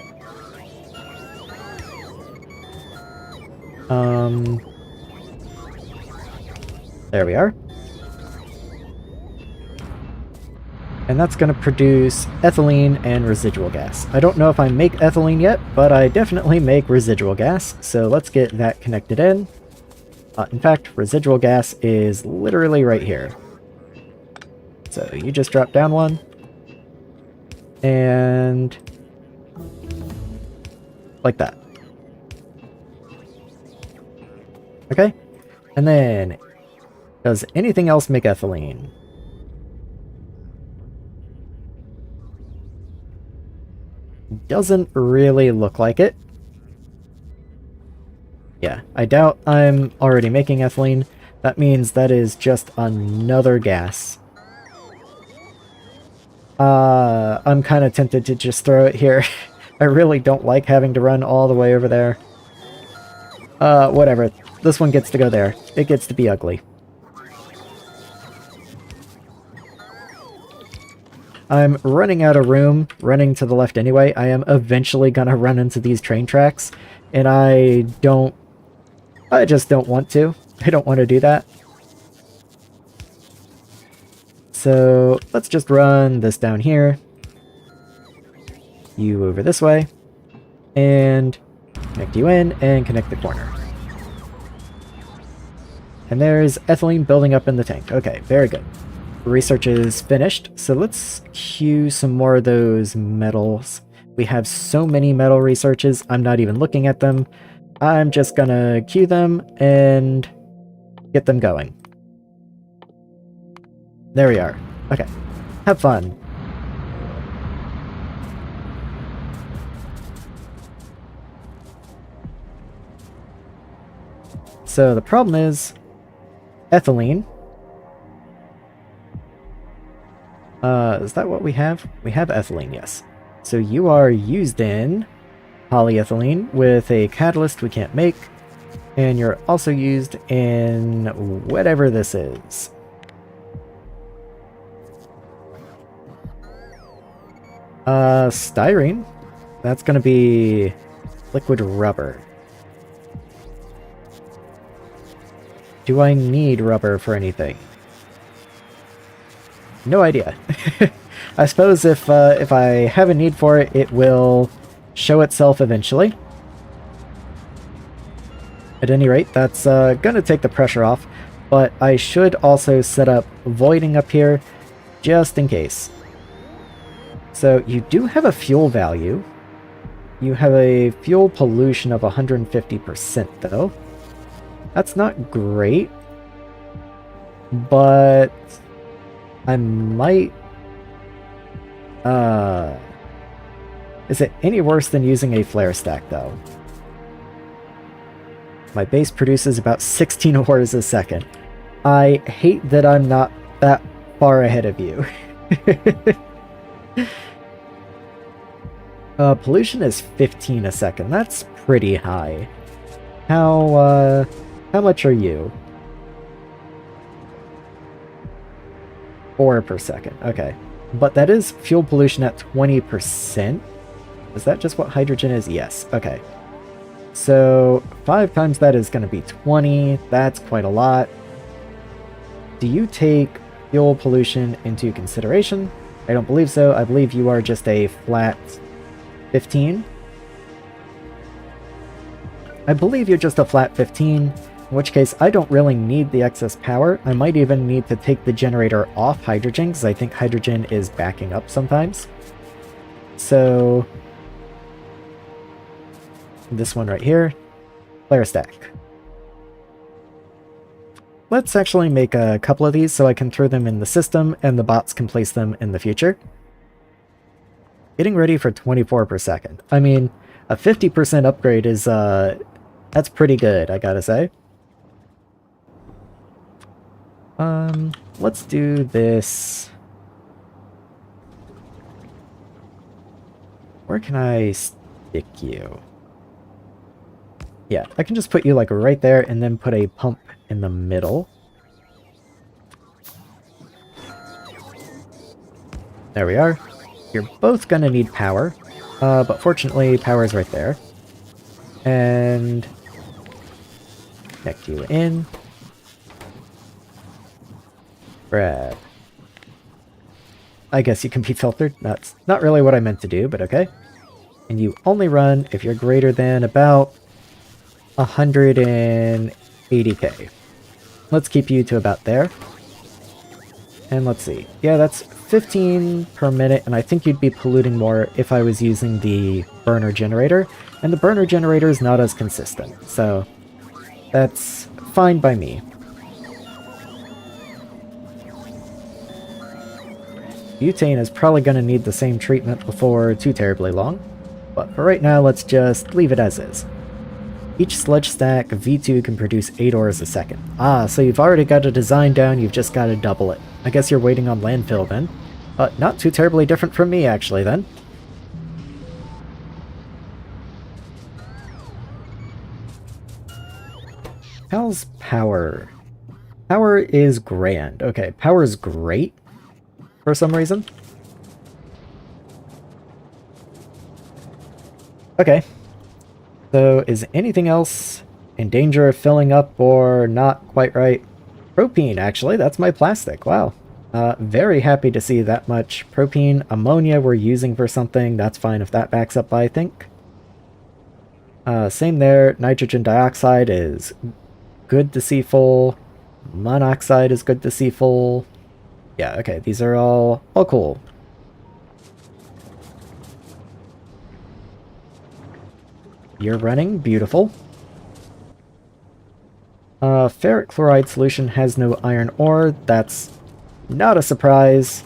There we are. And that's going to produce ethylene and residual gas. I don't know if I make ethylene yet, but I definitely make residual gas, so let's get that connected in. In fact, residual gas is literally right here. So you just drop down one. And... like that. Okay. And then, does anything else make ethylene? Doesn't really look like it. Yeah, I doubt I'm already making ethylene. That means that is just another gas. I'm kind of tempted to just throw it here. I really don't like having to run all the way over there. Whatever. This one gets to go there. It gets to be ugly. I'm running out of room, running to the left anyway. I am eventually gonna run into these train tracks, and I just don't want to. I don't want to do that. So let's just run this down here. You over this way. And connect you in and connect the corner. And there's ethylene building up in the tank. Okay, very good. Research is finished, so let's queue some more of those metals. We have so many metal researches, I'm not even looking at them. I'm just gonna queue them and get them going. There we are. Okay. Have fun. So the problem is ethylene. Is that what we have? We have ethylene, yes. So you are used in polyethylene with a catalyst we can't make, and you're also used in whatever this is. Styrene. That's gonna be liquid rubber. Do I need rubber for anything? No idea. I suppose if I have a need for it, it will show itself eventually. At any rate, that's gonna take the pressure off, but I should also set up voiding up here, just in case. So you do have a fuel value. You have a fuel pollution of 150% though. That's not great, but I might... Is it any worse than using a flare stack, though? My base produces about 16 ores a second. I hate that I'm not that far ahead of you. Pollution is 15 a second. That's pretty high. How much are you? 4 per second. Okay. But that is fuel pollution at 20%. Is that just what hydrogen is? Yes. Okay. So 5 times that is going to be 20. That's quite a lot. Do you take fuel pollution into consideration? I don't believe so. I believe you are just a flat 15. I believe you're just a flat 15. In which case, I don't really need the excess power. I might even need to take the generator off hydrogen, because I think hydrogen is backing up sometimes. So, this one right here, flare stack. Let's actually make a couple of these so I can throw them in the system, and the bots can place them in the future. Getting ready for 24 per second. I mean, a 50% upgrade is, that's pretty good, I gotta say. Let's do this. Where can I stick you? Yeah, I can just put you like right there and then put a pump in the middle. There we are. You're both gonna need power, but fortunately power is right there. And connect you in. Grab. I guess you can be filtered. That's not really what I meant to do, but okay. And you only run if you're greater than about 180k. Let's keep you to about there. And let's see. Yeah, that's 15 per minute, and I think you'd be polluting more if I was using the burner generator. And the burner generator is not as consistent, so that's fine by me. Butane is probably going to need the same treatment before too terribly long, but for right now, let's just leave it as is. Each sludge stack V2 can produce 8 ores a second. Ah, so you've already got a design down, you've just got to double it. I guess you're waiting on landfill then. But not too terribly different from me, actually, then. How's power? Power is grand. Okay, power is great. For some reason. Okay. So is anything else in danger of filling up or not quite right? Propene, actually. That's my plastic. Wow. Very happy to see that much propene. Ammonia we're using for something. That's fine if that backs up, I think. Same there. Nitrogen dioxide is good to see full. Monoxide is good to see full. Yeah, okay, these are all cool. You're running, beautiful. Ferric chloride solution has no iron ore. That's not a surprise.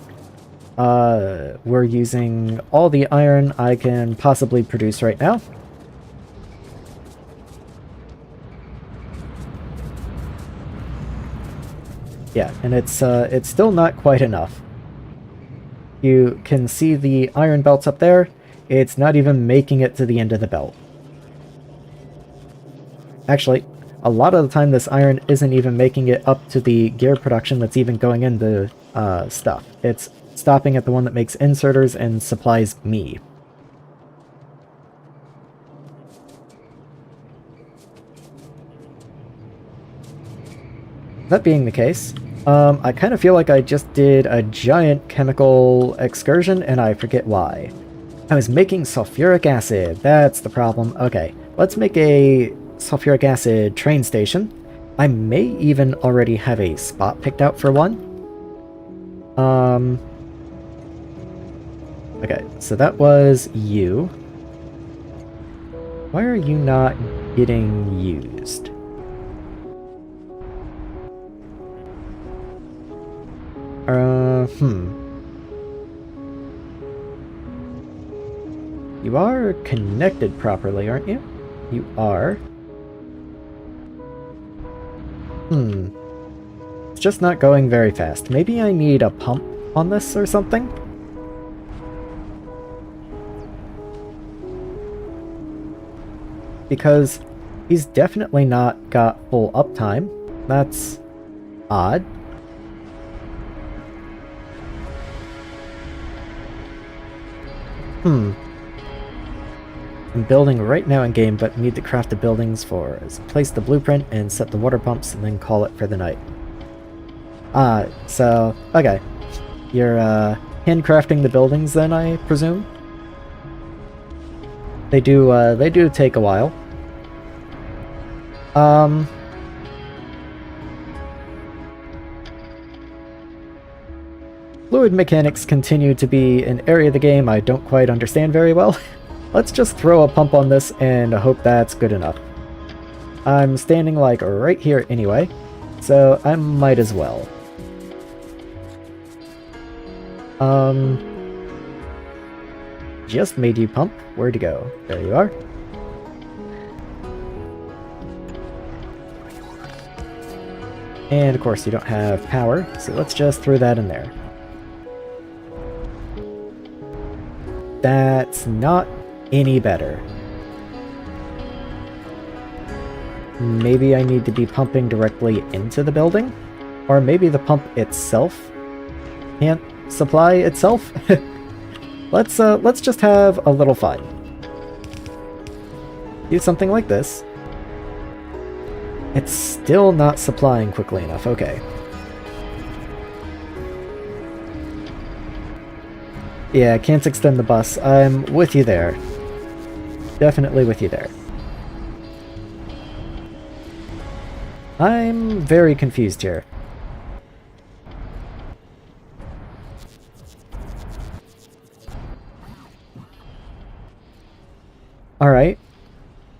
We're using all the iron I can possibly produce right now. Yeah, and it's still not quite enough. You can see the iron belts up there. It's not even making it to the end of the belt. Actually, a lot of the time this iron isn't even making it up to the gear production that's even going into stuff. It's stopping at the one that makes inserters and supplies me. That being the case, I kind of feel like I just did a giant chemical excursion and I forget why. I was making sulfuric acid, that's the problem. Okay, let's make a sulfuric acid train station. I may even already have a spot picked out for one. Okay, so that was you. Why are you not getting used? You are connected properly, aren't you? You are. It's just not going very fast. Maybe I need a pump on this or something? Because he's definitely not got full uptime. That's odd. I'm building right now in game, but need to craft the buildings for place the blueprint and set the water pumps and then call it for the night. So, okay. You're, handcrafting the buildings then, I presume? They do take a while. Fluid mechanics continue to be an area of the game I don't quite understand very well. Let's just throw a pump on this and hope that's good enough. I'm standing like right here anyway, so I might as well. Just made you pump. Where'd you go? There you are. And of course you don't have power, so let's just throw that in there. That's not any better. Maybe I need to be pumping directly into the building? Or maybe the pump itself can't supply itself? Let's just have a little fun. Do something like this. It's still not supplying quickly enough, okay. Yeah, can't extend the bus. I'm with you there. Definitely with you there. I'm very confused here. Alright.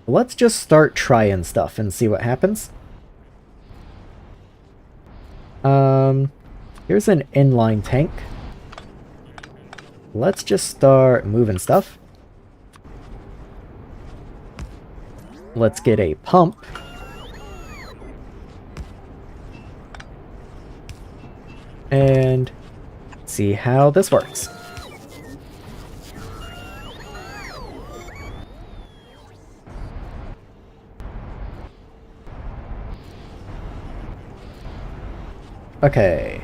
Let's just start trying stuff and see what happens. Here's an inline tank. Let's just start moving stuff. Let's get a pump. And see how this works. Okay.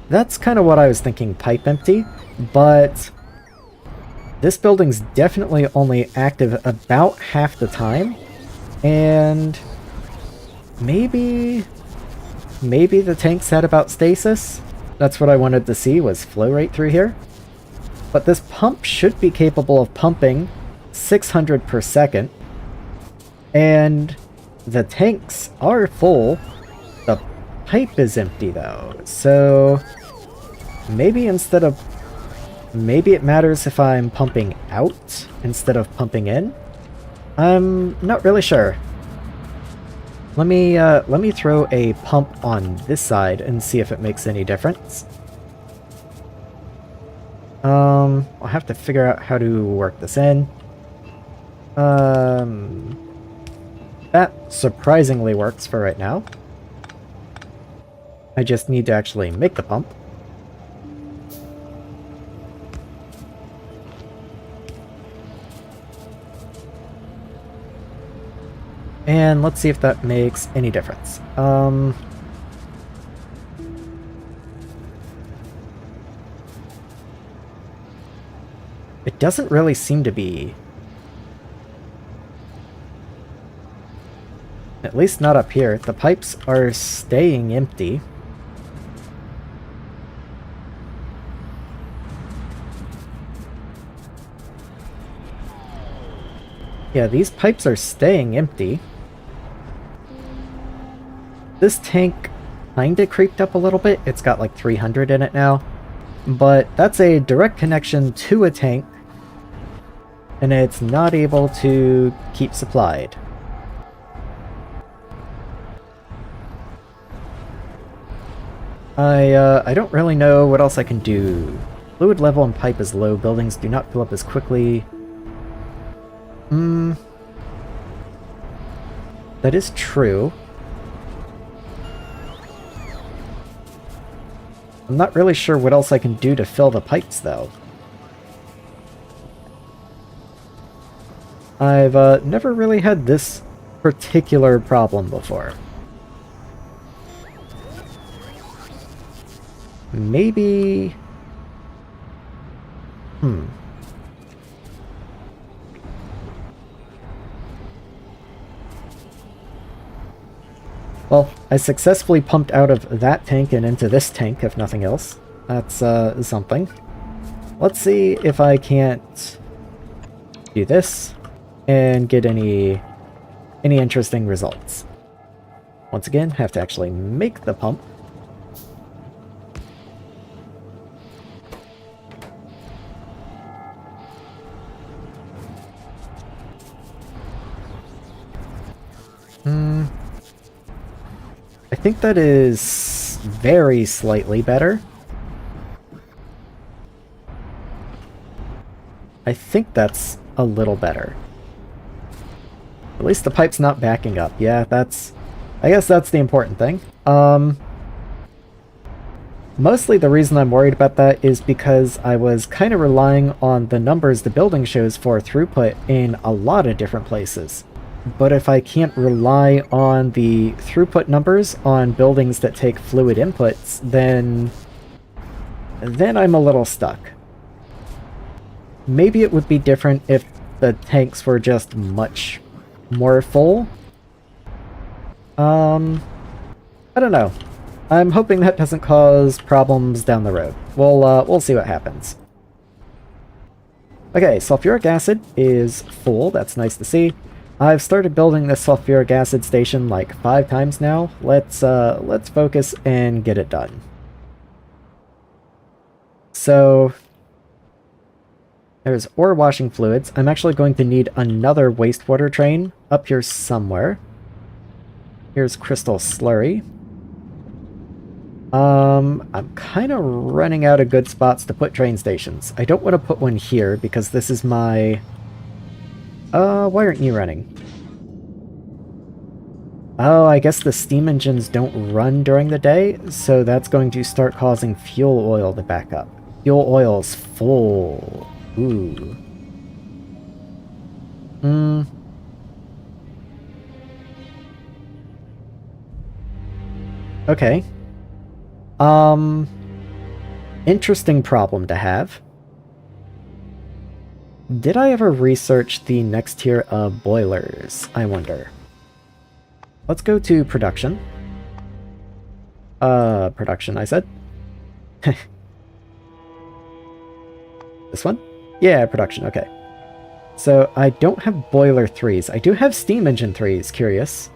That's kind of what I was thinking, pipe empty, but this building's definitely only active about half the time, and maybe the tank's at about stasis? That's what I wanted to see, was flow rate through here. But this pump should be capable of pumping 600 per second. And the tanks are full. The pipe is empty though. So maybe maybe it matters if I'm pumping out instead of pumping in? I'm not really sure. Let me throw a pump on this side and see if it makes any difference. I'll have to figure out how to work this in. That surprisingly works for right now. I just need to actually make the pump. And let's see if that makes any difference. It doesn't really seem to be. At least not up here. The pipes are staying empty. Yeah, these pipes are staying empty. This tank kinda creeped up a little bit. It's got like 300 in it now. But that's a direct connection to a tank, and it's not able to keep supplied. I don't really know what else I can do. Fluid level in pipe is low. Buildings do not fill up as quickly. That is true. I'm not really sure what else I can do to fill the pipes, though. I've never really had this particular problem before. Maybe... Well, I successfully pumped out of that tank and into this tank, if nothing else. That's, something. Let's see if I can't do this and get any interesting results. Once again, have to actually make the pump. I think that is very slightly better. I think that's a little better. At least the pipe's not backing up. Yeah, I guess that's the important thing. Mostly the reason I'm worried about that is because I was kind of relying on the numbers the building shows for throughput in a lot of different places. But if I can't rely on the throughput numbers on buildings that take fluid inputs, then I'm a little stuck. Maybe it would be different if the tanks were just much more full. I don't know. I'm hoping that doesn't cause problems down the road. We'll see what happens. Okay, sulfuric acid is full. That's nice to see. I've started building this sulfuric acid station like 5 times now. Let's focus and get it done. So there's ore washing fluids. I'm actually going to need another wastewater train up here somewhere. Here's crystal slurry. I'm kind of running out of good spots to put train stations. I don't want to put one here because this is my... why aren't you running? Oh, I guess the steam engines don't run during the day, so that's going to start causing fuel oil to back up. Fuel oil's full. Ooh. Okay. Interesting problem to have. Did I ever research the next tier of boilers, I wonder? Let's go to production. Production, I said. This one? Yeah, production, okay. So I don't have boiler 3s. I do have steam engine 3s, curious.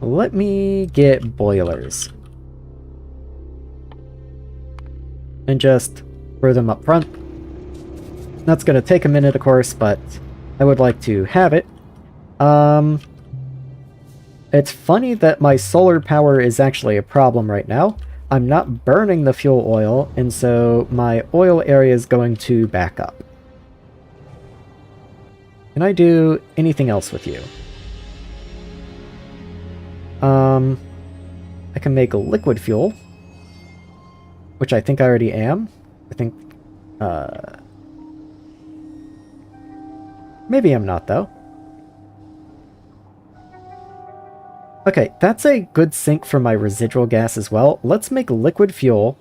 Let me get boilers. And just throw them up front. That's going to take a minute, of course, but I would like to have it. It's funny that my solar power is actually a problem right now. I'm not burning the fuel oil, and so my oil area is going to back up. Can I do anything else with you? I can make liquid fuel, which I think I already am. I think, maybe I'm not, though. Okay, that's a good sink for my residual gas as well. Let's make liquid fuel,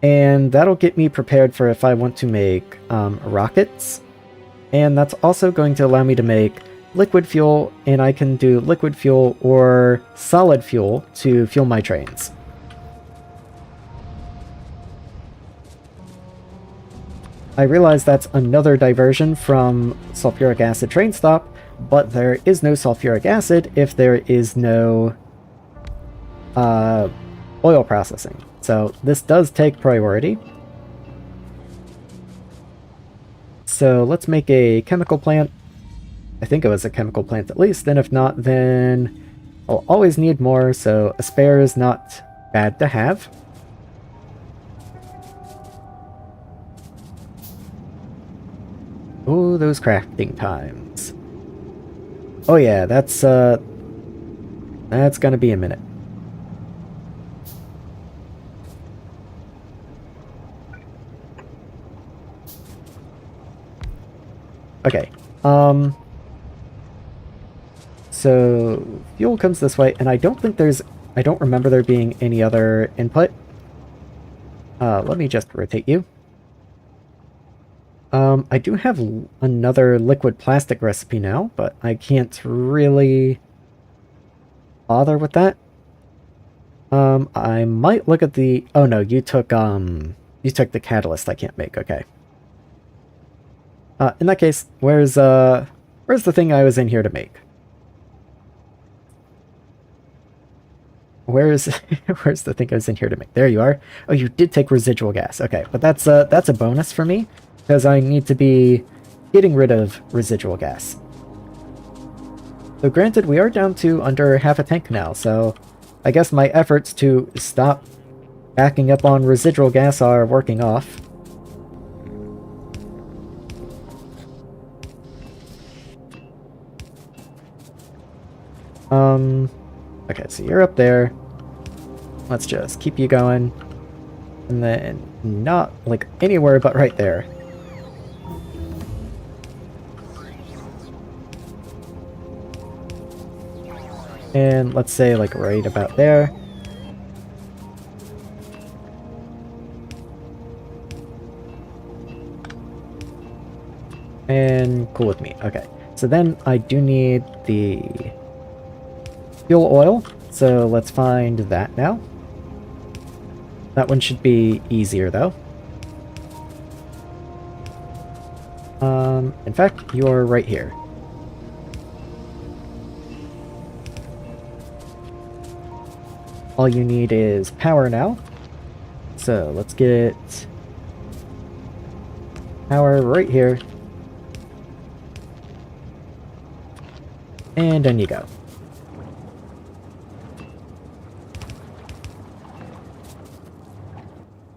and that'll get me prepared for if I want to make rockets. And that's also going to allow me to make liquid fuel, and I can do liquid fuel or solid fuel to fuel my trains. I realize that's another diversion from sulfuric acid train stop, but there is no sulfuric acid if there is no oil processing. So this does take priority. So let's make a chemical plant. I think it was a chemical plant at least, and if not, then I'll always need more, so a spare is not bad to have. Oh, those crafting times. Oh yeah, that's gonna be a minute. Okay, so fuel comes this way, and I don't remember there being any other input. Let me just rotate you. I do have another liquid plastic recipe now, but I can't really bother with that. I might look at the... Oh no, you took the catalyst I can't make, okay. In that case, where's the thing I was in here to make? Where's the thing I was in here to make? There you are. Oh, you did take residual gas. Okay, but that's a bonus for me, because I need to be getting rid of residual gas. So granted, we are down to under half a tank now, so I guess my efforts to stop backing up on residual gas are working off. Okay, so you're up there. Let's just keep you going. And then not, like, anywhere but right there. And let's say, like, right about there. And cool with me. Okay, so then I do need the fuel oil, so let's find that now. That one should be easier, though. In fact, you're right here. All you need is power now. So let's get power right here. And then you go.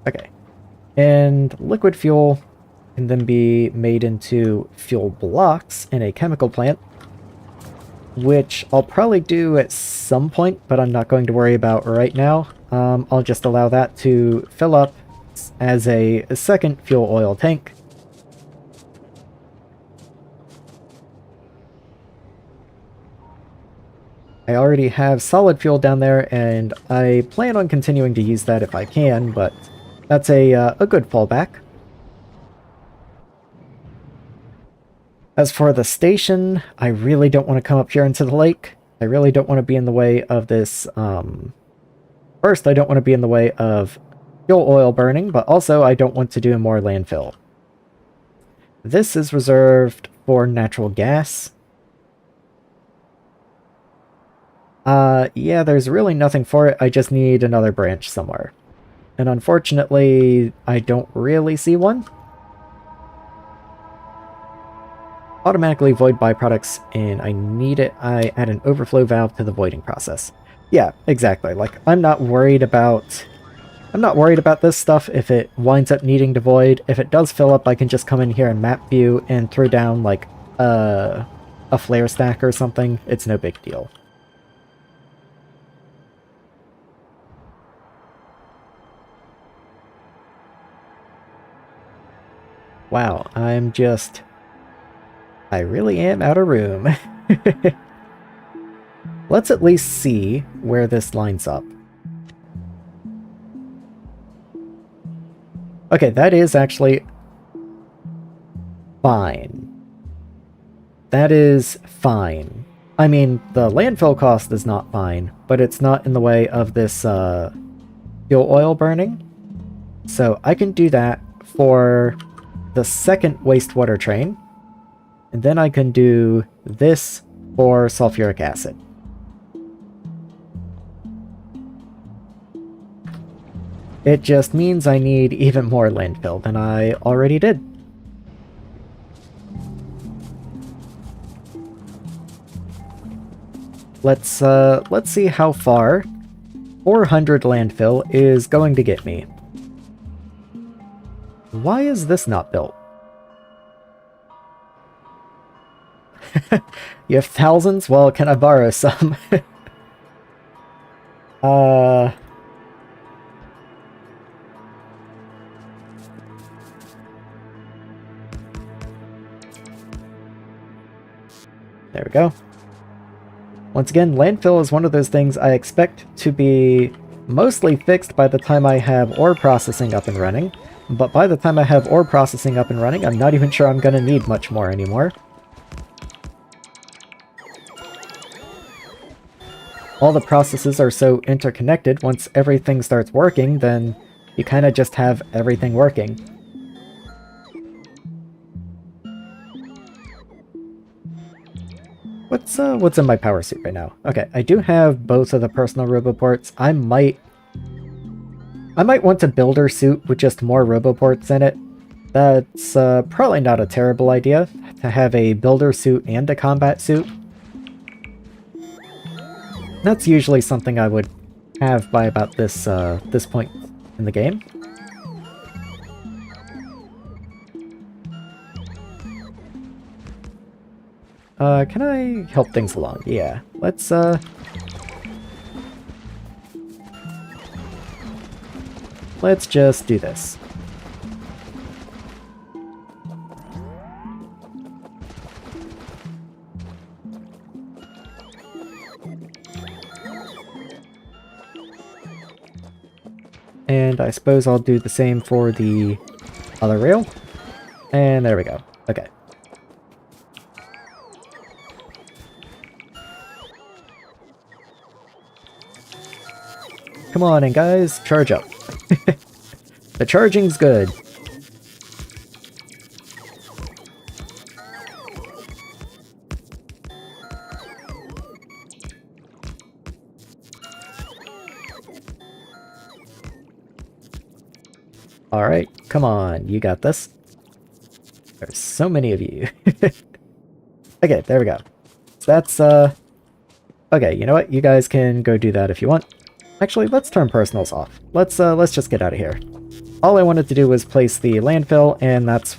Okay. And liquid fuel can then be made into fuel blocks in a chemical plant, which I'll probably do at some point, but I'm not going to worry about right now. I'll just allow that to fill up as a second fuel oil tank. I already have solid fuel down there, and I plan on continuing to use that if I can, but that's a good fallback. As for the station, I really don't want to come up here into the lake. I really don't want to be in the way of this First, I don't want to be in the way of fuel oil burning, but also I don't want to do more landfill. This is reserved for natural gas. Yeah, there's really nothing for it. I just need another branch somewhere. And unfortunately, I don't really see one. Automatically void byproducts, and I need it. I add an overflow valve to the voiding process. Yeah, exactly. Like, I'm not worried about this stuff if it winds up needing to void. If it does fill up, I can just come in here and map view and throw down, like, a flare stack or something. It's no big deal. Wow, I really am out of room. Let's at least see where this lines up. Okay, that is actually fine. That is fine. I mean, the landfill cost is not fine, but it's not in the way of this fuel oil burning. So I can do that for the second wastewater train. And then I can do this for sulfuric acid. It just means I need even more landfill than I already did. Let's see how far 400 landfill is going to get me. Why is this not built? You have thousands? Well, can I borrow some? There we go. Once again, landfill is one of those things I expect to be mostly fixed by the time I have ore processing up and running. But by the time I have ore processing up and running, I'm not even sure I'm going to need much more anymore. All the processes are so interconnected, once everything starts working, then you kind of just have everything working. What's in my power suit right now? Okay, I do have both of the personal roboports. I might want to builder suit with just more roboports in it. That's probably not a terrible idea, to have a builder suit and a combat suit. That's usually something I would have by about this point in the game. Can I help things along? Yeah, let's just do this. And I suppose I'll do the same for the other rail. And there we go. Okay. Come on in, guys. Charge up. The charging's good. Alright, come on, you got this. There's so many of you. Okay, there we go. So that's, okay, you know what? You guys can go do that if you want. Actually, let's turn personals off. Let's just get out of here. All I wanted to do was place the landfill, and that's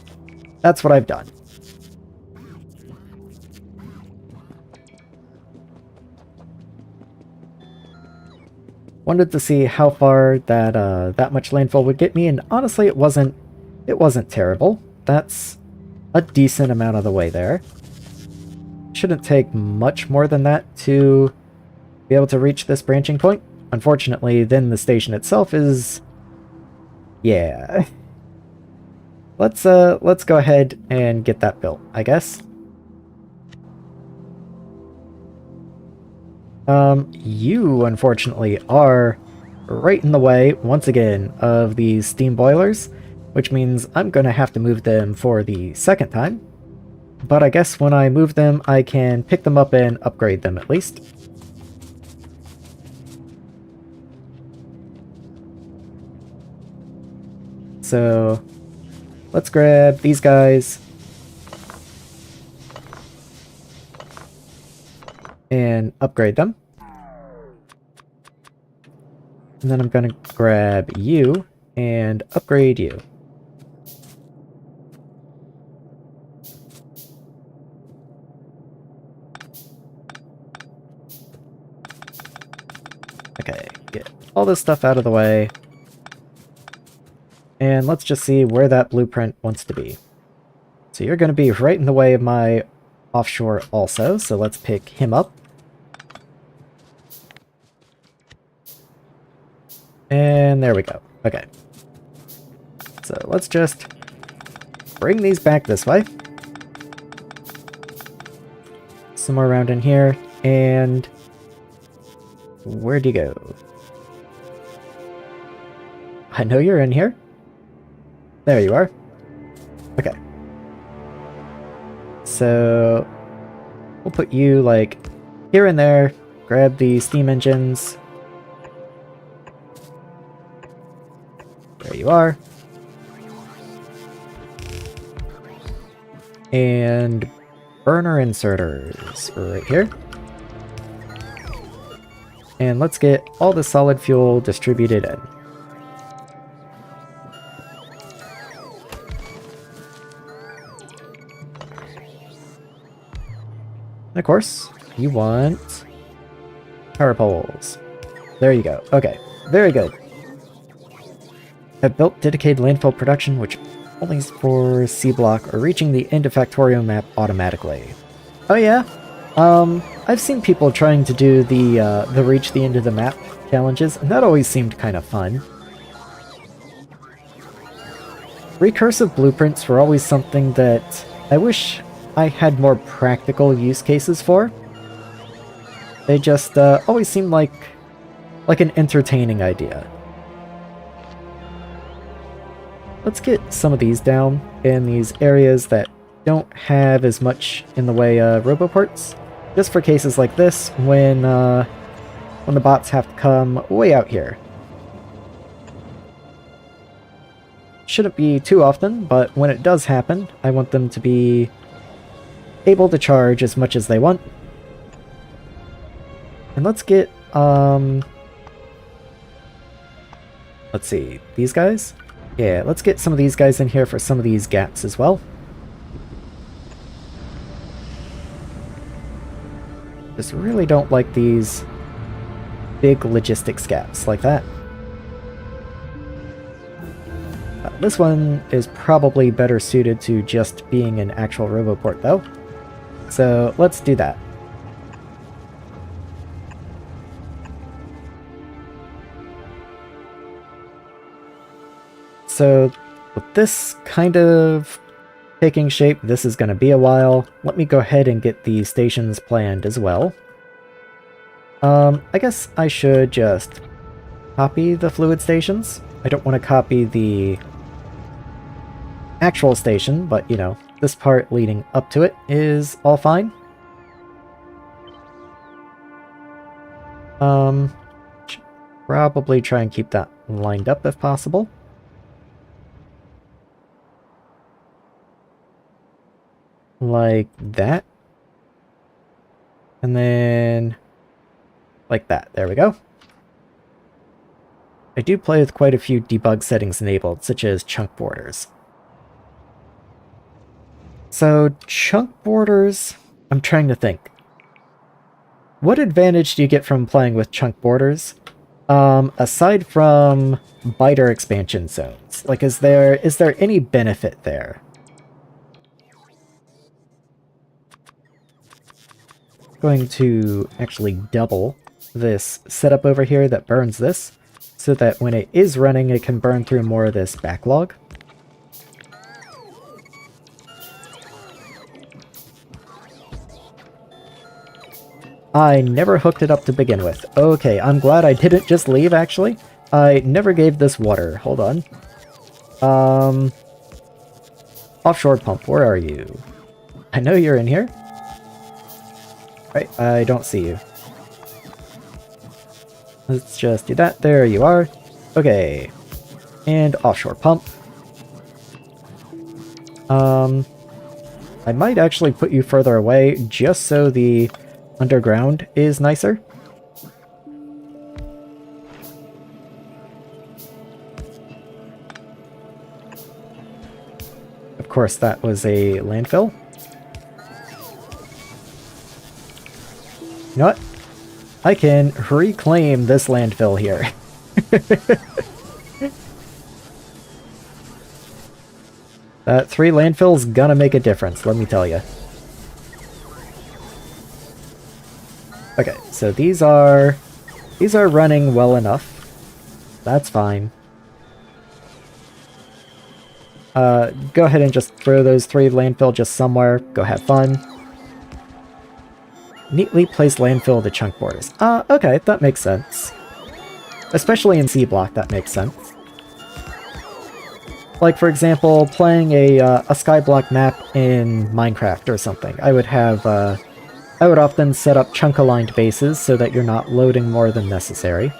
what I've done. Wanted to see how far that much landfill would get me, and honestly, it wasn't terrible. That's a decent amount of the way there. Shouldn't take much more than that to be able to reach this branching point. Unfortunately, then the station itself is... yeah. Let's go ahead and get that built, I guess. You, unfortunately, are right in the way, once again, of these steam boilers, which means I'm going to have to move them for the second time. But I guess when I move them, I can pick them up and upgrade them at least. So let's grab these guys and upgrade them. And then I'm going to grab you and upgrade you. Okay, get all this stuff out of the way. And let's just see where that blueprint wants to be. So you're going to be right in the way of my offshore also, so let's pick him up. And there we go. Okay. So let's just bring these back this way. Somewhere around in here. And where'd you go? I know you're in here. There you are. Okay. So we'll put you like here and there. Grab the steam engines. There you are. And burner inserters right here. And let's get all the solid fuel distributed in. And of course, you want power poles. There you go. Okay, very good. Have built dedicated landfill production, which only for C block or reaching the end of Factorio map automatically. Oh yeah, I've seen people trying to do the reach the end of the map challenges, and that always seemed kind of fun. Recursive blueprints were always something that I wish I had more practical use cases for. They just always seemed like an entertaining idea. Let's get some of these down in these areas that don't have as much in the way of roboports, just for cases like this when the bots have to come way out here. Shouldn't be too often, but when it does happen, I want them to be able to charge as much as they want. And let's get, let's see, these guys? Yeah, let's get some of these guys in here for some of these gaps as well. Just really don't like these big logistics gaps like that. This one is probably better suited to just being an actual roboport though. So let's do that. So with this kind of taking shape, this is going to be a while. Let me go ahead and get the stations planned as well. I guess I should just copy the fluid stations. I don't want to copy the actual station, but you know, this part leading up to it is all fine. Should probably try and keep that lined up if possible. Like that. And then like that. There we go. I do play with quite a few debug settings enabled, such as chunk borders. So, chunk borders, I'm trying to think. What advantage do you get from playing with chunk borders? Aside from biter expansion zones, like is there any benefit there? Going to actually double this setup over here that burns this, so that when it is running, it can burn through more of this backlog. I never hooked it up to begin with. Okay, I'm glad I didn't just leave, actually, I never gave this water. Hold on. Offshore pump, where are you? I know you're in here. Right, I don't see you. Let's just do that. There you are. Okay. And offshore pump. I might actually put you further away just so the underground is nicer. Of course, that was a landfill. You know what? I can reclaim this landfill here. That 3 landfills gonna make a difference, let me tell you. Okay, so these are running well enough. That's fine. Go ahead and just throw those 3 landfill just somewhere. Go have fun. Neatly placed landfill to chunk borders. Okay, that makes sense. Especially in C block, that makes sense. Like, for example, playing a skyblock map in Minecraft or something. I would often set up chunk-aligned bases so that you're not loading more than necessary.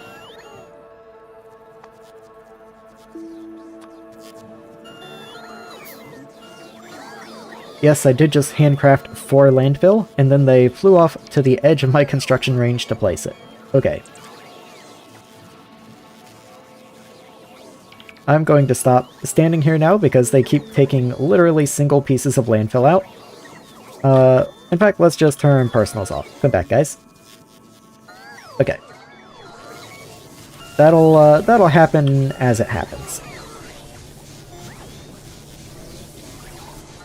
Yes, I did just handcraft 4 landfill, and then they flew off to the edge of my construction range to place it. Okay. I'm going to stop standing here now because they keep taking literally single pieces of landfill out. In fact, let's just turn personals off. Come back, guys. Okay. That'll happen as it happens.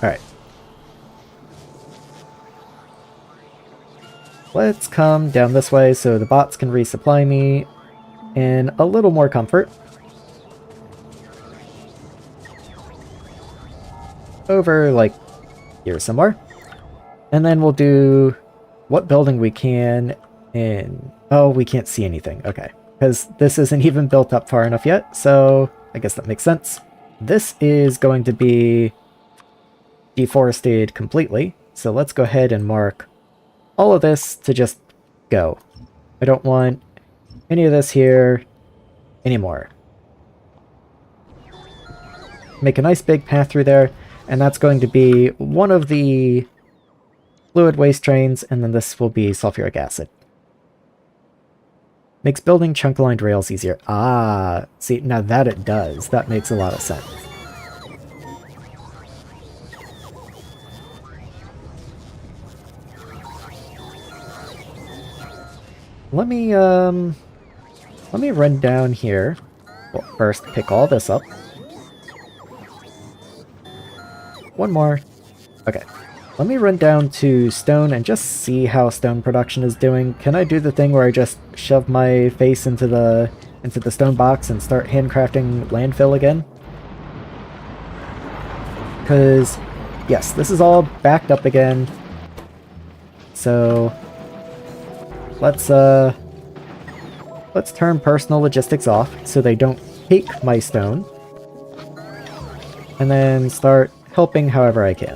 Alright. Let's come down this way so the bots can resupply me in a little more comfort. Over, like, here somewhere. And then we'll do what building we can in... Oh, we can't see anything. Okay. Because this isn't even built up far enough yet, so I guess that makes sense. This is going to be deforested completely, so let's go ahead and mark all of this to just go. I don't want any of this here anymore. Make a nice big path through there. And that's going to be one of the fluid waste trains, and then this will be sulfuric acid. Makes building chunk-aligned rails easier. Ah, see, now that it does. That makes a lot of sense. Let me run down here. Well, first, pick all this up. One more. Okay. Let me run down to stone and just see how stone production is doing. Can I do the thing where I just shove my face into the stone box and start handcrafting landfill again? Because, yes, this is all backed up again. So, let's turn personal logistics off so they don't take my stone. And then start helping however I can.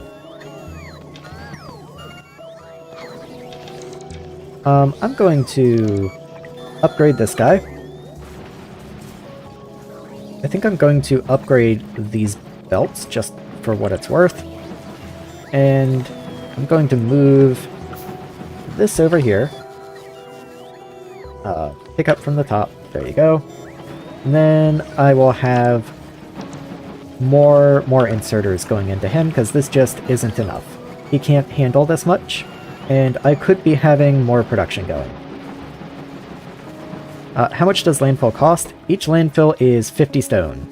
I'm going to upgrade this guy. I think I'm going to upgrade these belts just for what it's worth. And I'm going to move this over here. Pick up from the top. There you go. And then I will have more inserters going into him, because this just isn't enough. He can't handle this much, and I could be having more production going. How much does landfill cost? Each landfill is 50 stone.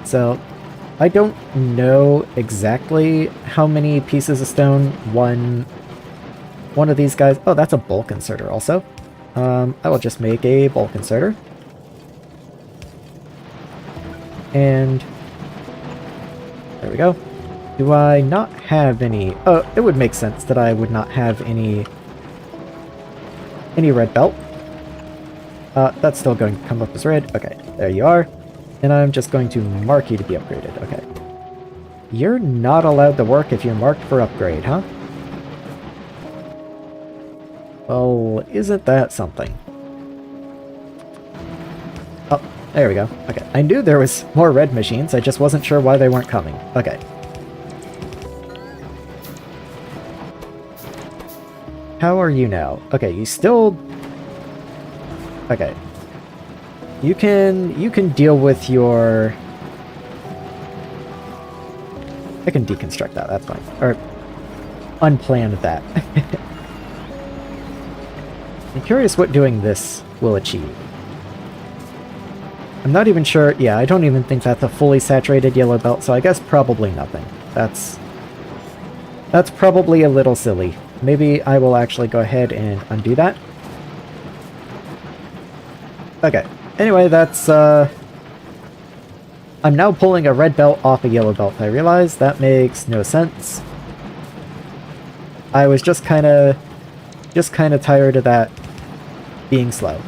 So, I don't know exactly how many pieces of stone one of these guys... Oh, that's a bulk inserter also. I will just make a bulk inserter. And there we go. Do I not have any... Oh, it would make sense that I would not have any any red belt. That's still going to come up as red. Okay, there you are. And I'm just going to mark you to be upgraded. Okay. You're not allowed to work if you're marked for upgrade, huh? Well, isn't that something? Oh, there we go. Okay, I knew there was more red machines, I just wasn't sure why they weren't coming. Okay. How are you now? Okay, you still... Okay. You can deal with your... I can deconstruct that, that's fine. Or unplanned that. I'm curious what doing this will achieve. I'm not even sure... Yeah, I don't even think that's a fully saturated yellow belt, so I guess probably nothing. That's probably a little silly. Maybe I will actually go ahead and undo that. Okay. Anyway, that's, I'm now pulling a red belt off a yellow belt. I realize that makes no sense. I was just kinda tired of that being slow.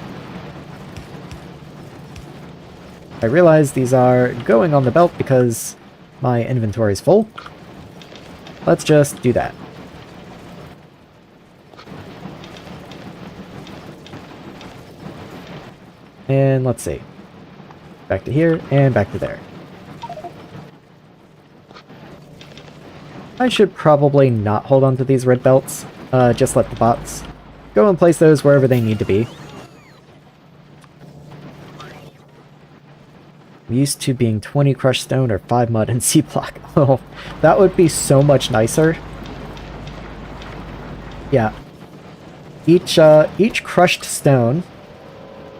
I realize these are going on the belt because my inventory is full. Let's just do that. And let's see. Back to here, and back to there. I should probably not hold on to these red belts. Just let the bots go and place those wherever they need to be. I'm used to being 20 crushed stone or 5 mud and C block. Oh, that would be so much nicer. Yeah. Each crushed stone...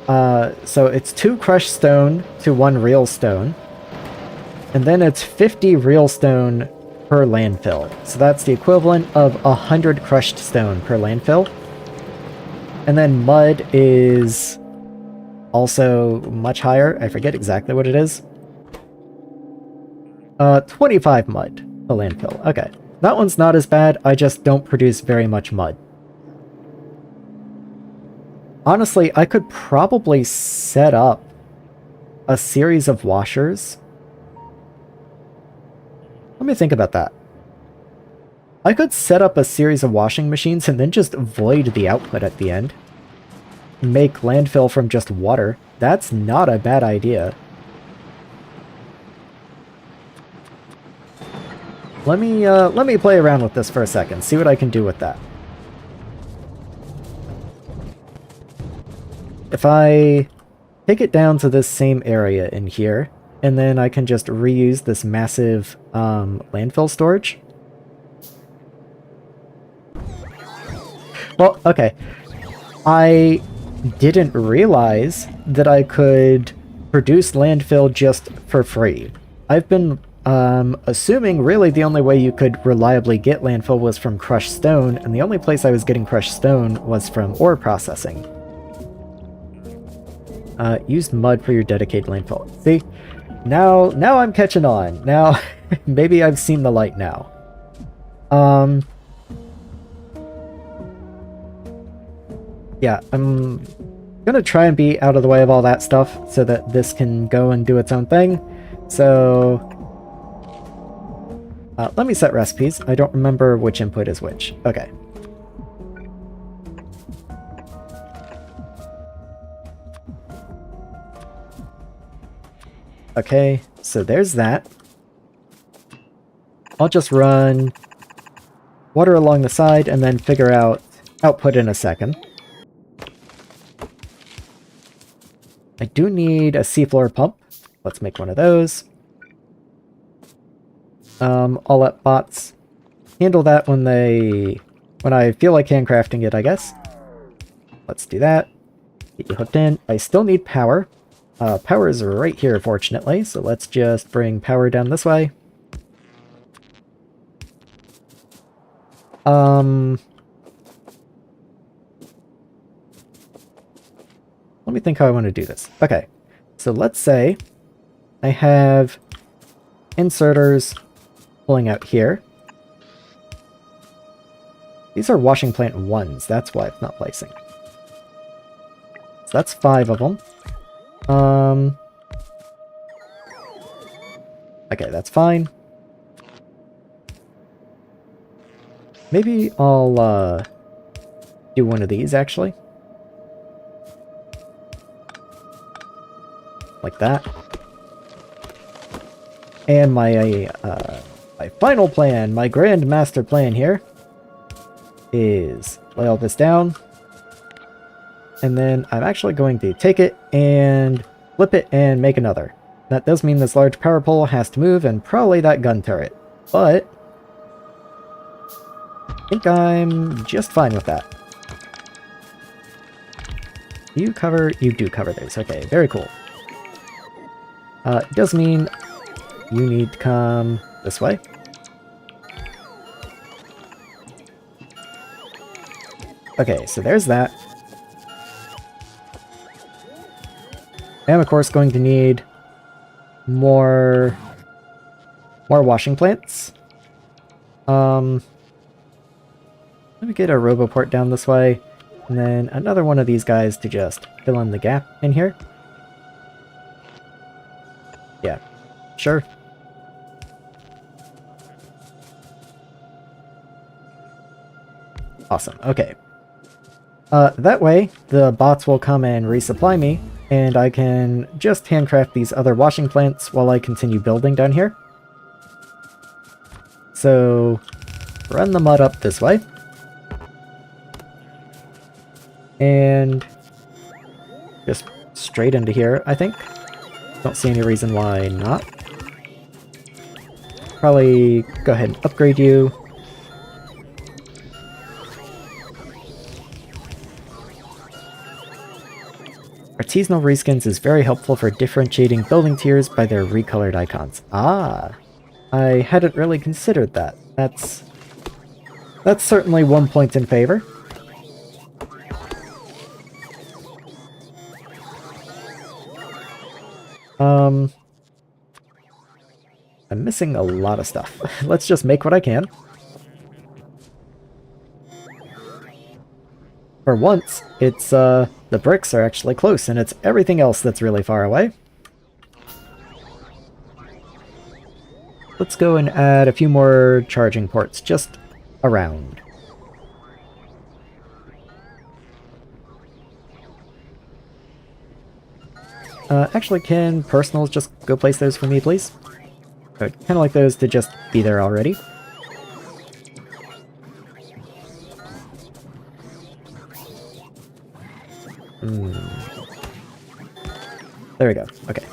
so it's 2 crushed stone to 1 real stone. And then it's 50 real stone per landfill. So that's the equivalent of 100 crushed stone per landfill. And then mud is also much higher. I forget exactly what it is. 25 mud per landfill. Okay. That one's not as bad. I just don't produce very much mud. Honestly, I could probably set up a series of washers. Let me think about that. I could set up a series of washing machines and then just void the output at the end. Make landfill from just water. That's not a bad idea. Let me play around with this for a second, see what I can do with that. If I take it down to this same area in here, and then I can just reuse this massive landfill storage. Well, okay. I didn't realize that I could produce landfill just for free. I've been assuming really the only way you could reliably get landfill was from crushed stone, and the only place I was getting crushed stone was from ore processing. Use mud for your dedicated landfill. See? Now I'm catching on. Now, maybe I've seen the light now. Yeah, I'm gonna try and be out of the way of all that stuff so that this can go and do its own thing. So, let me set recipes. I don't remember which input is which. Okay. Okay, so there's that. I'll just run water along the side and then figure out output in a second. I do need a seafloor pump. Let's make one of those. I'll let bots handle that when I feel like handcrafting it, I guess. Let's do that. Get you hooked in. I still need power. Power is right here, fortunately, so let's just bring power down this way. Let me think how I want to do this. Okay, so let's say I have inserters pulling out here. These are washing plant 1s, that's why it's not placing. that's 5 of them. Okay, that's fine. Maybe I'll, do one of these, actually. Like that. And my final plan, my grand master plan here, is lay all this down. And then I'm actually going to take it and flip it and make another. That does mean this large power pole has to move and probably that gun turret. But I think I'm just fine with that. You do cover those. Okay, very cool. It does mean you need to come this way. Okay, so there's that. I am, of course, going to need more washing plants. Let me get a roboport down this way, and then another one of these guys to just fill in the gap in here. Yeah, sure. Awesome, okay. That way, the bots will come and resupply me, and I can just handcraft these other washing plants while I continue building down here. So, run the mud up this way. And just straight into here, I think. Don't see any reason why not. Probably go ahead and upgrade you. Artisanal reskins is very helpful for differentiating building tiers by their recolored icons. Ah, I hadn't really considered that. That's certainly one point in favor. I'm missing a lot of stuff. Let's just make what I can. For once, it's, the bricks are actually close, and it's everything else that's really far away. Let's go and add a few more charging ports just around. Actually, can personals just go place those for me, please? I'd kind of like those to just be there already. There we go. Okay.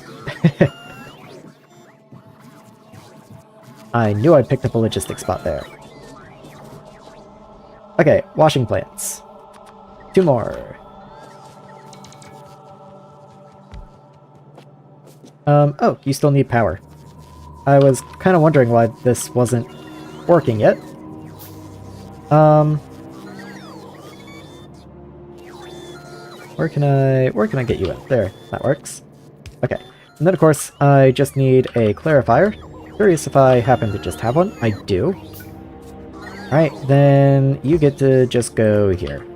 I knew I picked up a logistic spot there. Okay, washing plants. 2 more. Oh, you still need power. I was kind of wondering why this wasn't working yet. Where can I get you in? There, that works. Okay. And then of course, I just need a clarifier. Curious if I happen to just have one. I do. Alright, then you get to just go here.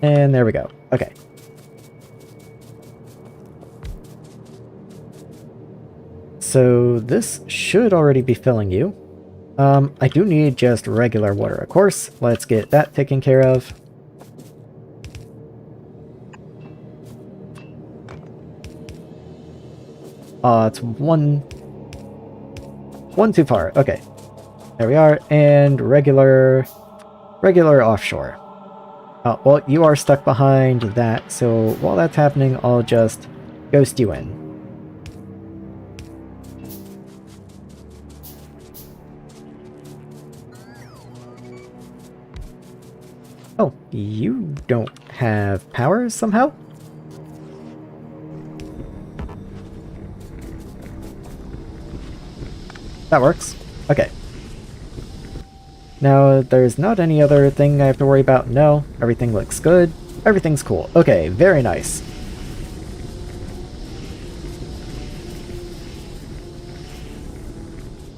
And there we go. Okay. So this should already be filling you. I do need just regular water, of course. Let's get that taken care of. It's one too far. Okay. There we are. And regular offshore. Well, you are stuck behind that, so while that's happening, I'll just ghost you in. Oh, you don't have power somehow? That works. Okay. Now, there's not any other thing I have to worry about. No, everything looks good. Everything's cool. Okay, very nice.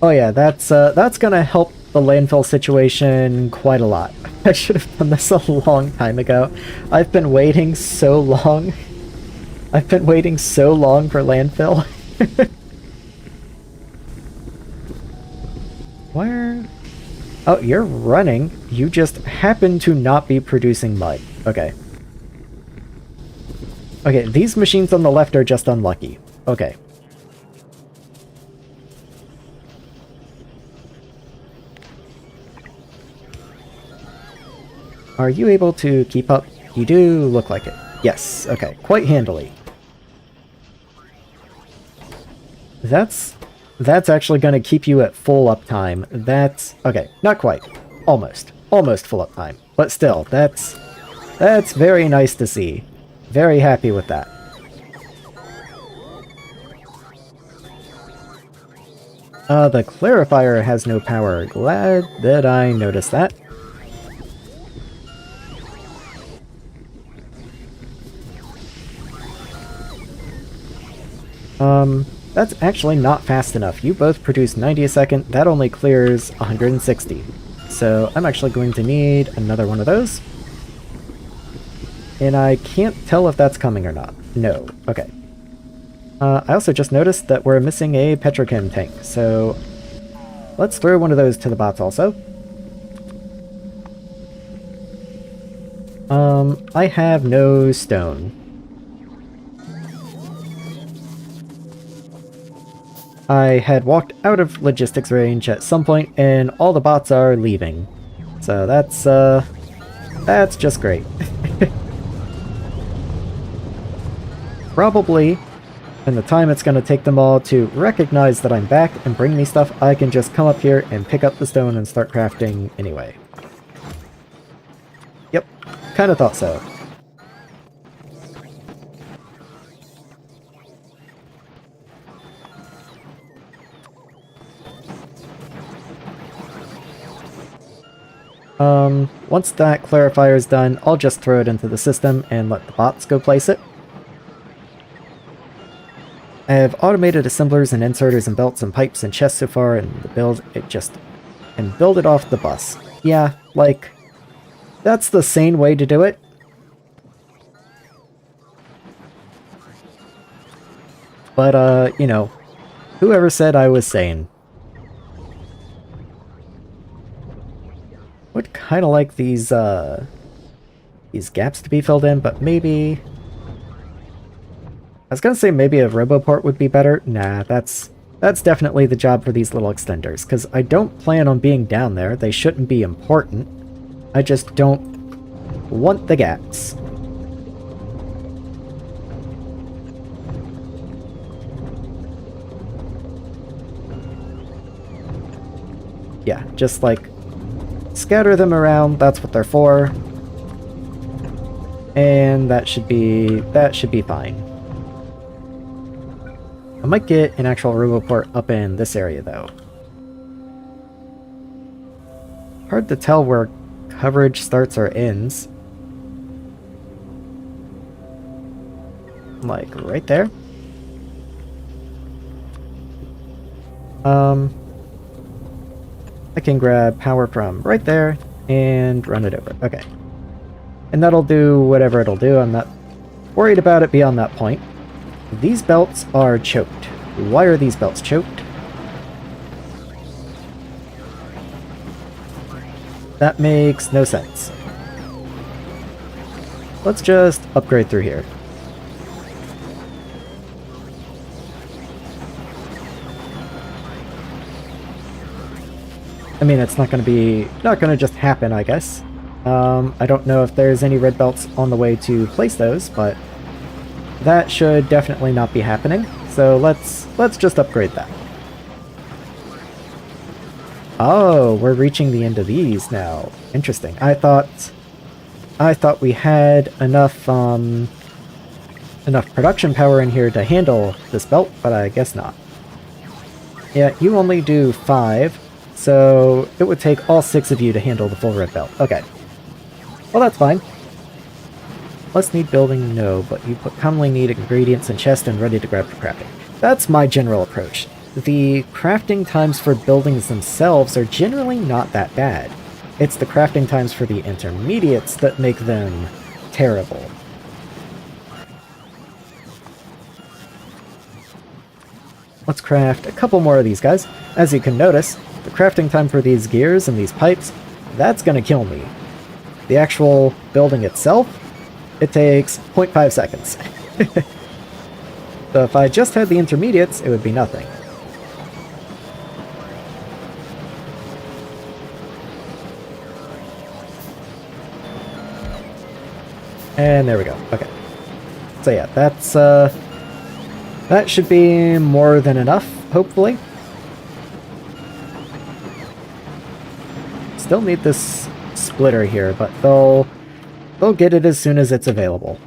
Oh yeah, that's gonna help the landfill situation quite a lot. I should have done this a long time ago. I've been waiting so long. I've been waiting so long for landfill. Where? Oh, you're running. You just happen to not be producing mud. Okay. Okay, these machines on the left are just unlucky. Okay. Are you able to keep up? You do look like it. Yes, okay. Quite handily. That's actually going to keep you at full uptime. That's... okay, not quite. Almost. Almost full uptime. But still, that's very nice to see. Very happy with that. The clarifier has no power. Glad that I noticed that. That's actually not fast enough. You both produce 90 a second. That only clears 160. So I'm actually going to need another one of those. And I can't tell if that's coming or not. No. Okay. I also just noticed that we're missing a petrochem tank, so let's throw one of those to the bots also. I have no stone. I had walked out of logistics range at some point, and all the bots are leaving. So that's just great. Probably, in the time it's going to take them all to recognize that I'm back and bring me stuff, I can just come up here and pick up the stone and start crafting anyway. Yep, kind of thought so. Once that clarifier is done, I'll just throw it into the system and let the bots go place it. I have automated assemblers and inserters and belts and pipes and chests so far, and the build it off the bus. Yeah, like, that's the sane way to do it. But, you know, whoever said I was sane? Would kind of like these gaps to be filled in, but maybe... I was gonna say maybe a roboport would be better. Nah, that's definitely the job for these little extenders, because I don't plan on being down there. They shouldn't be important. I just don't want the gaps. Yeah, just like scatter them around, that's what they're for. And that should be fine. I might get an actual roboport up in this area though. Hard to tell where coverage starts or ends. Like right there. I can grab power from right there and run it over. Okay. And that'll do whatever it'll do. I'm not worried about it beyond that point. These belts are choked. Why are these belts choked? That makes no sense. Let's just upgrade through here. I mean, it's not going to just happen, I guess. I don't know if there's any red belts on the way to place those, but that should definitely not be happening. So let's just upgrade that. Oh, we're reaching the end of these now. Interesting. I thought we had enough production power in here to handle this belt, but I guess not. Yeah, you only do 5. So it would take all 6 of you to handle the full red belt. Okay. Well, that's fine. Less need building? No, but you commonly need ingredients in chest and ready to grab for crafting. That's my general approach. the crafting times for buildings themselves are generally not that bad. It's the crafting times for the intermediates that make them terrible. Let's craft a couple more of these guys. As you can notice, the crafting time for these gears and these pipes, that's gonna kill me. The actual building itself, it takes 0.5 seconds. So if I just had the intermediates, it would be nothing. And there we go. Okay. So yeah, that should be more than enough, hopefully. Still need this splitter here, but they'll get it as soon as it's available.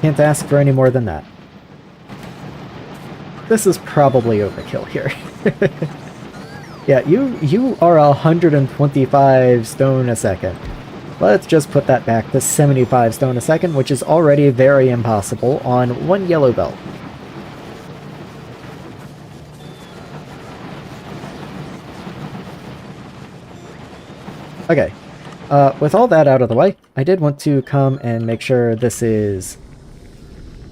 Can't ask for any more than that. This is probably overkill here. Yeah, you are 125 stone a second. Let's just put that back to 75 stone a second, which is already very impossible on one yellow belt. Okay, with all that out of the way, I did want to come and make sure this is...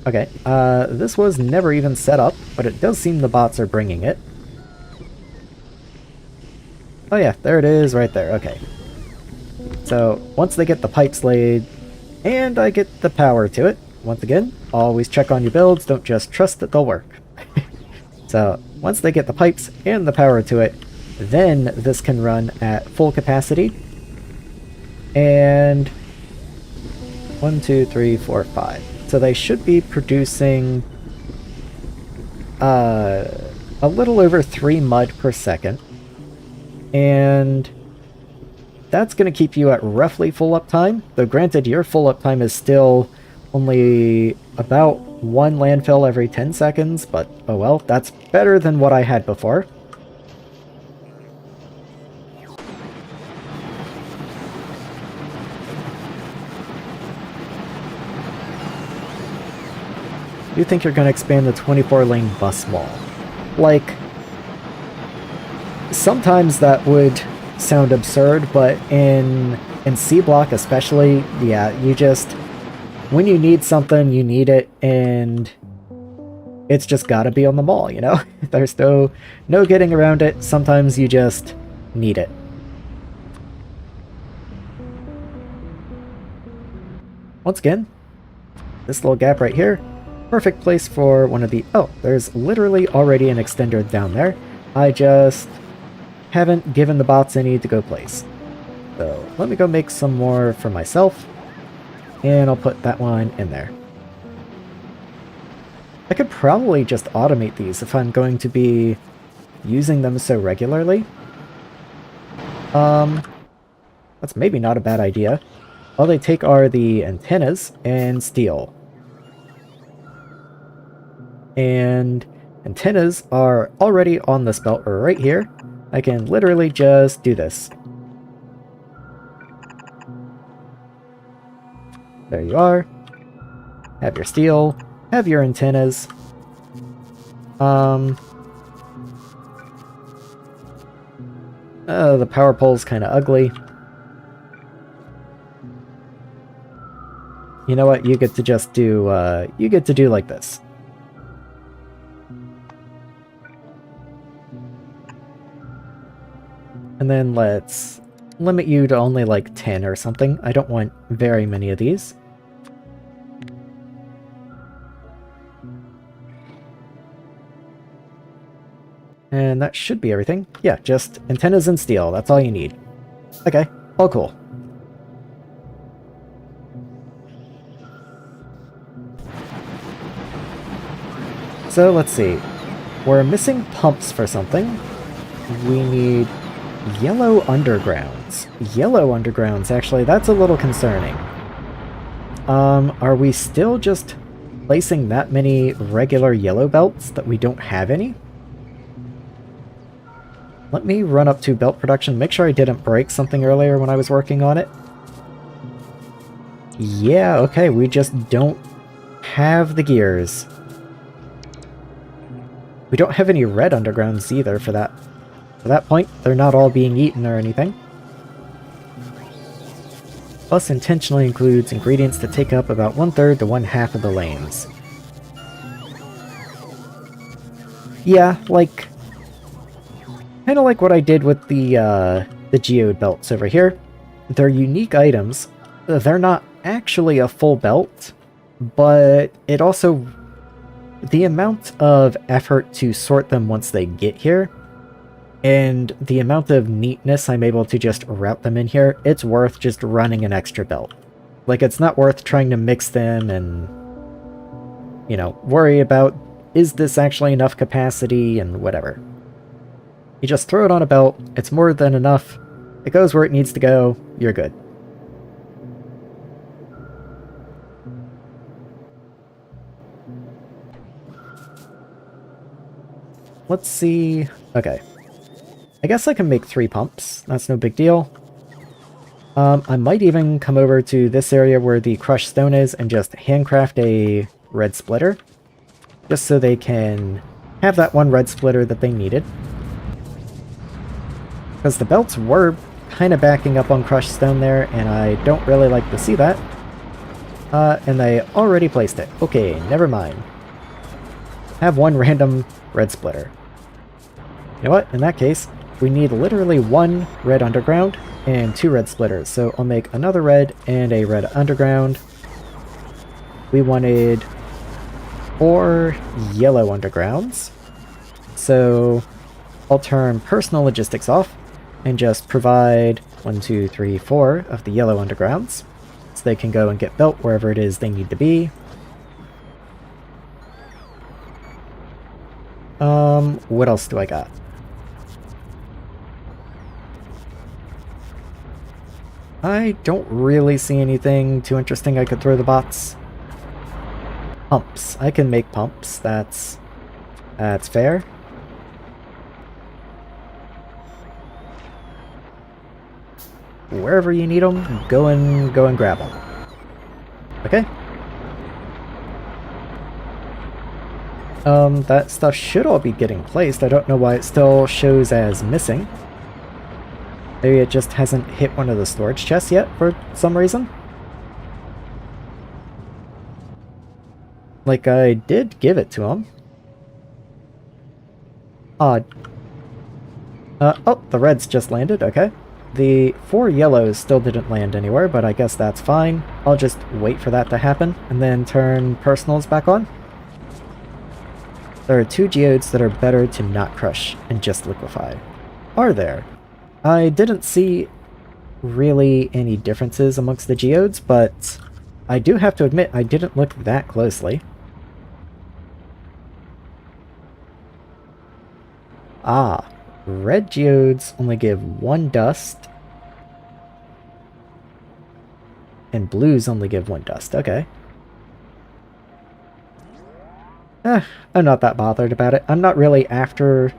Okay, this was never even set up, but it does seem the bots are bringing it. Oh yeah, there it is right there, okay. So, once they get the pipes laid, and I get the power to it, once again, always check on your builds, don't just trust that they'll work. So, once they get the pipes and the power to it, then this can run at full capacity. And 1, 2, 3, 4, 5. So they should be producing a little over 3 mud per second. And that's going to keep you at roughly full uptime. Though granted, your full uptime is still only about 1 landfill every 10 seconds, but oh well, that's better than what I had before. You think you're going to expand the 24-lane bus wall. Like, sometimes that would sound absurd, but in C block especially, yeah, you just, when you need something, you need it, and it's just gotta be on the mall, you know? There's no getting around it. Sometimes you just need it. Once again, this little gap right here, perfect place for one of the... Oh, there's literally already an extender down there. I just haven't given the bots any to go place. So let me go make some more for myself, and I'll put that one in there. I could probably just automate these if I'm going to be using them so regularly. That's maybe not a bad idea. All they take are the antennas and steel. And antennas are already on this belt right here. I can literally just do this. There you are. Have your steel. Have your antennas. The power pole's kind of ugly. You know what? You get to just do, you get to do like this. And then let's limit you to only like 10 or something. I don't want very many of these. And that should be everything. Yeah, just antennas and steel. That's all you need. Okay, all cool. So let's see. We're missing pumps for something. We need yellow undergrounds. Yellow undergrounds, actually, that's a little concerning. Are we still just placing that many regular yellow belts that we don't have any? Let me run up to belt production, make sure I didn't break something earlier when I was working on it. Yeah, okay, we just don't have the gears. We don't have any red undergrounds either for that. For that point, they're not all being eaten or anything. Plus intentionally includes ingredients that take up about 1/3 to 1/2 of the lanes. Yeah, like... Kinda like what I did with the geode belts over here. They're unique items. They're not actually a full belt, but it also... The amount of effort to sort them once they get here, and the amount of neatness I'm able to just route them in here, it's worth just running an extra belt. Like, it's not worth trying to mix them and, you know, worry about, is this actually enough capacity and whatever. You just throw it on a belt, it's more than enough, it goes where it needs to go, you're good. Let's see... Okay. I guess I can make 3 pumps. That's no big deal. I might even come over to this area where the crushed stone is and just handcraft a red splitter. Just so they can have that one red splitter that they needed. Because the belts were kind of backing up on crushed stone there, and I don't really like to see that. And they already placed it. Okay, never mind. Have one random red splitter. You know what? In that case, we need literally 1 red underground and 2 red splitters. So I'll make another red and a red underground. We wanted 4 yellow undergrounds. So I'll turn personal logistics off and just provide 1, 2, 3, 4 of the yellow undergrounds. So they can go and get built wherever it is they need to be. What else do I got? I don't really see anything too interesting I could throw the bots. Pumps. I can make pumps. That's fair. Wherever you need them, go and grab them. Okay. That stuff should all be getting placed. I don't know why it still shows as missing. Maybe it just hasn't hit one of the storage chests yet for some reason. Like, I did give it to him. Odd. Oh, the reds just landed, okay. The 4 yellows still didn't land anywhere, but I guess that's fine. I'll just wait for that to happen, and then turn personals back on. There are 2 geodes that are better to not crush and just liquefy. Are there? I didn't see really any differences amongst the geodes, but I do have to admit I didn't look that closely. Ah, red geodes only give 1 dust, and blues only give 1 dust. Okay. I'm not that bothered about it. I'm not really after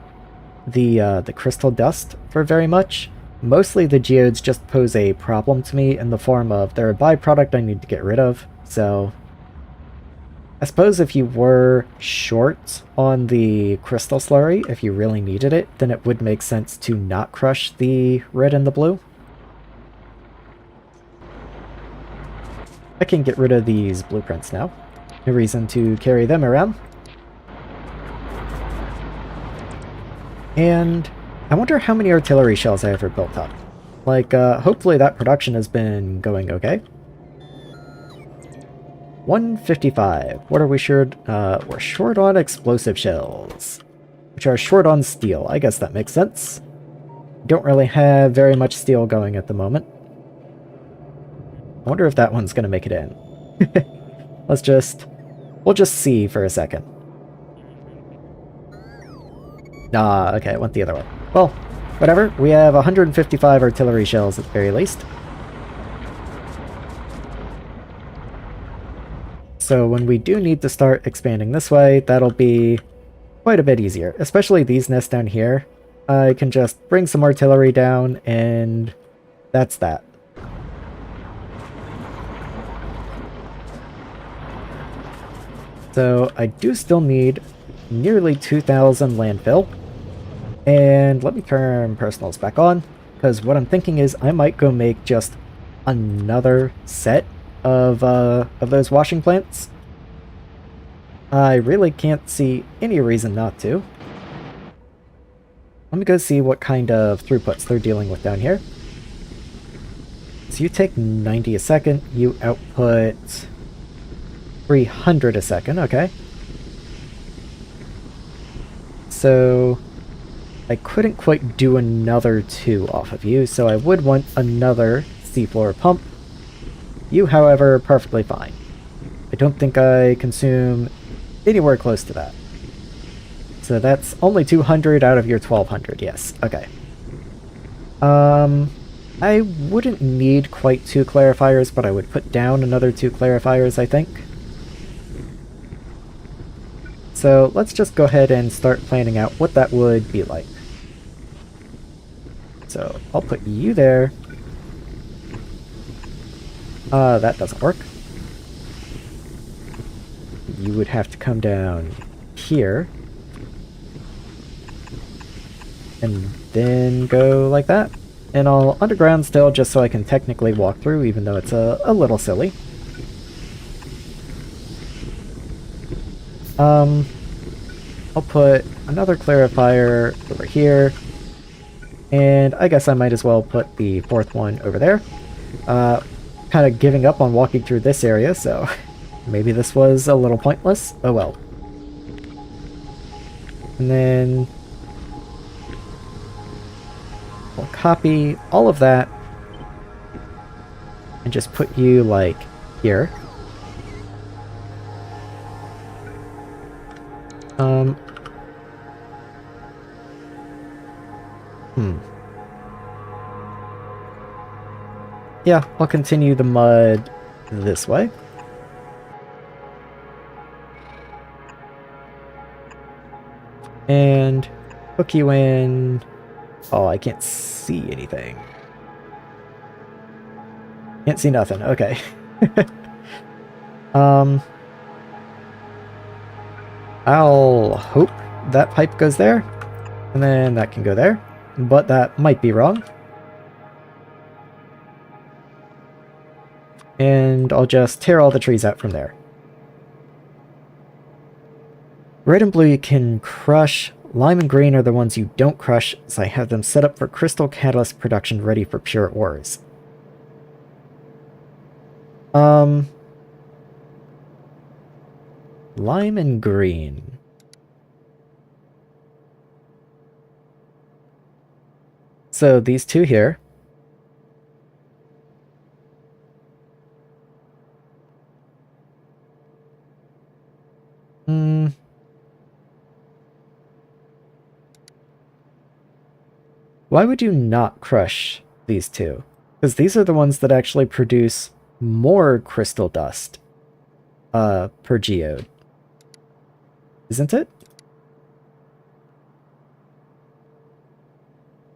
the crystal dust for very much. Mostly the geodes just pose a problem to me in the form of they're a byproduct I need to get rid of, so... I suppose if you were short on the crystal slurry, if you really needed it, then it would make sense to not crush the red and the blue. I can get rid of these blueprints now. No reason to carry them around. And I wonder how many artillery shells I ever built up. Like, hopefully that production has been going okay. 155. What are we short? We're short on explosive shells, which are short on steel. I guess that makes sense. Don't really have very much steel going at the moment. I wonder if that one's gonna make it in. We'll just see for a second. Ah, okay, it went the other way. Well, whatever. We have 155 artillery shells at the very least. So when we do need to start expanding this way, that'll be quite a bit easier. Especially these nests down here. I can just bring some artillery down, and that's that. So I do still need nearly 2,000 landfill. And let me turn personals back on, because what I'm thinking is I might go make just another set of those washing plants. I really can't see any reason not to. Let me go see what kind of throughputs they're dealing with down here. So you take 90 a second, you output 300 a second, okay. So I couldn't quite do another 2 off of you, so I would want another seafloor pump. You, however, are perfectly fine. I don't think I consume anywhere close to that. So that's only 200 out of your 1200, yes, okay. I wouldn't need quite 2 clarifiers, but I would put down another 2 clarifiers, I think. So let's just go ahead and start planning out what that would be like. So I'll put you there. That doesn't work. You would have to come down here. And then go like that. And I'll underground still just so I can technically walk through, even though it's a little silly. I'll put another clarifier over here. And I guess I might as well put the 4th one over there. Kind of giving up on walking through this area, so maybe this was a little pointless. Oh well. And then we'll copy all of that and just put you, like, here. Yeah, I'll continue the mud this way. And hook you in. Oh, I can't see anything. Can't see nothing, okay. I'll hope that pipe goes there, and then that can go there, but that might be wrong. And I'll just tear all the trees out from there. Red and blue you can crush. Lime and green are the ones you don't crush, so I have them set up for crystal catalyst production ready for pure ores. Lime and green. So these two here. Why would you not crush these two? Because these are the ones that actually produce more crystal dust per geode. Isn't it?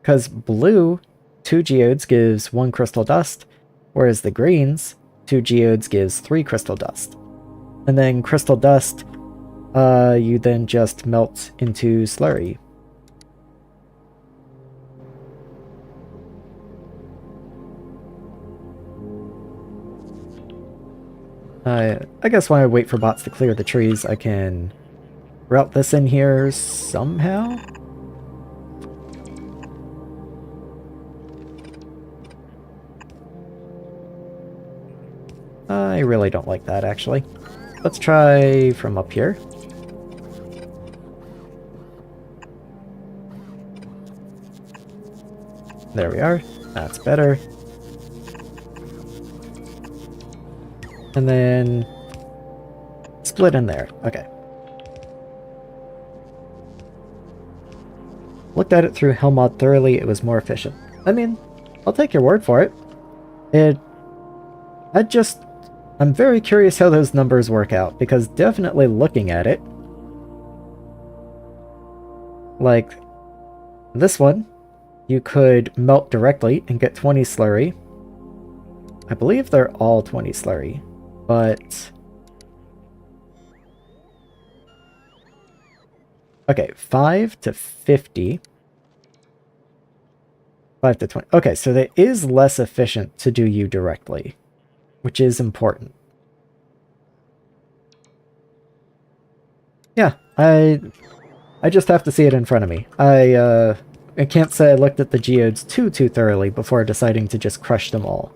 Because blue, 2 geodes gives 1 crystal dust, whereas the greens, 2 geodes gives 3 crystal dust. And then crystal dust, you then just melt into slurry. I guess when I wait for bots to clear the trees, I can route this in here somehow? I really don't like that, actually. Let's try from up here. There we are. That's better. And then split in there. Okay. Looked at it through Hellmod thoroughly, it was more efficient. I mean, I'll take your word for it. I'm very curious how those numbers work out, because definitely looking at it, like this one, you could melt directly and get 20 slurry. I believe they're all 20 slurry, but Okay, 5 to 50. 5 to 20. Okay, so it is less efficient to do you directly, which is important. Yeah, I just have to see it in front of me. I can't say I looked at the geodes too thoroughly before deciding to just crush them all.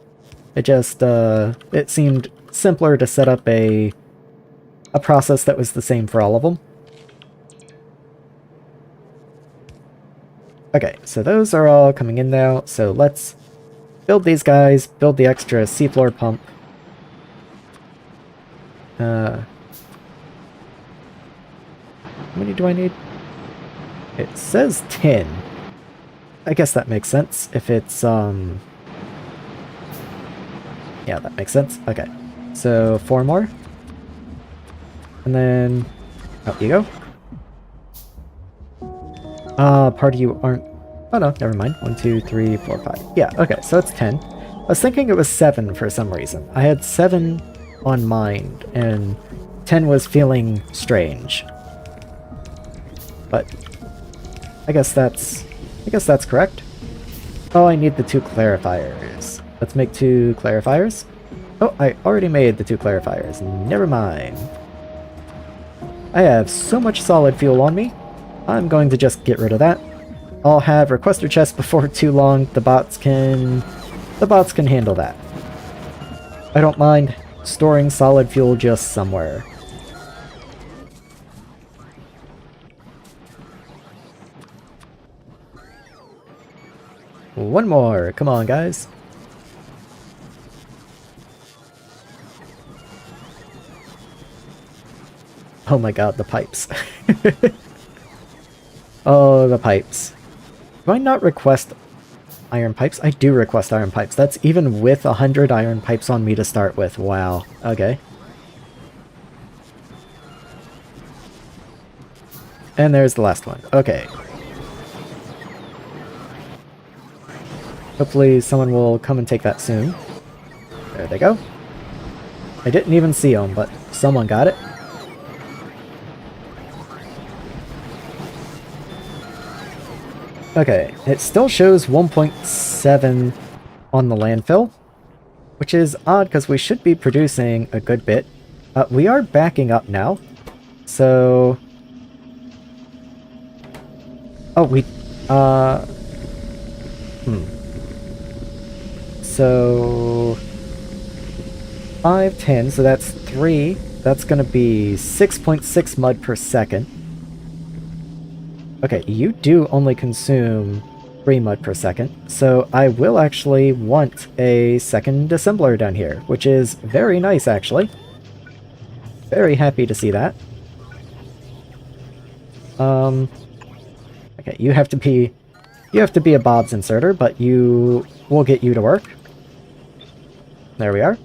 It just, it seemed simpler to set up a process that was the same for all of them. Okay, so those are all coming in now, so let's build these guys, build the extra seafloor pump. How many do I need? It says 10. I guess that makes sense if it's, yeah, that makes sense. Okay, so 4 more. And then, out you go. Part of you aren't... Oh no, never mind. 1, 2, 3, 4, 5. Yeah, okay, so it's 10. I was thinking it was 7 for some reason. I had 7 on mind, and 10 was feeling strange. But I guess that's correct. Oh, I need the 2 clarifiers. Let's make 2 clarifiers. Oh, I already made the 2 clarifiers. Never mind. I have so much solid fuel on me. I'm going to just get rid of that. I'll have requester chests before too long. The bots can handle that. I don't mind storing solid fuel just somewhere. One more. Come on, guys. Oh my god, the pipes. Oh, the pipes. Do I not request iron pipes? I do request iron pipes. That's even with 100 iron pipes on me to start with. Wow. Okay. And there's the last one. Okay. Hopefully someone will come and take that soon. There they go. I didn't even see them, but someone got it. Okay, it still shows 1.7 on the landfill, which is odd because we should be producing a good bit. We are backing up now, so... Oh, we... So... 5, 10, so that's 3. That's gonna be 6.6 mud per second. Okay, you do only consume 3 mud per second, so I will actually want a second assembler down here, which is very nice, actually. Very happy to see that. Okay, you have to be a Bob's inserter, but we'll get you to work. There we are.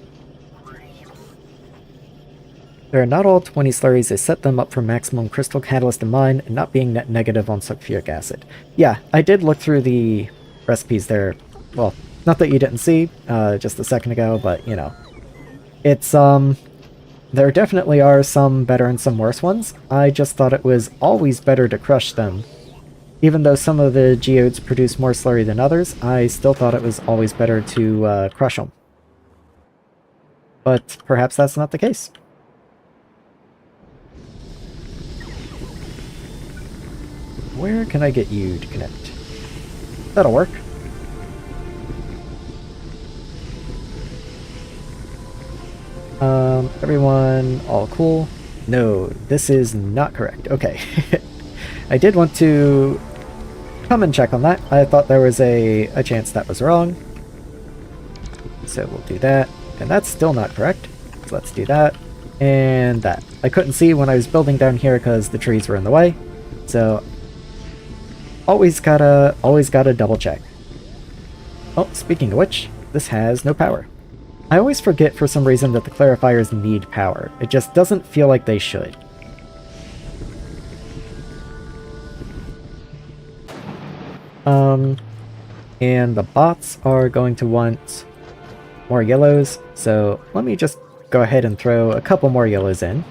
There are not all 20 slurries. They set them up for maximum crystal catalyst in mind, and not being net negative on sulfuric acid. Yeah, I did look through the recipes there. Well, not that you didn't see, just a second ago, but, you know. It's, there definitely are some better and some worse ones. I just thought it was always better to crush them. Even though some of the geodes produce more slurry than others, I still thought it was always better to, crush them. But perhaps that's not the case. Where can I get you to connect? That'll work. Everyone all cool? No, this is not correct. Okay. I did want to come and check on that. I thought there was a chance that was wrong. So we'll do that. And that's still not correct. So let's do that. And that. I couldn't see when I was building down here because the trees were in the way. So always gotta double check. Oh, speaking of which, this has no power. I always forget for some reason that the clarifiers need power. It just doesn't feel like they should. And the bots are going to want more yellows, so let me just go ahead and throw a couple more yellows in.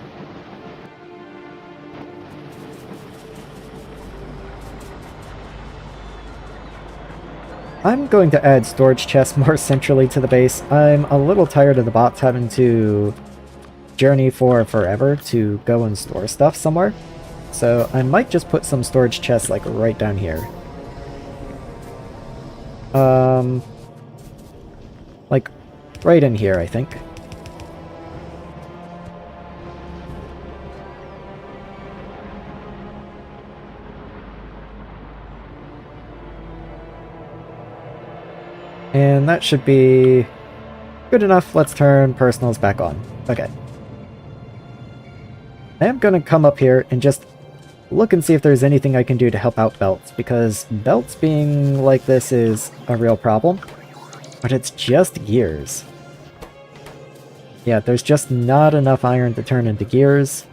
I'm going to add storage chests more centrally to the base. I'm a little tired of the bots having to journey for forever to go and store stuff somewhere. So I might just put some storage chests like right down here. Like right in here, I think. And that should be good enough. Let's turn personals back on. Okay. I am going to come up here and just look and see if there's anything I can do to help out belts, because belts being like this is a real problem. But it's just gears. Yeah, there's just not enough iron to turn into gears.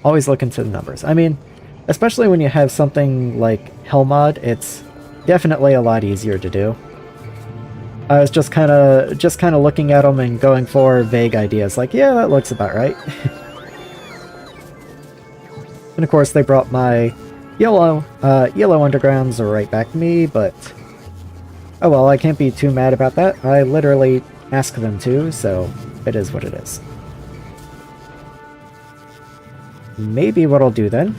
Always look into the numbers. I mean, especially when you have something like Hellmod, it's definitely a lot easier to do. I was just kind of looking at them and going for vague ideas, like, yeah, that looks about right. And of course, they brought my yellow undergrounds right back to me, but oh well, I can't be too mad about that. I literally asked them to, so it is what it is. Maybe what I'll do then,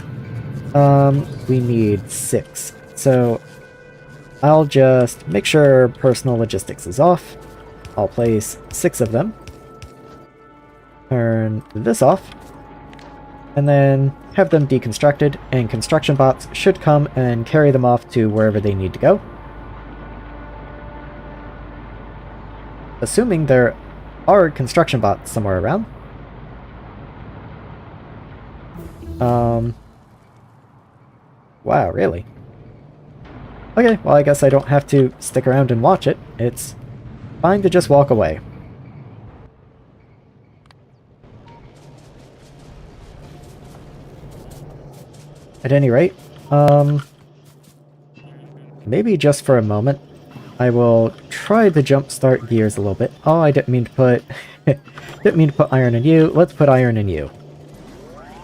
we need 6, so I'll just make sure personal logistics is off. I'll place 6 of them. Turn this off. And then have them deconstructed, and construction bots should come and carry them off to wherever they need to go. Assuming there are construction bots somewhere around. Wow, really? Okay, well I guess I don't have to stick around and watch it. It's fine to just walk away. At any rate, maybe just for a moment, I will try to jumpstart gears a little bit. Oh, I didn't mean to put iron in you. Let's put iron in you.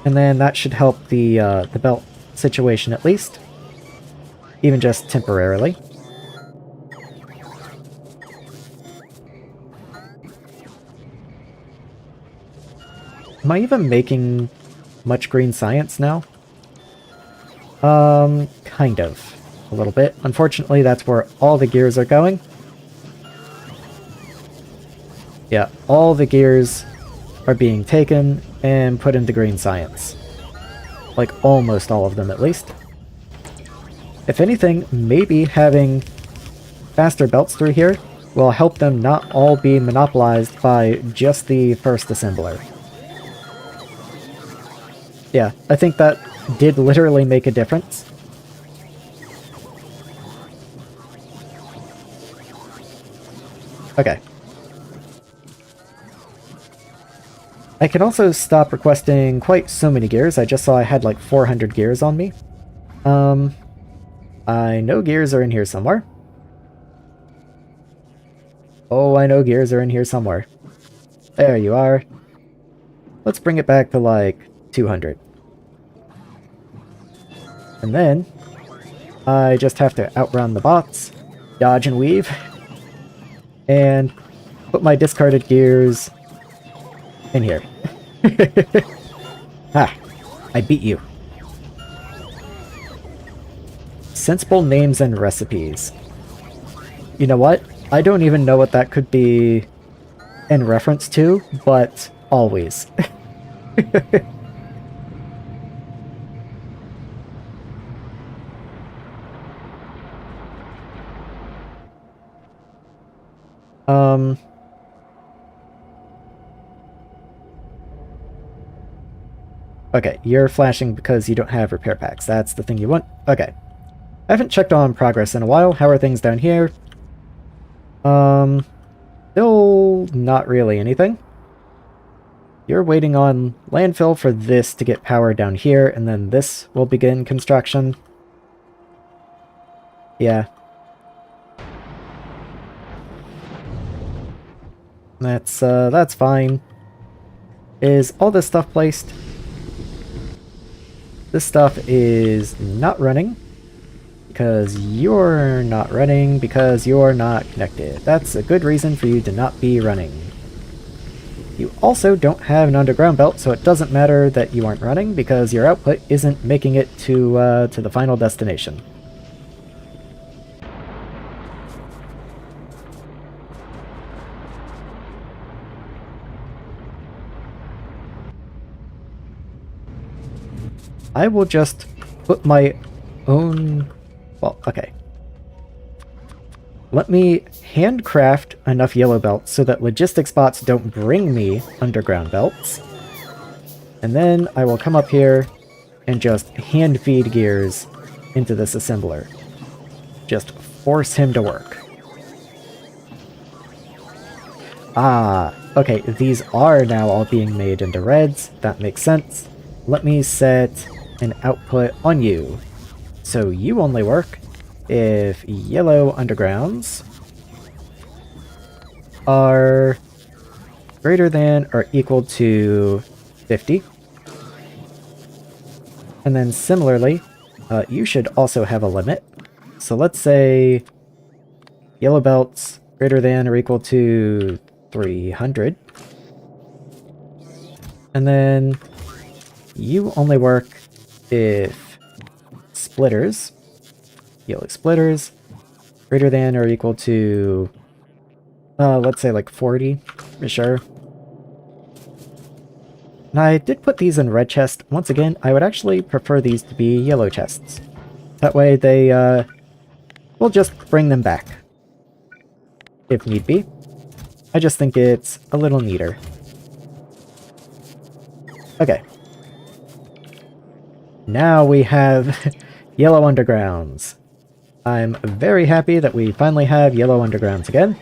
And then that should help the belt situation at least. Even just temporarily. Am I even making much green science now? Kind of. A little bit. Unfortunately, that's where all the gears are going. Yeah, all the gears are being taken and put into green science. Like, almost all of them, at least. If anything, maybe having faster belts through here will help them not all be monopolized by just the first assembler. Yeah, I think that did literally make a difference. Okay. I can also stop requesting quite so many gears. I just saw I had like 400 gears on me. I know gears are in here somewhere. Oh, I know gears are in here somewhere. There you are. Let's bring it back to like 200. And then I just have to outrun the bots, dodge and weave, and put my discarded gears in here. Ah, I beat you. Sensible names and recipes. You know what? I don't even know what that could be in reference to, but always. Okay, you're flashing because you don't have repair packs. That's the thing you want? Okay. I haven't checked on progress in a while. How are things down here? Still not really anything. You're waiting on landfill for this to get power down here, and then this will begin construction. Yeah. That's fine. Is all this stuff placed? This stuff is not running. Because you're not running, because you're not connected. That's a good reason for you to not be running. You also don't have an underground belt, so it doesn't matter that you aren't running, because your output isn't making it to the final destination. I will just put my own... Well, okay. Let me handcraft enough yellow belts so that logistics bots don't bring me underground belts. And then I will come up here and just hand feed gears into this assembler. Just force him to work. Ah, okay, these are now all being made into reds. That makes sense. Let me set an output on you. So you only work if yellow undergrounds are greater than or equal to 50. And then similarly, you should also have a limit. So let's say yellow belts greater than or equal to 300. And then you only work if splitters, yellow splitters, greater than or equal to, let's say like 40, for sure. And I did put these in red chest. Once again, I would actually prefer these to be yellow chests. That way they, we'll just bring them back, if need be. I just think it's a little neater. Okay. Now we have yellow undergrounds. I'm very happy that we finally have yellow undergrounds again.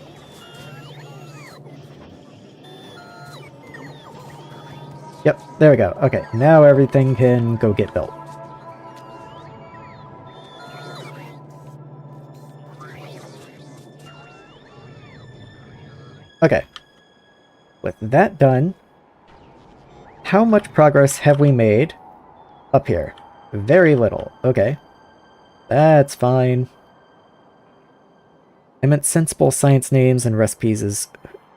Yep, there we go. Okay, now everything can go get built. Okay. With that done, how much progress have we made up here? Very little. Okay. That's fine. I meant sensible science names and recipes is...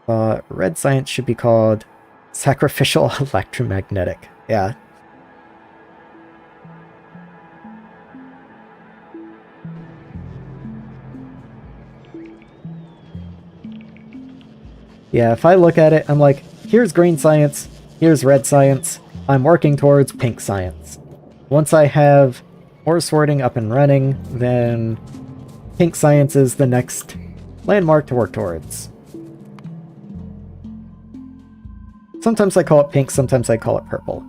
red science should be called sacrificial electromagnetic. Yeah. Yeah, if I look at it, I'm like, here's green science, here's red science, I'm working towards pink science. Once I have ore sorting up and running, then pink science is the next landmark to work towards. Sometimes I call it pink, sometimes I call it purple.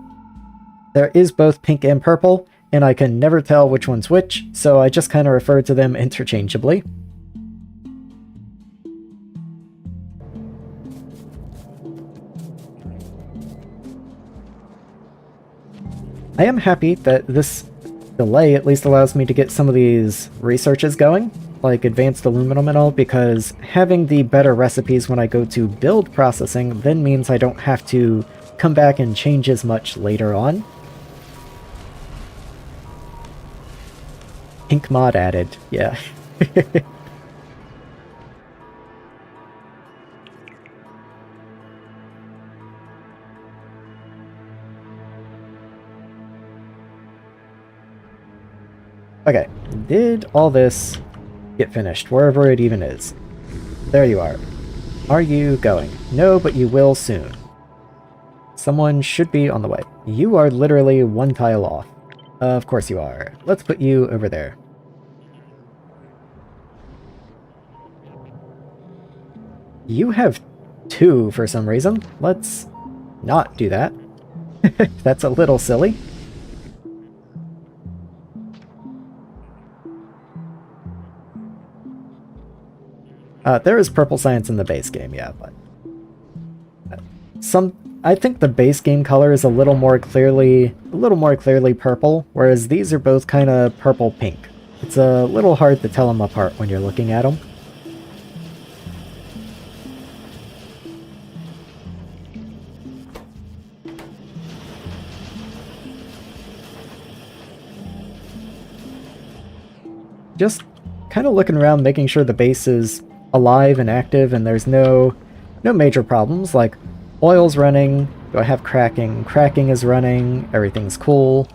There is both pink and purple, and I can never tell which one's which, so I just kind of refer to them interchangeably. I am happy that this delay at least allows me to get some of these researches going, like advanced aluminum and all, because having the better recipes when I go to build processing then means I don't have to come back and change as much later on. Pink mod added, yeah. Okay, did all this get finished, wherever it even is? There you are. Are you going? No, but you will soon. Someone should be on the way. You are literally one tile off. Of course you are. Let's put you over there. You have two for some reason. Let's not do that. That's a little silly. There is purple science in the base game, yeah, but... I think the base game color is a little more clearly purple, whereas these are both kind of purple-pink. It's a little hard to tell them apart when you're looking at them. just kind of looking around, making sure the base is alive and active and there's no major problems, like oil's running, do I have cracking? Cracking is running, everything's cool.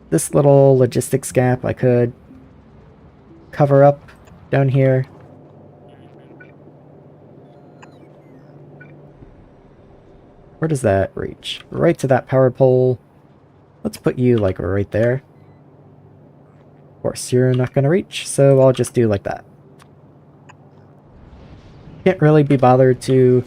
This little logistics gap I could cover up down here. Where does that reach? Right to that power pole. Let's put you, like, right there. Of course, you're not going to reach, so I'll just do like that. Can't really be bothered to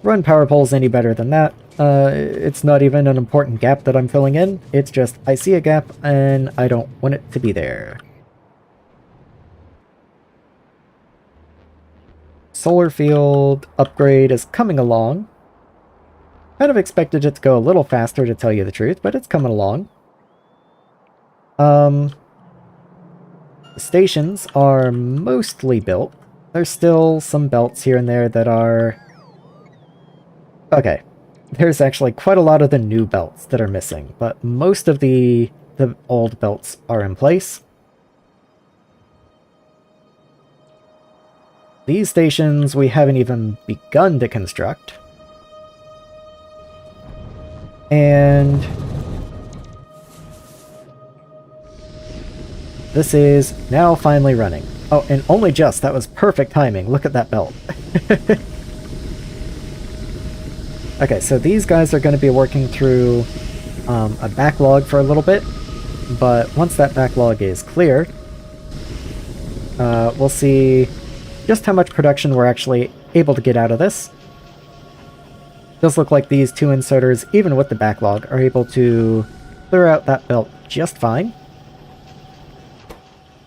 run power poles any better than that. It's not even an important gap that I'm filling in. It's just, I see a gap, and I don't want it to be there. Solar field upgrade is coming along. Kind of expected it to go a little faster, to tell you the truth, but it's coming along. The stations are mostly built. There's still some belts here and there that are... Okay, there's actually quite a lot of the new belts that are missing, but most of the old belts are in place. These stations we haven't even begun to construct. And this is now finally running. Oh, and only just. That was perfect timing. Look at that belt. Okay, so these guys are going to be working through a backlog for a little bit. But once that backlog is clear, we'll see just how much production we're actually able to get out of this. Does look like these two inserters, even with the backlog, are able to clear out that belt just fine.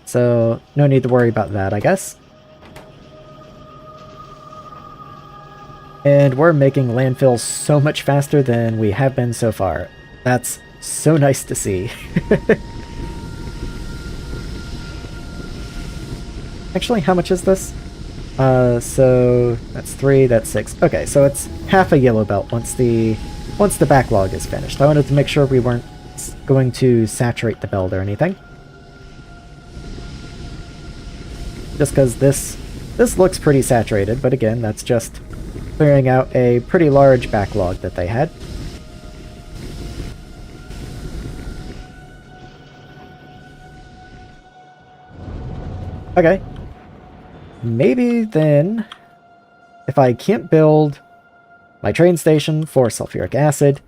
So, no need to worry about that, I guess. And we're making landfill so much faster than we have been so far. That's so nice to see. Actually, how much is this? So that's 3, that's 6. Okay, so it's half a yellow belt once the backlog is finished. I wanted to make sure we weren't going to saturate the belt or anything. Just because this looks pretty saturated, but again, that's just clearing out a pretty large backlog that they had. Okay. Maybe then, if I can't build my train station for sulfuric acid,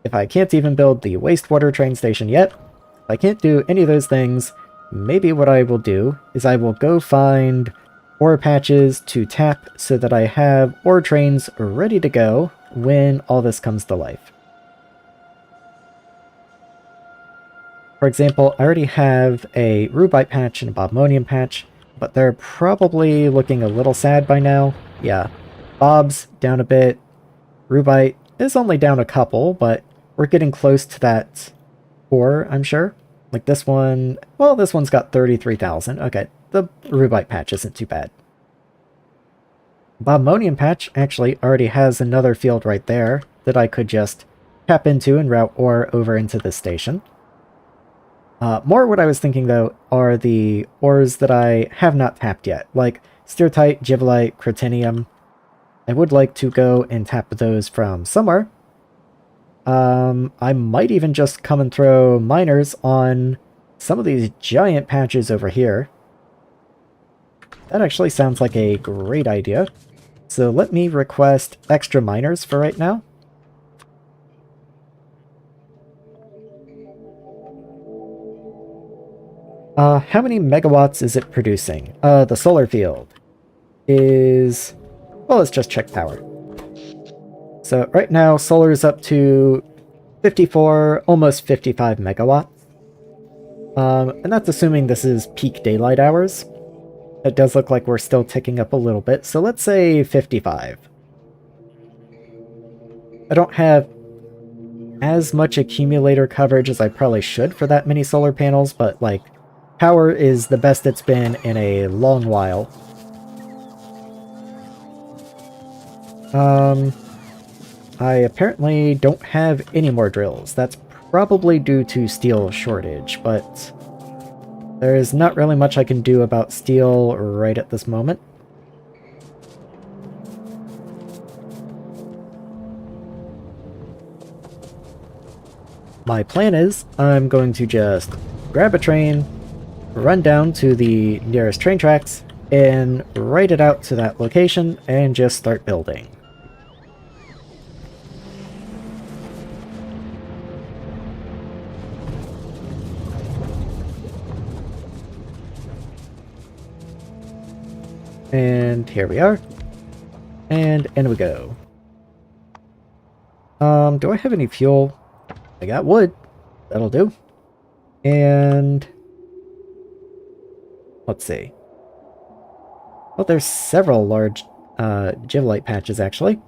if I can't even build the wastewater train station yet, if I can't do any of those things, maybe what I will do is I will go find ore patches to tap so that I have ore trains ready to go when all this comes to life. For example, I already have a rubite patch and a bobmonium patch, but they're probably looking a little sad by now. Yeah, bob's down a bit. Rubite is only down a couple, but we're getting close to that ore, I'm sure. Like this one, well, this one's got 33,000. Okay, the rubite patch isn't too bad. Bobmonium patch actually already has another field right there that I could just tap into and route ore over into this station. More what I was thinking, though, are the ores that I have not tapped yet, like steatite, givelite, crotinium. I would like to go and tap those from somewhere. I might even just come and throw miners on some of these giant patches over here. That actually sounds like a great idea. So let me request extra miners for right now. How many megawatts is it producing? The solar field is... Well, let's just check power. So right now, solar is up to 54, almost 55 megawatts. And that's assuming this is peak daylight hours. It does look like we're still ticking up a little bit, so let's say 55. I don't have as much accumulator coverage as I probably should for that many solar panels, but, like, power is the best it's been in a long while. I apparently don't have any more drills. That's probably due to steel shortage, but there's not really much I can do about steel right at this moment. My plan is, I'm going to just grab a train, run down to the nearest train tracks, and ride it out to that location, and just start building. And here we are. And in we go. Do I have any fuel? I got wood. That'll do. And let's see. Well, there's several large givlite patches, actually.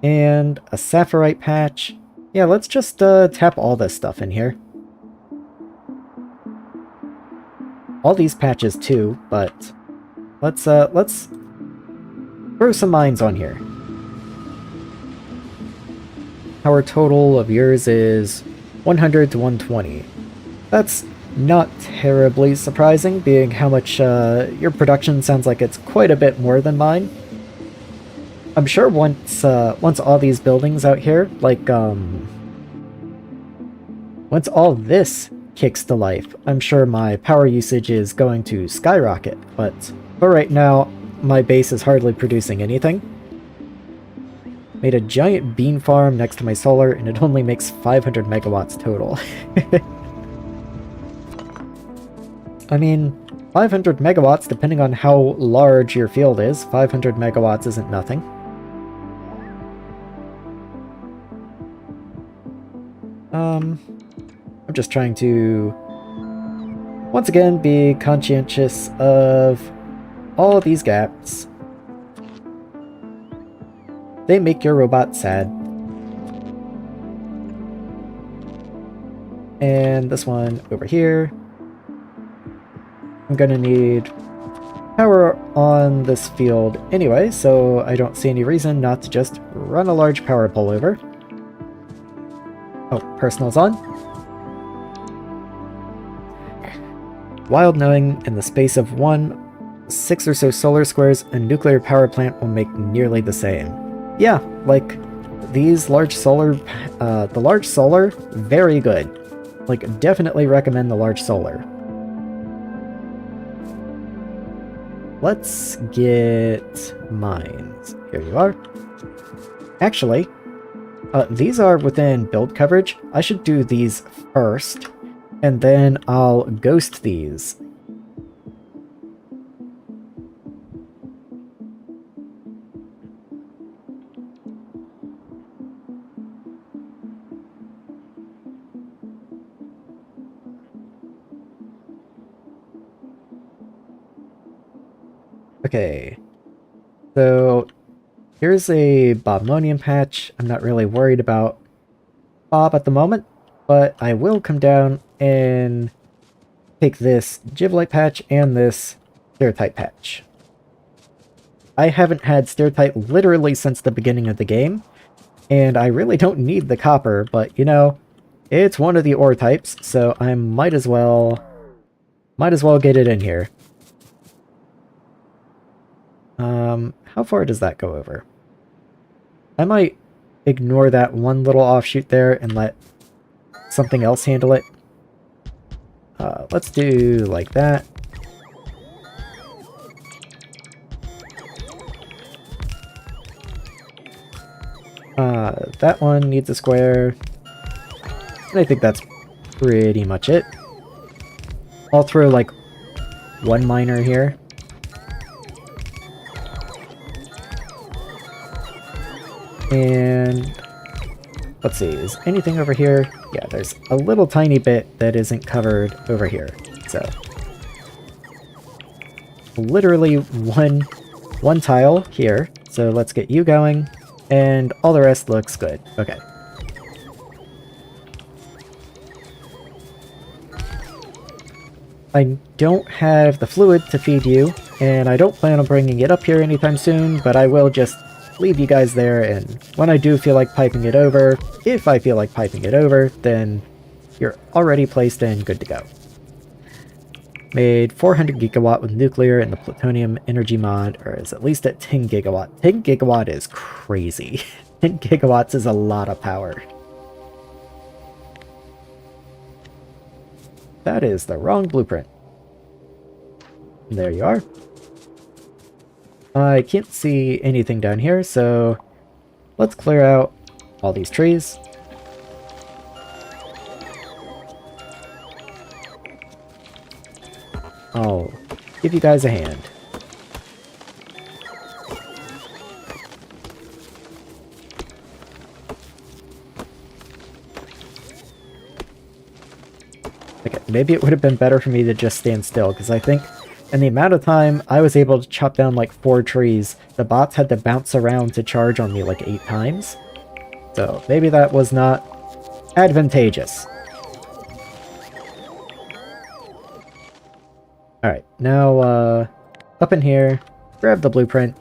And a Saphirite patch. Yeah, let's just tap all this stuff in here. All these patches too, but let's throw some mines on here. Our total of yours is 100 to 120. That's not terribly surprising, being how much your production sounds like it's quite a bit more than mine. I'm sure once all these buildings out here, like once all this kicks to life, I'm sure my power usage is going to skyrocket, but for right now, my base is hardly producing anything. Made a giant bean farm next to my solar, and it only makes 500 megawatts total. I mean, 500 megawatts, depending on how large your field is, 500 megawatts isn't nothing. I'm just trying to, once again, be conscientious of all these gaps. They make your robot sad. And this one over here. I'm gonna need power on this field anyway, so I don't see any reason not to just run a large power pole over. Oh, personal's on. Wild knowing, in the space of 6 or so solar squares, a nuclear power plant will make nearly the same. Yeah, like, these large solar, the large solar, very good. Like, definitely recommend the large solar. Let's get mines. Here you are. Actually, these are within build coverage. I should do these first, and then I'll ghost these. Okay, so here's a Bobmonium patch. I'm not really worried about Bob at the moment, but I will come down and take this Givlite patch and this Stereotype patch. I haven't had Stereotype literally since the beginning of the game, and I really don't need the copper, but you know, it's one of the ore types, so I might as well get it in here. How far does that go over? I might ignore that one little offshoot there and let something else handle it. Let's do like that. That one needs a square. And I think that's pretty much it. I'll throw like one miner here. And let's see, is anything over here? Yeah, there's a little tiny bit that isn't covered over here. So literally one tile here. So let's get you going, and all the rest looks good. Okay. I don't have the fluid to feed you, and I don't plan on bringing it up here anytime soon, but I will just leave you guys there, and when I do feel like piping it over, if I feel like piping it over, then You're already placed in, good to go. Made 400 gigawatt with nuclear and the plutonium energy mod, or is at least at 10 gigawatt. 10 gigawatt is crazy. 10 gigawatts is a lot of power. That is the wrong blueprint. There you are. I can't see anything down here, so let's clear out all these trees. I'll give you guys a hand. Okay, maybe it would have been better for me to just stand still, because I think in the amount of time I was able to chop down like 4 trees, the bots had to bounce around to charge on me like 8 times. So maybe that was not advantageous. Alright, now up in here, grab the blueprint.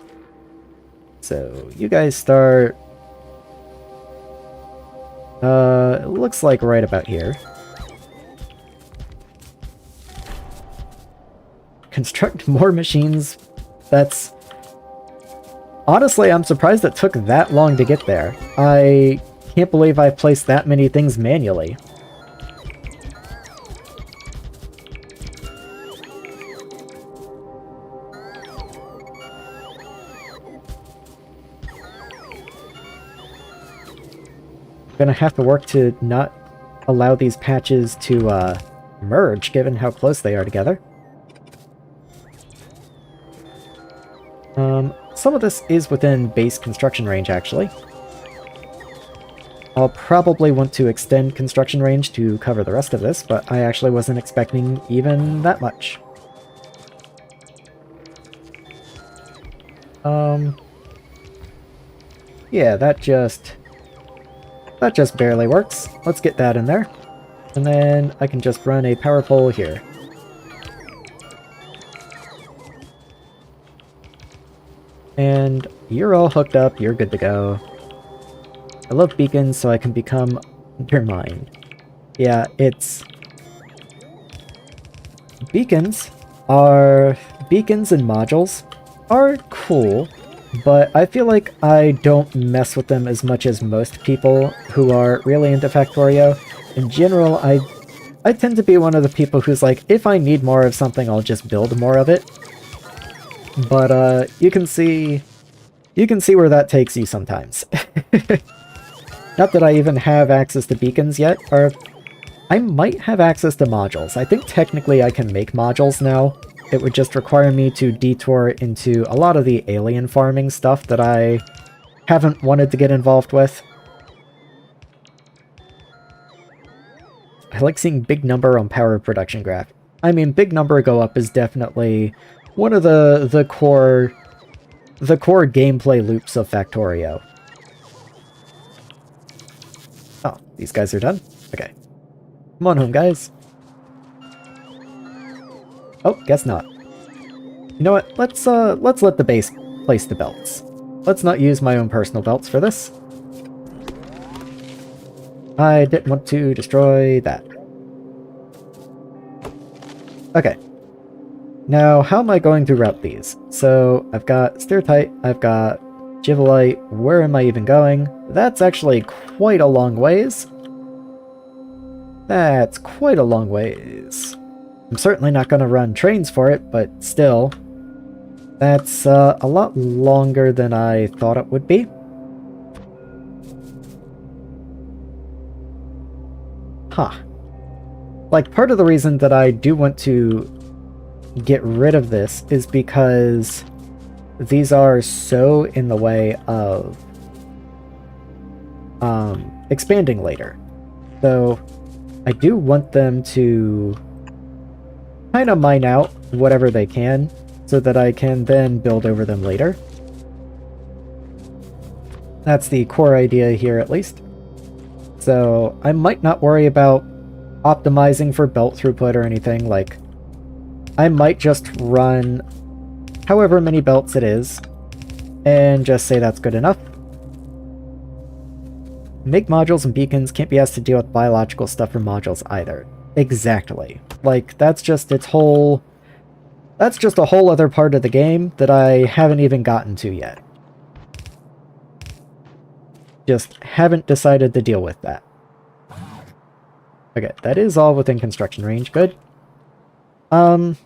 So you guys start... it looks like right about here. Construct more machines. That's... Honestly, I'm surprised it took that long to get there. I can't believe I placed that many things manually. Gonna have to work to not allow these patches to merge, given how close they are together. Some of this is within base construction range, actually. I'll probably want to extend construction range to cover the rest of this, but I actually wasn't expecting even that much. Yeah, that just barely works. Let's get that in there. And then I can just run a power pole here. And you're all hooked up, you're good to go. I love beacons, so I can become undermined. Yeah, it's... Beacons and modules are cool, but I feel like I don't mess with them as much as most people who are really into Factorio. In general, I tend to be one of the people who's like, if I need more of something, I'll just build more of it. But you can see where that takes you sometimes. Not that I even have access to beacons yet, or I might have access to modules. I think technically I can make modules now. It would just require me to detour into a lot of the alien farming stuff that I haven't wanted to get involved with. I like seeing big number on power production graph. I mean, big number go up is definitely one of the core gameplay loops of Factorio. Oh, these guys are done? Okay. Come on home, guys. Oh, guess not. You know what? Let's let the base place the belts. Let's not use my own personal belts for this. I didn't want to destroy that. Okay. Now, how am I going to route these? So, I've got Steertite, I've got Jivelite, where am I even going? That's actually quite a long ways. That's quite a long ways. I'm certainly not going to run trains for it, but still. That's a lot longer than I thought it would be. Huh. Like, part of the reason that I do want to get rid of this is because these are so in the way of expanding later. So I do want them to kind of mine out whatever they can so that I can then build over them later. That's the core idea here, at least. So I might not worry about optimizing for belt throughput or anything. Like, I might just run however many belts it is and just say that's good enough. make modules and beacons, can't be asked to deal with biological stuff from modules either. Exactly. Like, that's just its whole... That's just a whole other part of the game that I haven't even gotten to yet. Just haven't decided to deal with that. Okay, that is all within construction range. Good. I'm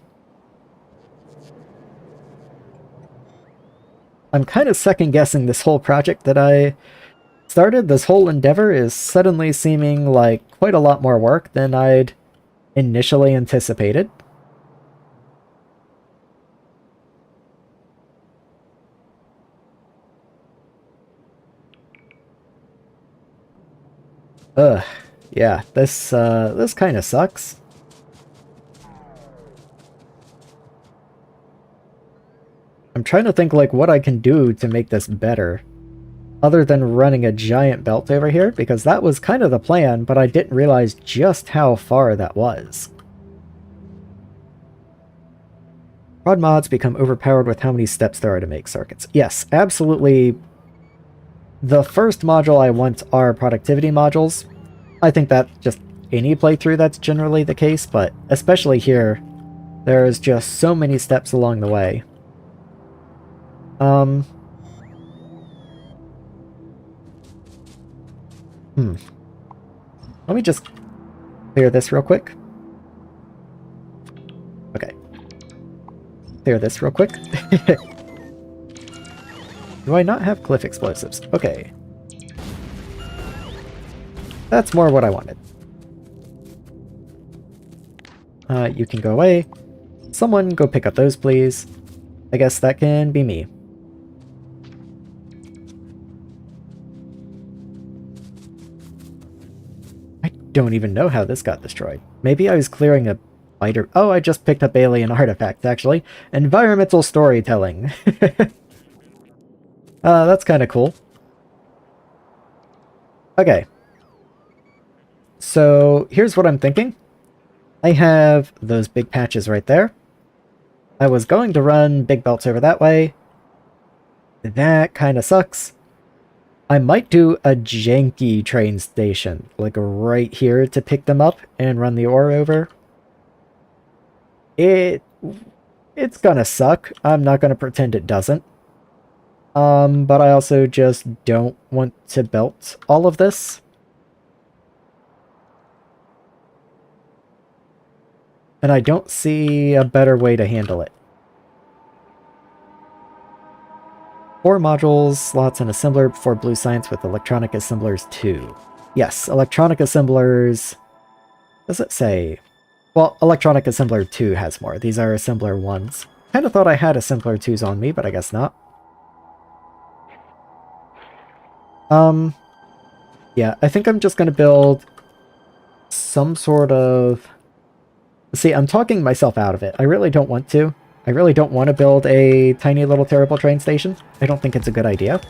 kind of second-guessing this whole project that I started. This whole endeavor is suddenly seeming like quite a lot more work than I'd initially anticipated. Ugh, yeah, this kind of sucks. I'm trying to think like what I can do to make this better, other than running a giant belt over here, because that was kind of the plan, but I didn't realize just how far that was. Prod mods become overpowered with how many steps there are to make circuits. Yes, absolutely. The first module I want are productivity modules. I think that just any playthrough that's generally the case, but especially here, there's just so many steps along the way. Let me just clear this real quick. Okay. Clear this real quick. Do I not have cliff explosives? Okay. That's more what I wanted. You can go away. Someone go pick up those, please. I guess that can be me. I don't even know how this got destroyed. Maybe I was clearing a spider... Oh, I just picked up alien artifacts, actually. Environmental storytelling. That's kind of cool. Okay. So, here's what I'm thinking. I have those big patches right there. I was going to run big belts over that way. That kind of sucks. I might do a janky train station, like right here to pick them up and run the ore over. It's gonna suck. I'm not gonna pretend it doesn't. But I also just don't want to belt all of this. And I don't see a better way to handle it. 4 modules, slots, and assembler before Blue Science with electronic assemblers 2. Yes, electronic assemblers... Does it say? Well, electronic assembler 2 has more. These are assembler 1s. Kinda thought I had assembler 2s on me, but I guess not. Yeah, I think I'm just gonna build some sort of... See, I'm talking myself out of it. I really don't want to. I really don't want to build a tiny little terrible train station. I don't think it's a good idea.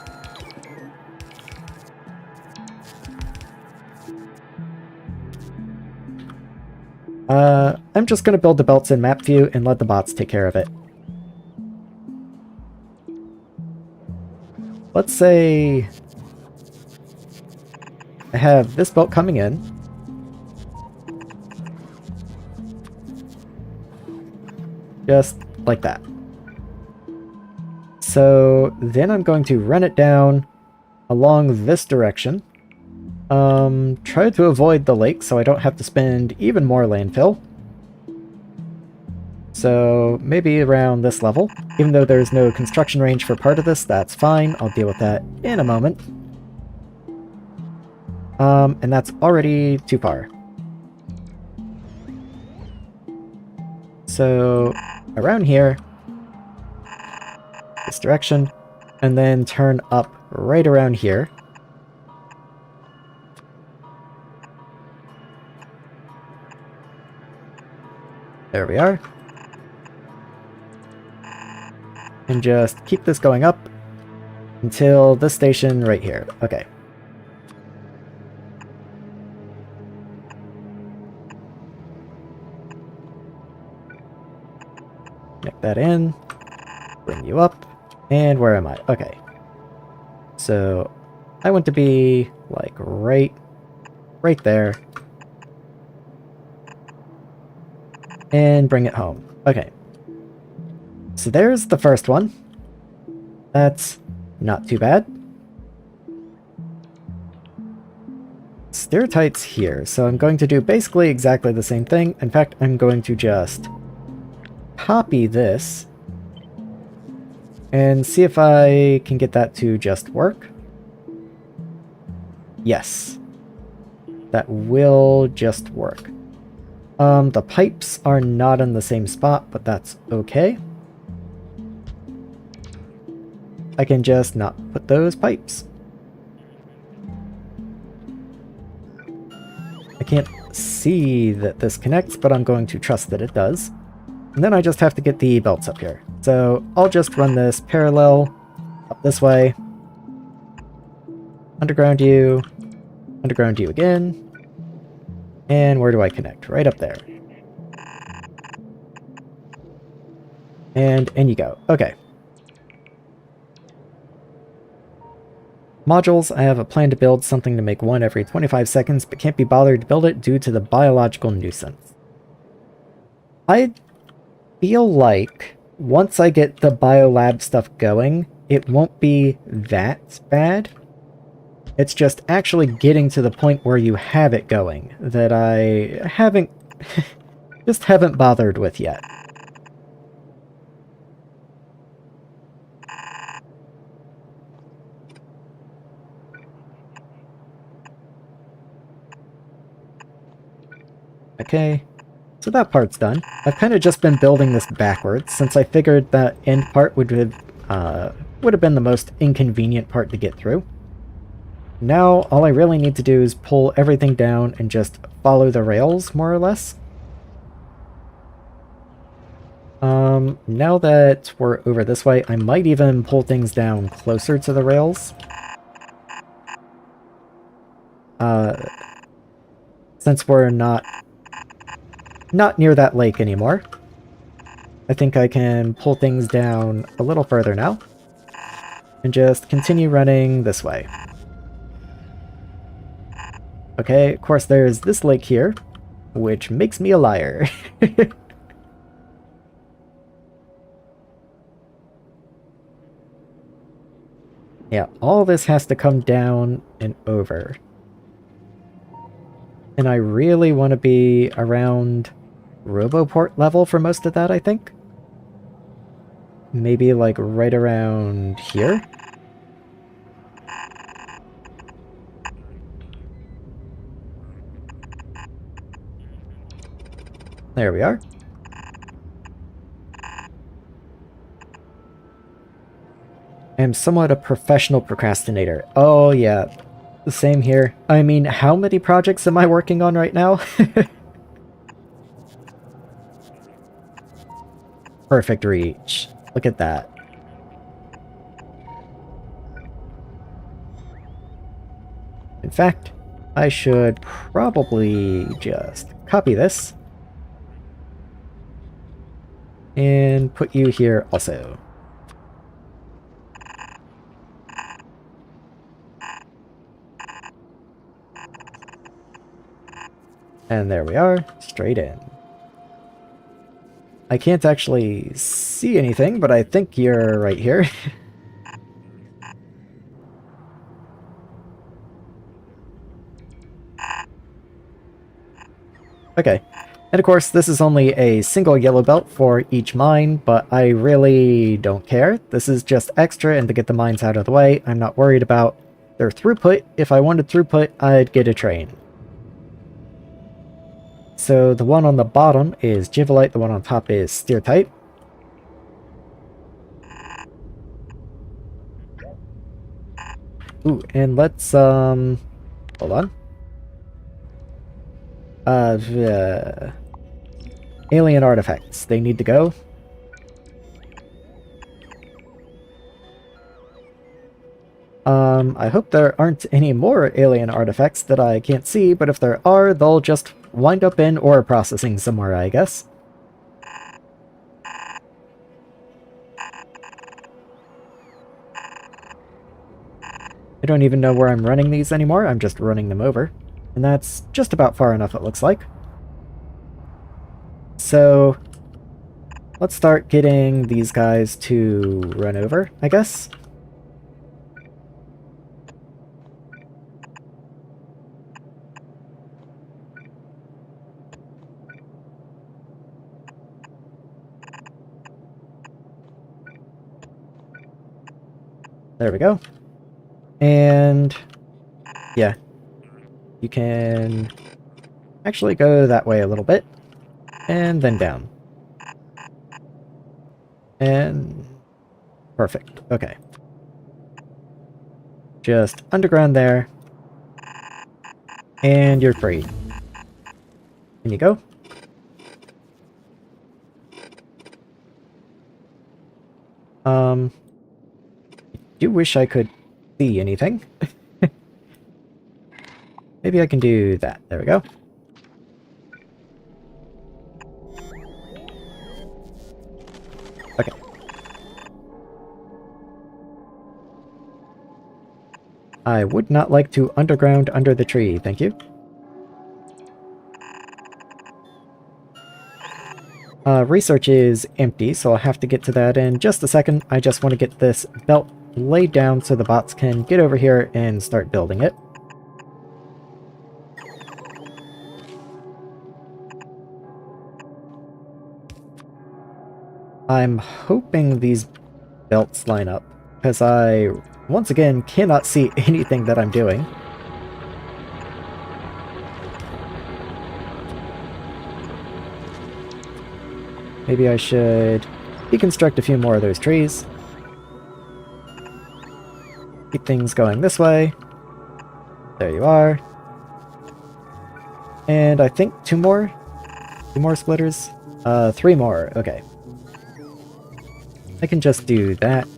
I'm just going to build the belts in map view and let the bots take care of it. Let's say I have this belt coming in. Just like that. So then I'm going to run it down along this direction. Try to avoid the lake so I don't have to spend even more landfill. So maybe around this level. Even though there's no construction range for part of this, that's fine. I'll deal with that in a moment. And that's already too far. So around here, this direction, and then turn up right around here. There we are. And just keep this going up until this station right here. Okay. Connect that in. Bring you up. And where am I? Okay. So, I want to be, like, right there. And bring it home. Okay. So there's the first one. That's not too bad. Sterityte's here, so I'm going to do basically exactly the same thing. In fact, I'm going to just copy this and see if I can get that to just work. Yes. That will just work. The pipes are not in the same spot, but that's okay. I can just not put those pipes. I can't see that this connects, but I'm going to trust that it does. And then I just have to get the belts up here. So I'll just run this parallel up this way. Underground you again. And where do I connect? Right up there. And in you go. Okay. Modules, I have a plan to build something to make one every 25 seconds, but can't be bothered to build it due to the biological nuisance. I feel like once I get the biolab stuff going, it won't be that bad. It's just actually getting to the point where you have it going that I haven't just haven't bothered with yet. Okay, so that part's done. I've kind of just been building this backwards, since I figured that end part would have been the most inconvenient part to get through. Now, all I really need to do is pull everything down and just follow the rails, more or less. Now that we're over this way, I might even pull things down closer to the rails. Since we're not near that lake anymore. I think I can pull things down a little further now. And just continue running this way. Okay, of course there's this lake here, which makes me a liar. Yeah, all this has to come down and over. And I really want to be around Roboport level for most of that, I think. Maybe like right around here. There we are. I am somewhat a professional procrastinator. Oh yeah, the same here. I mean, how many projects am I working on right now? Perfect reach. Look at that. In fact, I should probably just copy this and put you here also. And there we are, straight in. I can't actually see anything, but I think you're right here. Okay. And of course, this is only a single yellow belt for each mine, but I really don't care. This is just extra, and to get the mines out of the way, I'm not worried about their throughput. If I wanted throughput, I'd get a train. So the one on the bottom is Givelite, the one on top is Sterityte. Ooh, and let's, hold on. Alien artifacts, they need to go. I hope there aren't any more alien artifacts that I can't see, but if there are, they'll just wind up in ore processing somewhere, I guess. I don't even know where I'm running these anymore, I'm just running them over. And that's just about far enough, it looks like. So, let's start getting these guys to run over, I guess. There we go. And yeah, you can actually go that way a little bit and then down. And perfect. Okay. Just underground there. And you're free. Can you go? I do wish I could see anything. Maybe I can do that. There we go. Okay. I would not like to underground under the tree, thank you. Research is empty, so I'll have to get to that in just a second. I just want to get this belt laid down so the bots can get over here and start building it. I'm hoping these belts line up, because I, once again, cannot see anything that I'm doing. Maybe I should deconstruct a few more of those trees. Keep things going this way. There you are. And I think two more splitters? 3 more, okay. I can just do that.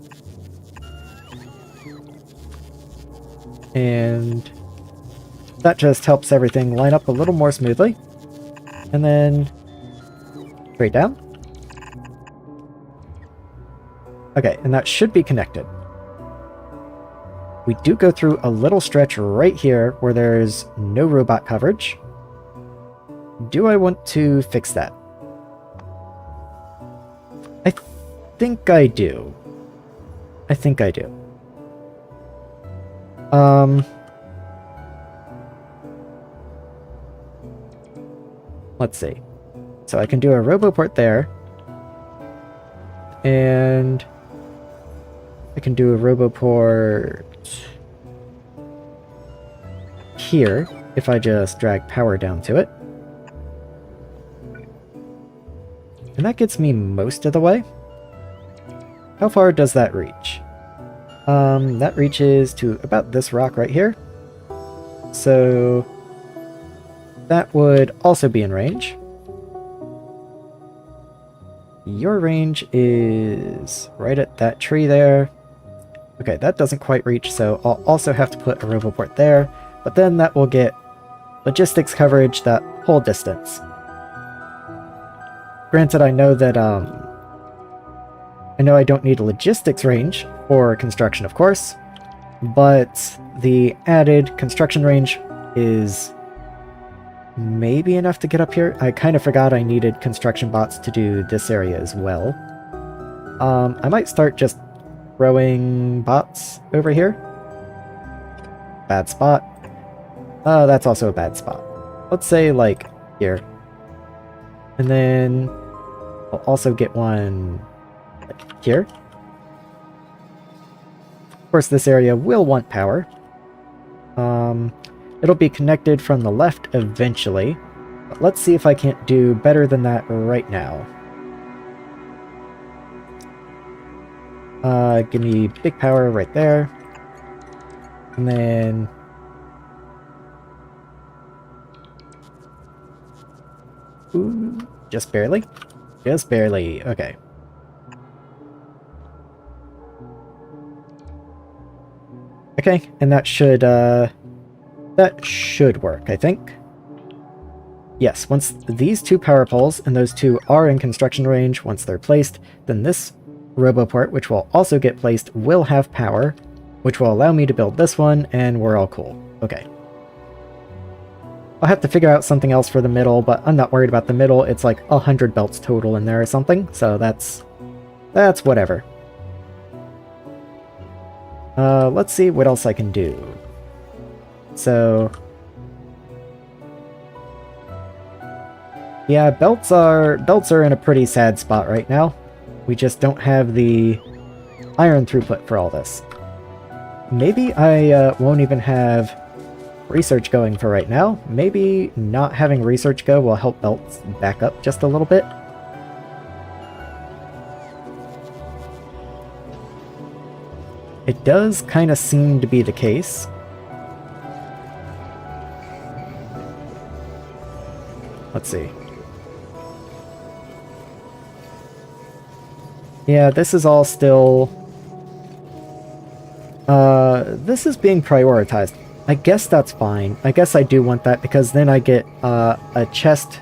And that just helps everything line up a little more smoothly. And then straight down. Okay, and that should be connected. We do go through a little stretch right here where there's no robot coverage. Do I want to fix that? I think I do. I think I do. Let's see. So I can do a roboport there. And I can do a roboport here if I just drag power down to it. And that gets me most of the way. How far does that reach? That reaches to about this rock right here. So that would also be in range. Your range is right at that tree there. Okay, that doesn't quite reach, so I'll also have to put a roboport there, but then that will get logistics coverage that whole distance. Granted, I know that, I know I don't need a logistics range for construction, of course, but the added construction range is maybe enough to get up here. I kind of forgot I needed construction bots to do this area as well. I might start just throwing bots over here. Bad spot. That's also a bad spot. Let's say, like, here. And then I'll also get one like here. Of course, this area will want power. It'll be connected from the left eventually, but let's see if I can't do better than that right now. Give me big power right there. And then ooh, just barely. Just barely. Okay. Okay, and that should work, I think. Yes, once these two power poles and those two are in construction range, once they're placed, then this roboport, which will also get placed, will have power. which will allow me to build this one, and we're all cool. Okay. I'll have to figure out something else for the middle, but I'm not worried about the middle. It's like 100 belts total in there or something, so that's whatever. Let's see what else I can do. So... yeah, belts are in a pretty sad spot right now. We just don't have the iron throughput for all this. Maybe I won't even have research going for right now. Maybe not having research go will help belts back up just a little bit. It does kind of seem to be the case. Let's see. Yeah, this is all still... this is being prioritized. I guess that's fine. I guess I do want that because then I get a chest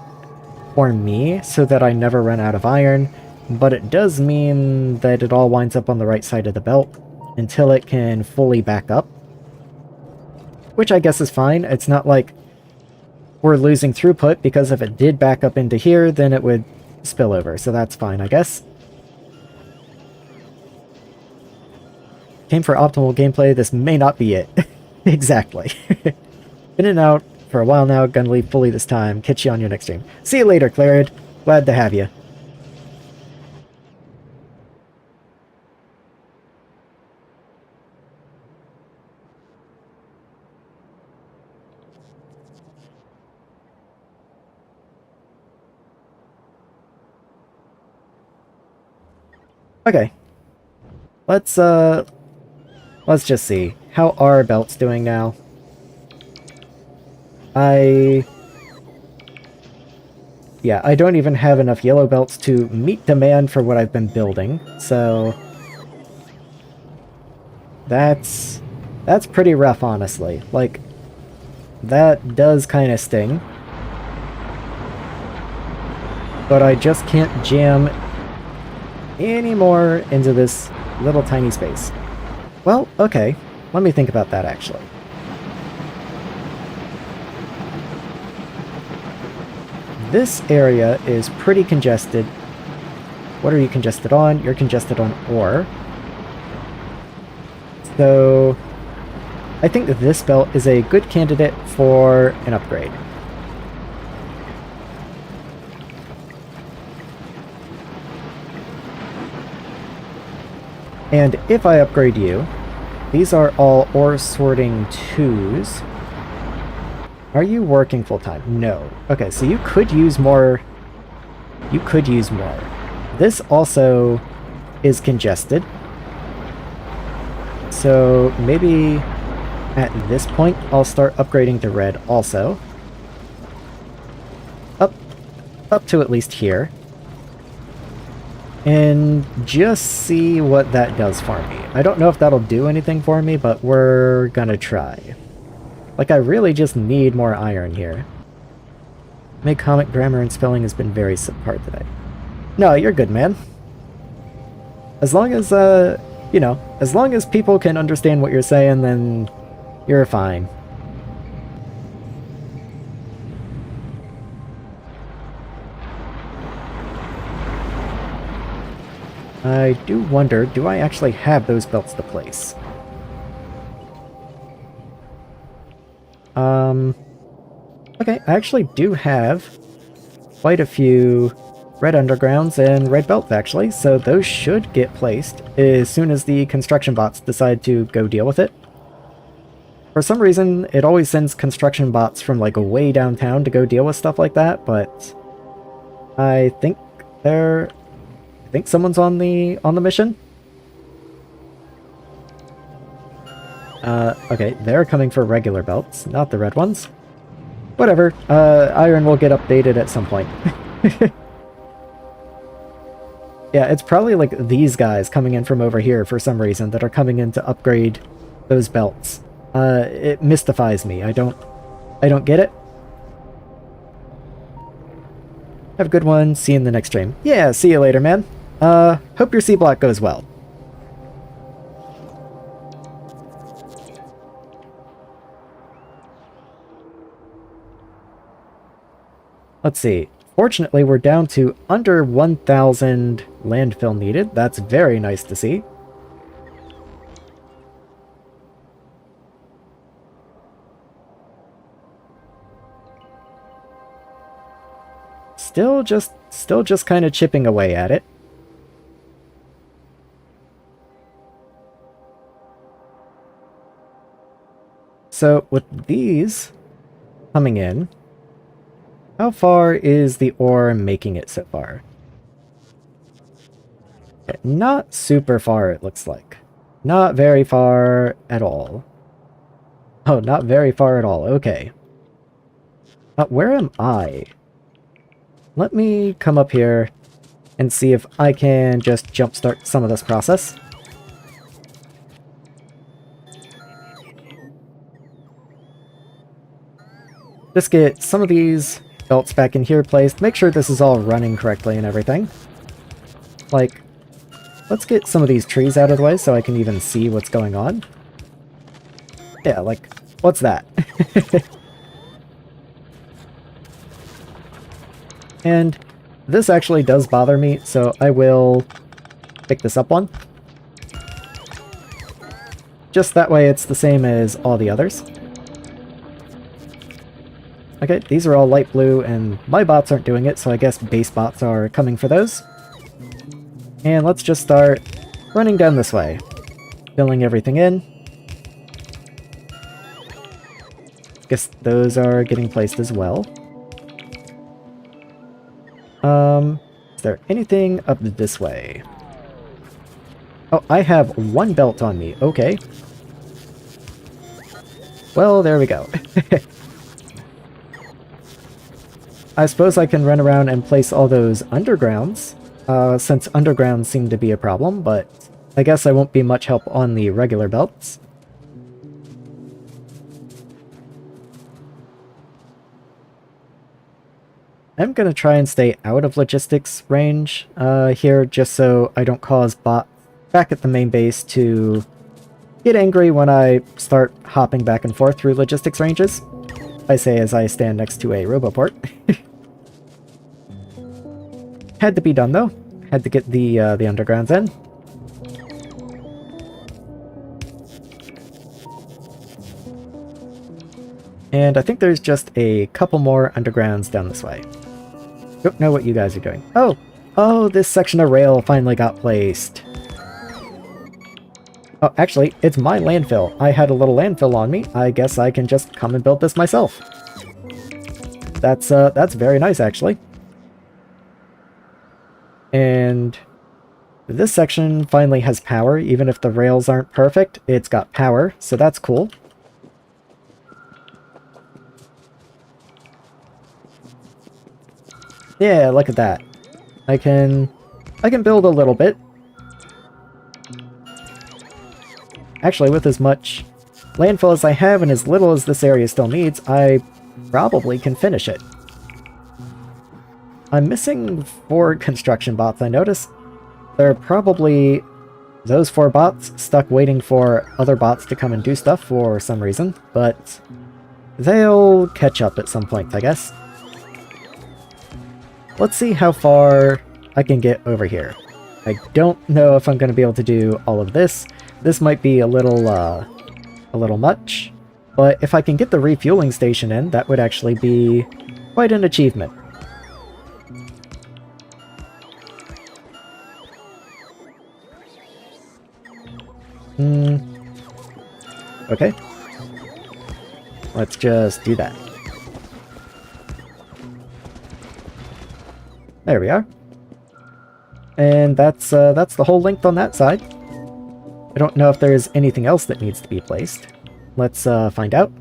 for me so that I never run out of iron. But it does mean that it all winds up on the right side of the belt until it can fully back up. Which I guess is fine. It's not like we're losing throughput, because if it did back up into here, then it would spill over. So that's fine, I guess. Came for optimal gameplay, this may not be it. Exactly. Been in and out for a while now, gonna leave fully this time. Catch you on your next stream. See you later, Clarid. Glad to have you. Okay. Let's just see. How are belts doing now? Yeah, I don't even have enough yellow belts to meet demand for what I've been building, so... That's pretty rough, honestly. Like, that does kind of sting. But I just can't jam any more into this little tiny space. Well, okay. Let me think about that, actually. This area is pretty congested. What are you congested on? You're congested on ore. So, I think that this belt is a good candidate for an upgrade. And if I upgrade you, these are all ore sorting 2s. Are you working full-time? No. Okay, so you could use more. You could use more. This also is congested. So maybe at this point I'll start upgrading to red also. Up to at least here. And just see what that does for me. I don't know if that'll do anything for me, but we're gonna try. Like, I really just need more iron here. My comic grammar and spelling has been very subpar today. No, you're good, man. As long as, you know, as long as people can understand what you're saying, then you're fine. I do wonder, do I actually have those belts to place? Okay, I actually do have quite a few red undergrounds and red belts, actually, so those should get placed as soon as the construction bots decide to go deal with it. For some reason, it always sends construction bots from, like, way downtown to go deal with stuff like that, but I think someone's on the mission. Okay, they're coming for regular belts, not the red ones. Whatever, iron will get updated at some point. Yeah, it's probably like these guys coming in from over here for some reason that are coming in to upgrade those belts. It mystifies me. I don't get it. Have a good one. See you in the next stream. Yeah, see you later, man. Hope your C block goes well. Let's see. Fortunately, we're down to under 1,000 landfill needed. That's very nice to see. Still just kind of chipping away at it. So with these coming in, how far is the ore making it so far? Okay, not super far, it looks like. Not very far at all. Oh, not very far at all. Okay. Where am I? Let me come up here and see if I can just jumpstart some of this process. Just get some of these belts back in here placed. Make sure this is all running correctly and everything. Like, let's get some of these trees out of the way so I can even see what's going on. Yeah, like, what's that? And this actually does bother me, so I will pick this up one. Just that way it's the same as all the others. Okay, these are all light blue, and my bots aren't doing it, so I guess base bots are coming for those. And let's just start running down this way, filling everything in. Guess those are getting placed as well. Is there anything up this way? Oh, I have one belt on me. Okay. Well, there we go. I suppose I can run around and place all those undergrounds, since undergrounds seem to be a problem, but I guess I won't be much help on the regular belts. I'm gonna try and stay out of logistics range here, just so I don't cause bots back at the main base to get angry when I start hopping back and forth through logistics ranges. I say as I stand next to a roboport. Had to be done though. Had to get the undergrounds in. And I think there's just a couple more undergrounds down this way. Don't know what you guys are doing. Oh! Oh, this section of rail finally got placed. Oh, actually, it's my landfill. I had a little landfill on me. I guess I can just come and build this myself. That's very nice, actually. And this section finally has power. Even if the rails aren't perfect, it's got power, so that's cool. Yeah, look at that. I can build a little bit. Actually, with as much landfill as I have and as little as this area still needs, I probably can finish it. I'm missing 4 construction bots, I noticed. There are probably those 4 bots stuck waiting for other bots to come and do stuff for some reason, but they'll catch up at some point, I guess. Let's see how far I can get over here. I don't know if I'm going to be able to do all of this. This might be a little much, but if I can get the refueling station in, that would actually be quite an achievement. Okay. Let's just do that. There we are. And that's the whole length on that side. I don't know if there's anything else that needs to be placed. Let's find out.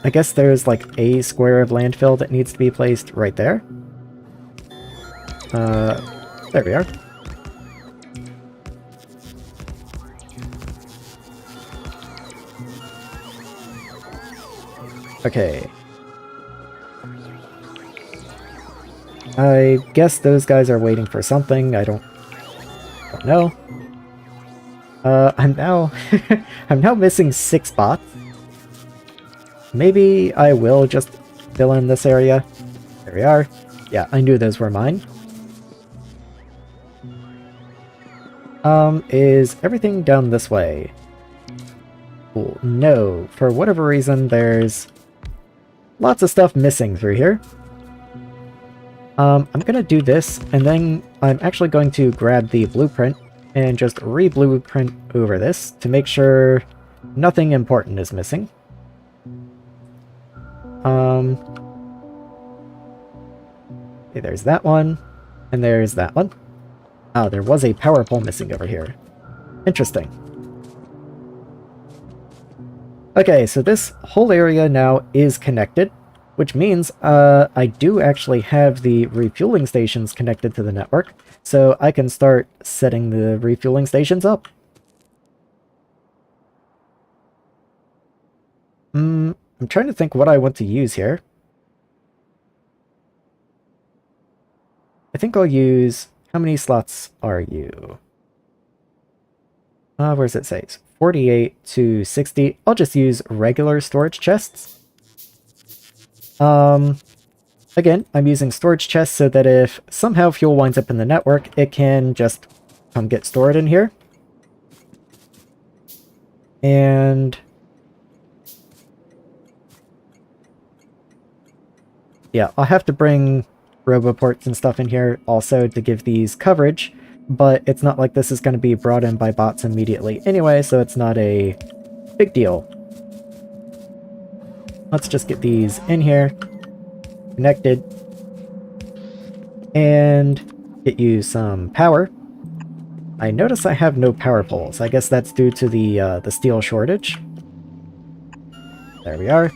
I guess there's like a square of landfill that needs to be placed right there. There we are. Okay. I guess those guys are waiting for something. I don't know. I'm now I'm now missing 6 bots. Maybe I will just fill in this area. There we are. Yeah, I knew those were mine. Is everything down this way? Cool. No, for whatever reason, there's lots of stuff missing through here. I'm gonna do this, and then I'm actually going to grab the blueprint and just re-blueprint over this to make sure nothing important is missing. Okay, there's that one, and there's that one. Oh, there was a power pole missing over here. Interesting. Okay, so this whole area now is connected, which means I do actually have the refueling stations connected to the network, so I can start setting the refueling stations up. I'm trying to think what I want to use here. I think I'll use... How many slots are you? Where does it say? 48 to 60. I'll just use regular storage chests. Again, I'm using storage chests so that if somehow fuel winds up in the network, it can just come get stored in here. And... yeah, I'll have to bring roboports and stuff in here also to give these coverage, but it's not like this is going to be brought in by bots immediately anyway, so it's not a big deal. Let's just get these in here, connected, and get you some power. I notice I have no power poles. I guess that's due to the steel shortage. There we are.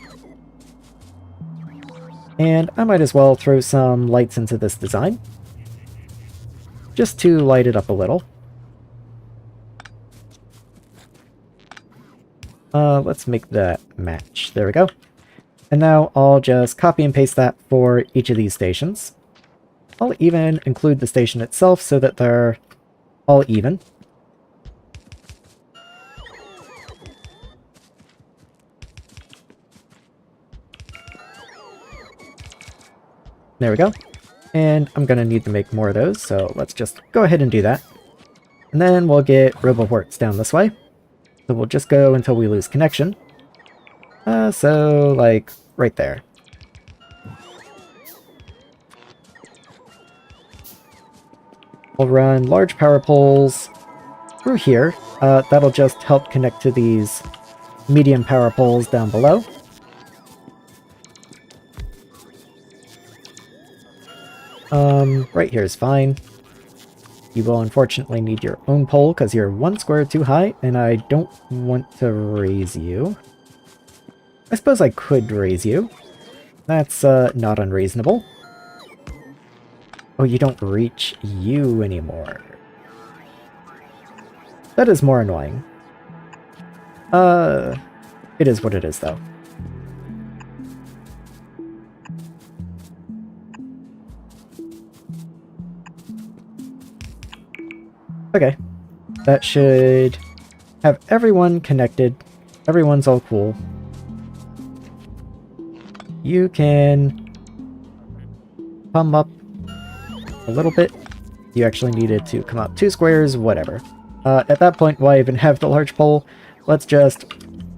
And I might as well throw some lights into this design, just to light it up a little. Let's make that match. There we go. And now I'll just copy and paste that for each of these stations. I'll even include the station itself so that they're all even. There we go. And I'm going to need to make more of those, so let's just go ahead and do that. And then we'll get roboports down this way. So we'll just go until we lose connection. So, like, right there. We'll run large power poles through here. That'll just help connect to these medium power poles down below. Right here is fine. You will unfortunately need your own pole because you're one square too high, and I don't want to raise you. I suppose I could raise you. That's, not unreasonable. Oh, you don't reach you anymore. That is more annoying. It is what it is, though. Okay, that should have everyone connected. Everyone's all cool. You can come up a little bit. You actually needed to come up 2 squares, whatever. At that point, why even have the large pole? Let's just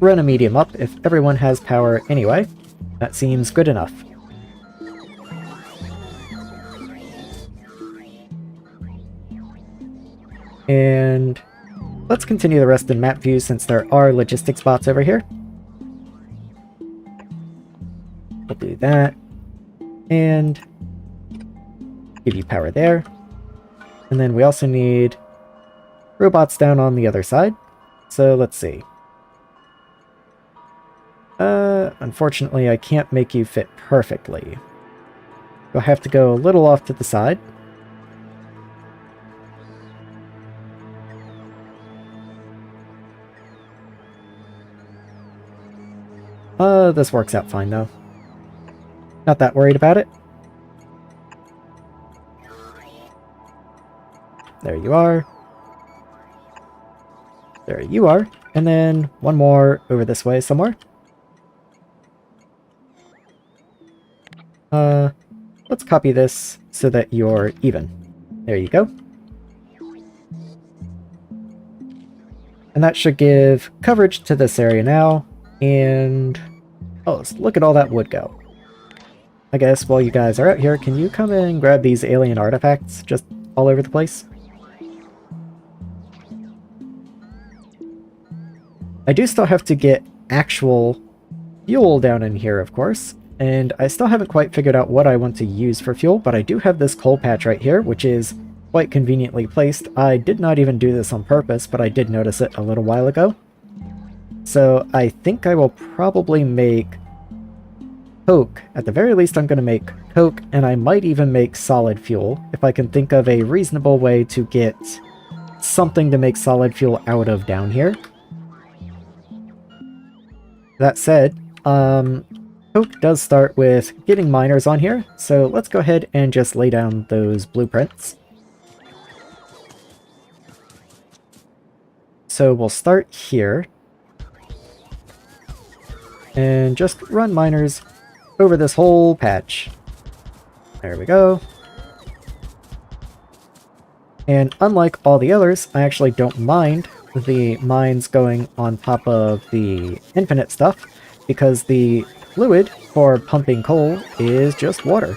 run a medium up if everyone has power anyway. That seems good enough. And let's continue the rest in map view since there are logistics spots over here. We'll do that. And give you power there. And then we also need robots down on the other side. So let's see. Unfortunately, I can't make you fit perfectly. You'll have to go a little off to the side. This works out fine, though. Not that worried about it. There you are. There you are. And then one more over this way somewhere. Let's copy this so that you're even. There you go. And that should give coverage to this area now, and... oh, look at all that wood go. I guess while you guys are out here, can you come and grab these alien artifacts just all over the place? I do still have to get actual fuel down in here, of course, and I still haven't quite figured out what I want to use for fuel, but I do have this coal patch right here, which is quite conveniently placed. I did not even do this on purpose, but I did notice it a little while ago. So I think I will probably make coke. At the very least, I'm going to make coke, and I might even make solid fuel, if I can think of a reasonable way to get something to make solid fuel out of down here. That said, coke does start with getting miners on here, so let's go ahead and just lay down those blueprints. So we'll start here, and just run miners over this whole patch. There we go. And unlike all the others, I actually don't mind the mines going on top of the infinite stuff, because the fluid for pumping coal is just water.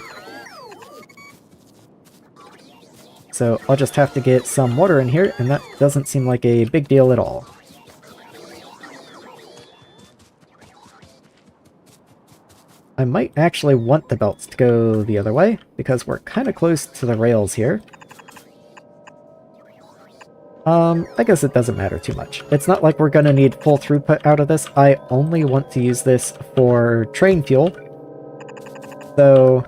So I'll just have to get some water in here, and that doesn't seem like a big deal at all. I might actually want the belts to go the other way, because we're kind of close to the rails here. I guess it doesn't matter too much. It's not like we're going to need full throughput out of this. I only want to use this for train fuel. So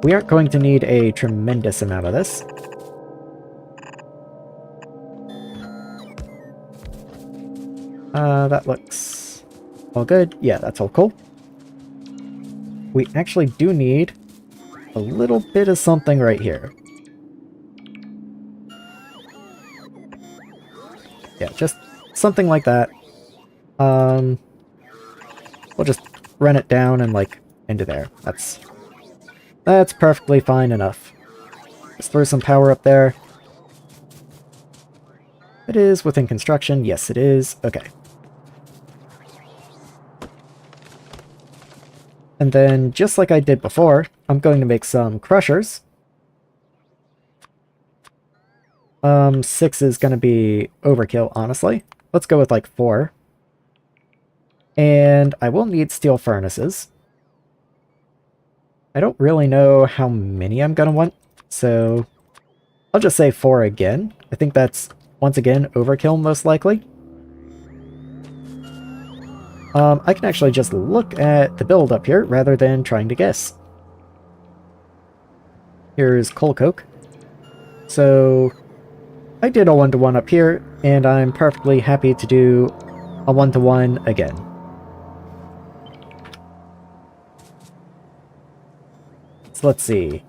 we aren't going to need a tremendous amount of this. That looks all good. Yeah, that's all cool. We actually do need a little bit of something right here. Yeah, just something like that. We'll just run it down and, like, into there. That's perfectly fine enough. Just throw some power up there. It is within construction. Yes, it is. Okay. And then, just like I did before, I'm going to make some crushers. 6 is going to be overkill, honestly. Let's go with, like, 4. And I will need steel furnaces. I don't really know how many I'm going to want, so I'll just say 4 again. I think that's, once again, overkill, most likely. I can actually just look at the build up here, rather than trying to guess. Here's coal coke. So I did a 1-to-1 up here, and I'm perfectly happy to do a 1-to-1 again. So let's see.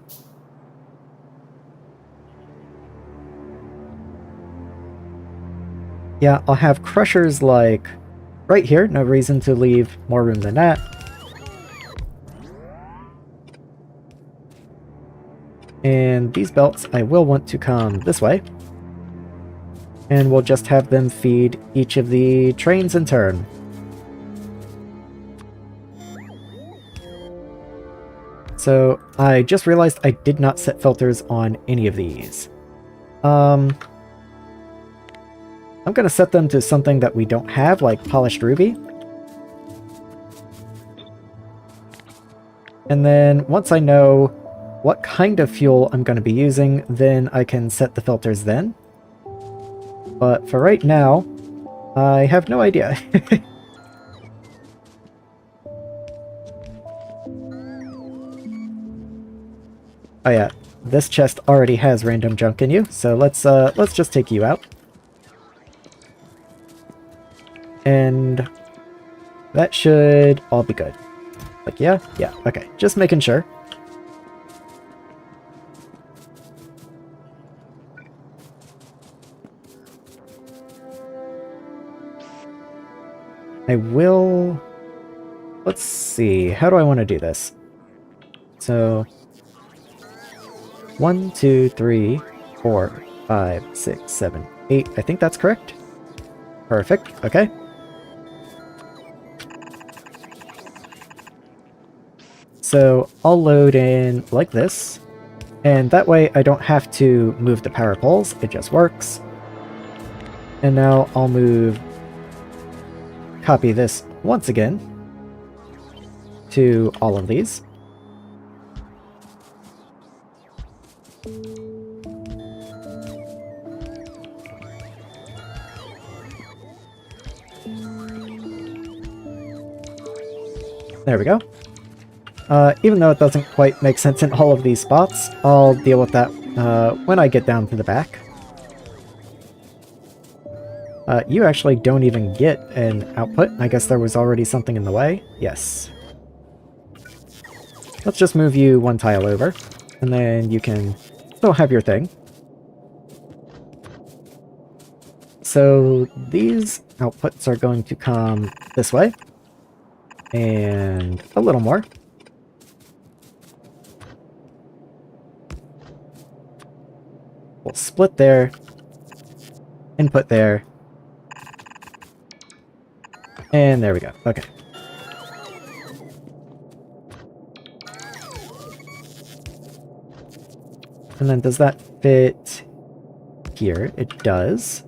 Yeah, I'll have crushers like right here. No reason to leave more room than that. And these belts I will want to come this way. And we'll just have them feed each of the trains in turn. So I just realized I did not set filters on any of these. I'm going to set them to something that we don't have, like polished ruby. And then once I know what kind of fuel I'm going to be using, then I can set the filters then. But for right now, I have no idea. Oh yeah, this chest already has random junk in you, so let's just take you out. And that should all be good. Like, yeah, okay, just making sure. I will... Let's see, how do I want to do this? So 1, 2, 3, 4, 5, 6, 7, 8. I think that's correct. Perfect. Okay. So I'll load in like this, and that way I don't have to move the power poles, it just works. And now I'll copy this once again to all of these. There we go. Even though it doesn't quite make sense in all of these spots, I'll deal with that when I get down to the back. You actually don't even get an output. I guess there was already something in the way. Yes. Let's just move you one tile over, and then you can still have your thing. So these outputs are going to come this way, and a little more. We'll split there, input there, and there we go. Okay. And then does that fit here? It does.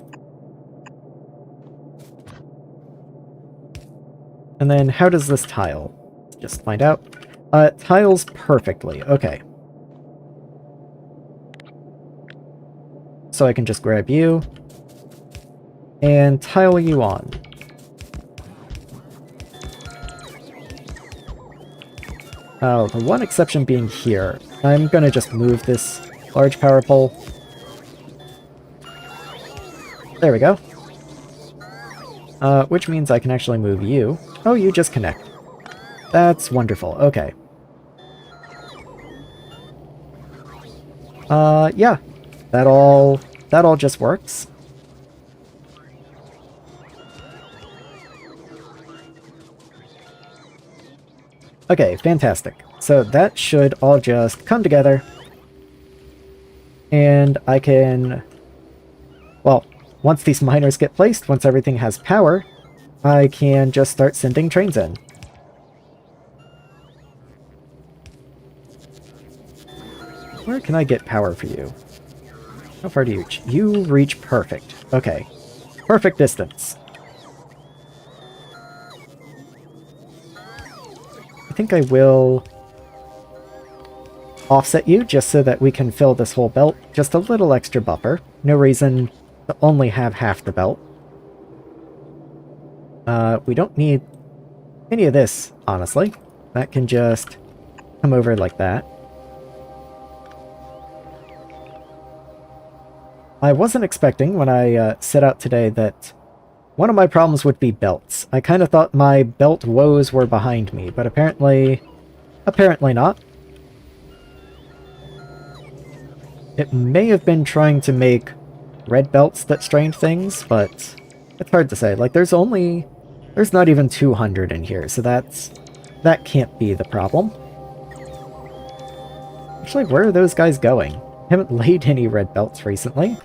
And then how does this tile? Just find out. Tiles perfectly. Okay. So I can just grab you and tile you on. Oh, the one exception being here. I'm gonna just move this large power pole. There we go. Which means I can actually move you. Oh, you just connect. That's wonderful. Okay. Yeah. That all just works. Okay, fantastic. So that should all just come together. And I can... Well, once these miners get placed, once everything has power, I can just start sending trains in. Where can I get power for you? How far do you reach? You reach perfect. Okay. Perfect distance. I think I will offset you just so that we can fill this whole belt. Just a little extra buffer. No reason to only have half the belt. We don't need any of this, honestly. That can just come over like that. I wasn't expecting when I set out today that one of my problems would be belts. I kind of thought my belt woes were behind me, but apparently not. It may have been trying to make red belts that strained things, but it's hard to say. Like, there's not even 200 in here, so that can't be the problem. Actually, where are those guys going? I haven't laid any red belts recently.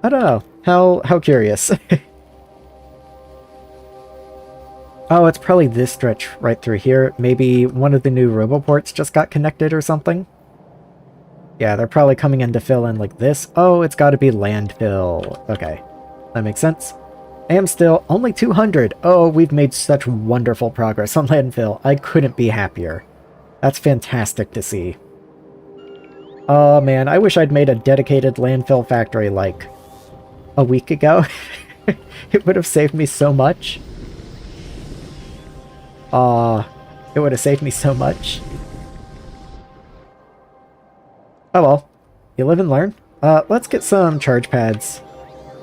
I don't know. How curious. Oh, it's probably this stretch right through here. Maybe one of the new roboports just got connected or something. Yeah, they're probably coming in to fill in like this. Oh, it's got to be Landfill. Okay, that makes sense. I am still only 200. Oh, we've made such wonderful progress on Landfill. I couldn't be happier. That's fantastic to see. Oh man, I wish I'd made a dedicated landfill factory like a week ago. It would have saved me so much. It would have saved me so much. Oh well, you live and learn. Let's get some charge pads.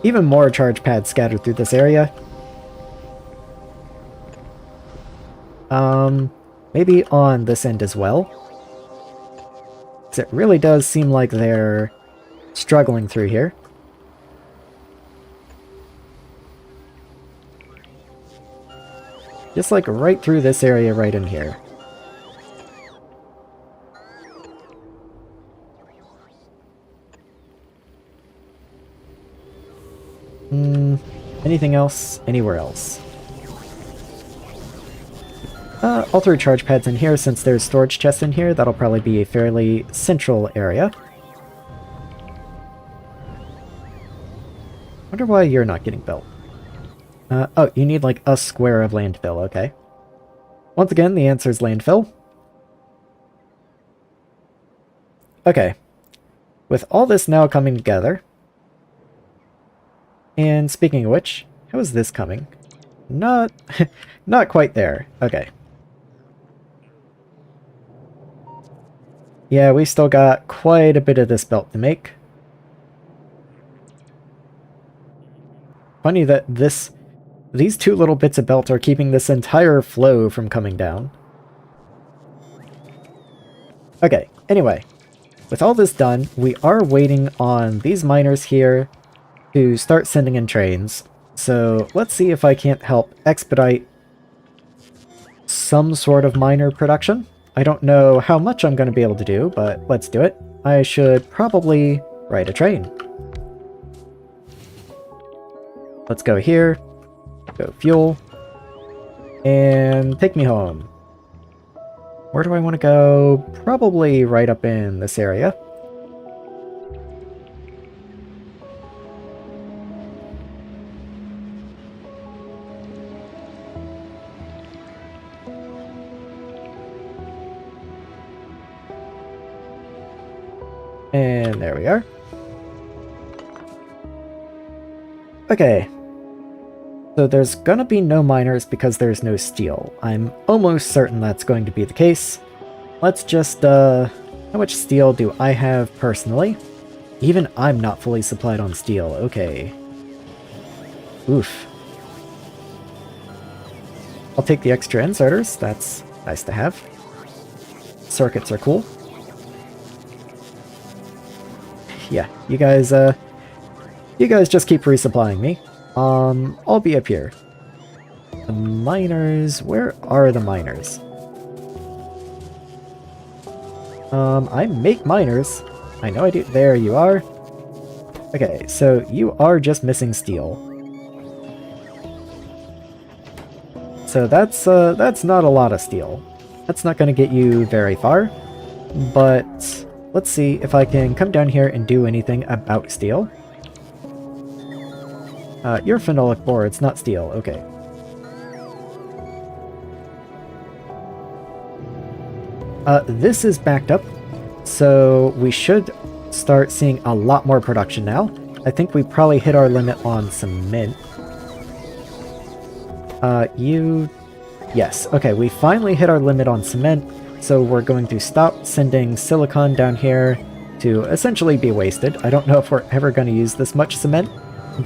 Even more charge pads scattered through this area. Maybe on this end as well. Because it really does seem like they're struggling through here. Just like right through this area right in here. Anything else? Anywhere else? I'll throw charge pads in here since there's storage chests in here. That'll probably be a fairly central area. Wonder why you're not getting built. Oh, you need like a square of landfill, okay. Once again, the answer is landfill. Okay. With all this now coming together... And speaking of which, how is this coming? Not... not quite there. Okay. Yeah, we still got quite a bit of this belt to make. Funny that these two little bits of belt are keeping this entire flow from coming down. Okay, anyway. With all this done, we are waiting on these miners here to start sending in trains. So let's see if I can't help expedite some sort of miner production. I don't know how much I'm going to be able to do, but let's do it. I should probably ride a train. Let's go here, go fuel, and take me home. Where do I want to go? Probably right up in this area. And there we are. Okay. So there's gonna be no miners because there's no steel. I'm almost certain that's going to be the case. Let's just, how much steel do I have personally? Even I'm not fully supplied on steel. Okay. Oof. I'll take the extra inserters. That's nice to have. Circuits are cool. Yeah, you guys just keep resupplying me. I'll be up here. The miners, where are the miners? I make miners. I know I do. There you are. Okay, so you are just missing steel. So that's not a lot of steel. That's not going to get you very far, but let's see if I can come down here and do anything about steel. You're phenolic boards, not steel. Okay. This is backed up, so we should start seeing a lot more production now. I think we probably hit our limit on cement. Yes, okay, we finally hit our limit on cement. So we're going to stop sending silicon down here to essentially be wasted. I don't know if we're ever going to use this much cement,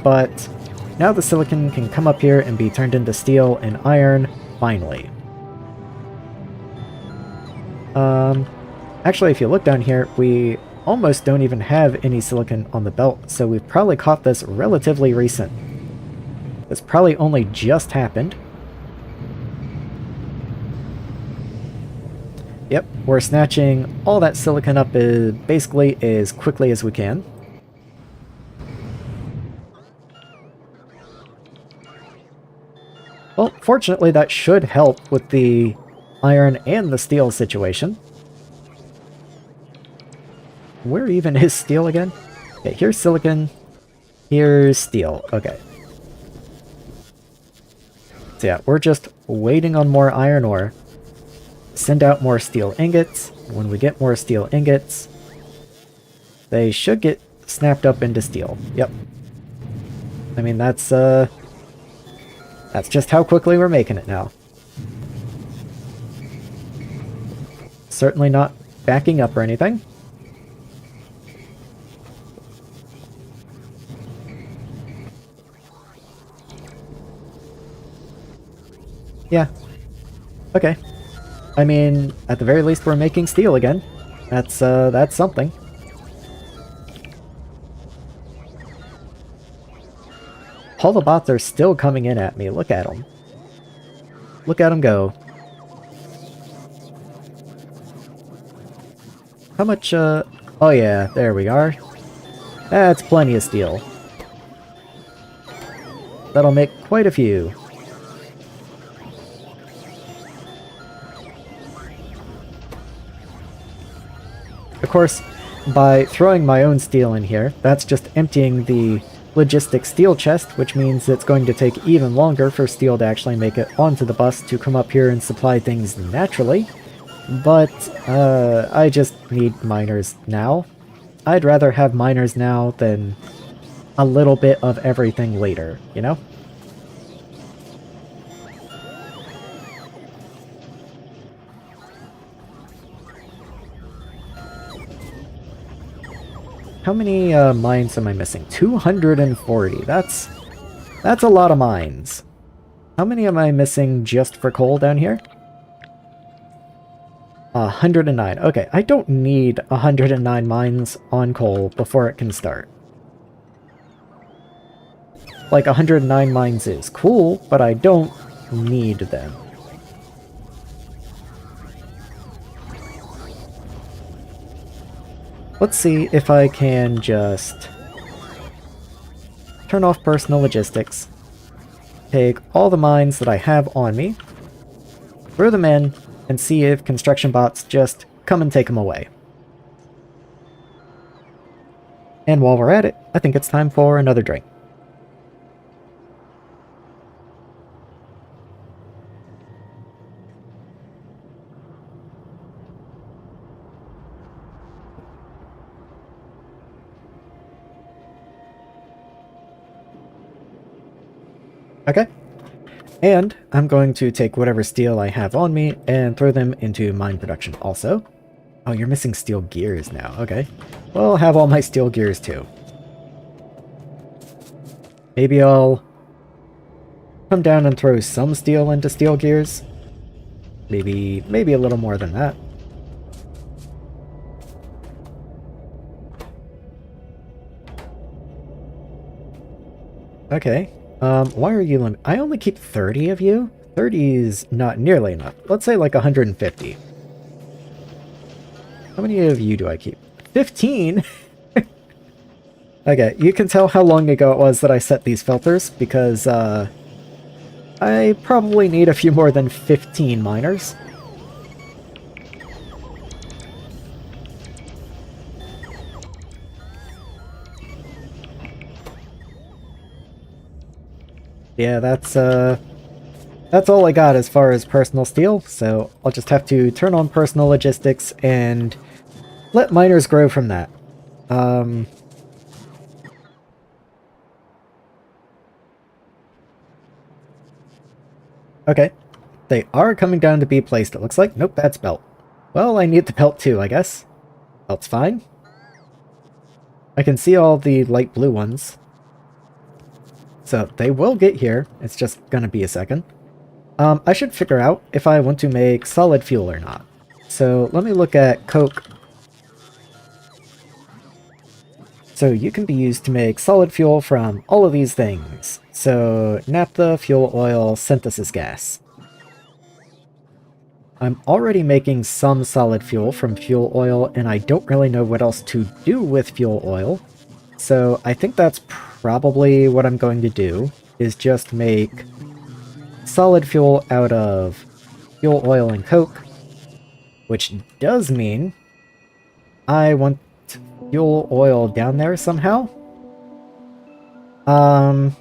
but now the silicon can come up here and be turned into steel and iron, finally. Actually, if you look down here, we almost don't even have any silicon on the belt, so we've probably caught this relatively recent. This probably only just happened. Yep, we're snatching all that silicon up basically as quickly as we can. Well, fortunately that should help with the iron and the steel situation. Where even is steel again? Okay, here's silicon, here's steel. Okay. So yeah, we're just waiting on more iron ore. Send out more steel ingots. When we get more steel ingots, they should get snapped up into steel. Yep. I mean, that's just how quickly we're making it now. Certainly not backing up or anything. Yeah. Okay. I mean, at the very least we're making steel again. That's something. All the bots are still coming in at me, look at them. Look at him go. How much, oh yeah, there we are. That's plenty of steel. That'll make quite a few. Of course, by throwing my own steel in here, that's just emptying the logistic steel chest, which means it's going to take even longer for steel to actually make it onto the bus to come up here and supply things naturally. But, I just need miners now. I'd rather have miners now than a little bit of everything later, you know? How many mines am I missing? 240. That's a lot of mines. How many am I missing just for coal down here? 109. Okay, I don't need 109 mines on coal before it can start. Like, 109 mines is cool, but I don't need them. Let's see if I can just turn off personal logistics, take all the mines that I have on me, throw them in, and see if construction bots just come and take them away. And while we're at it, I think it's time for another drink. Okay. And I'm going to take whatever steel I have on me and throw them into mine production also. Oh, you're missing steel gears now. Okay. Well, I'll have all my steel gears too. Maybe I'll come down and throw some steel into steel gears. Maybe a little more than that. Okay. Why are you I only keep 30 of you? 30 is not nearly enough. Let's say like 150. How many of you do I keep? 15? Okay, you can tell how long ago it was that I set these filters, because, I probably need a few more than 15 miners. Yeah, that's all I got as far as personal steel, so I'll just have to turn on personal logistics and let miners grow from that. Okay. They are coming down to be placed, it looks like. Nope, that's belt. Well, I need the belt too, I guess. Belt's fine. I can see all the light blue ones. So they will get here. It's just gonna be a second. I should figure out if I want to make solid fuel or not. So let me look at coke. So you can be used to make solid fuel from all of these things. So naphtha, fuel oil, synthesis gas. I'm already making some solid fuel from fuel oil, and I don't really know what else to do with fuel oil. So I think that's probably what I'm going to do, is just make solid fuel out of fuel oil and coke, which does mean I want fuel oil down there somehow. I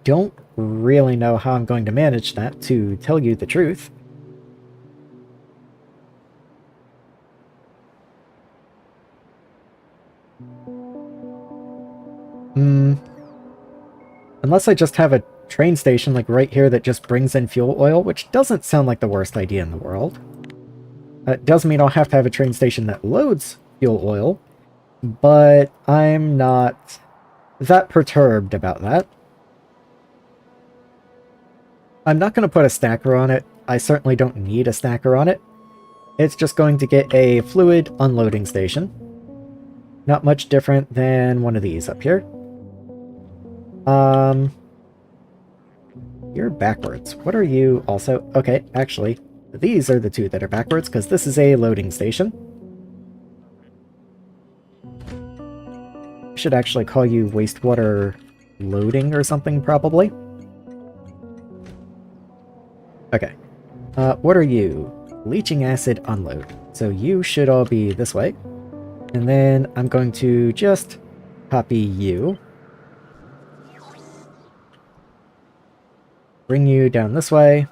don't really know how I'm going to manage that, to tell you the truth. Unless I just have a train station like right here that just brings in fuel oil, which doesn't sound like the worst idea in the world. It does mean I'll have to have a train station that loads fuel oil, but I'm not that perturbed about that. I'm not going to put a stacker on it. I certainly don't need a stacker on it. It's just going to get a fluid unloading station. Not much different than one of these up here. you're backwards. What are you also? Okay, actually, these are the two that are backwards, because this is a loading station. Should actually call you wastewater loading or something, probably. Okay. What are you? Leaching acid unload. So you should all be this way. And then I'm going to just copy you. Bring you down this way.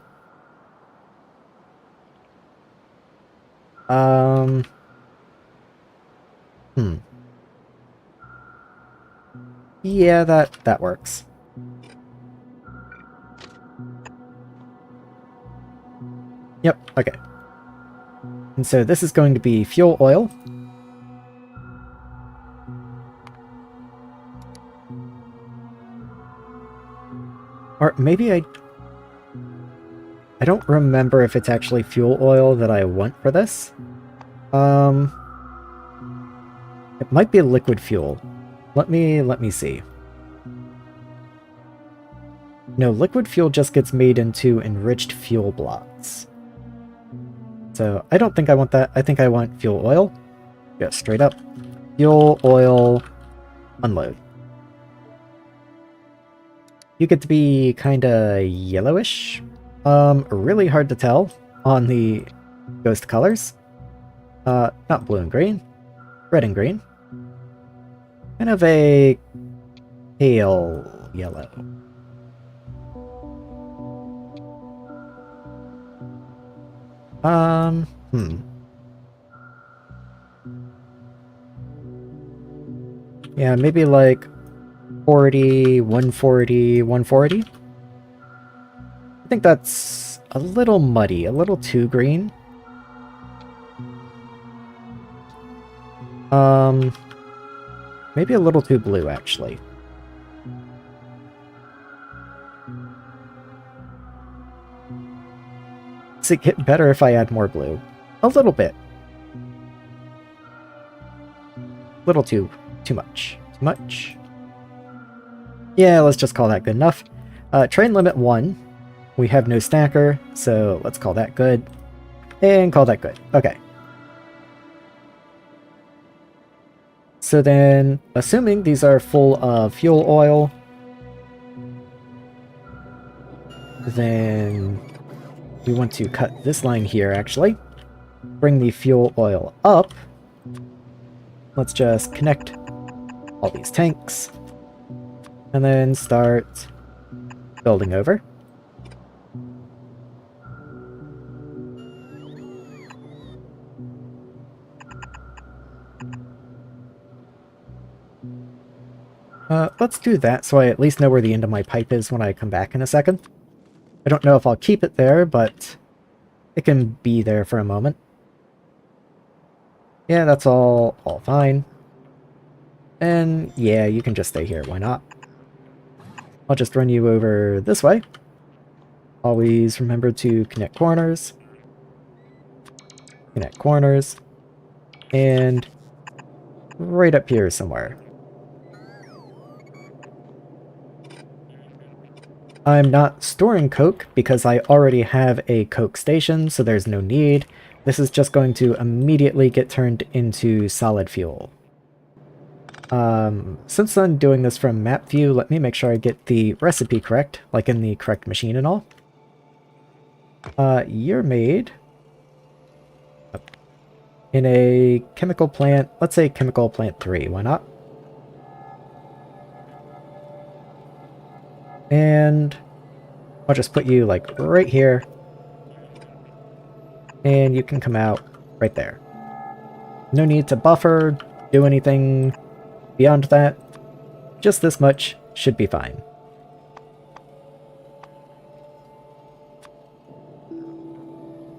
Yeah, that works. Yep, okay. And so this is going to be fuel oil. Or maybe I don't remember if it's actually fuel oil that I want for this. It might be liquid fuel. Let me see. No, liquid fuel just gets made into enriched fuel blocks. So I don't think I want that. I think I want fuel oil. Yeah, straight up. Fuel, oil, unload. You get to be kinda yellowish. Really hard to tell on the ghost colors. Not blue and green. Red and green. Kind of a pale yellow. Yeah, maybe like 40, 140, 140. I think that's a little muddy, a little too green. Maybe a little too blue, actually. Does it get better if I add more blue? A little bit. Little too much. Too much? Yeah, let's just call that good enough. Train limit 1. We have no stacker, so let's call that good. And call that good. Okay. So then, assuming these are full of fuel oil, then we want to cut this line here, actually. Bring the fuel oil up. Let's just connect all these tanks. And then start building over. Let's do that so I at least know where the end of my pipe is when I come back in a second. I don't know if I'll keep it there, but it can be there for a moment. Yeah, that's all fine. And yeah, you can just stay here, why not? I'll just run you over this way. Always remember to connect corners. Connect corners. And right up here somewhere. I'm not storing coke because I already have a coke station, so there's no need. This is just going to immediately get turned into solid fuel. Since I'm doing this from map view, let me make sure I get the recipe correct, like in the correct machine and all. You're made in a chemical plant, let's say chemical plant 3, why not? And I'll just put you like right here. And you can come out right there. No need to buffer, do anything beyond that. Just this much should be fine.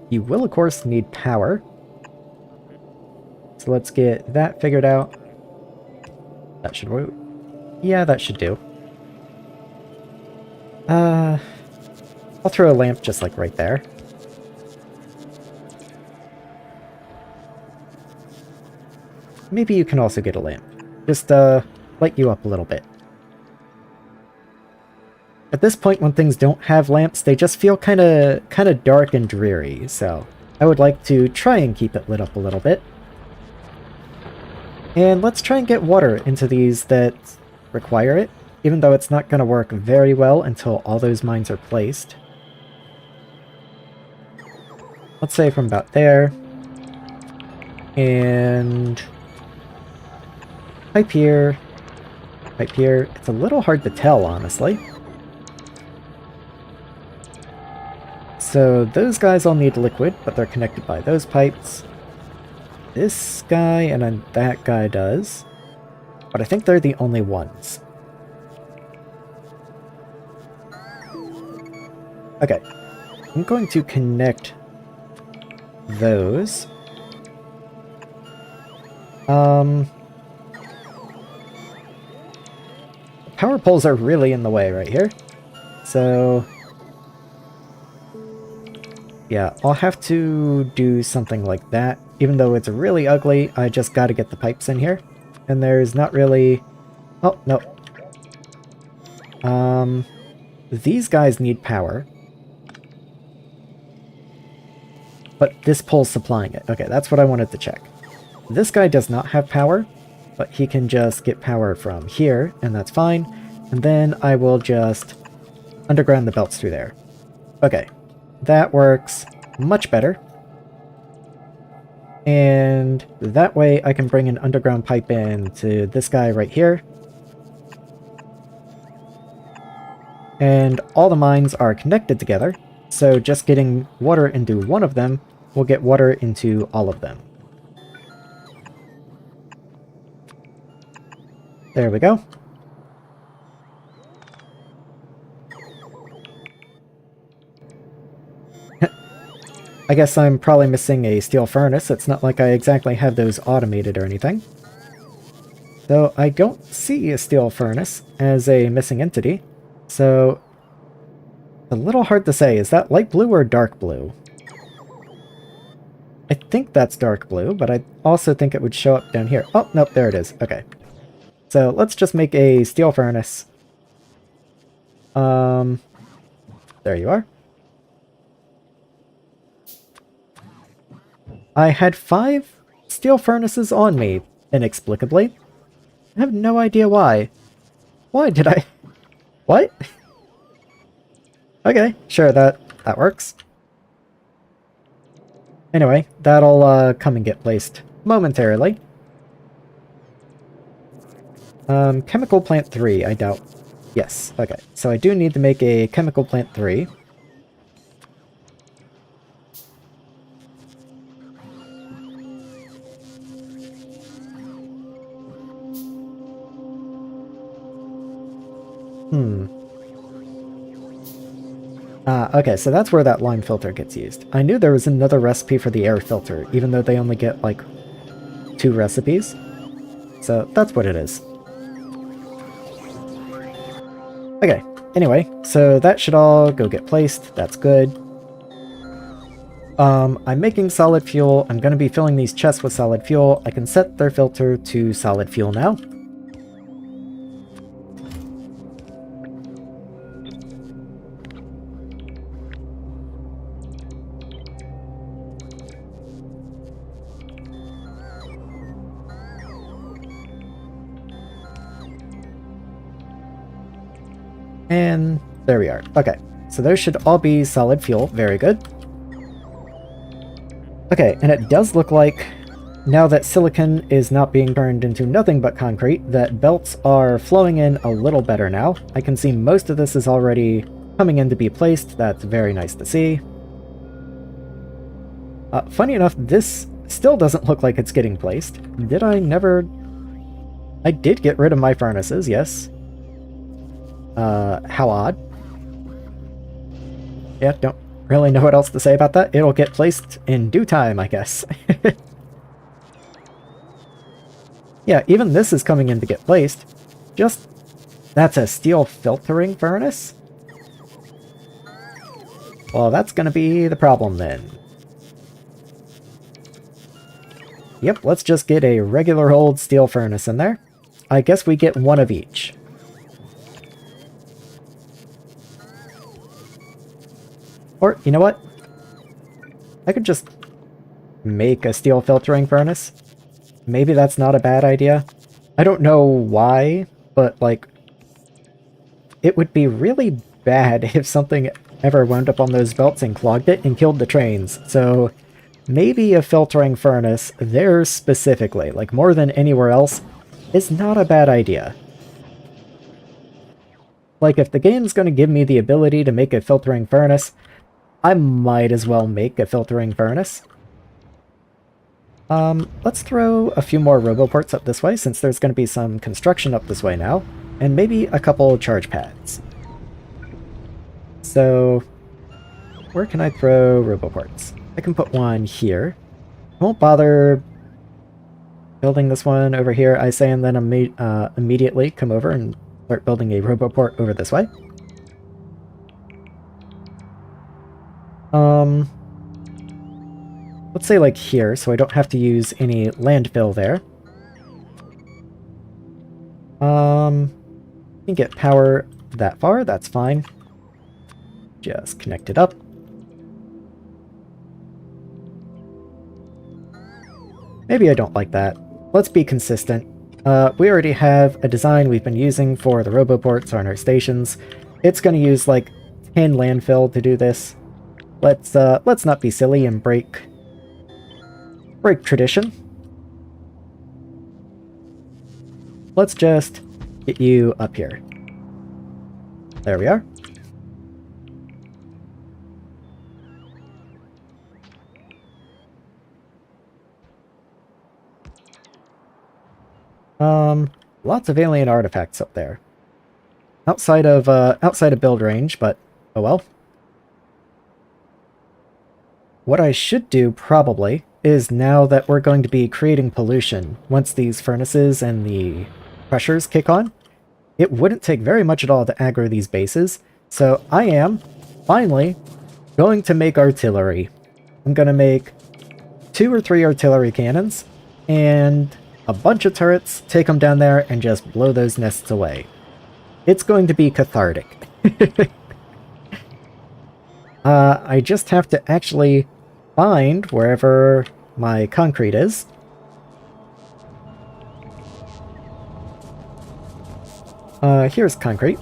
You will, of course, need power. So let's get that figured out. That should work. Yeah, that should do. I'll throw a lamp just like right there. Maybe you can also get a lamp. Just, light you up a little bit. at this point when things don't have lamps, they just feel kind of dark and dreary, so I would like to try and keep it lit up a little bit. And let's try and get water into these that require it, even though it's not going to work very well until all those mines are placed. Let's say from about there. And pipe here. Pipe here. It's a little hard to tell, honestly. So those guys all need liquid, but they're connected by those pipes. This guy and then that guy does. But I think they're the only ones. Okay. I'm going to connect those. Power poles are really in the way right here. So yeah, I'll have to do something like that. Even though it's really ugly, I just gotta get the pipes in here. And there's not really... Oh, no. These guys need power. But this pole's supplying it. Okay, that's what I wanted to check. This guy does not have power, but he can just get power from here, and that's fine. And then I will just underground the belts through there. Okay, that works much better. And that way I can bring an underground pipe in to this guy right here. And all the mines are connected together, so just getting water into one of them will get water into all of them. There we go. I guess I'm probably missing a steel furnace. It's not like I exactly have those automated or anything. Though I don't see a steel furnace as a missing entity. So, it's a little hard to say. Is that light blue or dark blue? I think that's dark blue, but I also think it would show up down here. Oh, nope, there it is. Okay. So, let's just make a steel furnace. There you are. I had 5 steel furnaces on me, inexplicably. I have no idea why. Why did I... What? Okay, sure, that works. Anyway, that'll come and get placed momentarily. Chemical plant 3, I doubt. Yes, okay. So I do need to make a chemical plant 3. Okay, so that's where that lime filter gets used. I knew there was another recipe for the air filter, even though they only get, like, 2 recipes. So, that's what it is. Okay, anyway, so that should all go get placed. That's good. I'm making solid fuel. I'm going to be filling these chests with solid fuel. I can set their filter to solid fuel now. And there we are. Okay, so those should all be solid fuel. Very good. Okay, and it does look like, now that silicon is not being turned into nothing but concrete, that belts are flowing in a little better now. I can see most of this is already coming in to be placed. That's very nice to see. Funny enough, this still doesn't look like it's getting placed. Did I never... I did get rid of my furnaces, yes. How odd. Yeah, don't really know what else to say about that. It'll get placed in due time, I guess. Yeah, even this is coming in to get placed. Just... That's a steel filtering furnace? Well, that's gonna be the problem then. Yep, let's just get a regular old steel furnace in there. I guess we get one of each. Or, you know what? I could just make a steel filtering furnace. Maybe that's not a bad idea. I don't know why, but, like, it would be really bad if something ever wound up on those belts and clogged it and killed the trains. So maybe a filtering furnace there specifically, like more than anywhere else, is not a bad idea. Like, if the game's going to give me the ability to make a filtering furnace, I might as well make a filtering furnace. Let's throw a few more roboports up this way, since there's going to be some construction up this way now, and maybe a couple charge pads. So, where can I throw roboports? I can put one here. I won't bother building this one over here, I say, and then immediately come over and start building a roboport over this way. Let's say like here, so I don't have to use any landfill there. You can get power that far, that's fine. Just connect it up. Maybe I don't like that. Let's be consistent. We already have a design we've been using for the roboports on our stations. It's going to use like 10 landfill to do this. Let's not be silly and break tradition. Let's just get you up here. There we are. Lots of alien artifacts up there. Outside of build range, but oh well. What I should do, probably, is now that we're going to be creating pollution, once these furnaces and the crushers kick on, it wouldn't take very much at all to aggro these bases, so I am, finally, going to make artillery. I'm going to make 2 or 3 artillery cannons, and a bunch of turrets, take them down there, and just blow those nests away. It's going to be cathartic. I just have to actually find wherever my concrete is. Here's concrete.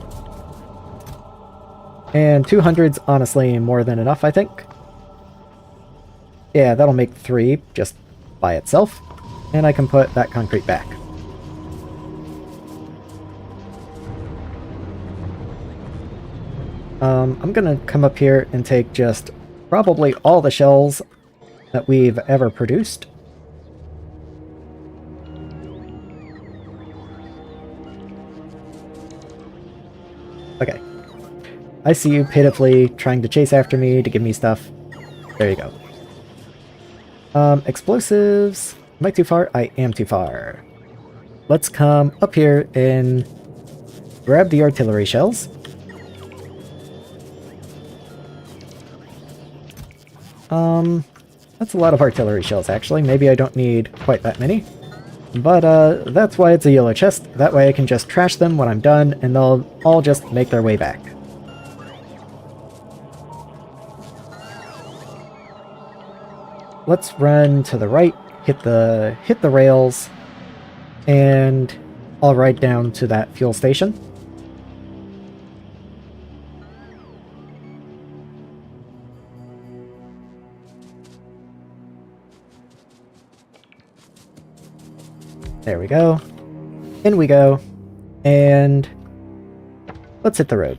And 200's honestly more than enough, I think. Yeah, that'll make 3 just by itself. And I can put that concrete back. I'm gonna come up here and take just probably all the shells that we've ever produced. Okay. I see you pitifully trying to chase after me to give me stuff. There you go. Explosives. Am I too far? I am too far. Let's come up here and grab the artillery shells. That's a lot of artillery shells, actually. Maybe I don't need quite that many. But, that's why it's a yellow chest. That way I can just trash them when I'm done, and they'll all just make their way back. Let's run to the right, hit the rails, and I'll ride down to that fuel station. There we go. In we go. And let's hit the road.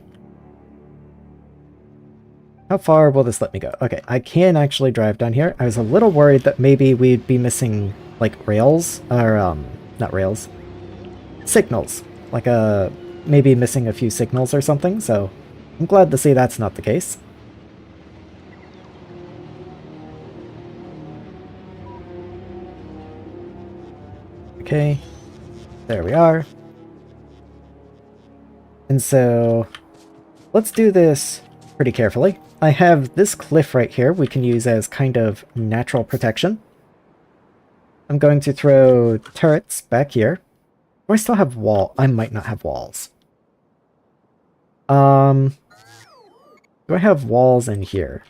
How far will this let me go? Okay, I can actually drive down here. I was a little worried that maybe we'd be missing, like, rails, or, not rails, signals. Like, maybe missing a few signals or something, so I'm glad to see that's not the case. Okay, there we are. And so, let's do this pretty carefully. I have this cliff right here we can use as kind of natural protection. I'm going to throw turrets back here. Do I still have wall? I might not have walls. Do I have walls in here?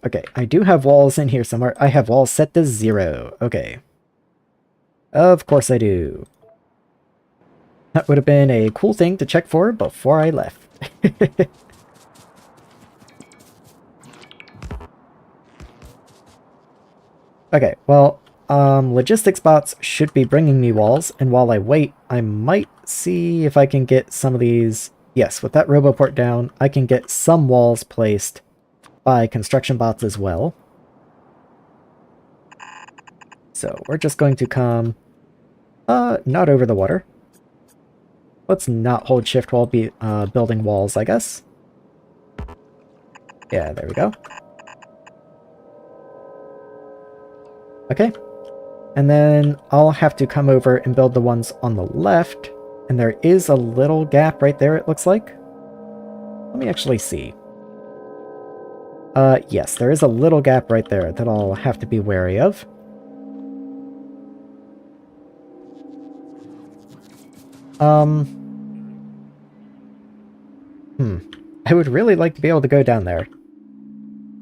Okay, I do have walls in here somewhere. I have walls set to 0. Okay. Of course I do. That would have been a cool thing to check for before I left. Okay, well, logistics bots should be bringing me walls, and while I wait, I might see if I can get some of these... Yes, with that roboport down, I can get some walls placed by construction bots as well. So, we're just going to come... not over the water. Let's not hold shift while building walls, I guess. Yeah, there we go. Okay. And then I'll have to come over and build the ones on the left. And there is a little gap right there, it looks like. Let me actually see. Yes, there is a little gap right there that I'll have to be wary of. I would really like to be able to go down there.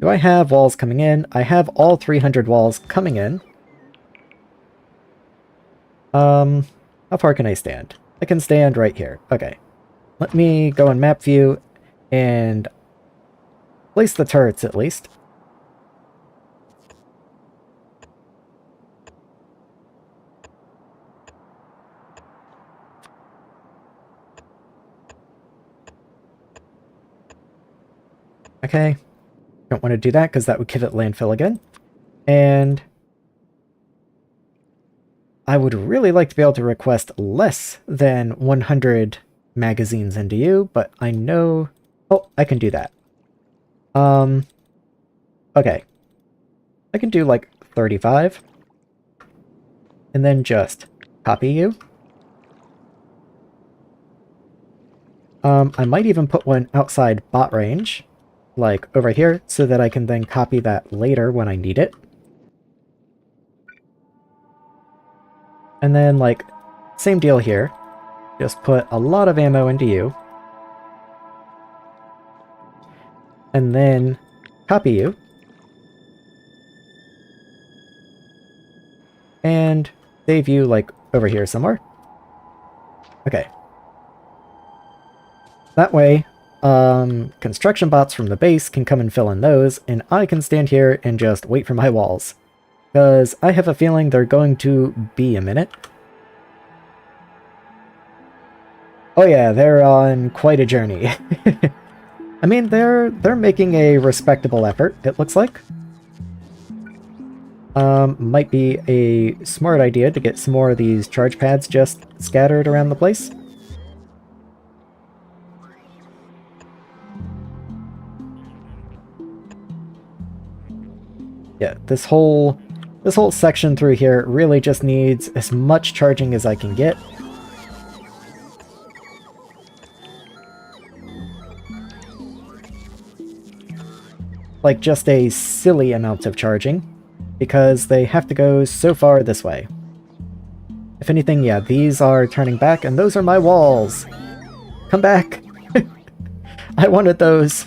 Do I have walls coming in? I have all 300 walls coming in. How far can I stand? I can stand right here. Okay. Let me go in map view and place the turrets at least. Okay. Don't want to do that because that would give it landfill again. And I would really like to be able to request less than 100 magazines into you, but I know... Oh, I can do that. Okay. I can do like 35. And then just copy you. I might even put one outside bot range, like over here, so that I can then copy that later when I need it. And then, like, same deal here. Just put a lot of ammo into you. And then copy you. And save you, like, over here somewhere. Okay. That way, construction bots from the base can come and fill in those, and I can stand here and just wait for my walls. Because I have a feeling they're going to be a minute. Oh yeah, they're on quite a journey. I mean, they're making a respectable effort, it looks like. Might be a smart idea to get some more of these charge pads just scattered around the place. Yeah, this whole section through here really just needs as much charging as I can get. Like, just a silly amount of charging, because they have to go so far this way. If anything, yeah, these are turning back, and those are my walls! Come back! I wanted those!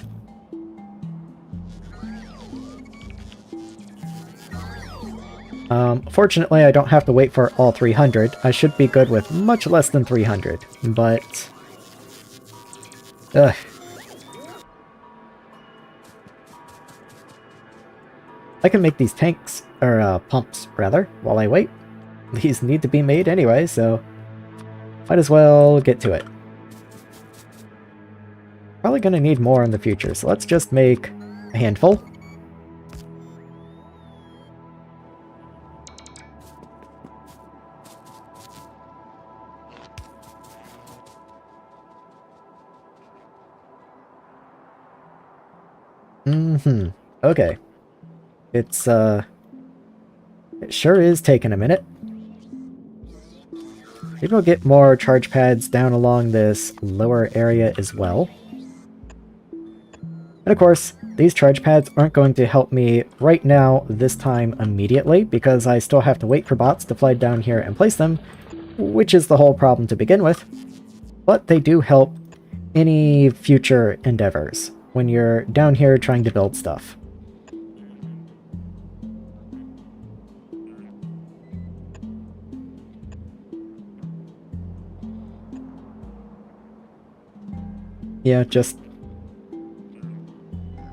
Fortunately, I don't have to wait for all 300. I should be good with much less than 300, but... Ugh. I can make these tanks, or pumps, rather, while I wait. These need to be made anyway, so might as well get to it. Probably gonna need more in the future, so let's just make a handful. Okay. It's, it sure is taking a minute. Maybe we'll get more charge pads down along this lower area as well. And of course, these charge pads aren't going to help me right now, this time immediately, because I still have to wait for bots to fly down here and place them, which is the whole problem to begin with. But they do help any future endeavors when you're down here trying to build stuff. Yeah, just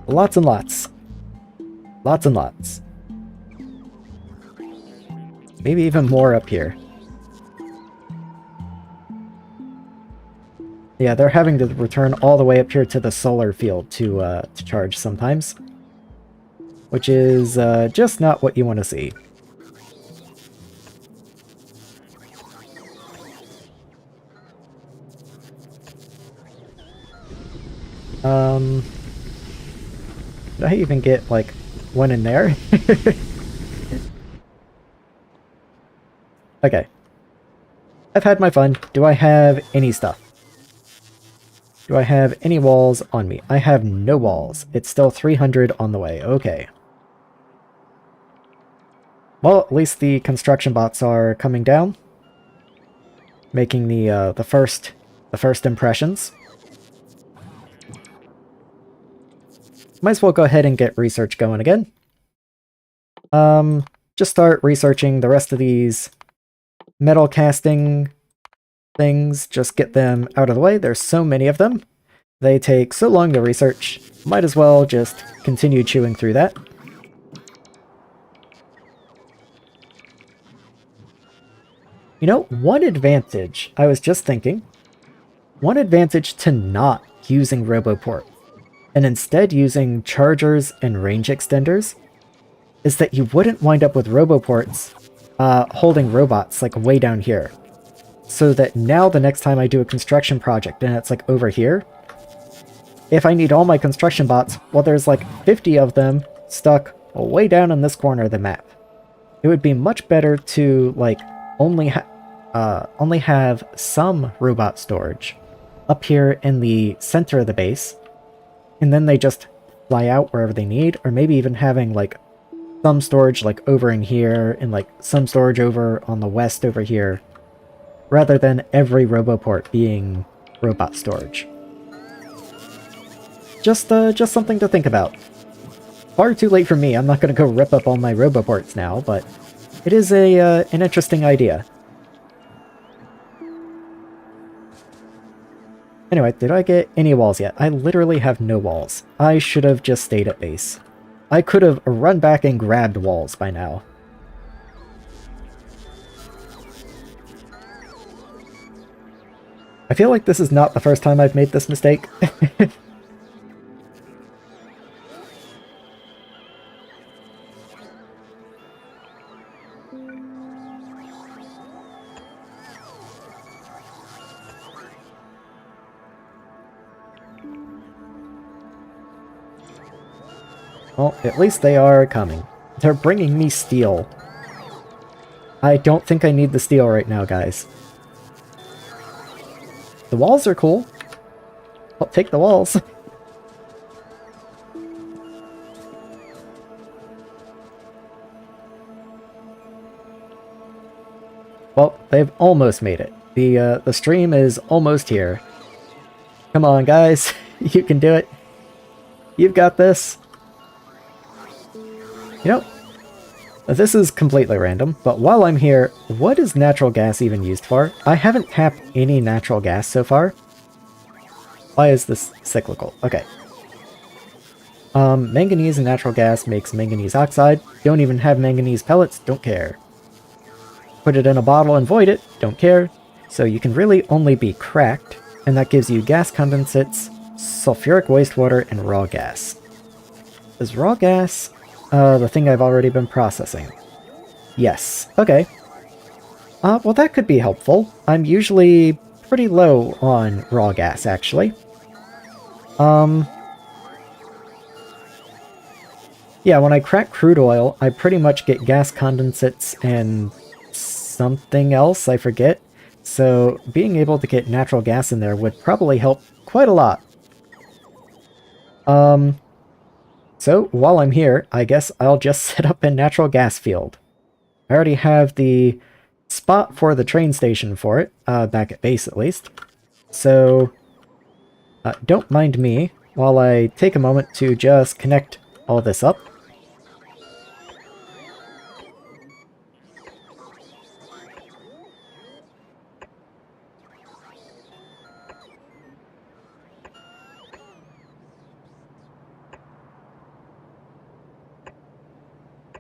lots and lots. Lots and lots. Maybe even more up here. Yeah, they're having to return all the way up here to the solar field to charge sometimes. Which is just not what you want to see. Did I even get, like, one in there? Okay. I've had my fun. Do I have any stuff? Do I have any walls on me? I have no walls. It's still 300 on the way. Okay. Well, at least the construction bots are coming down. Making the first impressions. Might as well go ahead and get research going again. Just start researching the rest of these metal casting things. Just get them out of the way. There's so many of them. They take so long to research. Might as well just continue chewing through that. You know, one advantage, I was just thinking, one advantage to not using Roboport and instead using chargers and range extenders is that you wouldn't wind up with Roboports holding robots like way down here. So that now the next time I do a construction project and it's like over here, if I need all my construction bots, well there's like 50 of them stuck way down in this corner of the map. It would be much better to like only have some robot storage up here in the center of the base, and then they just fly out wherever they need, or maybe even having like some storage like over in here and like some storage over on the west over here, rather than every Roboport being robot storage. Just something to think about. Far too late for me. I'm not going to go rip up all my Roboports now, but it is an interesting idea. Anyway, did I get any walls yet? I literally have no walls. I should have just stayed at base. I could have run back and grabbed walls by now. I feel like this is not the first time I've made this mistake. Well, at least they are coming. They're bringing me steel. I don't think I need the steel right now, guys. The walls are cool. I'll take the walls. Well, they've almost made it. The stream is almost here. Come on, guys. You can do it. You've got this. You know, this is completely random, but while I'm here, what is natural gas even used for? I haven't tapped any natural gas so far. Why is this cyclical? Okay. Manganese and natural gas makes manganese oxide. Don't even have manganese pellets, don't care. Put it in a bottle and void it, don't care. So you can really only be cracked, and that gives you gas condensates, sulfuric wastewater, and raw gas. Is raw gas the thing I've already been processing? Yes. Okay. Well, that could be helpful. I'm usually pretty low on raw gas, actually. Yeah, when I crack crude oil, I pretty much get gas condensates and something else, I forget. So being able to get natural gas in there would probably help quite a lot. So while I'm here, I guess I'll just set up a natural gas field. I already have the spot for the train station for it, back at base at least. So Don't mind me while I take a moment to just connect all this up.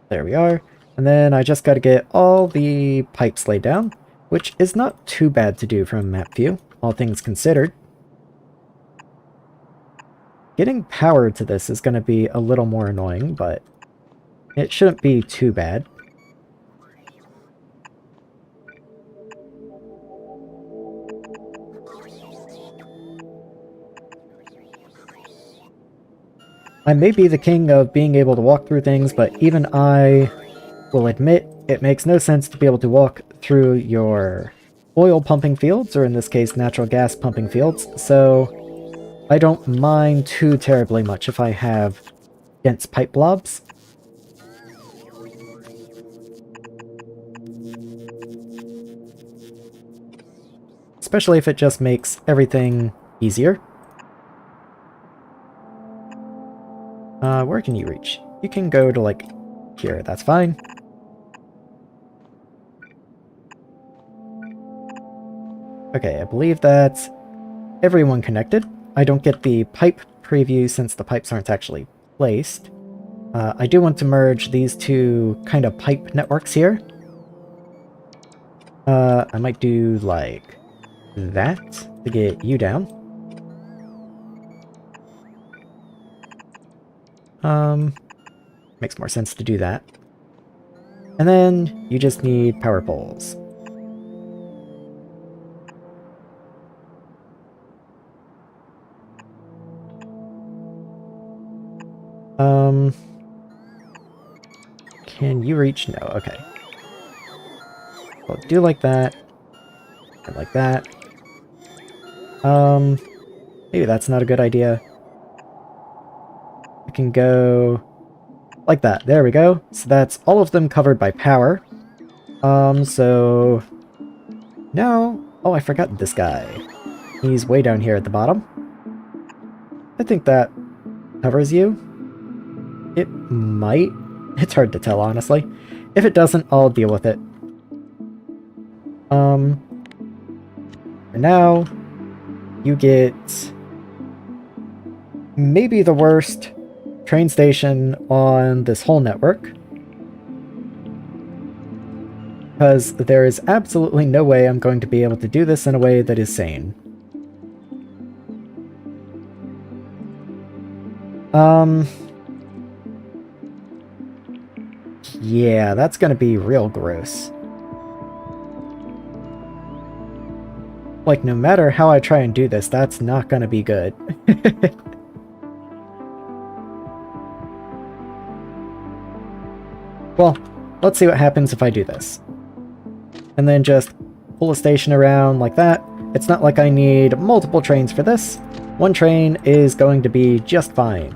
There we are. And then I just gotta get all the pipes laid down, which is not too bad to do from map view, all things considered. Getting power to this is gonna be a little more annoying, but it shouldn't be too bad. I may be the king of being able to walk through things, but even I will admit it makes no sense to be able to walk through your oil pumping fields, or in this case natural gas pumping fields, so I don't mind too terribly much if I have dense pipe blobs. Especially if it just makes everything easier. Where can you reach? You can go to, like, here, that's fine. Okay, I believe that's everyone connected. I don't get the pipe preview since the pipes aren't actually placed. I do want to merge these two kind of pipe networks here. I might do, like, that to get you down. Makes more sense to do that. And then you just need power poles. Can you reach? No, okay. Well, do like that. And like that. Maybe that's not a good idea. I can go like that. There we go. So that's all of them covered by power. So now, oh, I forgot this guy. He's way down here at the bottom. I think that covers you. It might. It's hard to tell, honestly. If it doesn't, I'll deal with it. For now, you get maybe the worst train station on this whole network. Because there is absolutely no way I'm going to be able to do this in a way that is sane. Yeah, that's gonna be real gross. Like, no matter how I try and do this, that's not gonna be good. Well, let's see what happens if I do this. And then just pull a station around like that. It's not like I need multiple trains for this. One train is going to be just fine.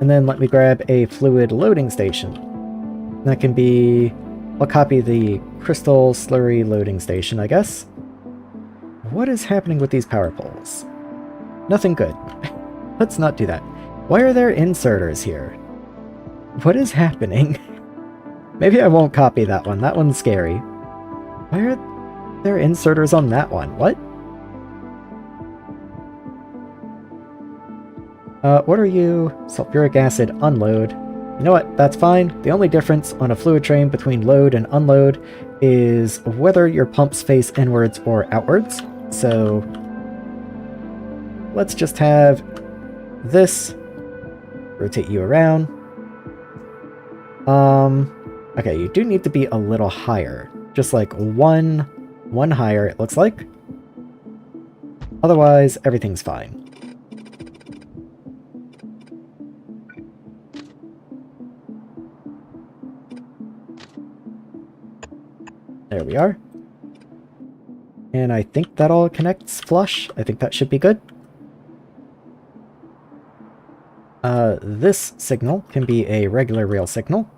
And then let me grab a fluid loading station. That can be... I'll copy the crystal slurry loading station, I guess. What is happening with these power poles? Nothing good. Let's not do that. Why are there inserters here? What is happening? Maybe I won't copy that one. That one's scary. Why are there inserters on that one? What? What are you? Sulfuric acid unload. You know what? That's fine. The only difference on a fluid train between load and unload is whether your pumps face inwards or outwards. So let's just have this rotate you around. Okay, you do need to be a little higher. Just like one higher, it looks like. Otherwise, everything's fine. There we are. And I think that all connects flush. I think that should be good. This signal can be a regular rail signal.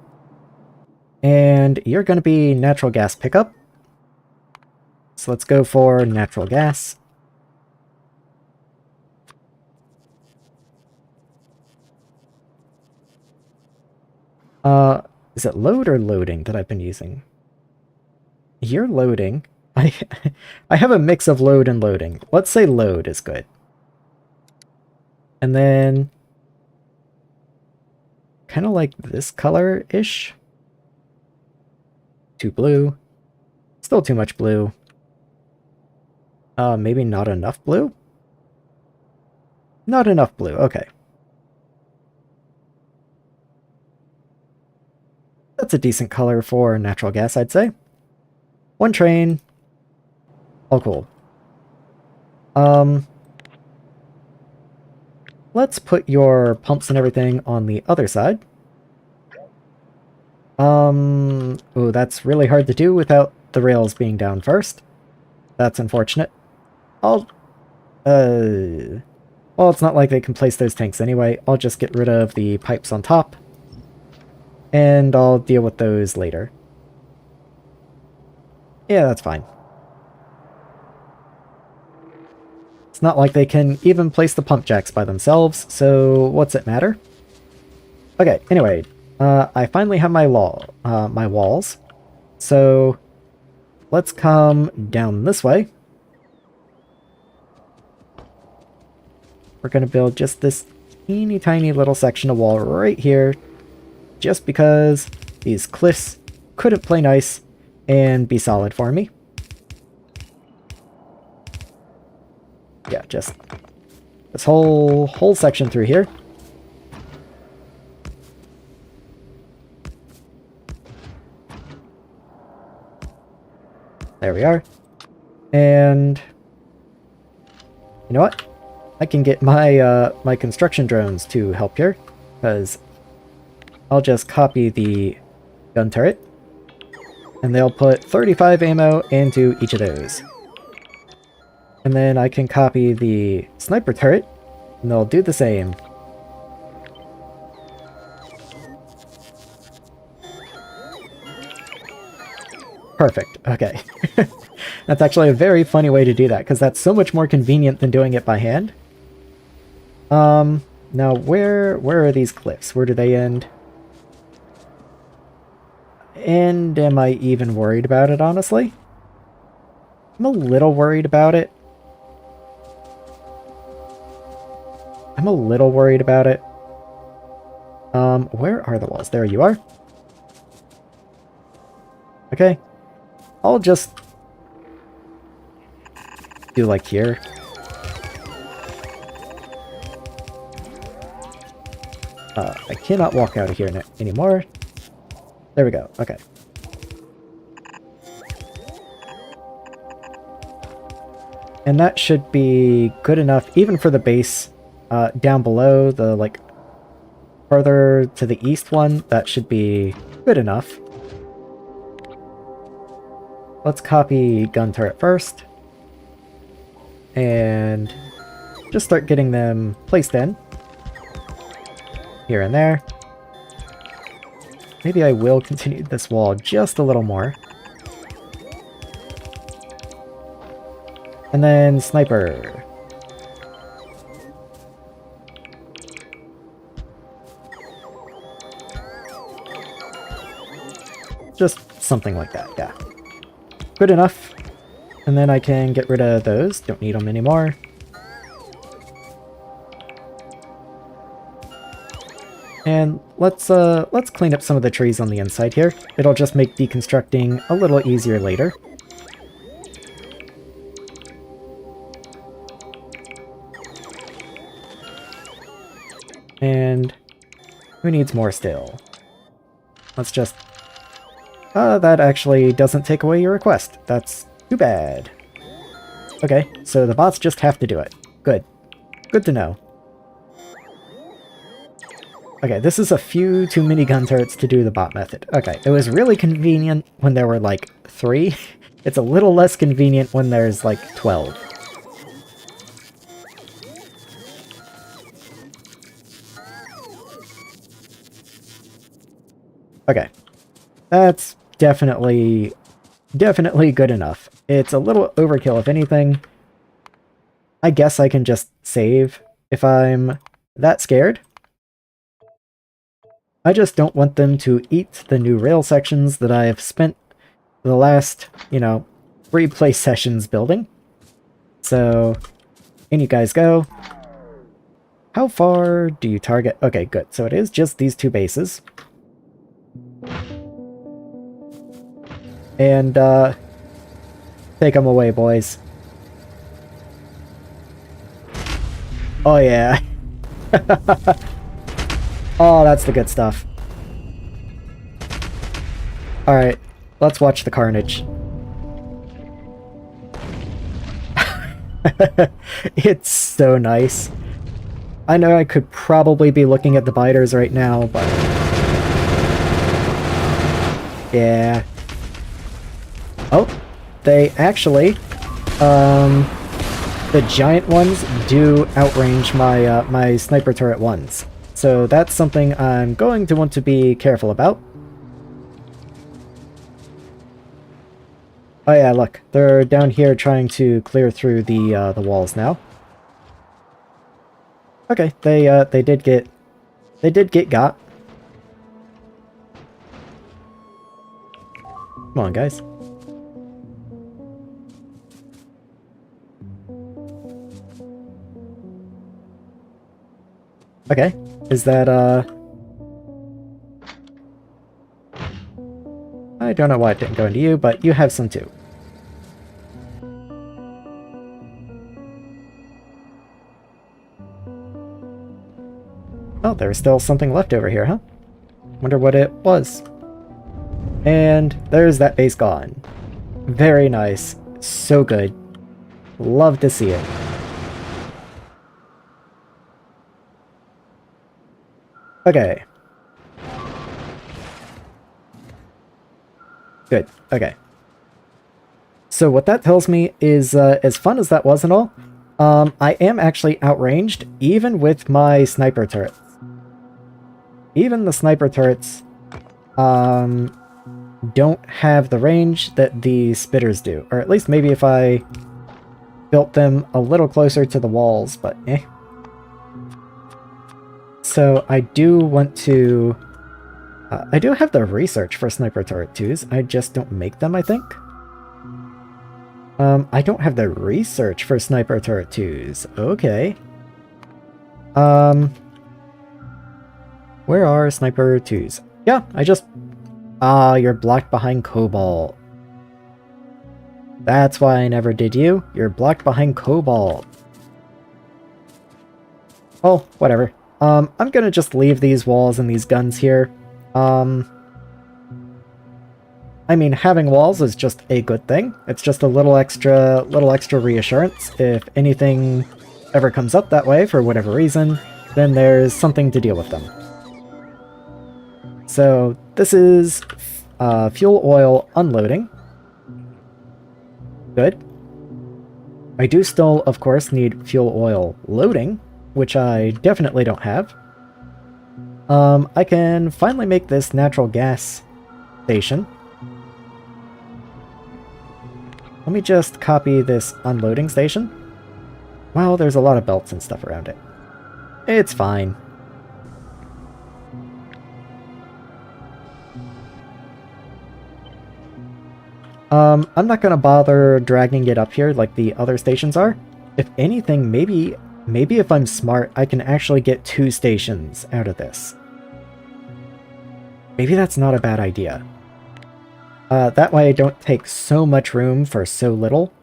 And you're going to be natural gas pickup. So let's go for natural gas. Is it load or loading that I've been using? You're loading. I I have a mix of load and loading. Let's say load is good. And then kind of like this color-ish. Too blue. Still too much blue. Maybe not enough blue? Not enough blue, okay. That's a decent color for natural gas, I'd say. One train. All cool. Let's put your pumps and everything on the other side. Oh, that's really hard to do without the rails being down first. That's unfortunate. Well, it's not like they can place those tanks anyway. I'll just get rid of the pipes on top. And I'll deal with those later. Yeah, that's fine. It's not like they can even place the pump jacks by themselves, so what's it matter? Okay, anyway, I finally have my walls. So let's come down this way. We're going to build just this teeny tiny little section of wall right here, just because these cliffs couldn't play nice and be solid for me. Yeah, just this whole section through here. There we are. And you know what? I can get my my construction drones to help here, because I'll just copy the gun turret, and they'll put 35 ammo into each of those. And then I can copy the sniper turret, and they'll do the same. Perfect, okay. That's actually a very funny way to do that, because that's so much more convenient than doing it by hand. Now where are these cliffs? Where do they end? And am I even worried about it, honestly? I'm a little worried about it. I'm a little worried about it. Where are the walls? There you are. Okay. I'll just do like here. I cannot walk out of here anymore. There we go. Okay. And that should be good enough, even for the base down below, the, like, further to the east one, that should be good enough. Let's copy gun turret first. And just start getting them placed in. Here and there. Maybe I will continue this wall just a little more. And then sniper. Just something like that, yeah. Good enough. And then I can get rid of those. Don't need them anymore. And let's clean up some of the trees on the inside here. It'll just make deconstructing a little easier later. And who needs more still? Let's just... that actually doesn't take away your request. That's too bad. Okay, so the bots just have to do it. Good. Good to know. Okay, this is a few too many gun turrets to do the bot method. Okay, it was really convenient when there were like 3. It's a little less convenient when there's like 12. Okay, that's definitely good enough. It's a little overkill if anything. I guess I can just save if I'm that scared. I just don't want them to eat the new rail sections that I've spent the last, 3 play sessions building. So, in you guys go. How far do you target? Okay, good. So it is just these 2 bases. And, take them away, boys. Oh, yeah. Oh, that's the good stuff. Alright, let's watch the carnage. It's so nice. I know I could probably be looking at the biters right now, but... yeah. Oh, they actually... the giant ones do outrange my, my sniper turret ones. So that's something I'm going to want to be careful about. Oh yeah, look. They're down here trying to clear through the walls now. Okay, they did get got. Come on, guys. Okay, is that, I don't know why it didn't go into you, but you have some too. Oh, there's still something left over here, huh? Wonder what it was. And there's that base gone. Very nice. So good. Love to see it. Okay. Good. Okay. So what that tells me is, as fun as that was and all, I am actually outranged, even with my sniper turrets. Even the sniper turrets, don't have the range that the spitters do. Or at least maybe if I built them a little closer to the walls, but eh. So I do want to... I do have the research for sniper turret 2s, I just don't make them, I think. I don't have the research for sniper turret 2s. Okay. Where are sniper 2s? Yeah, I just... ah, you're blocked behind cobalt. That's why I never did you. You're blocked behind cobalt. Oh, whatever. I'm gonna just leave these walls and these guns here. I mean, having walls is just a good thing. It's just a little extra reassurance. If anything ever comes up that way for whatever reason, then there's something to deal with them. So this is fuel oil unloading. Good. I do still, of course, need fuel oil loading, which I definitely don't have. I can finally make this natural gas station. Let me just copy this unloading station. Well, there's a lot of belts and stuff around it. It's fine. I'm not gonna bother dragging it up here like the other stations are. If anything, maybe if I'm smart, I can actually get 2 stations out of this. Maybe that's not a bad idea. That way I don't take so much room for so little.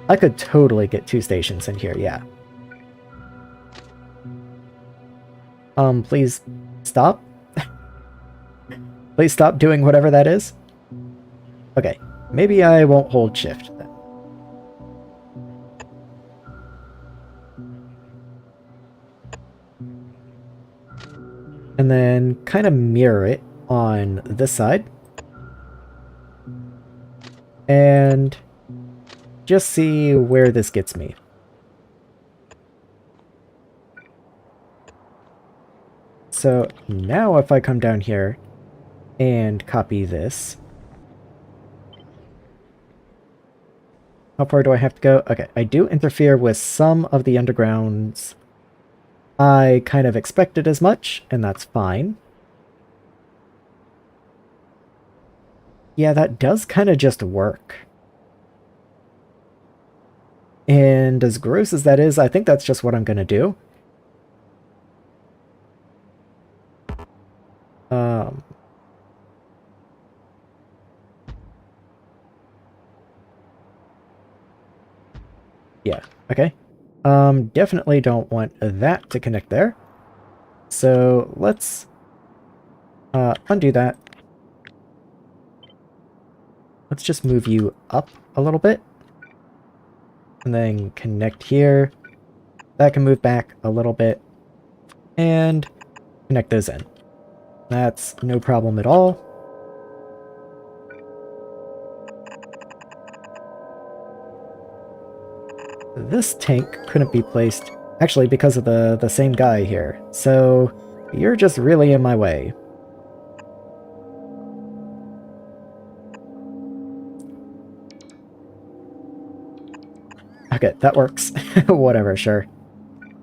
I could totally get 2 stations in here, yeah. Please stop. Please stop doing whatever that is. Okay, maybe I won't hold shift then. And then kind of mirror it on this side. And just see where this gets me. So now if I come down here and copy this. How far do I have to go? Okay, I do interfere with some of the undergrounds I kind of expected as much, and that's fine. Yeah, that does kind of just work. And as gross as that is, I think that's just what I'm going to do. Yeah, okay. Definitely don't want that to connect there. So let's undo that. Let's just move you up a little bit. And then connect here. That can move back a little bit. And connect those in. That's no problem at all. This tank couldn't be placed, actually, because of the same guy here. So you're just really in my way. Okay, that works. Whatever, sure.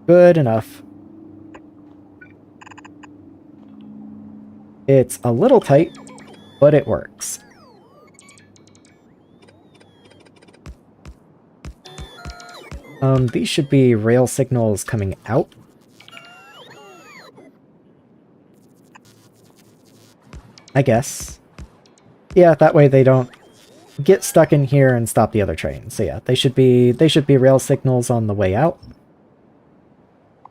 Good enough. It's a little tight, but it works. These should be rail signals coming out. I guess. Yeah, that way they don't get stuck in here and stop the other train. So yeah, they should be rail signals on the way out.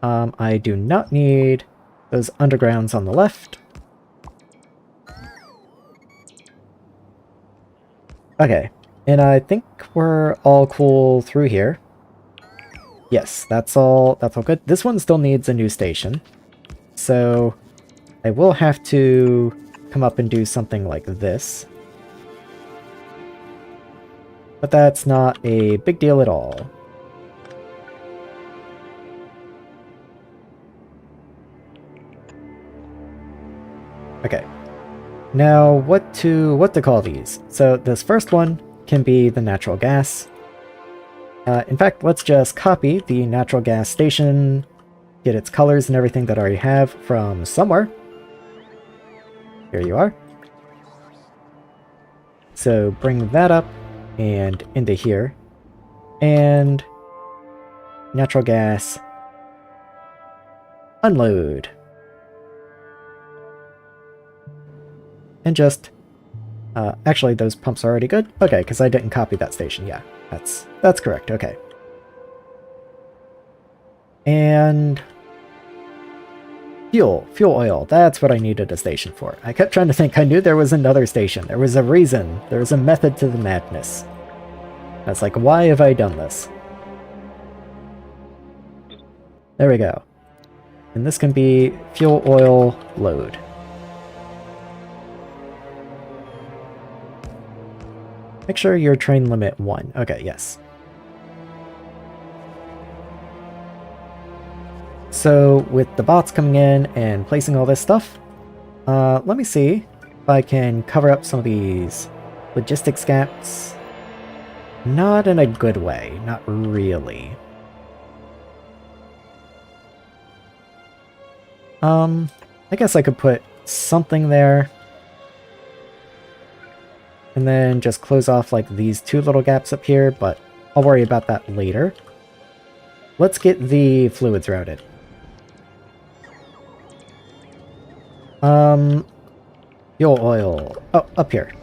I do not need those undergrounds on the left. Okay, and I think we're all cool through here. Yes, that's all good. This one still needs a new station. So I will have to come up and do something like this. But that's not a big deal at all. Okay. Now, what to call these? So this first one can be the natural gas. In fact, let's just copy the natural gas station, get its colors and everything that I already have from somewhere. Here you are. So bring that up and into here. And natural gas unload. And just actually those pumps are already good. Okay, because I didn't copy that station. Yeah, that's correct. Okay. And fuel oil. That's what I needed a station for. I kept trying to think. I knew there was another station. There was a reason. There was a method to the madness. That's like, why have I done this? There we go. And this can be fuel oil load. Make sure your train limit 1. Okay, yes. So with the bots coming in and placing all this stuff, let me see if I can cover up some of these logistics gaps. Not in a good way, not really. I guess I could put something there. And then just close off like these 2 little gaps up here, but I'll worry about that later. Let's get the fluids routed. Fuel oil. Oh, up here.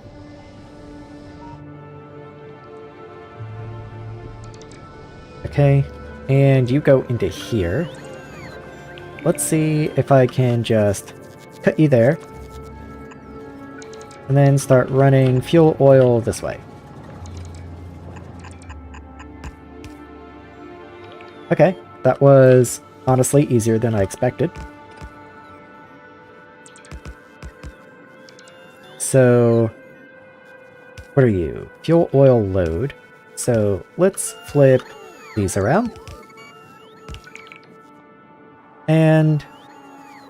Okay, and you go into here. Let's see if I can just cut you there. And then start running fuel oil this way. Okay, that was honestly easier than I expected. So, what are you? Fuel oil load. So let's flip these around. And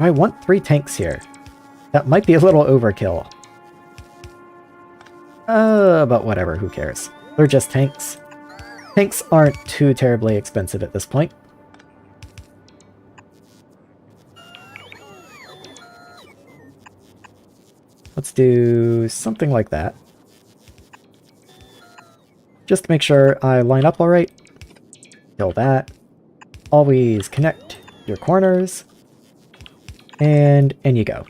I want 3 tanks here. That might be a little overkill. But whatever, who cares? They're just tanks. Tanks aren't too terribly expensive at this point. Let's do something like that. Just to make sure I line up alright. Kill that. Always connect your corners. And in you go.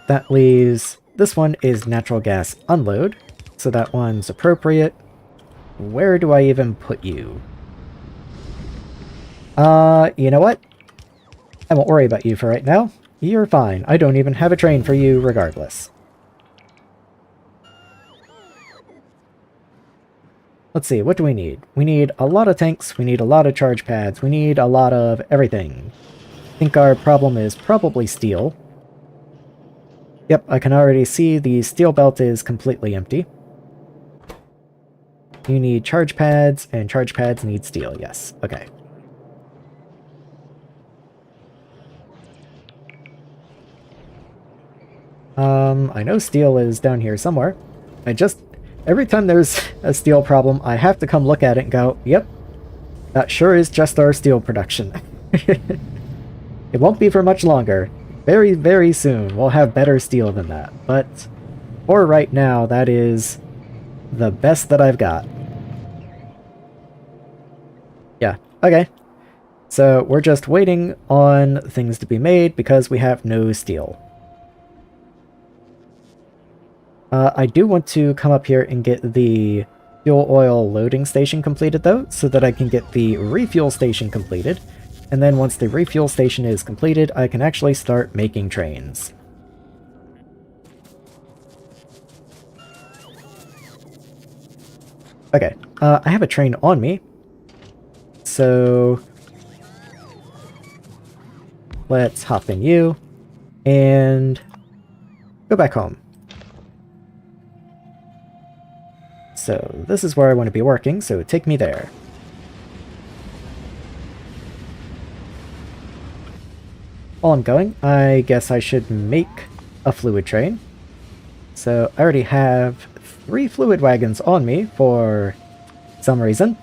That leaves... This one is natural gas unload, so that one's appropriate. Where do I even put you? You know what? I won't worry about you for right now. You're fine. I don't even have a train for you regardless. Let's see, what do we need? We need a lot of tanks, we need a lot of charge pads, we need a lot of everything. I think our problem is probably steel. Yep, I can already see the steel belt is completely empty. You need charge pads, and charge pads need steel, yes. Okay. I know steel is down here somewhere. Every time there's a steel problem, I have to come look at it and go, yep, that sure is just our steel production. It won't be for much longer. Very, very soon, we'll have better steel than that. But for right now, that is the best that I've got. Yeah, okay. So we're just waiting on things to be made because we have no steel. I do want to come up here and get the fuel oil loading station completed though, so that I can get the refuel station completed. And then once the refuel station is completed, I can actually start making trains. Okay, I have a train on me. So let's hop in you and go back home. So this is where I want to be working, so take me there. While I'm going, I guess I should make a fluid train. So I already have 3 fluid wagons on me for some reason.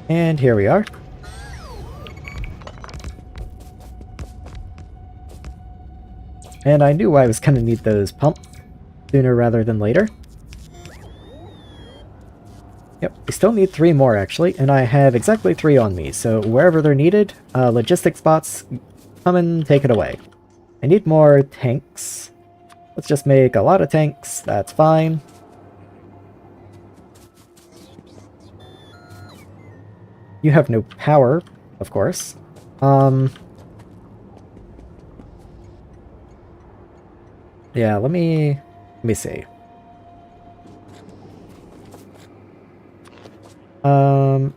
And here we are. And I knew I was going to need those pumps sooner rather than later. Yep, we still need 3 more actually, and I have exactly 3 on me, so wherever they're needed, logistic spots, come and take it away. I need more tanks. Let's just make a lot of tanks, that's fine. You have no power, of course. Yeah, let me see.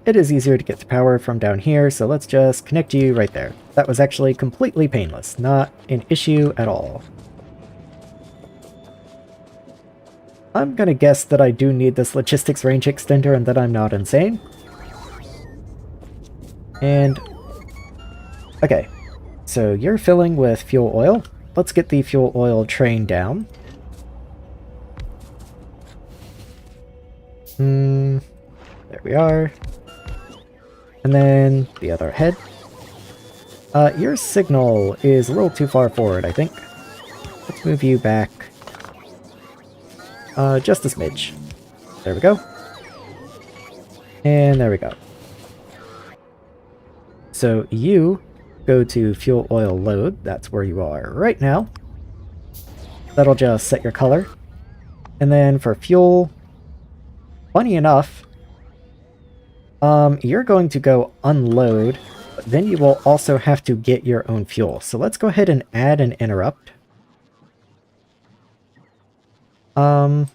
It is easier to get the power from down here, so let's just connect you right there. That was actually completely painless, not an issue at all. I'm gonna guess that I do need this logistics range extender and that I'm not insane. And, okay, so you're filling with fuel oil. Let's get the fuel oil train down. There we are. And then the other head. Your signal is a little too far forward, I think. Let's move you back. Just a smidge. There we go. And there we go. So you go to fuel oil load, that's where you are right now. That'll just set your color. And then for fuel, funny enough, you're going to go unload, but then you will also have to get your own fuel. So let's go ahead and add an interrupt. What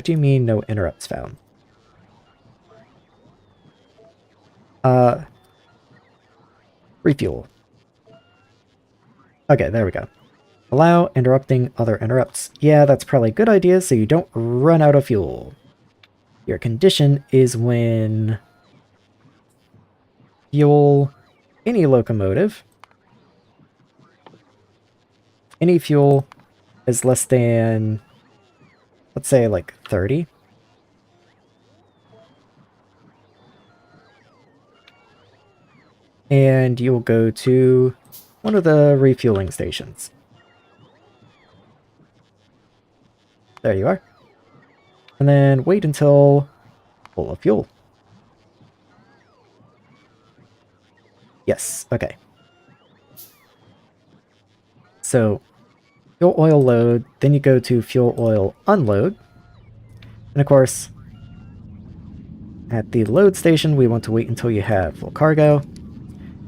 do you mean no interrupts found? Refuel. Okay, there we go. Allow interrupting other interrupts. Yeah, that's probably a good idea so you don't run out of fuel. Your condition is when fuel any locomotive any fuel is less than, let's say, like 30. And you'll go to one of the refueling stations. There you are. And then wait until full of fuel. Yes, okay. So, fuel oil load, then you go to fuel oil unload. And of course, at the load station, we want to wait until you have full cargo.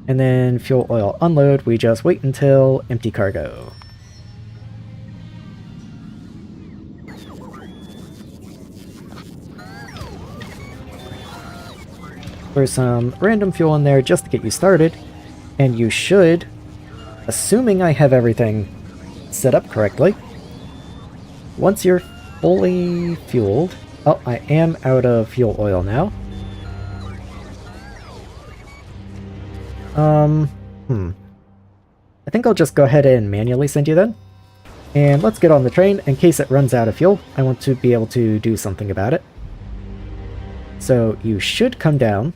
And then fuel oil unload, we just wait until empty cargo. There's some random fuel in there just to get you started, and you should, assuming I have everything set up correctly, once you're fully fueled... Oh, I am out of fuel oil now. I think I'll just go ahead and manually send you then. And let's get on the train. In case it runs out of fuel, I want to be able to do something about it. So you should come down,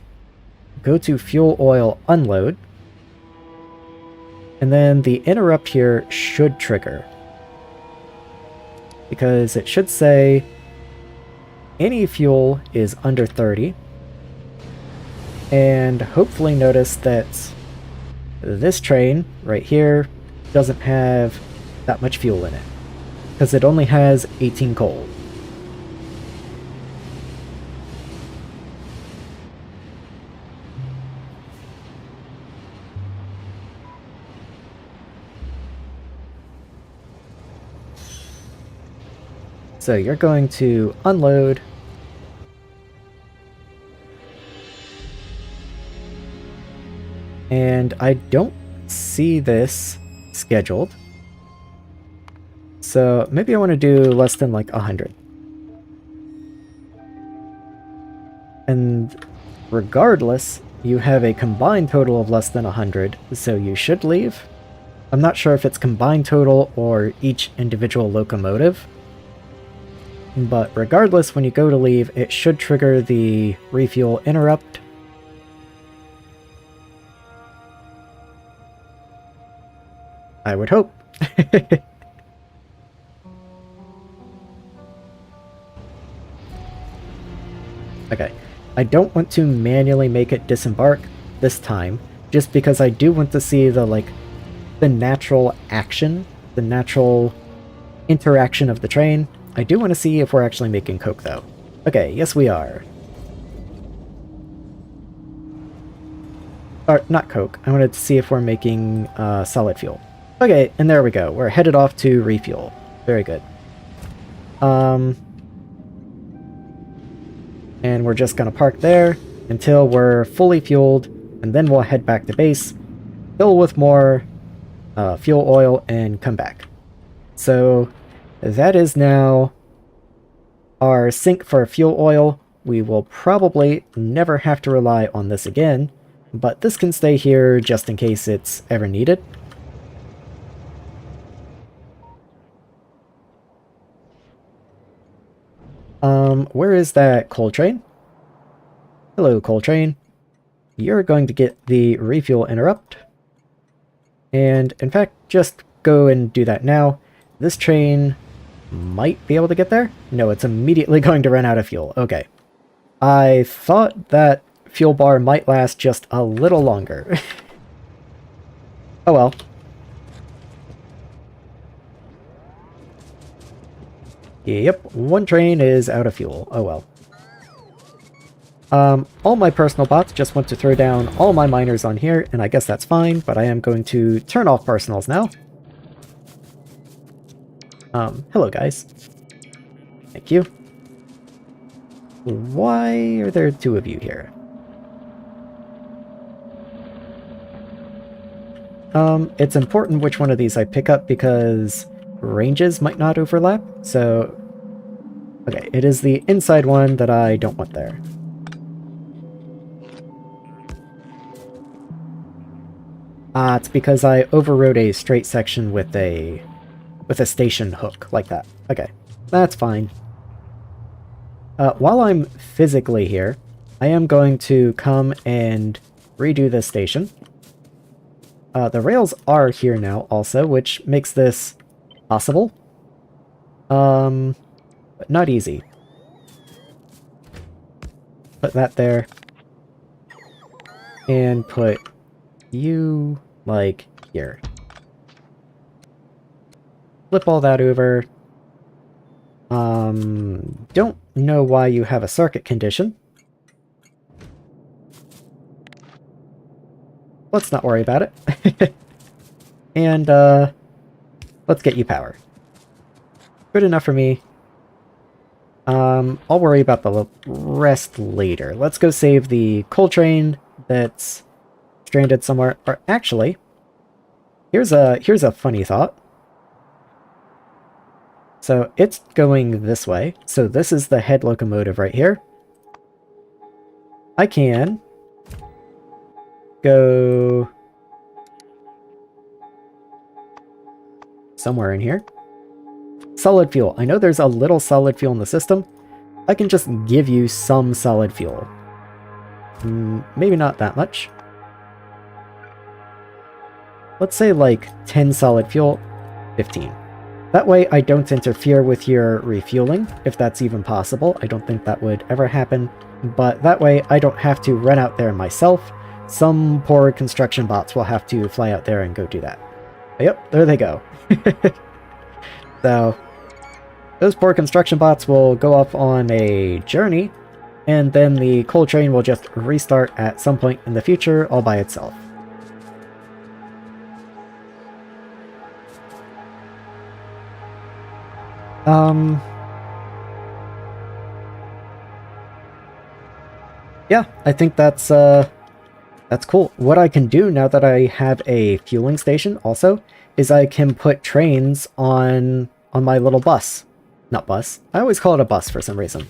go to fuel oil unload, and then the interrupt here should trigger. Because it should say any fuel is under 30, and hopefully notice that this train right here doesn't have that much fuel in it, because it only has 18 coal. So you're going to unload. And I don't see this scheduled. So maybe I want to do less than like 100. And regardless, you have a combined total of less than 100, so you should leave. I'm not sure if it's combined total or each individual locomotive. But regardless, when you go to leave, it should trigger the refuel interrupt. I would hope. Okay, I don't want to manually make it disembark this time, just because I do want to see the natural action, the natural interaction of the train. I do want to see if we're actually making coke, though. Okay, yes we are. Or, not coke. I wanted to see if we're making solid fuel. Okay, and there we go. We're headed off to refuel. Very good. And we're just gonna park there until we're fully fueled, and then we'll head back to base, fill with more fuel oil, and come back. So that is now our sink for fuel oil. We will probably never have to rely on this again, but this can stay here just in case it's ever needed. Where is that coal train? Hello, coal train. You're going to get the refuel interrupt. And in fact, just go and do that now. This train might be able to get there? No, it's immediately going to run out of fuel. Okay. I thought that fuel bar might last just a little longer. Oh well. Yep, one train is out of fuel. Oh well. All my personal bots just want to throw down all my miners on here, and I guess that's fine, but I am going to turn off personals now. Hello guys. Thank you. Why are there two of you here? It's important which one of these I pick up because ranges might not overlap, so... Okay, it is the inside one that I don't want there. It's because I overrode a straight section with a with a station hook, like that. Okay, that's fine. While I'm physically here, I am going to come and redo this station. The rails are here now also, which makes this possible. But not easy. Put that there. And put you, like, here. Flip all that over. Don't know why you have a circuit condition. Let's not worry about it. And, let's get you power. Good enough for me. I'll worry about the rest later. Let's go save the coal train that's stranded somewhere. Or actually, here's a funny thought. So it's going this way. So this is the head locomotive right here. I can go somewhere in here. Solid fuel. I know there's a little solid fuel in the system. I can just give you some solid fuel. Maybe not that much. Let's say like 10 solid fuel, 15. That way I don't interfere with your refueling, if that's even possible. I don't think that would ever happen, but that way I don't have to run out there myself. Some poor construction bots will have to fly out there and go do that. Yep, there they go. So, those poor construction bots will go off on a journey, and then the coal train will just restart at some point in the future all by itself. Yeah, I think that's cool. What I can do now that I have a fueling station also is I can put trains on my little bus. Not bus. I always call it a bus for some reason.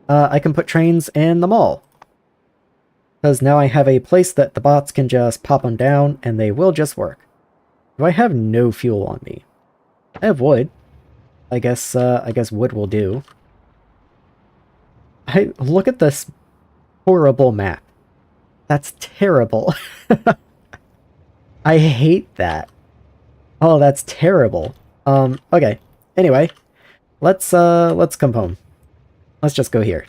I can put trains in the mall. Because now I have a place that the bots can just pop them down and they will just work. Do I have no fuel on me? I have wood. I guess wood will do. Look at this horrible map. That's terrible. I hate that. Oh, that's terrible. Okay. Anyway, let's come home. Let's just go here.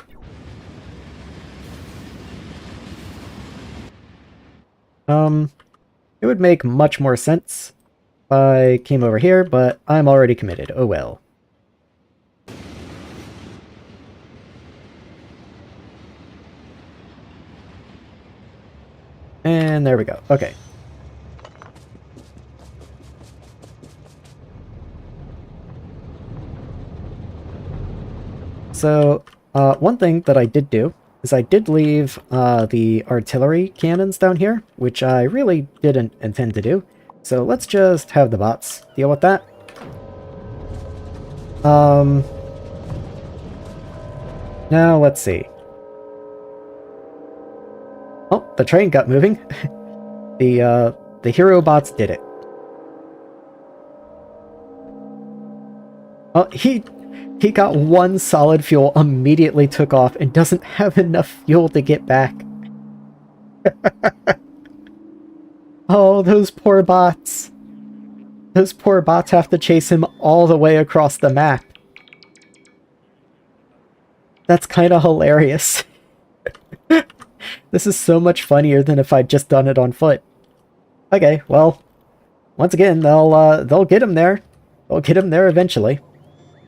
It would make much more sense if I came over here, but I'm already committed. Oh well. And there we go. Okay. So, one thing that I did do is I did leave the artillery cannons down here, which I really didn't intend to do. So let's just have the bots deal with that. Now let's see. Oh, the train got moving. The hero bots did it. Oh, he got one solid fuel, immediately took off, and doesn't have enough fuel to get back. Oh, those poor bots. Those poor bots have to chase him all the way across the map. That's kind of hilarious. This is so much funnier than if I'd just done it on foot. Okay, well, once again, they'll get him there. They'll get him there eventually.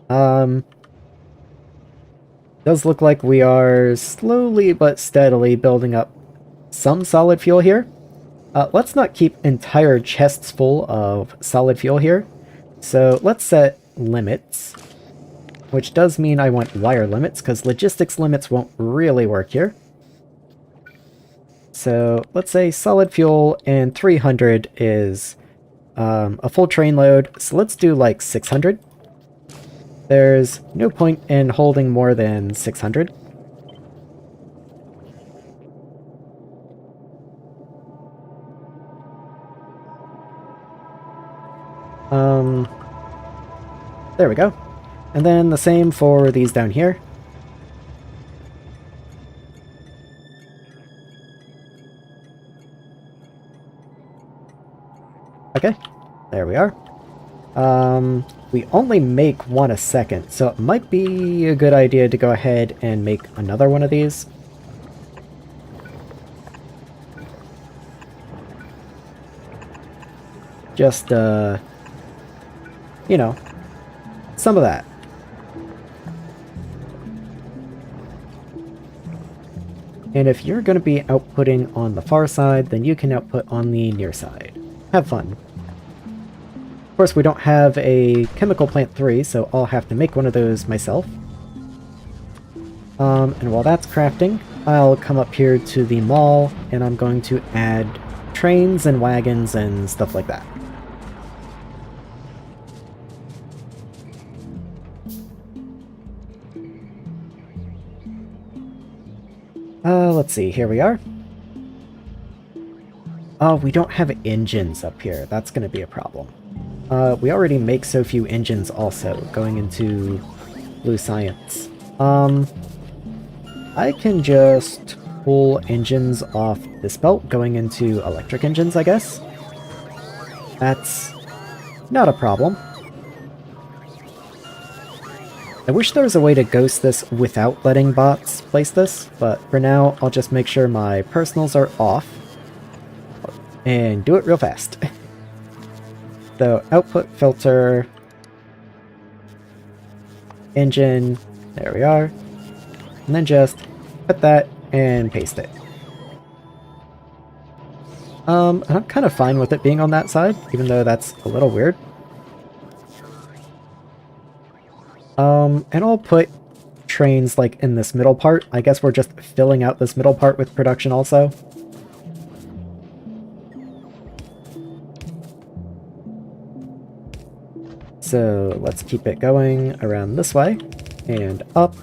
Does look like we are slowly but steadily building up some solid fuel here. Let's not keep entire chests full of solid fuel here. So let's set limits, which does mean I want wire limits, because logistics limits won't really work here. So let's say solid fuel and 300 is a full train load. So let's do like 600. There's no point in holding more than 600. There we go. And then the same for these down here. Okay, there we are. We only make one a second, so it might be a good idea to go ahead and make another one of these. Just, you know, some of that. And if you're going to be outputting on the far side, then you can output on the near side. Have fun. Of course, we don't have a chemical plant 3, so I'll have to make one of those myself. And while that's crafting, I'll come up here to the mall, and I'm going to add trains and wagons and stuff like that. Let's see, here we are. Oh, we don't have engines up here. That's going to be a problem. We already make so few engines also, going into Blue Science. I can just pull engines off this belt, going into electric engines, I guess. That's not a problem. I wish there was a way to ghost this without letting bots place this, but for now, I'll just make sure my personals are off and do it real fast. So, output filter, engine, there we are, and then just put that and paste it. And I'm kind of fine with it being on that side, even though that's a little weird. And I'll put trains like in this middle part. I guess we're just filling out this middle part with production also. So let's keep it going around this way and up.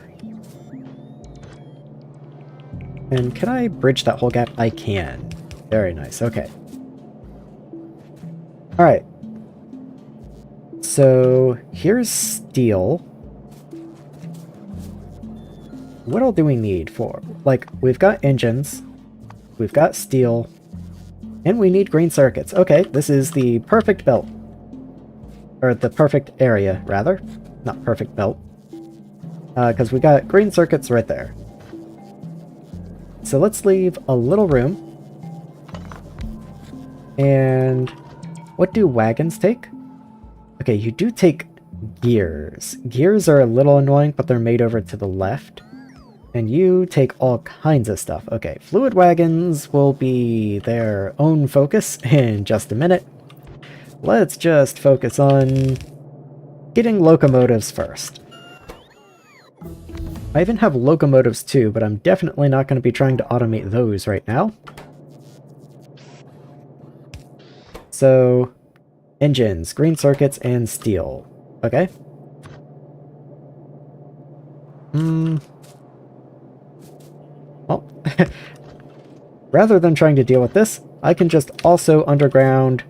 And can I bridge that whole gap? I can. Very nice, okay. Alright. So here's steel. What all do we need for? Like, we've got engines, we've got steel, and we need green circuits. Okay, this is the perfect belt. Or the perfect area, rather. Not perfect belt. Because we got green circuits right there. So let's leave a little room. And what do wagons take? Okay, you do take gears. Gears are a little annoying, but they're made over to the left. And you take all kinds of stuff. Okay, fluid wagons will be their own focus in just a minute. Let's just focus on getting locomotives first. I even have locomotives too, but I'm definitely not going to be trying to automate those right now. So, engines, green circuits, and steel. Okay. Well, rather than trying to deal with this, I can just also underground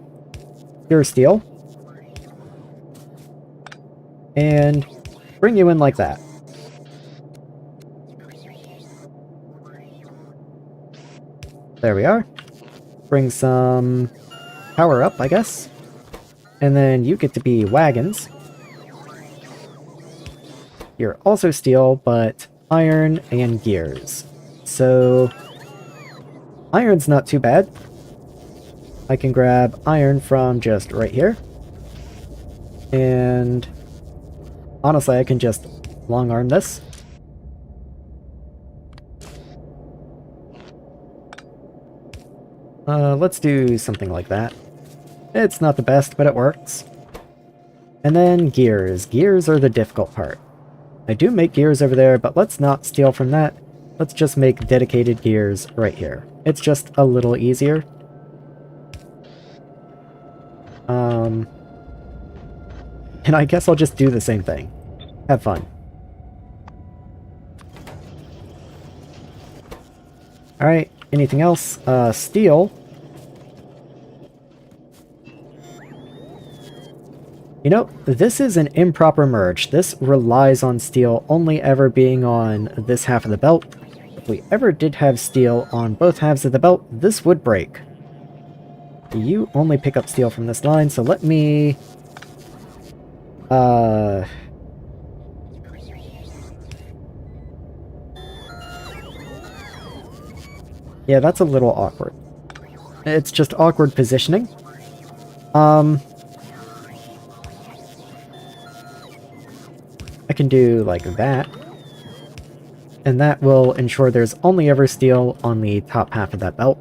pure steel and bring you in like that. There we are. Bring some power up, I guess. And then you get to be wagons. You're also steel, but iron and gears. So, iron's not too bad. I can grab iron from just right here. And honestly, I can just long arm this. Let's do something like that. It's not the best, but it works. And then gears. Gears are the difficult part. I do make gears over there, but let's not steal from that. Let's just make dedicated gears right here. It's just a little easier. And I guess I'll just do the same thing. Have fun. Alright, anything else? Steel. You know, this is an improper merge. This relies on steel only ever being on this half of the belt. If we ever did have steel on both halves of the belt, this would break. You only pick up steel from this line, so let me... Yeah, that's a little awkward. It's just awkward positioning. I can do like that. And that will ensure there's only ever steel on the top half of that belt.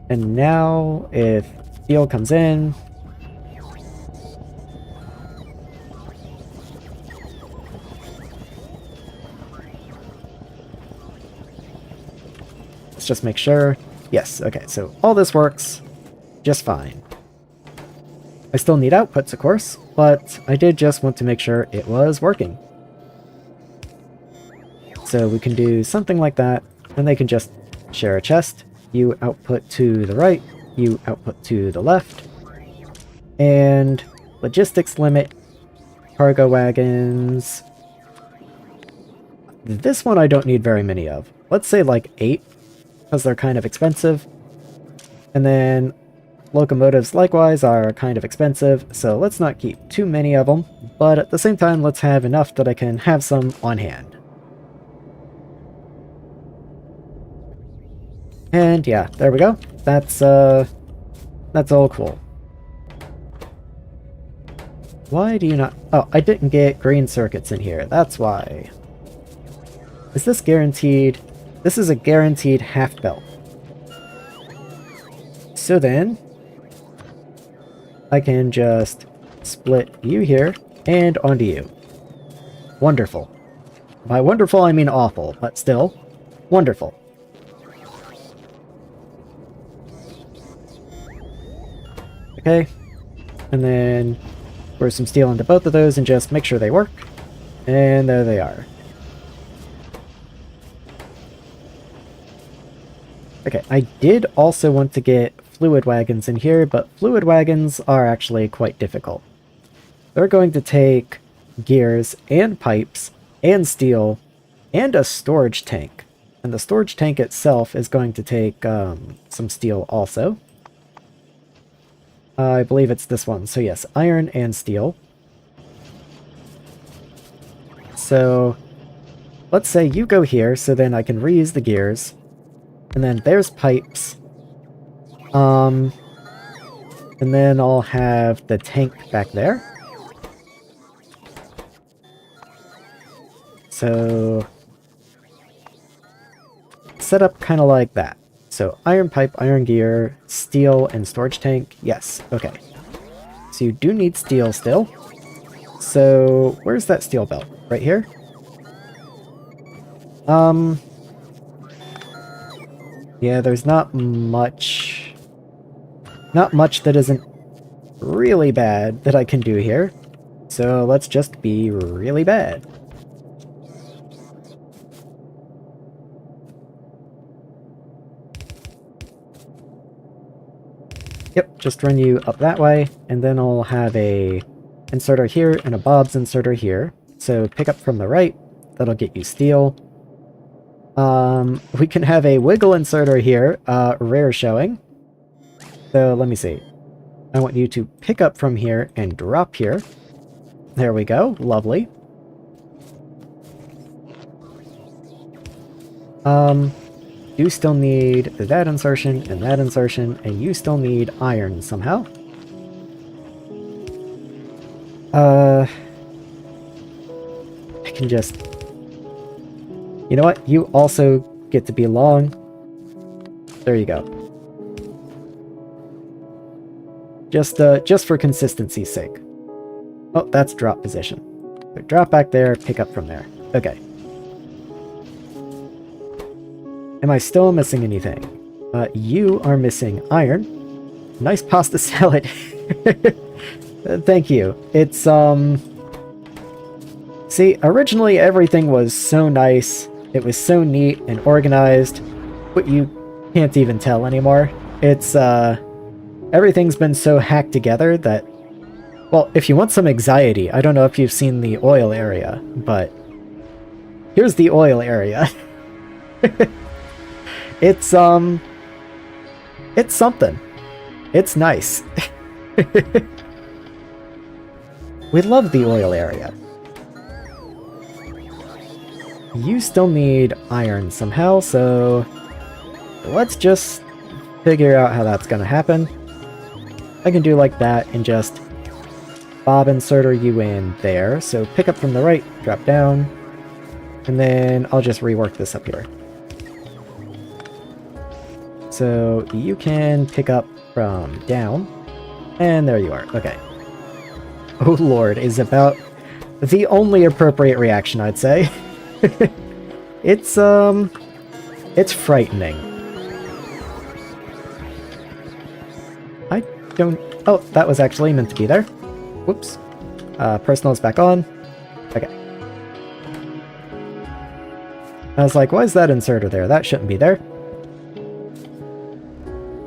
And now, if steel comes in... Let's just make sure. Yes, okay, so all this works just fine. I still need outputs, of course, but I did just want to make sure it was working. So we can do something like that, and they can just share a chest. You output to the right, you output to the left. And logistics limit, cargo wagons. This one I don't need very many of. Let's say like 8, because they're kind of expensive. And then locomotives likewise are kind of expensive, so let's not keep too many of them, but at the same time let's have enough that I can have some on hand. And yeah, there we go. That's all cool. Why do you not... Oh, I didn't get green circuits in here, that's why. Is this guaranteed? This is a guaranteed half belt. So then, I can just split you here and onto you. Wonderful. By wonderful, I mean awful, but still, wonderful. Okay, and then pour some steel into both of those and just make sure they work. And there they are. Okay, I did also want to get fluid wagons in here, but fluid wagons are actually quite difficult. They're going to take gears and pipes and steel and a storage tank. And the storage tank itself is going to take some steel also. I believe it's this one. So yes, iron and steel. So let's say you go here, so then I can reuse the gears. And then there's pipes. And then I'll have the tank back there. So set up kind of like that. So iron pipe, iron gear, steel, and storage tank. Yes, okay. So you do need steel still. So where's that steel belt? Right here? Yeah, there's not much that isn't really bad that I can do here. So let's just be really bad. Yep, just run you up that way, and then I'll have a inserter here and a Bob's inserter here. So pick up from the right, that'll get you steel. We can have a wiggle inserter here, rare showing. So let me see. I want you to pick up from here and drop here. There we go, lovely. You still need that insertion, and you still need iron somehow. I can just... You know what? You also get to be long. There you go. Just for consistency's sake. Oh, that's drop position. So drop back there, pick up from there. Okay. Am I still missing anything? You are missing iron. Nice pasta salad. Thank you. It's, see, originally everything was so nice. It was so neat and organized, but you can't even tell anymore. It's everything's been so hacked together that, well, if you want some anxiety, I don't know if you've seen the oil area, but here's the oil area. It's something. It's nice. We love the oil area. You still need iron somehow, so let's just figure out how that's gonna happen. I can do like that and just bob inserter you in there. So pick up from the right, drop down, and then I'll just rework this up here. So you can pick up from down, and there you are. Okay. Oh lord, is about the only appropriate reaction, I'd say. It's frightening. I don't... Oh, that was actually meant to be there. Whoops. Personal is back on. Okay. I was like, why is that inserter there? That shouldn't be there.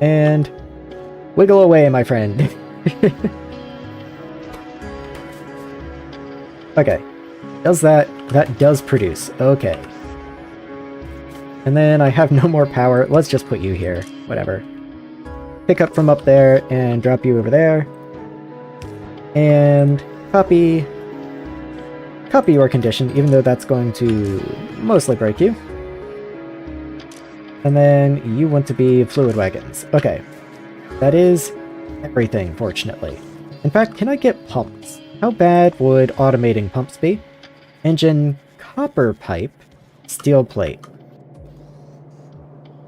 And wiggle away, my friend. Okay. Does that does produce. Okay. And then I have no more power. Let's just put you here. Whatever. Pick up from up there and drop you over there. And copy your condition, even though that's going to mostly break you. And then you want to be fluid wagons. Okay. That is everything, fortunately. In fact, can I get pumps? How bad would automating pumps be? Engine, copper pipe, steel plate.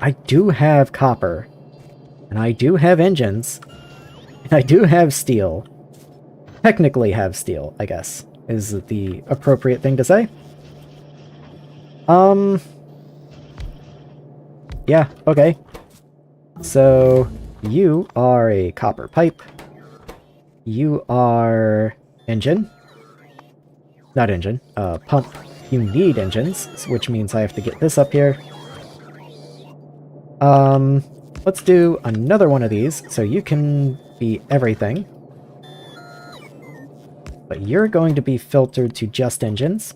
I do have copper. And I do have engines. And I do have steel. Technically have steel, I guess, is the appropriate thing to say. Yeah, okay. So, you are a copper pipe. You are engine. Not engine, pump. You need engines, which means I have to get this up here. Let's do another one of these, so you can be everything. But you're going to be filtered to just engines.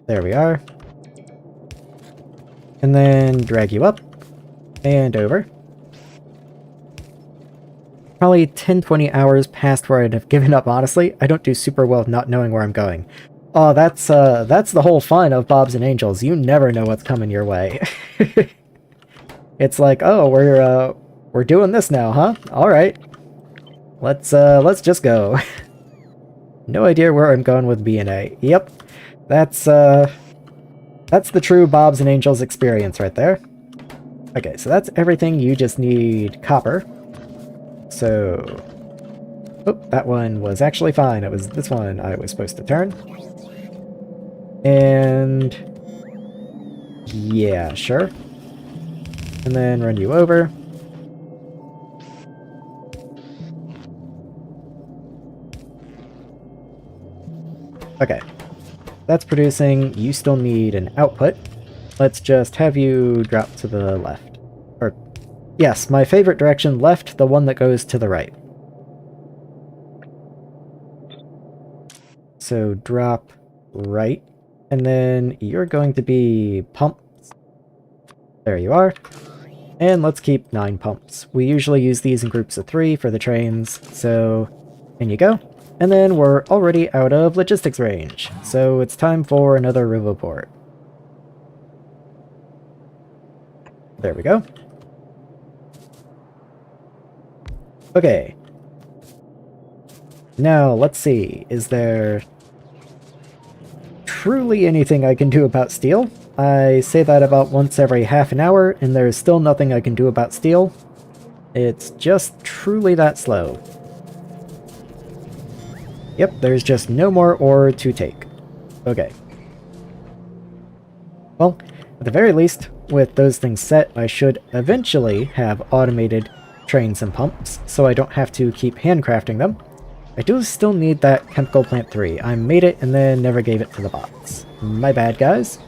There we are. And then drag you up. And over. Probably 10-20 hours past where I'd have given up, honestly. I don't do super well not knowing where I'm going. Oh, that's the whole fun of Bobs and Angels. You never know what's coming your way. It's like, oh, we're doing this now, huh? Alright. Let's just go. No idea where I'm going with B&A. Yep. That's the true Bobs and Angels experience right there. Okay, so that's everything. You just need copper. So... Oh, that one was actually fine. It was this one I was supposed to turn. And... yeah, sure. And then run you over. Okay. That's producing. You still need an output. Let's just have you drop to the left. Or, yes, my favorite direction, left, the one that goes to the right. So drop right. And then you're going to be pumps. There you are. And let's keep 9 pumps. We usually use these in groups of 3 for the trains, so in you go. And then we're already out of logistics range, so it's time for another Riverport. There we go. Okay. Now, let's see. Is there truly anything I can do about steel? I say that about once every half an hour, and there's still nothing I can do about steel. It's just truly that slow. Yep, there's just no more ore to take. Okay. Well, at the very least, with those things set, I should eventually have automated trains and pumps, so I don't have to keep handcrafting them. I do still need that chemical plant 3. I made it and then never gave it to the bots. My bad, guys.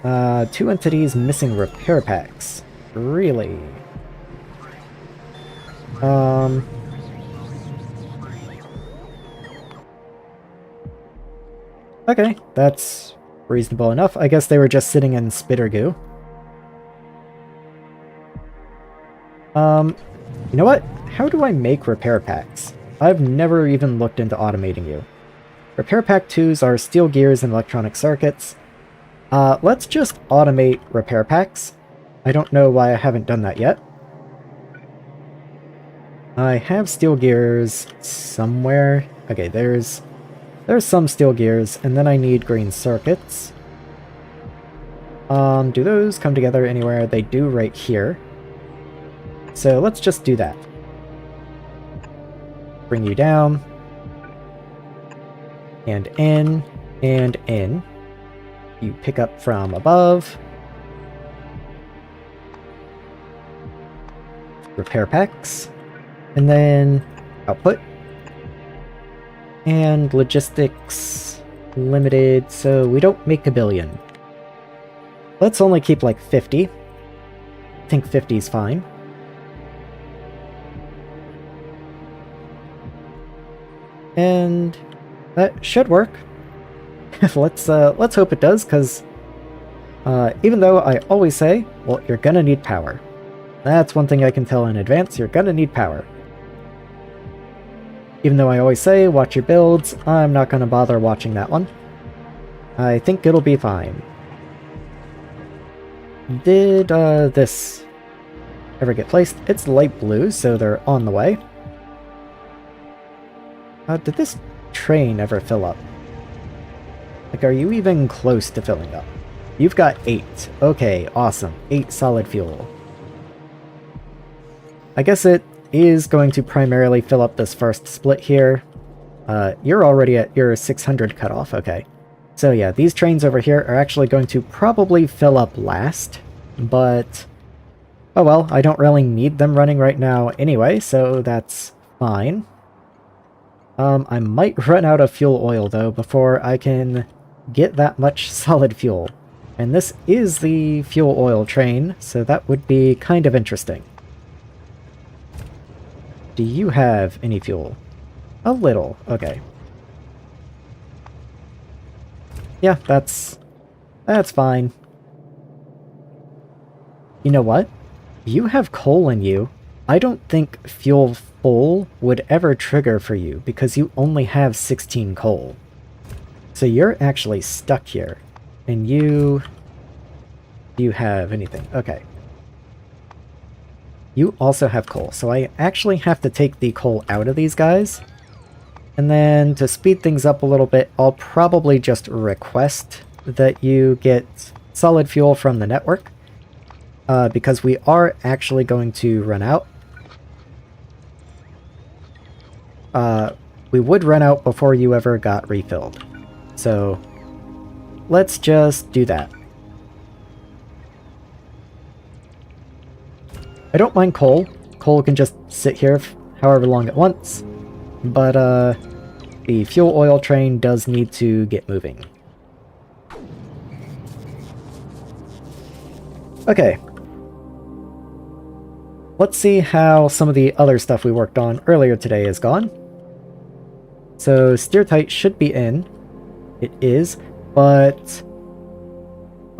2 entities missing repair packs. Really? Okay, that's reasonable enough. I guess they were just sitting in spitter goo. You know what? How do I make repair packs? I've never even looked into automating you. Repair pack 2s are steel gears and electronic circuits. Let's just automate repair packs. I don't know why I haven't done that yet. I have steel gears somewhere. Okay, there's some steel gears, and then I need green circuits. Do those come together anywhere? They do right here. So let's just do that. Bring you down. And in, and in. You pick up from above. Repair packs. And then output. And logistics limited, so we don't make a billion. Let's only keep like 50. I think 50 is fine. And that should work. Let's hope it does, because even though I always say, well, you're gonna need power. That's one thing I can tell in advance, you're gonna need power. Even though I always say, watch your builds, I'm not gonna bother watching that one. I think it'll be fine. Did this ever get placed? It's light blue, so they're on the way. Did this train ever fill up? Like, are you even close to filling up? You've got 8. Okay, awesome. 8 solid fuel. I guess it is going to primarily fill up this first split here. You're already at your 600 cutoff, okay. So yeah, these trains over here are actually going to probably fill up last, but oh well, I don't really need them running right now anyway, so that's fine. I might run out of fuel oil though before I can get that much solid fuel. And this is the fuel oil train, so that would be kind of interesting. Do you have any fuel? A little, okay. Yeah, that's fine. You know what? You have coal in you. I don't think fuel full would ever trigger for you because you only have 16 coal. So you're actually stuck here. And you have anything. Okay. You also have coal, so I actually have to take the coal out of these guys. And then to speed things up a little bit, I'll probably just request that you get solid fuel from the network. Because we are actually going to run out. We would run out before you ever got refilled. So let's just do that. I don't mind coal. Coal can just sit here however long it wants. But the fuel oil train does need to get moving. Okay. Let's see how some of the other stuff we worked on earlier today is gone. So steer-tight should be in. It is, but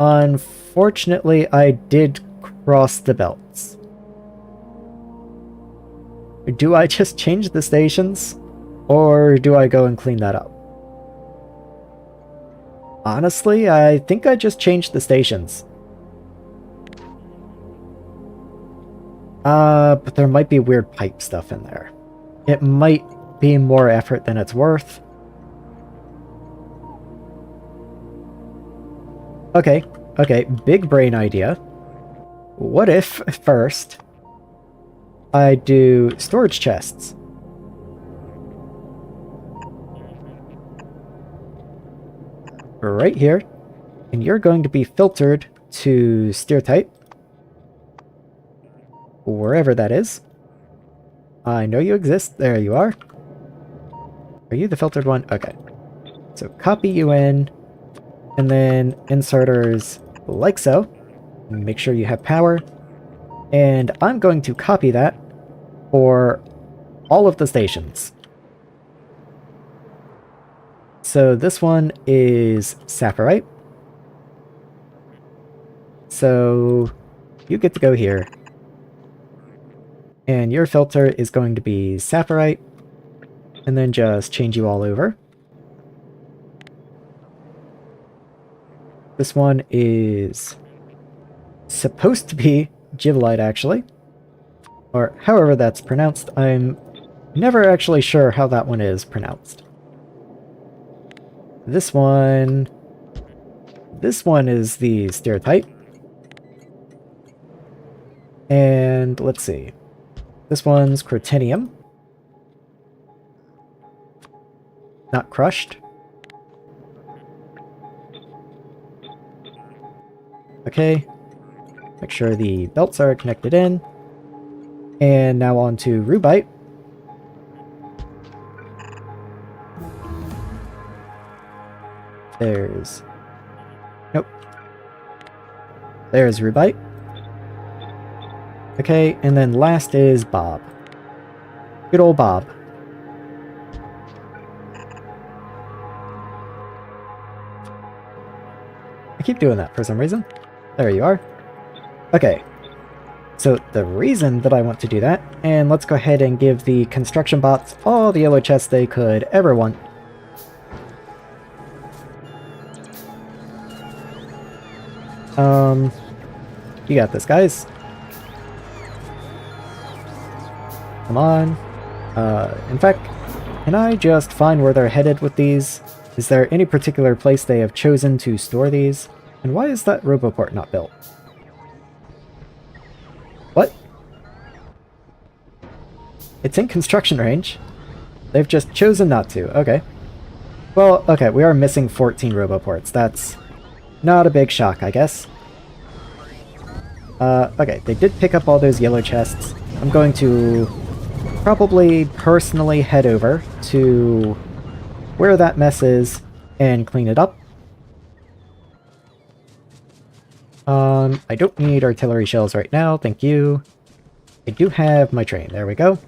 unfortunately I did cross the belts. Do I just change the stations? Or do I go and clean that up? Honestly, I think I just changed the stations. But there might be weird pipe stuff in there. It might be more effort than it's worth. Okay, big brain idea. What if, first, I do storage chests? Right here. And you're going to be filtered to steer type. Wherever that is. I know you exist. There you are. Are you the filtered one? Okay. So copy you in. And then inserters like so. Make sure you have power. And I'm going to copy that for all of the stations. So this one is Saphirite. So you get to go here. And your filter is going to be Saphirite. And then just change you all over. This one is supposed to be Givelite, actually. Or however that's pronounced. I'm never actually sure how that one is pronounced. This one is the stereotype. And let's see. This one's Crotinium. Not crushed. Okay. Make sure the belts are connected in. And now on to Rubite. There's... Nope. There's Rubite. Okay, and then last is Bob. Good old Bob. I keep doing that for some reason. There you are. Okay. So the reason that I want to do that, and let's go ahead and give the construction bots all the yellow chests they could ever want. You got this, guys. Come on. In fact, can I just find where they're headed with these? Is there any particular place they have chosen to store these? And why is that Roboport not built? What? It's in construction range. They've just chosen not to. Okay. Well, okay, we are missing 14 Roboports. That's not a big shock, I guess. Okay, they did pick up all those yellow chests. I'm going to probably personally head over to where that mess is and clean it up. I don't need artillery shells right now, thank you. I do have my train, there we go.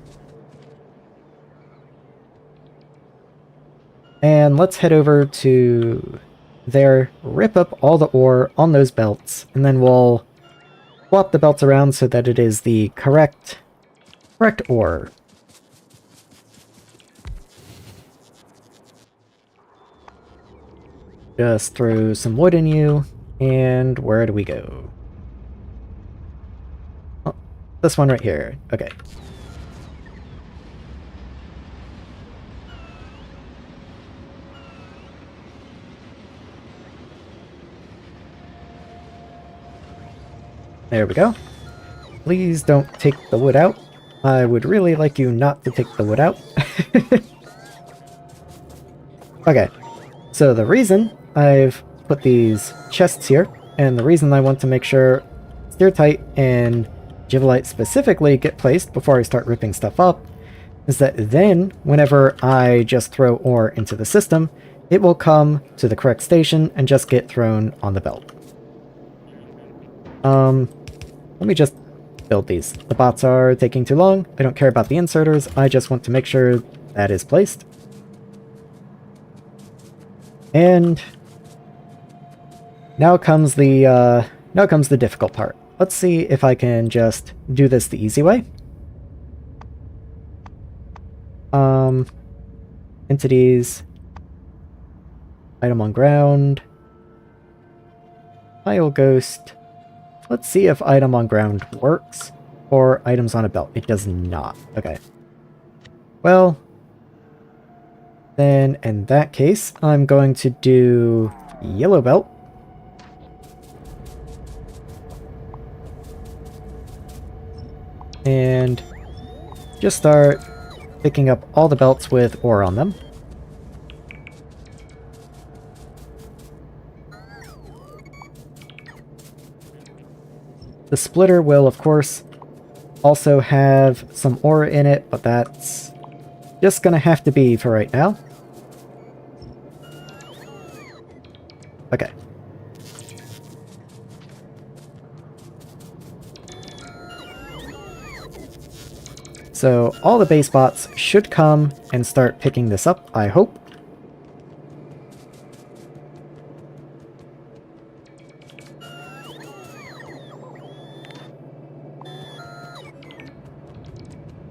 And let's head over to there, rip up all the ore on those belts, and then we'll swap the belts around so that it is the correct ore. Just throw some wood in you, and where do we go? Oh, this one right here. Okay. There we go. Please don't take the wood out. I would really like you not to take the wood out. Okay, so the reason I've put these chests here, and the reason I want to make sure Steertite and Givelite specifically get placed before I start ripping stuff up, is that then, whenever I just throw ore into the system, it will come to the correct station and just get thrown on the belt. Let me just build these. The bots are taking too long. I don't care about the inserters. I just want to make sure that is placed. And now comes the difficult part. Let's see if I can just do this the easy way. Entities. Item on ground. Pile ghost. Let's see if item on ground works, or items on a belt. It does not. Okay. Well, then in that case, I'm going to do yellow belt. And just start picking up all the belts with ore on them. The splitter will, of course, also have some ore in it, but that's just gonna have to be for right now. Okay. So all the base bots should come and start picking this up, I hope.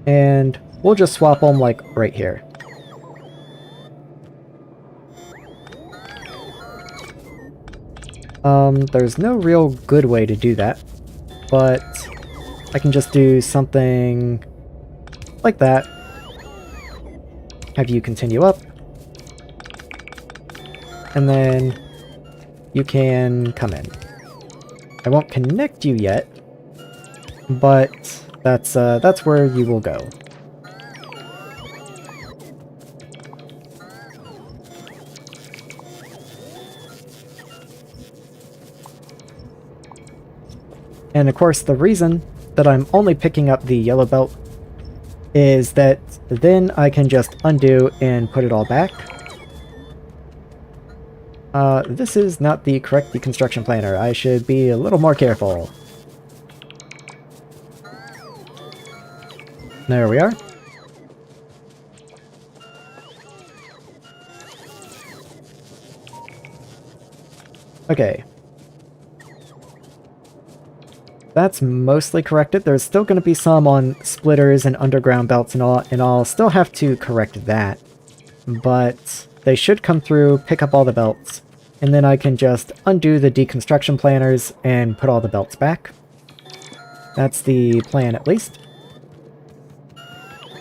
And we'll just swap them like right here. There's no real good way to do that, but I can just do something like that. Have you continue up, and then you can come in. I won't connect you yet, but that's where you will go. And of course, the reason that I'm only picking up the yellow belt is that then I can just undo and put it all back. This is not the correct deconstruction planner. I should be a little more careful. There we are. Okay. That's mostly corrected. There's still going to be some on splitters and underground belts and all, and I'll still have to correct that. But they should come through, pick up all the belts, and then I can just undo the deconstruction planners and put all the belts back. That's the plan, at least.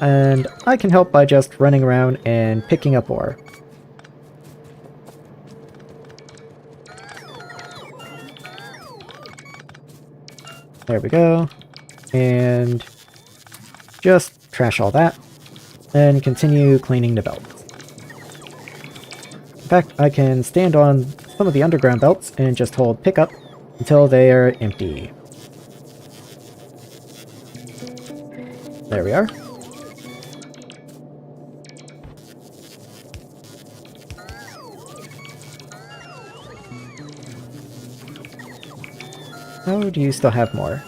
And I can help by just running around and picking up ore. There we go. And just trash all that. And continue cleaning the belts. In fact, I can stand on some of the underground belts and just hold pickup until they are empty. There we are. Oh, do you still have more?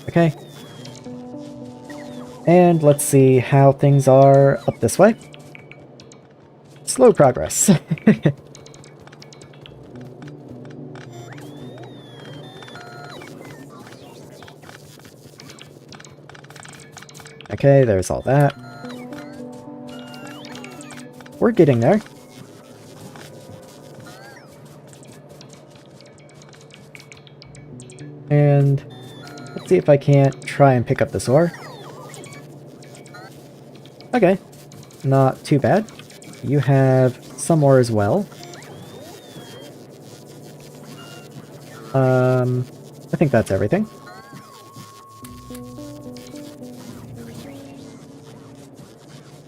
Okay. And let's see how things are up this way. Slow progress. Okay, there's all that. We're getting there. And let's see if I can't try and pick up this ore. Okay, not too bad. You have some ore as well. I think that's everything.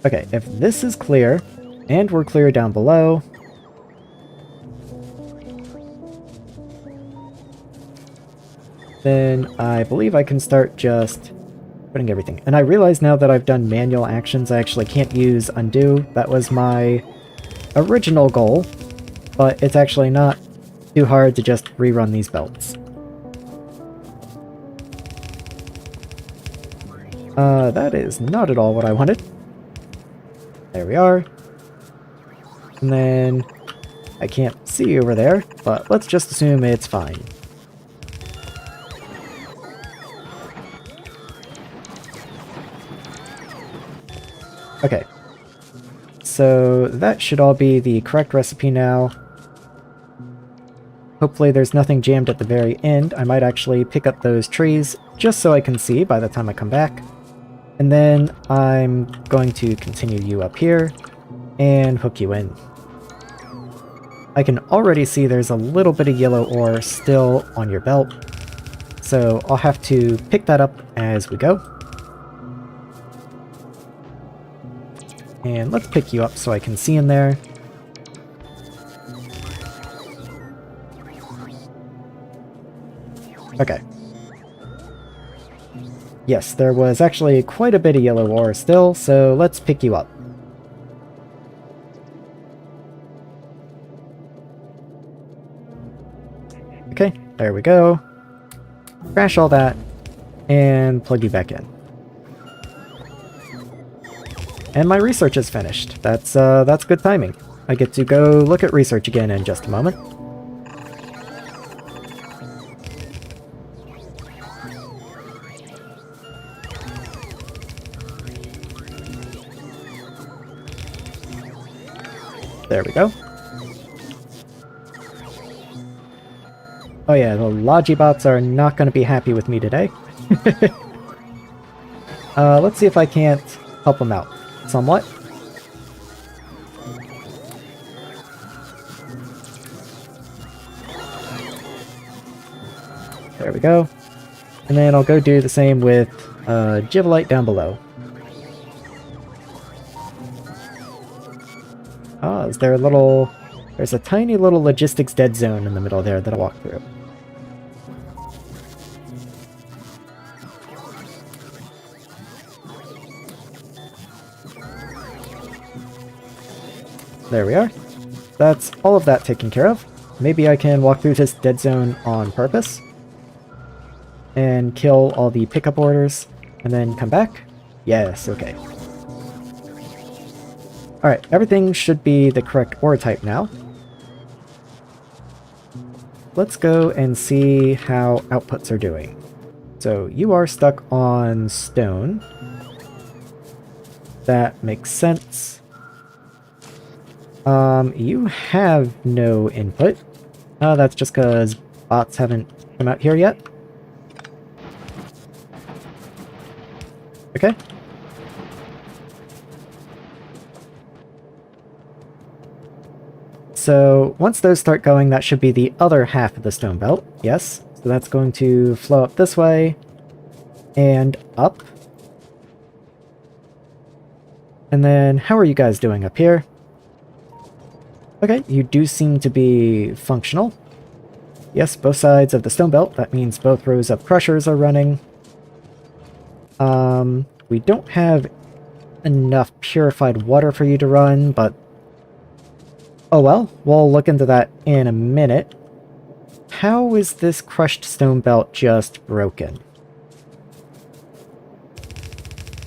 Okay, if this is clear, and we're clear down below, then I believe I can start just putting everything. And I realize now that I've done manual actions, I actually can't use undo. That was my original goal, but it's actually not too hard to just rerun these belts. That is not at all what I wanted. There we are. And then I can't see over there, but let's just assume it's fine. Okay. So that should all be the correct recipe now. Hopefully there's nothing jammed at the very end. I might actually pick up those trees just so I can see by the time I come back. And then I'm going to continue you up here and hook you in. I can already see there's a little bit of yellow ore still on your belt, so I'll have to pick that up as we go. And let's pick you up so I can see in there. Okay. Yes, there was actually quite a bit of yellow ore still, so let's pick you up. Okay, there we go. Crash all that. and plug you back in. And my research is finished. That's good timing. I get to go look at research again in just a moment. There we go. Oh yeah, the Logibots are not going to be happy with me today. Let's see if I can't help them out somewhat. There we go. And then I'll go do the same with Givelite down below. Ah, is there a little... There's a tiny little logistics dead zone in the middle there that I'll walk through. There we are. That's all of that taken care of. Maybe I can walk through this dead zone on purpose. And kill all the pickup orders. And then come back. Yes, okay. Alright, everything should be the correct ore type now. Let's go and see how outputs are doing. So you are stuck on stone. That makes sense. You have no input. That's just because bots haven't come out here yet. Okay. So once those start going, that should be the other half of the stone belt. Yes. So that's going to flow up this way and up. And then how are you guys doing up here? Okay, you do seem to be functional. Yes, both sides of the stone belt. That means both rows of crushers are running. We don't have enough purified water for you to run, but oh well, we'll look into that in a minute. How is this crushed stone belt just broken?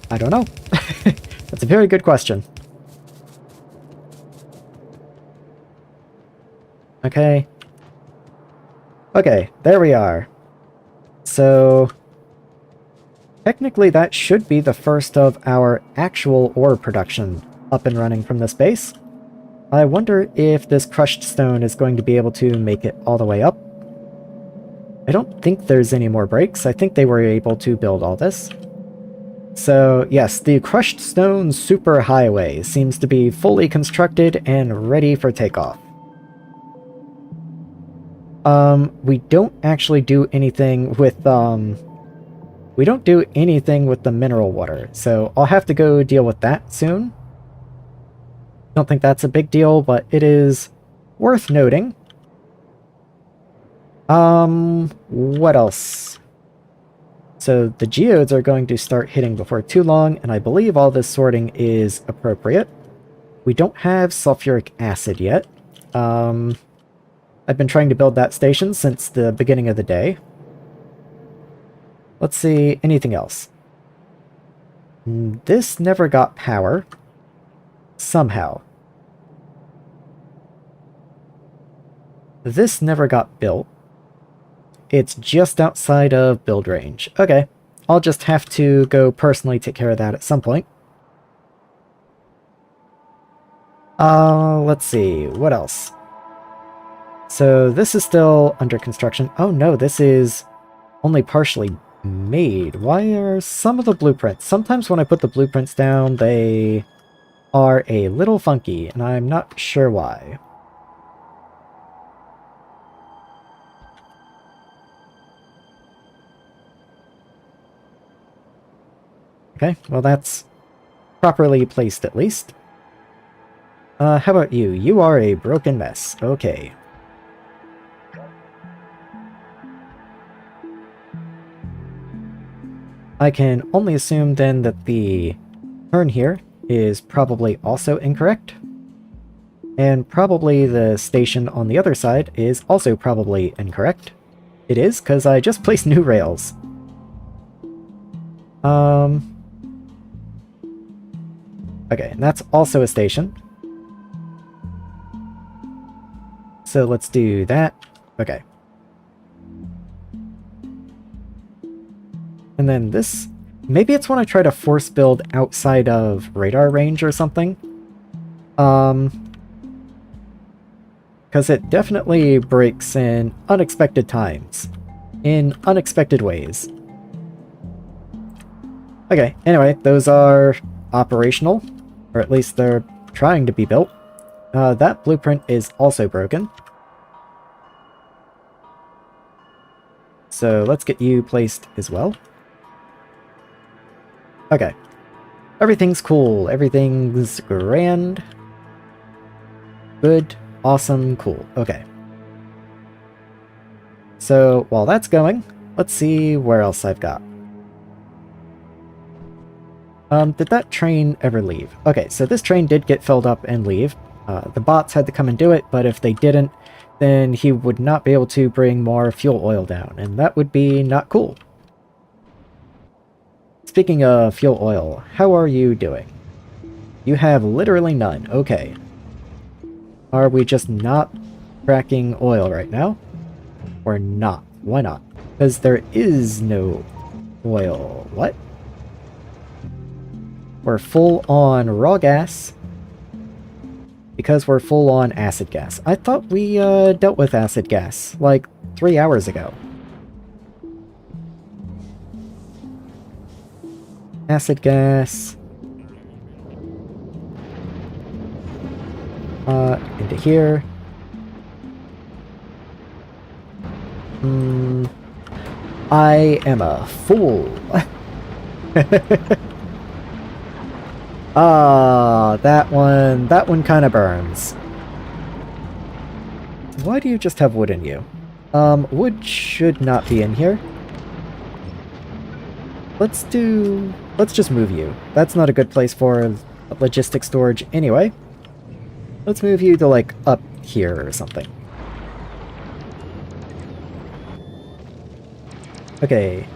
I don't know. That's a very good question. Okay. Okay, there we are. So technically that should be the first of our actual ore production up and running from this base. I wonder if this crushed stone is going to be able to make it all the way up. I don't think there's any more breaks. I think they were able to build all this. So yes, the crushed stone superhighway seems to be fully constructed and ready for takeoff. We don't actually do anything with, we don't do anything with the mineral water, so I'll have to go deal with that soon. Don't think that's a big deal, but it is worth noting. What else? So the geodes are going to start hitting before too long, and I believe all this sorting is appropriate. We don't have sulfuric acid yet. I've been trying to build that station since the beginning of the day. Let's see, anything else? This never got power. Somehow. This never got built. It's just outside of build range. Okay, I'll just have to go personally take care of that at some point. Let's see, what else? So this is still under construction. Oh no, this is only partially made. Why are some of the blueprints? Sometimes when I put the blueprints down, they are a little funky, and I'm not sure why. Okay, well that's properly placed at least. How about you? You are a broken mess. Okay. I can only assume then that the turn here is probably also incorrect. And probably the station on the other side is also probably incorrect. It is, because I just placed new rails. Okay, and that's also a station. So let's do that. Okay. And then this... Maybe it's when I try to force build outside of radar range or something. Because it definitely breaks in unexpected times. In unexpected ways. Okay, anyway, those are operational. Or at least they're trying to be built. That blueprint is also broken. So let's get you placed as well. Okay. Everything's cool. Everything's grand. Good. Awesome. Cool. Okay. So while that's going, let's see where else I've got. Did that train ever leave? Okay, so this train did get filled up and leave. The bots had to come and do it, but if they didn't, then he would not be able to bring more fuel oil down, and that would be not cool. Speaking of fuel oil, how are you doing? You have literally none. Okay. Are we just not cracking oil right now? Or not? Why not? Because there is no oil. What? We're full on raw gas. Because we're full on acid gas. I thought we dealt with acid gas like 3 hours ago. Acid gas. Into here. I am a fool. That one kind of burns. Why do you just have wood in you? Wood should not be in here. Let's just move you. That's not a good place for logistic storage anyway. Let's move you to, like, up here or something. Okay.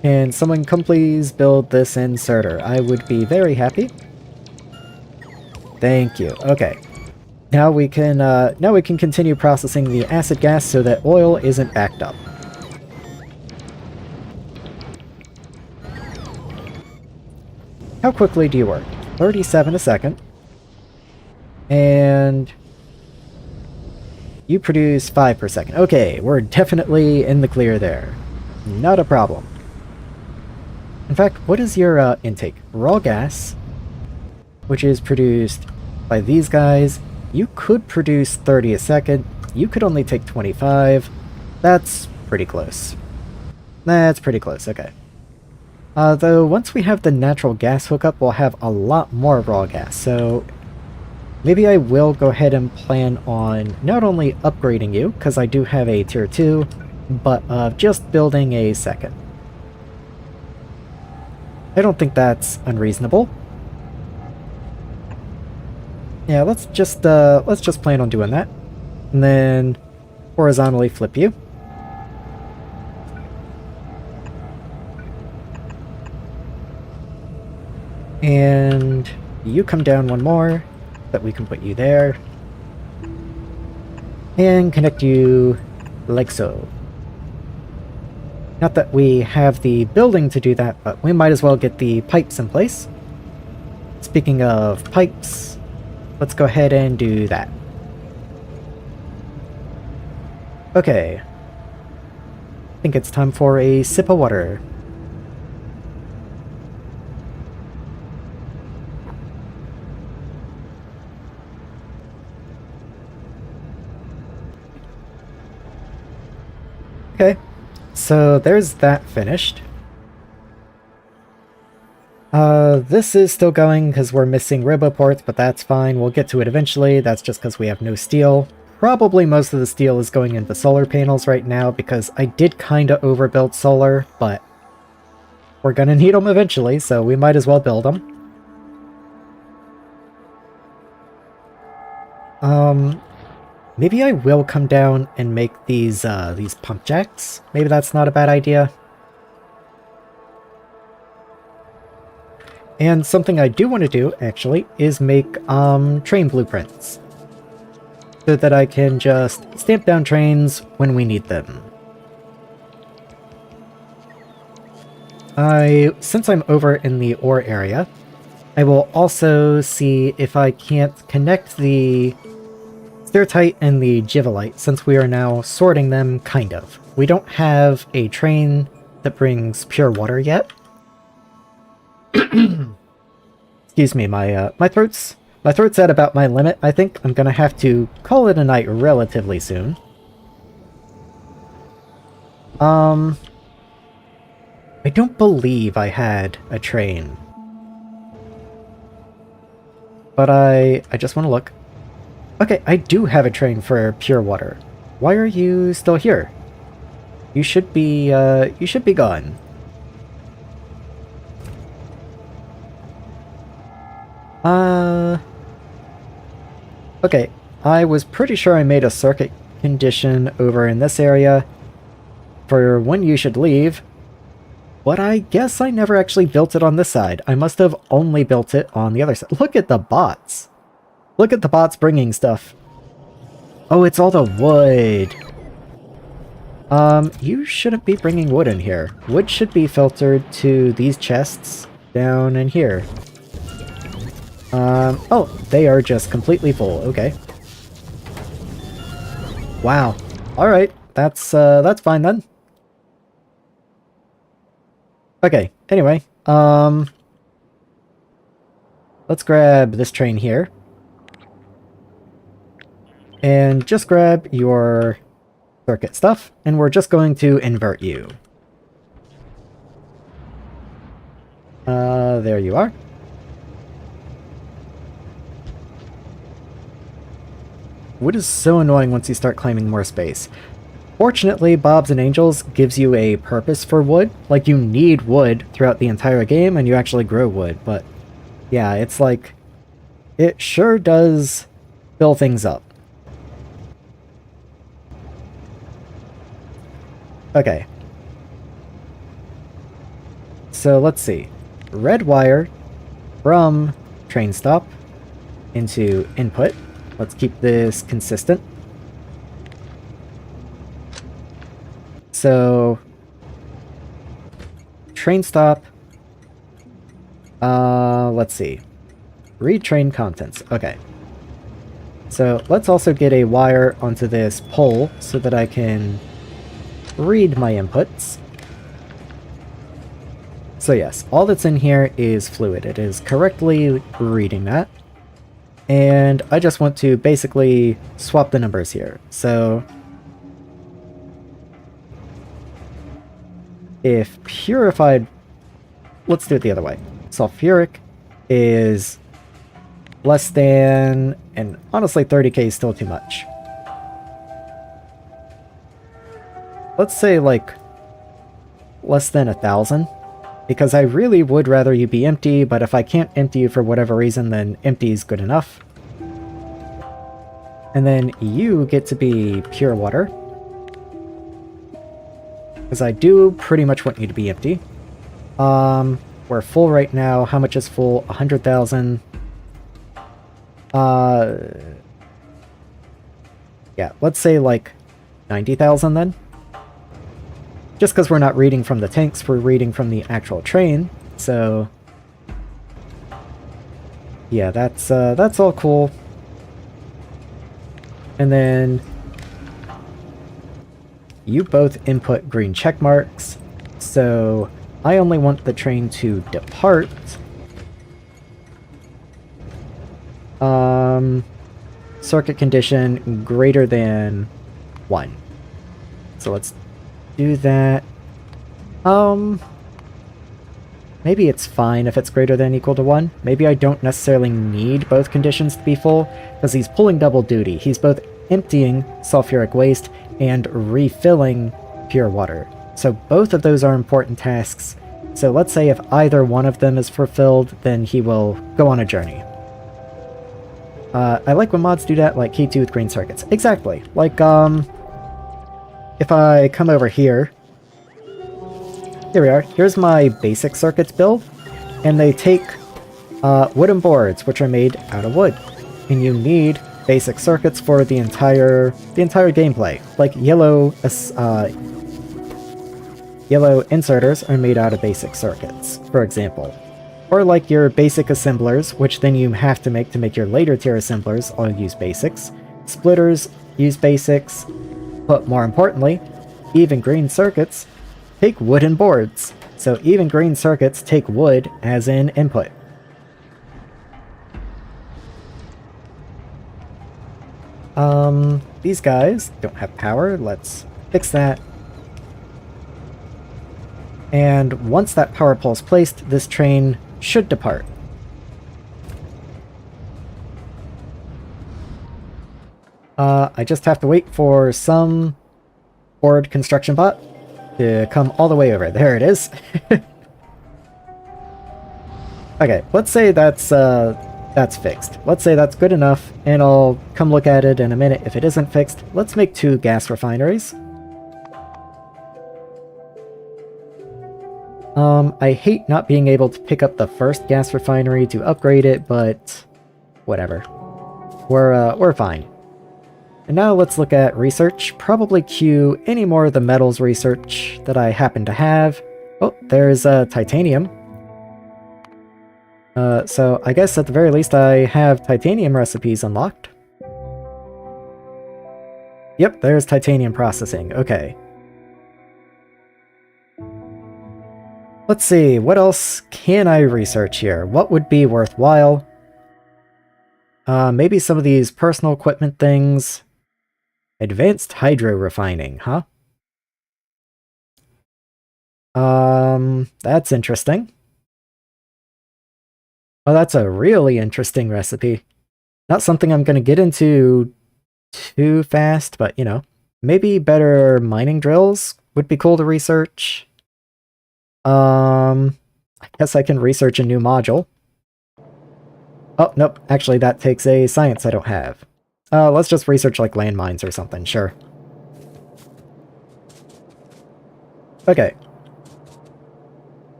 Can someone come please build this inserter? I would be very happy. Thank you. Okay. Now we can continue processing the acid gas so that oil isn't backed up. How quickly do you work? 37 a second. And you produce 5 per second. Okay, we're definitely in the clear there. Not a problem. In fact, what is your intake? Raw gas, which is produced by these guys. You could produce 30 a second. You could only take 25. That's pretty close. That's pretty close, okay. Though, once we have the natural gas hookup, we'll have a lot more raw gas, so maybe I will go ahead and plan on not only upgrading you, because I do have a tier 2, but just building a second. I don't think that's unreasonable. Yeah, let's just plan on doing that. And then horizontally flip you. And you come down one more, that we can put you there. And connect you like so. Not that we have the building to do that, but we might as well get the pipes in place. Speaking of pipes, let's go ahead and do that. Okay. I think it's time for a sip of water. Okay. So there's that finished. This is still going because we're missing roboports, but that's fine. We'll get to it eventually. That's just because we have no steel. Probably most of the steel is going into solar panels right now because I did kind of overbuild solar, but we're going to need them eventually, so we might as well build them. Maybe I will come down and make these pump jacks. Maybe that's not a bad idea. And something I do want to do, actually, is make train blueprints. So that I can just stamp down trains when we need them. Since I'm over in the ore area, I will also see if I can't connect the Saphirite and the Givelite, since we are now sorting them, kind of. We don't have a train that brings pure water yet. Excuse me, my throat's at about my limit. I think I'm gonna have to call it a night relatively soon. I don't believe I had a train. But I just want to look. Okay, I do have a train for pure water. Why are you still here? You should be gone. Okay, I was pretty sure I made a circuit condition over in this area for when you should leave, but I guess I never actually built it on this side. I must have only built it on the other side. Look at the bots! Look at the bots bringing stuff. Oh, it's all the wood. You shouldn't be bringing wood in here. Wood should be filtered to these chests down in here. Oh, they are just completely full. Okay. Wow. Alright, that's fine then. Okay, anyway, let's grab this train here. And just grab your circuit stuff, and we're just going to invert you. There you are. Wood is so annoying once you start claiming more space. Fortunately, Bobs and Angels gives you a purpose for wood. Like, you need wood throughout the entire game, and you actually grow wood, but yeah, it's like, it sure does fill things up. Okay. So let's see. Red wire from train stop into input. Let's keep this consistent. So, train stop. Let's see. Read train contents. Okay. So, let's also get a wire onto this pole so that I can read my inputs. So yes, all that's in here is fluid. It is correctly reading that. And I just want to basically swap the numbers here. So if purified, let's do it the other way. Sulfuric is less than, and honestly 30k is still too much. Let's say like less than 1,000, because I really would rather you be empty, but if I can't empty you for whatever reason, then empty is good enough. And then you get to be pure water, because I do pretty much want you to be empty. We're full right now. How much is full? 100,000. Yeah, let's say like 90,000 then. Just because we're not reading from the tanks, we're reading from the actual train, so yeah, that's all cool. And then you both input green check marks, so I only want the train to depart. Circuit condition greater than 1. So let's do that. Maybe it's fine if it's greater than equal to 1. Maybe I don't necessarily need both conditions to be full, because he's pulling double duty. He's both emptying sulfuric waste and refilling pure water. So both of those are important tasks. So let's say if either one of them is fulfilled, then he will go on a journey. I like when mods do that, like key 2 with green circuits. Exactly. Like, if I come over here, here we are, here's my basic circuits build, and they take wooden boards, which are made out of wood. And you need basic circuits for the entire gameplay. Like yellow inserters are made out of basic circuits, for example. Or like your basic assemblers, which then you have to make your later tier assemblers all use basics. Splitters use basics, but more importantly, even green circuits take wooden boards. So even green circuits take wood as an input. These guys don't have power. Let's fix that. And once that power pole is placed, this train should depart. I just have to wait for some board construction bot to come all the way over. There it is. Okay, let's say that's fixed. Let's say that's good enough, and I'll come look at it in a minute if it isn't fixed. Let's make 2 gas refineries. I hate not being able to pick up the first gas refinery to upgrade it, but whatever. We're fine. And now let's look at research. Probably queue any more of the metals research that I happen to have. Oh, there's titanium. So I guess at the very least I have titanium recipes unlocked. Yep, there's titanium processing. Okay. Let's see, what else can I research here? What would be worthwhile? Maybe some of these personal equipment things. Advanced hydro refining, huh? That's interesting. Well, that's a really interesting recipe. Not something I'm gonna get into too fast, but, you know, maybe better mining drills would be cool to research. I guess I can research a new module. Oh, nope, actually that takes a science I don't have. Let's just research like landmines or something, sure. Okay.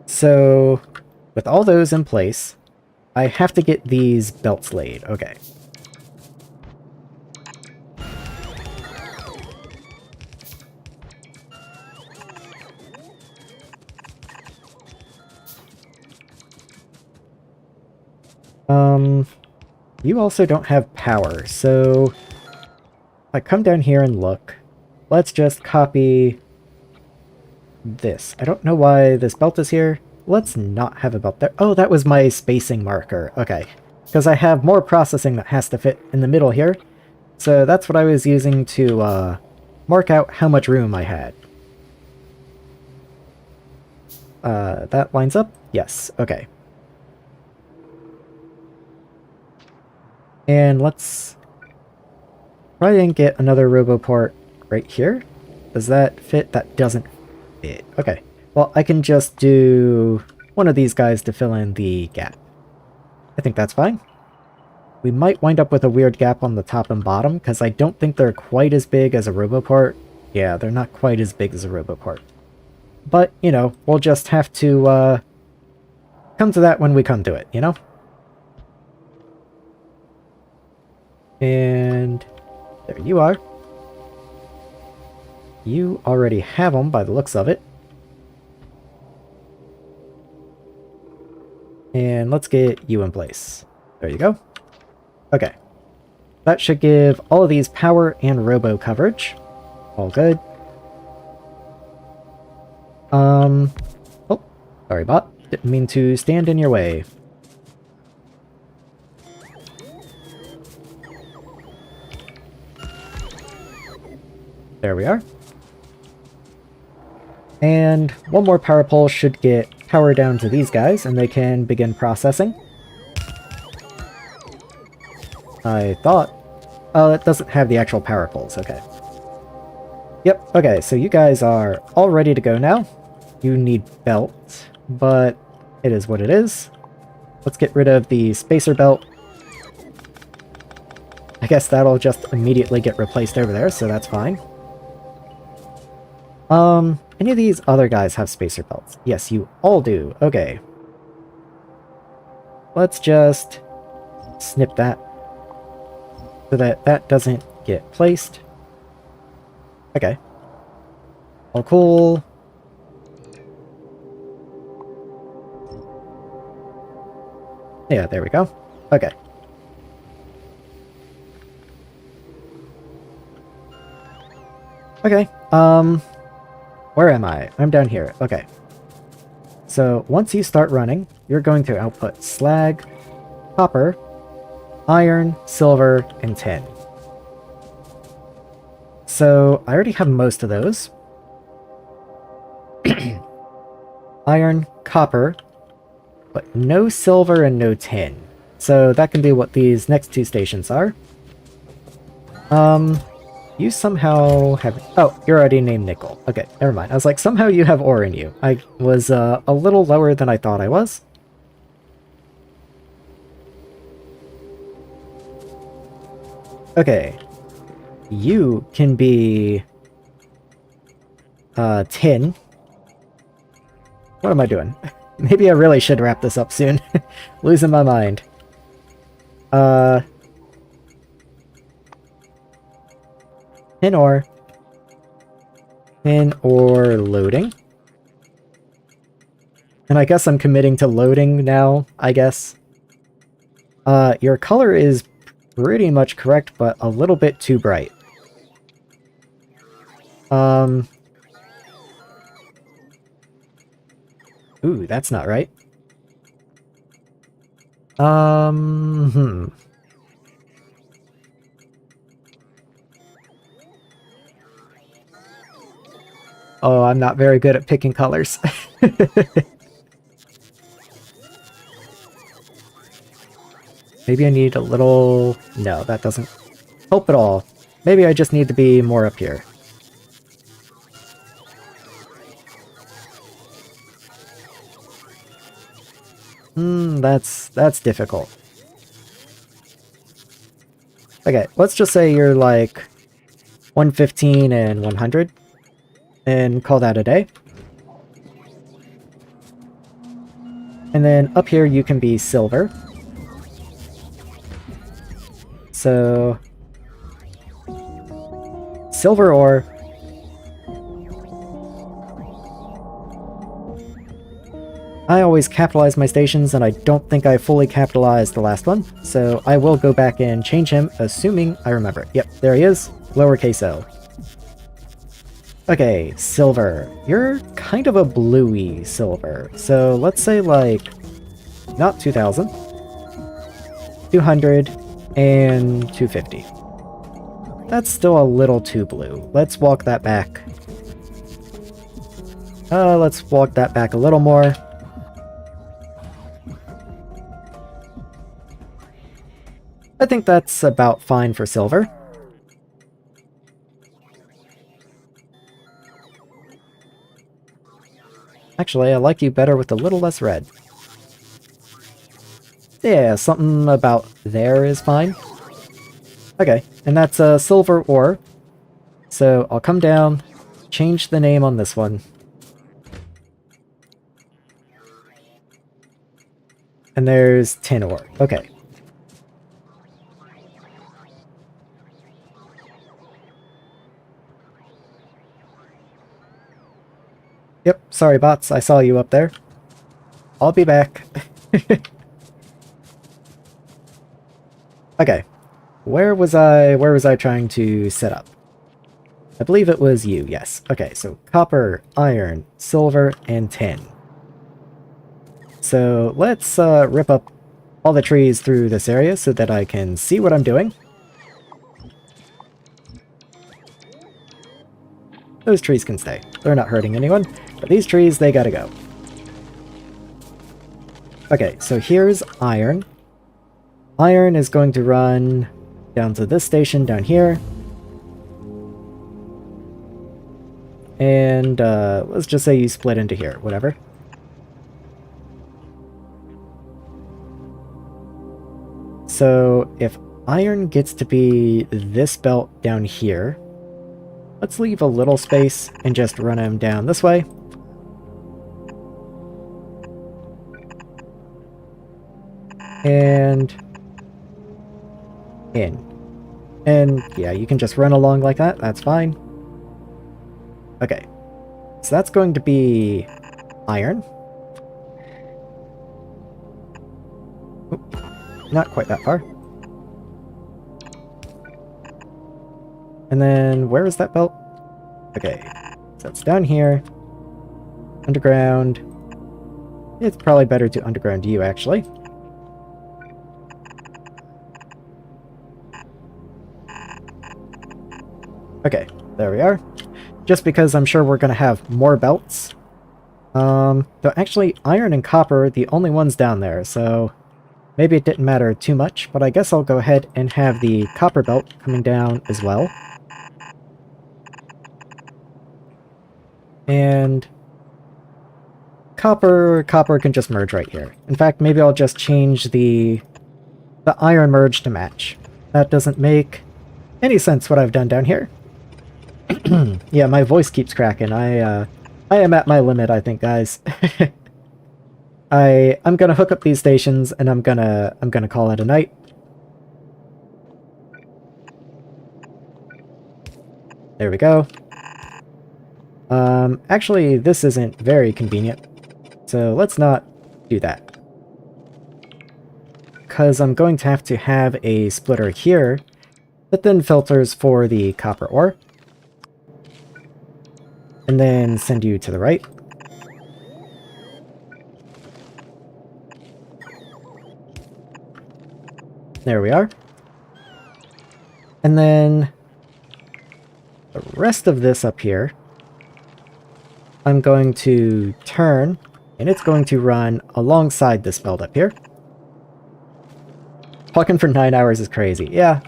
So, with all those in place, I have to get these belts laid. Okay. You also don't have power, so if I come down here and look, let's just copy this. I don't know why this belt is here. Let's not have a belt there. Oh, that was my spacing marker. Okay. Because I have more processing that has to fit in the middle here. So that's what I was using to mark out how much room I had. That lines up? Yes. Okay. And let's try and get another roboport right here. Does that fit? That doesn't fit. Okay. Well, I can just do one of these guys to fill in the gap. I think that's fine. We might wind up with a weird gap on the top and bottom, because I don't think they're quite as big as a roboport. Yeah, they're not quite as big as a roboport. But, you know, we'll just have to come to that when we come to it, you know? And there you are. You already have them by the looks of it. And let's get you in place. There you go. Okay. That should give all of these power and robo coverage. All good. Oh, sorry bot. Didn't mean to stand in your way. There we are. And one more power pole should get power down to these guys, and they can begin processing. I thought... Oh, it doesn't have the actual power poles, okay. Yep, okay, so you guys are all ready to go now. You need belt, but it is what it is. Let's get rid of the spacer belt. I guess that'll just immediately get replaced over there, so that's fine. Any of these other guys have spacer belts? Yes, you all do. Okay. let's just snip that so that that doesn't get placed. Okay. All cool. Yeah, there we go. Okay. Okay, where am I? I'm down here. Okay. So, once you start running, you're going to output slag, copper, iron, silver, and tin. So, I already have most of those. Iron, copper, but no silver and no tin. So, that can be what these next two stations are. You somehow have... Oh, you're already named Nickel. Okay, never mind. I was like, somehow you have ore in you. I was a little lower than I thought I was. Okay. You can be... tin. What am I doing? Maybe I really should wrap this up soon. Losing my mind. Tin ore. Tin ore loading. And I guess I'm committing to loading now, I guess. Your color is pretty much correct, but a little bit too bright. Ooh, that's not right. Oh, I'm not very good at picking colors. Maybe I need a little... No, that doesn't help at all. Maybe I just need to be more up here. That's difficult. Okay, let's just say you're like 115 and 100. And call that a day. And then up here you can be silver. So... silver ore. I always capitalize my stations, and I don't think I fully capitalized the last one, so I will go back and change him, assuming I remember it. Yep, there he is. Lowercase o. Okay, silver. You're kind of a bluey silver. So let's say like, not 2000, 200, and 250. That's still a little too blue. Let's walk that back. Let's walk that back a little more. I think that's about fine for silver. Actually, I like you better with a little less red. Yeah, something about there is fine. Okay, and that's a silver ore. So I'll come down, change the name on this one. And there's tin ore. Okay. Yep, sorry bots, I saw you up there. I'll be back. Okay. Where was I trying to set up? I believe it was you, yes. Okay, so copper, iron, silver, and tin. So let's rip up all the trees through this area so that I can see what I'm doing. Those trees can stay. They're not hurting anyone. But these trees, they gotta go. Okay, so here's iron. Iron is going to run down to this station down here. And let's just say you split into here, whatever. So if iron gets to be this belt down here, let's leave a little space and just run him down this way. and in. And yeah, you can just run along like that, that's fine. Okay, so that's going to be iron. Oop, not quite that far. And then, where is that belt? Okay, so it's down here. Underground. It's probably better to underground you, actually. Okay, there we are. Just because I'm sure we're going to have more belts. Though actually, iron and copper are the only ones down there, so maybe it didn't matter too much, but I guess I'll go ahead and have the copper belt coming down as well. And copper can just merge right here. In fact, maybe I'll just change the iron merge to match. That doesn't make any sense what I've done down here. Yeah, my voice keeps cracking. I am at my limit, I think, guys. I'm gonna hook up these stations and I'm gonna call it a night. There we go. Actually, this isn't very convenient, so let's not do that. Because I'm going to have a splitter here that then filters for the copper ore. And then send you to the right. There we are. And then the rest of this up here, I'm going to turn, and it's going to run alongside this belt up here. Talking for 9 hours is crazy. Yeah,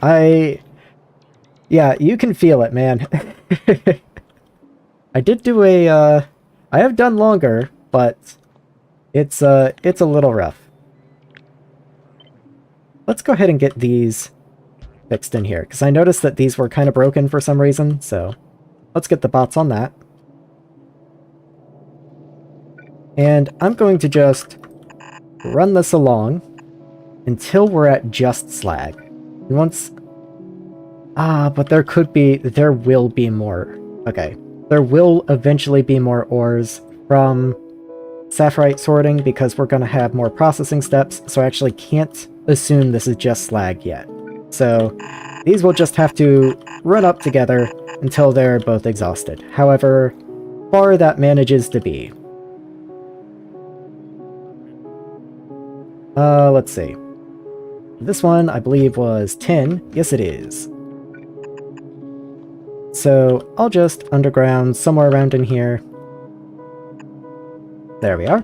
yeah, you can feel it, man. I did do I have done longer, but it's a little rough. Let's go ahead and get these fixed in here, because I noticed that these were kind of broken for some reason, so let's get the bots on that. And I'm going to just run this along until we're at just slag. And once... but there will be more. Okay. There will eventually be more ores from Saphirite sorting because we're going to have more processing steps, so I actually can't assume this is just slag yet. So these will just have to run up together until they're both exhausted. However far that manages to be. Let's see. This one, I believe, was 10. Yes, it is. So I'll just underground somewhere around in here. There we are.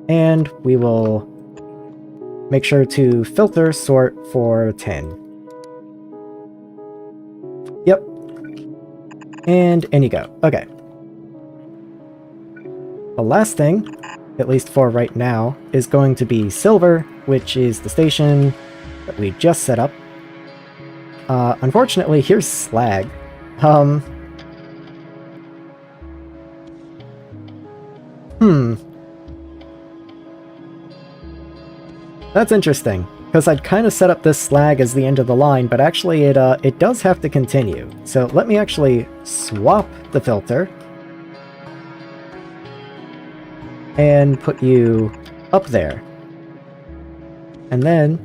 And we will make sure to filter sort for 10. Yep. And in you go. Okay. The last thing, at least for right now, is going to be silver, which is the station that we just set up. Unfortunately, here's slag. That's interesting, because I'd kind of set up this slag as the end of the line, but actually it does have to continue. So let me actually swap the filter and put you up there. And then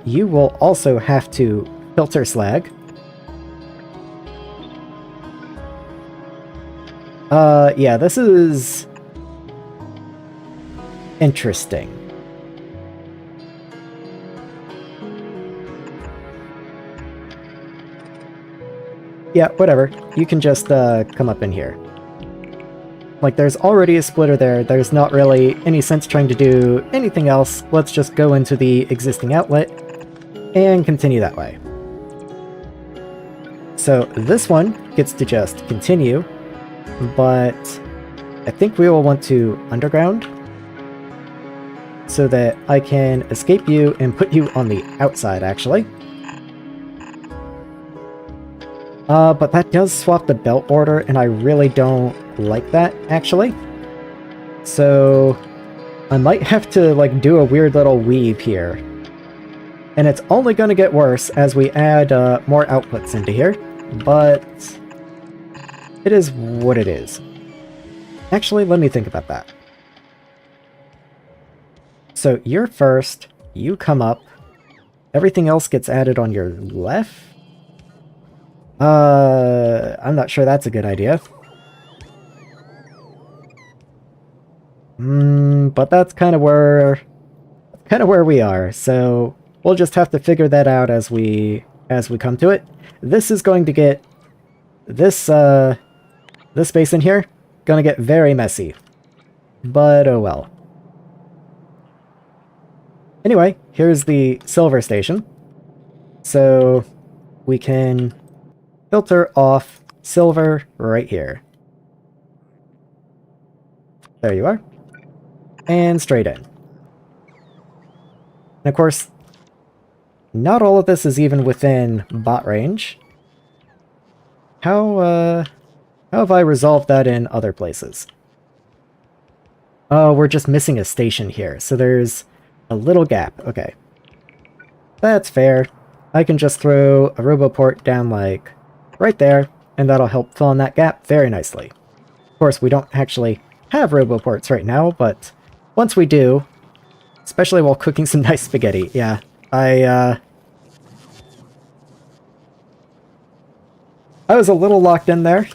you will also have to filter slag. Yeah, this is interesting. Yeah, whatever. You can just come up in here. Like, there's already a splitter there. There's not really any sense trying to do anything else. Let's just go into the existing outlet and continue that way. So this one gets to just continue, but I think we will want to underground so that I can escape you and put you on the outside, actually. But that does swap the belt order, and I really don't like that, actually. So I might have to, like, do a weird little weave here. And it's only going to get worse as we add more outputs into here, but it is what it is. Actually, let me think about that. So you're first, you come up, everything else gets added on your left? I'm not sure that's a good idea. But that's kind of where we are, so we'll just have to figure that out as we come to it. This is going to get this space in here gonna get very messy. But oh well. Anyway, here's the silver station. So we can filter off silver right here. There you are. And straight in. And of course, not all of this is even within bot range. How have I resolved that in other places? Oh, we're just missing a station here, so there's a little gap. Okay. That's fair. I can just throw a roboport down, like, right there, and that'll help fill in that gap very nicely. Of course, we don't actually have roboports right now, but once we do, especially while cooking some nice spaghetti, yeah, I was a little locked in there,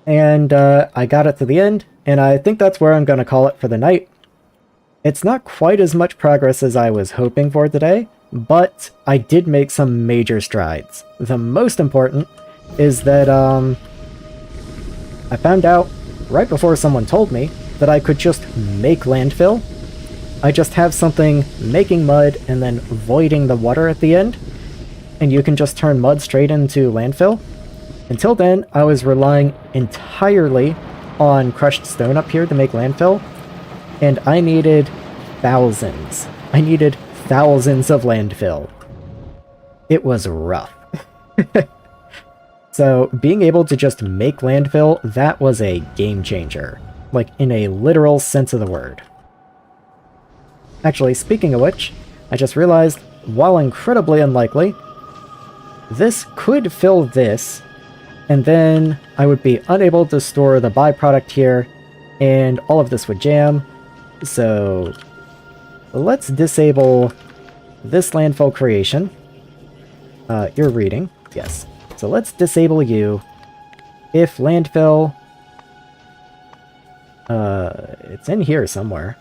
and I got it to the end, and I think that's where I'm going to call it for the night. It's not quite as much progress as I was hoping for today, but I did make some major strides. The most important is that I found out right before someone told me that I could just make landfill. I just have something making mud and then voiding the water at the end, and you can just turn mud straight into landfill. Until then, I was relying entirely on crushed stone up here to make landfill, and I needed thousands. I needed thousands of landfill. It was rough. So being able to just make landfill, that was a game changer. Like, in a literal sense of the word. Actually, speaking of which, I just realized, while incredibly unlikely, this could fill this, and then I would be unable to store the byproduct here, and all of this would jam. So let's disable this landfill creation. You're reading, yes. So let's disable you. If landfill... it's in here somewhere.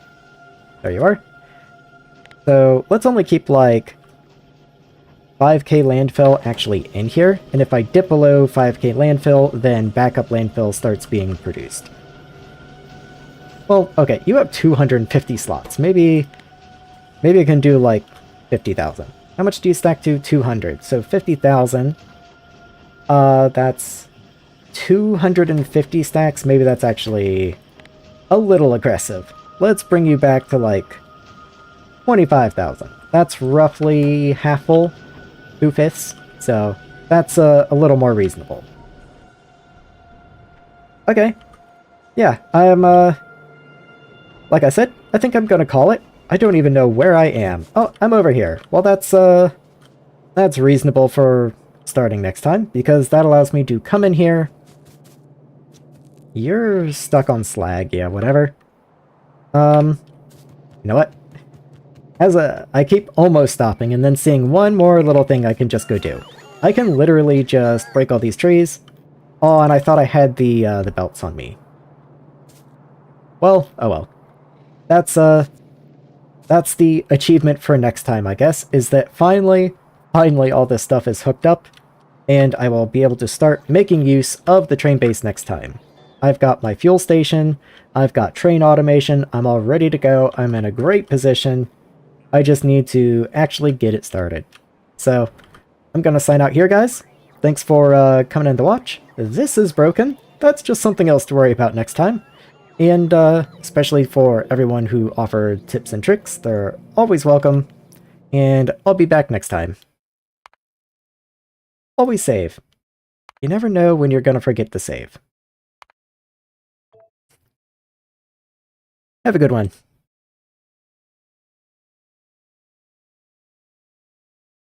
There you are. So let's only keep like 5k landfill actually in here, and if I dip below 5k landfill, then backup landfill starts being produced. Well, okay, you have 250 slots. Maybe I can do like 50,000. How much do you stack to? 200. So 50,000. That's 250 stacks. Maybe that's actually a little aggressive. Let's bring you back to like 25,000. That's roughly half full, 2/5. So that's a little more reasonable. Okay. Yeah, I'm like I said, I think I'm gonna call it. I don't even know where I am. Oh, I'm over here. Well, that's reasonable for starting next time, because that allows me to come in here. You're stuck on slag, yeah, whatever. You know what? I keep almost stopping and then seeing one more little thing I can just go do. I can literally just break all these trees. Oh, and I thought I had the belts on me. Well, oh well. That's the achievement for next time, I guess, is that finally all this stuff is hooked up, and I will be able to start making use of the train base next time. I've got my fuel station, I've got train automation, I'm all ready to go, I'm in a great position. I just need to actually get it started. So, I'm gonna sign out here, guys. Thanks for coming in to watch. This is broken. That's just something else to worry about next time. And especially for everyone who offered tips and tricks, they're always welcome. And I'll be back next time. Always save. You never know when you're gonna forget to save. Have a good one.